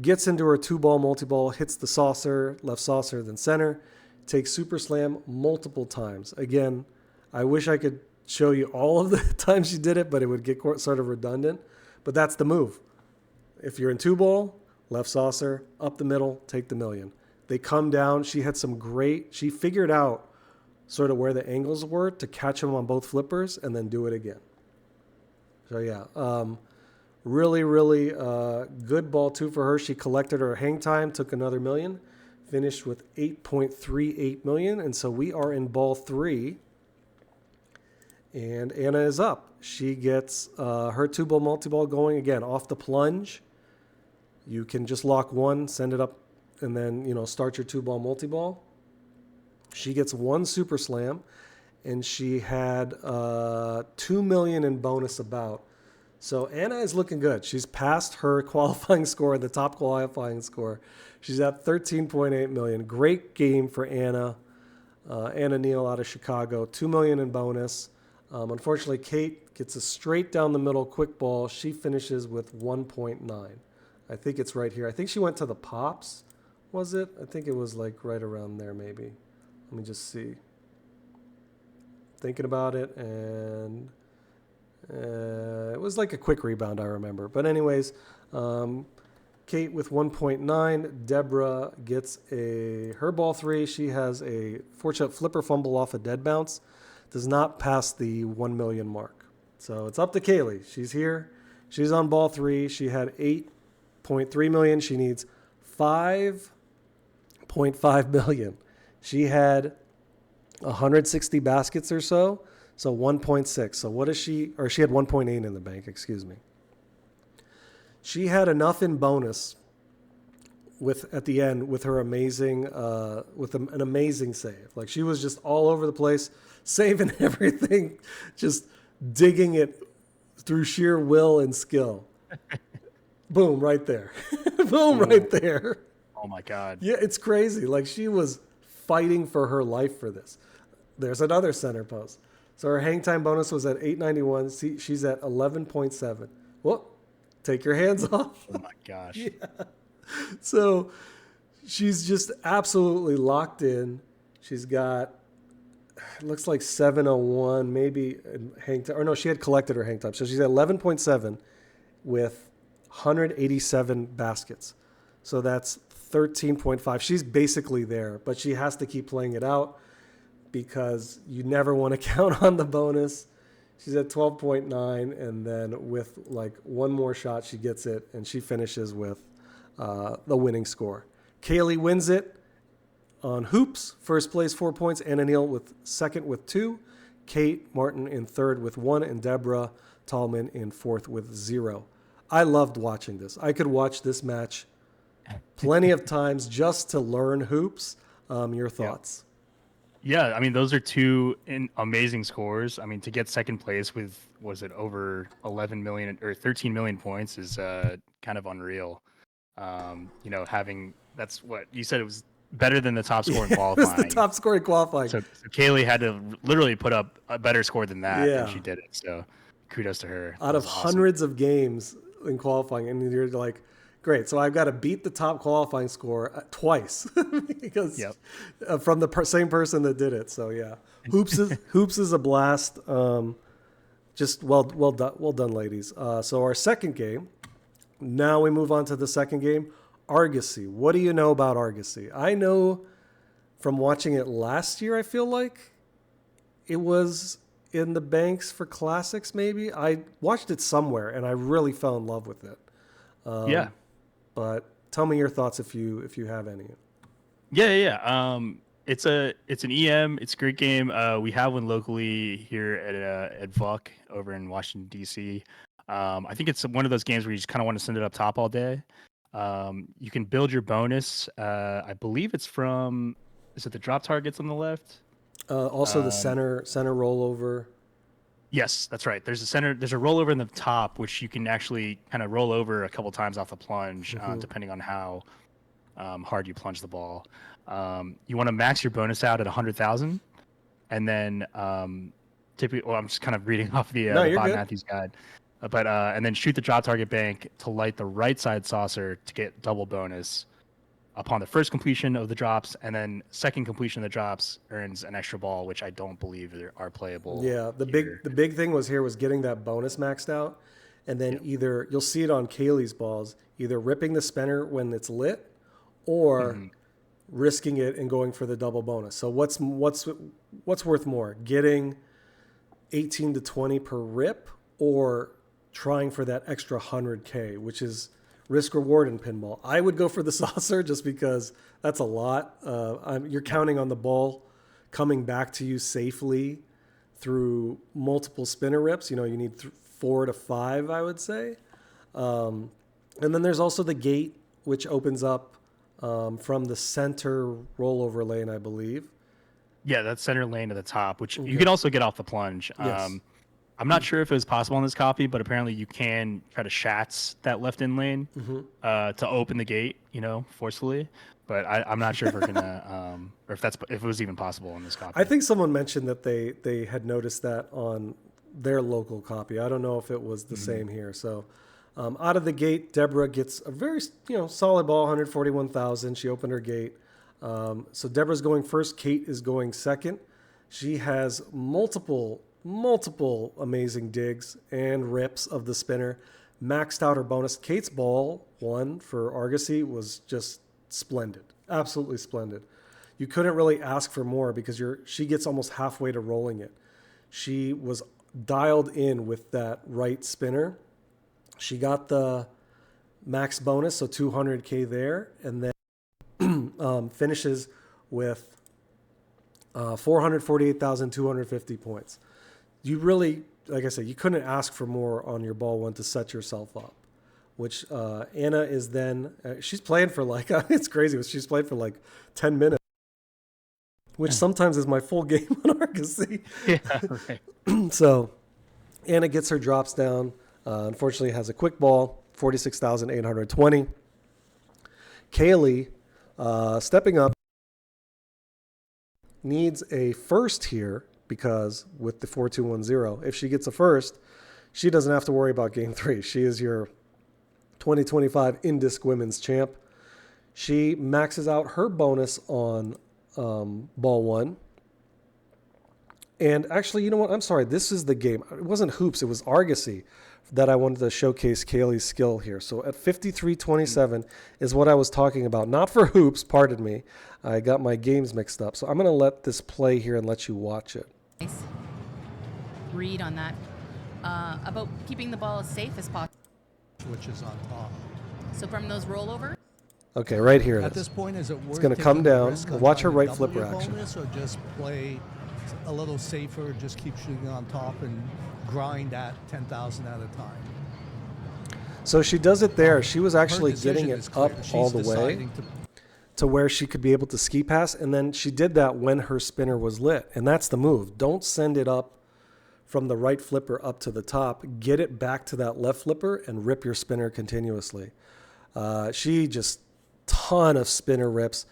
Gets into her 2-ball multi-ball, hits the saucer, left saucer, then center. Takes super slam multiple times. Again, I wish I could show you all of the times she did it, but it would get sort of redundant. But that's the move. If you're in 2-ball, left saucer, up the middle, take the million. They come down. She had she figured out sort of where the angles were to catch them on both flippers and then do it again. So yeah, really, really good ball 2 for her. She collected her hang time, took another million, finished with 8.38 million. And so we are in ball 3. And Anna is up. She gets her 2-ball multi-ball going again off the plunge. You can just lock one, send it up, and then start your 2-ball multi-ball. She gets 1 super slam, and she had 2 million in bonus about. So Anna is looking good. She's passed her qualifying score, the top qualifying score. She's at 13.8 million. Great game for Anna. Anna Neal out of Chicago. 2 million in bonus. Unfortunately, Kate gets a straight down the middle quick ball. She finishes with 1.9. I think it's right here. I think she went to the Pops, was it? I think it was right around there maybe. Let me just see. Thinking about it, and it was like a quick rebound, I remember. But anyways, Kate with 1.9. Deborah gets her ball 3. She has a fortunate flipper fumble off a dead bounce. Does not pass the 1 million mark. So it's up to Kaylee. She's here. She's on ball 3. She had 8.3 million. She needs 5.5 million. She had 160 baskets or so. So 1.6. So what is she? Or she had 1.8 in the bank, excuse me. She had enough in bonus at the end with her amazing, with an amazing save. She was just all over the place, saving everything, just digging it through sheer will and skill. Boom, right there. Boom, right there. Oh my God. Yeah, it's crazy. She was fighting for her life for this. There's another center post. So her hang time bonus was at 891. See, she's at 11.7. Whoop. Take your hands off. Oh my gosh. Yeah. So she's just absolutely locked in. She's got, it looks like 701, maybe hang time. Or no, she had collected her hang time. So she's at 11.7 with 187 baskets. So that's 13.5. She's basically there, but she has to keep playing it out because you never want to count on the bonus. She's at 12.9, and then with one more shot, she gets it, and she finishes with the winning score. Kaylee wins it on hoops. First place, 4 points. Anna Neal with second with 2. Kate Martin in third with 1, and Deborah Tallman in fourth with 0. I loved watching this. I could watch this match plenty of times just to learn hoops. Your thoughts? Yeah, I mean, those are 2 amazing scores. I mean, to get second place with, was it over 11 million or 13 million points is kind of unreal. Having That's what you said. It was better than the top score in qualifying. It was the top score in qualifying. So Kaylee had to literally put up a better score than that, Yeah. and she did it. So kudos to her. Out of hundreds of games in qualifying, and you're like, great. So I've got to beat the top qualifying score twice because from the same person that did it. So yeah, hoops is a blast. Just well done, ladies. So our second game. Now we move on to the second game, Argosy. What do you know about Argosy? I know from watching it last year. I feel like it was in the banks for classics. Maybe I watched it somewhere and I really fell in love with it. Yeah. But tell me your thoughts if you have any. Yeah. It's an EM. It's a great game. We have one locally here at VUC over in Washington D.C. I think it's one of those games where you just kind of want to send it up top all day. You can build your bonus. I believe it's from. Is it the drop targets on the left? Also the center rollover. Yes, that's right. There's a rollover in the top, which you can actually kind of roll over a couple times off the plunge, depending on how hard you plunge the ball. You want to max your bonus out at 100,000, and then typically, well, I'm just kind of reading off the Bob Matthews guide, but and then shoot the drop target bank to light the right side saucer to get double bonus upon the first completion of the drops, and then second completion of the drops earns an extra ball, which I don't believe are playable. Yeah, the big thing was getting that bonus maxed out, and then either you'll see it on Kaylee's balls, either ripping the spinner when it's lit, or risking it and going for the double bonus. So what's worth more, getting 18 to 20 per rip, or trying for that extra 100K, which is risk reward in pinball? I would go for the saucer just because that's a lot. You're counting on the ball coming back to you safely through multiple spinner rips. You need 4 to 5, I would say. And then there's also the gate, which opens up from the center rollover lane, I believe. Yeah, that center lane at the top, which you can also get off the plunge. Yes. I'm not sure if it was possible on this copy, but apparently you can try to shats that left in lane to open the gate, forcefully. But I'm not sure if we're gonna, or if it was even possible on this copy. I think someone mentioned that they had noticed that on their local copy. I don't know if it was the same here. So out of the gate, Deborah gets a very solid ball, 141,000. She opened her gate. So Deborah's going first. Kate is going second. She has multiple amazing digs and rips of the spinner, maxed out her bonus. Kate's ball, one for Argosy, was just splendid, absolutely splendid. You couldn't really ask for more because she gets almost halfway to rolling it. She was dialed in with that right spinner. She got the max bonus, so 200K there, and then finishes with 448,250 points. You really, like I said, you couldn't ask for more on your ball one to set yourself up, which Anna is then, she's playing for it's crazy, but she's played for 10 minutes, which sometimes is my full game on Argosy. Yeah, right. So Anna gets her drops down, unfortunately has a quick ball, 46,820. Kaylee, stepping up, needs a first here, because with the 4-2-1-0, if she gets a first, she doesn't have to worry about game 3. She is your 2025 INDISC Women's Champ. She maxes out her bonus on ball 1. And actually, you know what? I'm sorry. This is the game. It wasn't hoops. It was Argosy that I wanted to showcase Kaylee's skill here. So at 53-27 is what I was talking about. Not for hoops, pardon me. I got my games mixed up. So I'm going to let this play here and let you watch it. Nice read on that. About keeping the ball as safe as possible. Which is on top. So from those rollovers. Okay, right here it is. At this point, is it worth it's going to come down. Watch her right flipper action. Bonus, or just play a little safer, just keep shooting on top and grind at 10,000 at a time? So she does it there. She was actually getting it up all the way to where she could be able to ski pass, and then she did that when her spinner was lit, and that's the move. Don't send it up from the right flipper up to the top. Get it back to that left flipper and rip your spinner continuously. She just ton of spinner rips.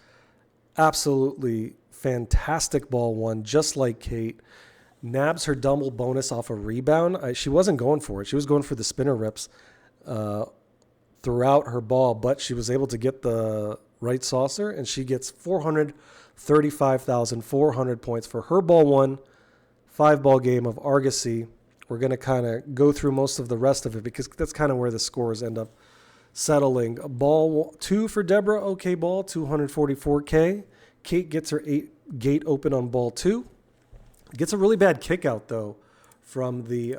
Absolutely fantastic ball one, just like Kate. Nabs her double bonus off a rebound. She wasn't going for it. She was going for the spinner rips throughout her ball, but she was able to get the right saucer, and she gets 435,400 points for her ball one 5-ball game of Argosy. We're going to kind of go through most of the rest of it because that's kind of where the scores end up settling. Ball 2 for Deborah, okay ball, 244K. Kate gets her gate open on ball 2. Gets a really bad kick out, though, from the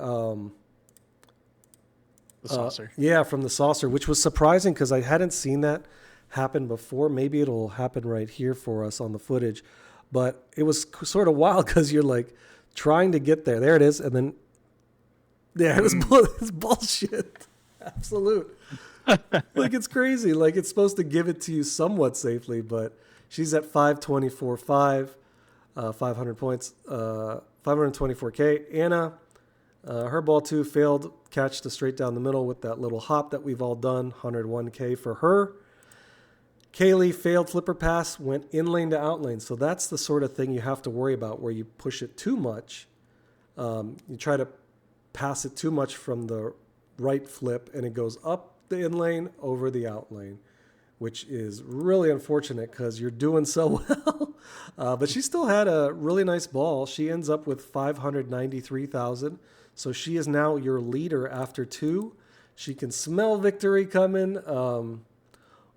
saucer. From the saucer, which was surprising because I hadn't seen that happen before. Maybe it'll happen right here for us on the footage. But it was sort of wild because you're like trying to get there. There it is. And then, this bullshit. Absolute. Like, it's crazy. Like, it's supposed to give it to you somewhat safely, but she's at 524.5, 500 points, 524K. Anna, her ball 2 failed catch to straight down the middle with that little hop that we've all done, 101K for her. Kaylee failed flipper pass, went in lane to out lane. So that's the sort of thing you have to worry about where you push it too much. You try to pass it too much from the right flip, and it goes up the in lane, over the out lane, which is really unfortunate because you're doing so well. But she still had a really nice ball. She ends up with 593,000. So she is now your leader after 2. She can smell victory coming.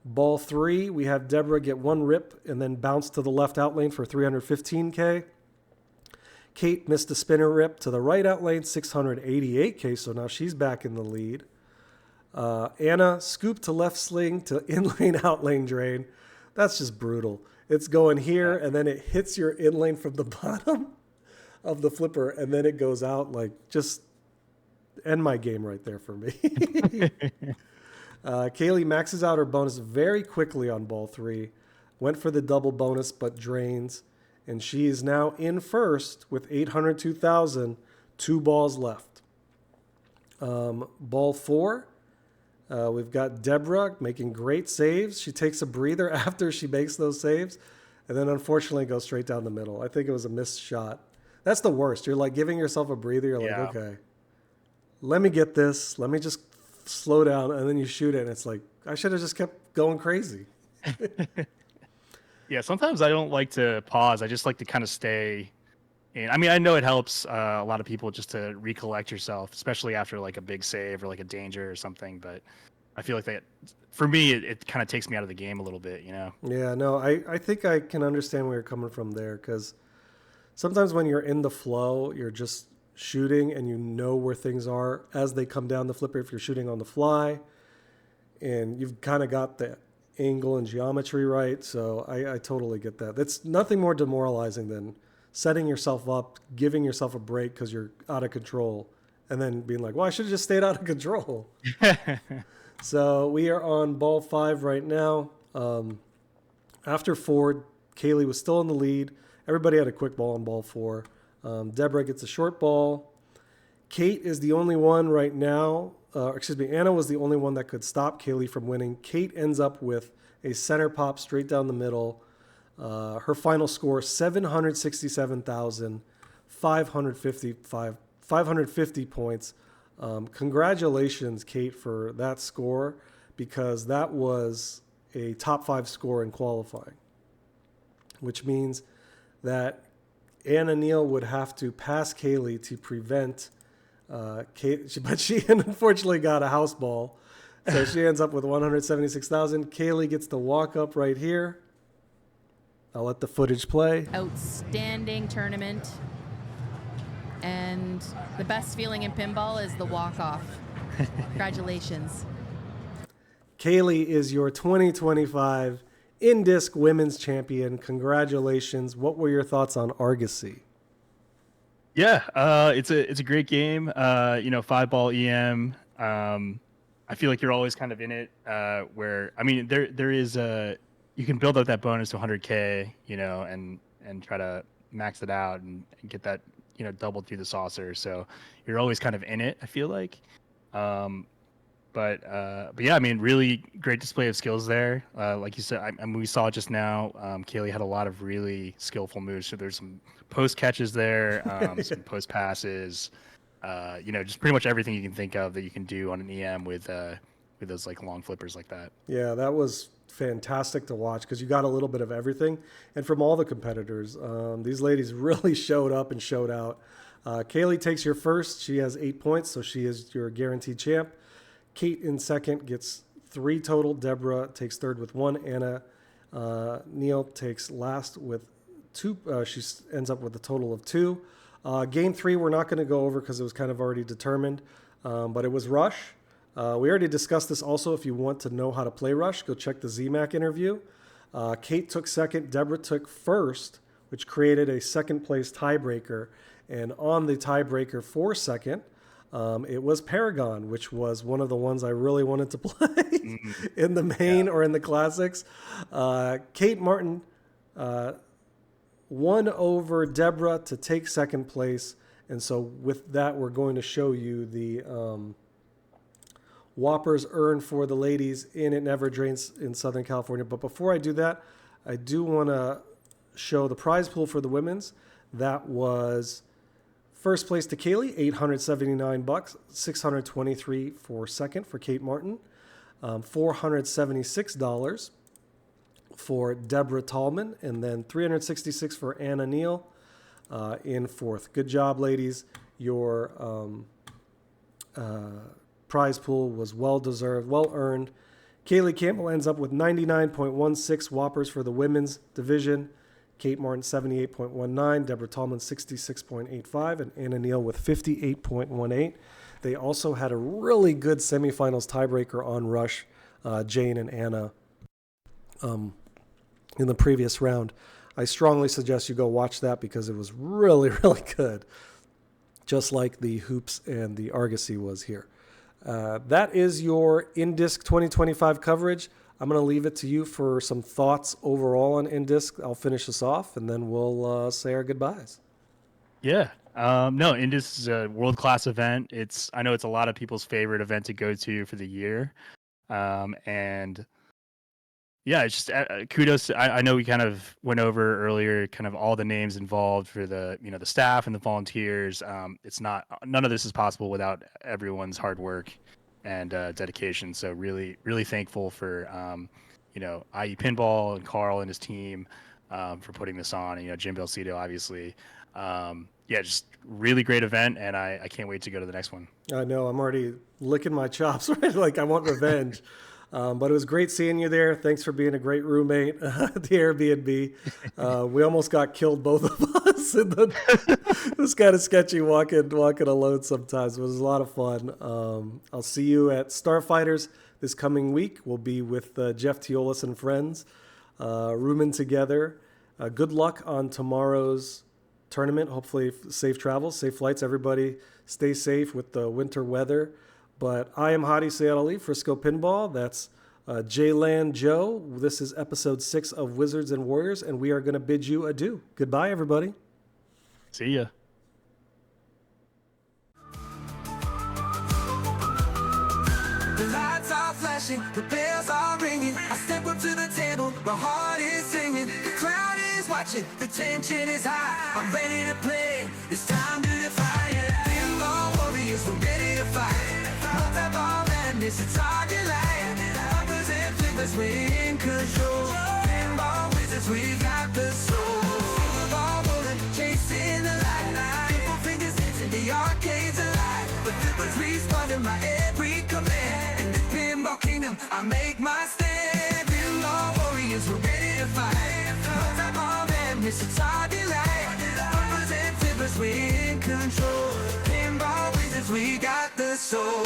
Ball 3, we have Deborah get 1 rip and then bounce to the left out lane for 315K. Kate missed a spinner rip to the right out lane, 688K. So now she's back in the lead. Anna scoop to left sling to in lane, out lane drain. That's just brutal. It's going here, and then it hits your in lane from the bottom of the flipper, and then it goes out. Like, just end my game right there for me. Kaylee maxes out her bonus very quickly on ball 3. Went for the double bonus, but drains. And she is now in first with 802,000, 2 balls left. Ball 4. We've got Deborah making great saves. She takes a breather after she makes those saves, and then unfortunately goes straight down the middle. I think it was a missed shot. That's the worst. You're like giving yourself a breather. You're like, okay, let me get this. Let me just slow down, and then you shoot it, and it's like, I should have just kept going crazy. Yeah, sometimes I don't like to pause. I just like to kind of stay in. I mean, I know it helps a lot of people just to recollect yourself, especially after like a big save or like a danger or something. But I feel like that, for me, it kind of takes me out of the game a little bit, you know? Yeah, no, I think I can understand where you're coming from there, because sometimes when you're in the flow, you're just shooting and you know where things are as they come down the flipper if you're shooting on the fly, and you've kind of got the angle and geometry right. So I totally get that. That's nothing more demoralizing than setting yourself up, giving yourself a break because you're out of control, and then being like, well, I should have just stayed out of control. So we are on ball 5 right now. After 4, Kaylee was still in the lead. Everybody had a quick ball on ball 4. Deborah gets a short ball. Kate is the only one right now. Anna was the only one that could stop Kaylee from winning. Kate ends up with a center pop straight down the middle. Her final score, 767,550 points. Congratulations, Kate, for that score, because that was a top 5 score in qualifying, which means that Anna Neal would have to pass Kaylee to prevent Kate, but she unfortunately got a house ball, so she ends up with 176,000. Kaylee gets the walk up right here. I'll let the footage play. Outstanding tournament, and the best feeling in pinball is the walk off. Congratulations. Kaylee is your 2025 INDISC Women's Champion. Congratulations. What were your thoughts on Argosy? Yeah, it's a great game. 5-ball EM. I feel like you're always kind of in it. Where I mean, there is you can build up that bonus to 100K, and try to max it out and get that doubled through the saucer. So you're always kind of in it, I feel like. But But yeah, I mean, really great display of skills there. Like you said, I mean, we saw just now, Kaylee had a lot of really skillful moves. So there's some post catches there, some post passes, just pretty much everything you can think of that you can do on an EM with those like long flippers like that. Yeah, that was fantastic to watch because you got a little bit of everything. And from all the competitors, these ladies really showed up and showed out. Kaylee takes your first. She has 8 points, so she is your guaranteed champ. Kate in second gets 3 total. Deborah takes third with 1. Anna Neal takes last with 2. She ends up with a total of 2. Game 3 we're not going to go over because it was kind of already determined, but it was Rush. We already discussed this also. If you want to know how to play Rush, go check the ZMac interview. Kate took second. Deborah took first, which created a second place tiebreaker. And on the tiebreaker for second, it was Paragon, which was one of the ones I really wanted to play in the main or in the classics. Kate Martin won over Deborah to take second place. And so with that, we're going to show you the Whoppers earned for the ladies in It Never Drains in Southern California. But before I do that, I do want to show the prize pool for the women's. That was first place to Kaylee, $879, $623 for second for Kate Martin, $476 for Deborah Tallman, and then $366 for Anna Neal in fourth. Good job, ladies. Your prize pool was well-deserved, well-earned. Kaylee Campbell ends up with 99.16 Whoppers for the women's division. Kate Martin, 78.19. Deborah Tallman, 66.85. And Anna Neal with 58.18. They also had a really good semifinals tiebreaker on Rush, Jane and Anna, in the previous round. I strongly suggest you go watch that because it was really, really good, just like the Hoops and the Argosy was here. That is your INDISC 2025 coverage. I'm going to leave it to you for some thoughts overall on INDISC. I'll finish us off, and then we'll say our goodbyes. Yeah. No, INDISC is a world-class event. I know it's a lot of people's favorite event to go to for the year. And yeah, it's just kudos. I know we kind of went over earlier kind of all the names involved for the, the staff and the volunteers. None of this is possible without everyone's hard work and dedication. So really, really thankful for, IE Pinball and Carl and his team for putting this on. And, Jim Belcito, obviously. Just really great event. And I can't wait to go to the next one. I know. I'm already licking my chops, right? Like I want revenge. But it was great seeing you there. Thanks for being a great roommate at the Airbnb. We almost got killed, both of us. And then it was kind of sketchy walking alone sometimes. It was a lot of fun. I'll see you at Starfighters this coming week. We'll be with Jeff Teolis and friends, rooming together. Good luck on tomorrow's tournament. Hopefully safe travels, safe flights. Everybody stay safe with the winter weather. But I am Hadi, Seyed-Ali, Friscopinball. That's J-Land Joe. This is episode 6 of Wizards and Warriors, and we are going to bid you adieu. Goodbye, everybody. See ya. The lights are flashing, the bells are ringing. I step up to the table, my heart is singing. The crowd is watching, the tension is high. I'm ready to play, it's time to defy it. Pinball warriors, we're ready to fight. Multi-ball madness, it's target line. Numbers and flippers, we're in control. Pinball wizards, we got the soul. Ball rolling, chasing the light. People fingers dancing, the arcades alive. But flippers respond to my every command. In the pinball kingdom, I make my stand. Pinball warriors, we're ready to fight. Multi-ball madness, it's target line. Numbers and flippers, we're in control. Pinball wizards, we got the soul.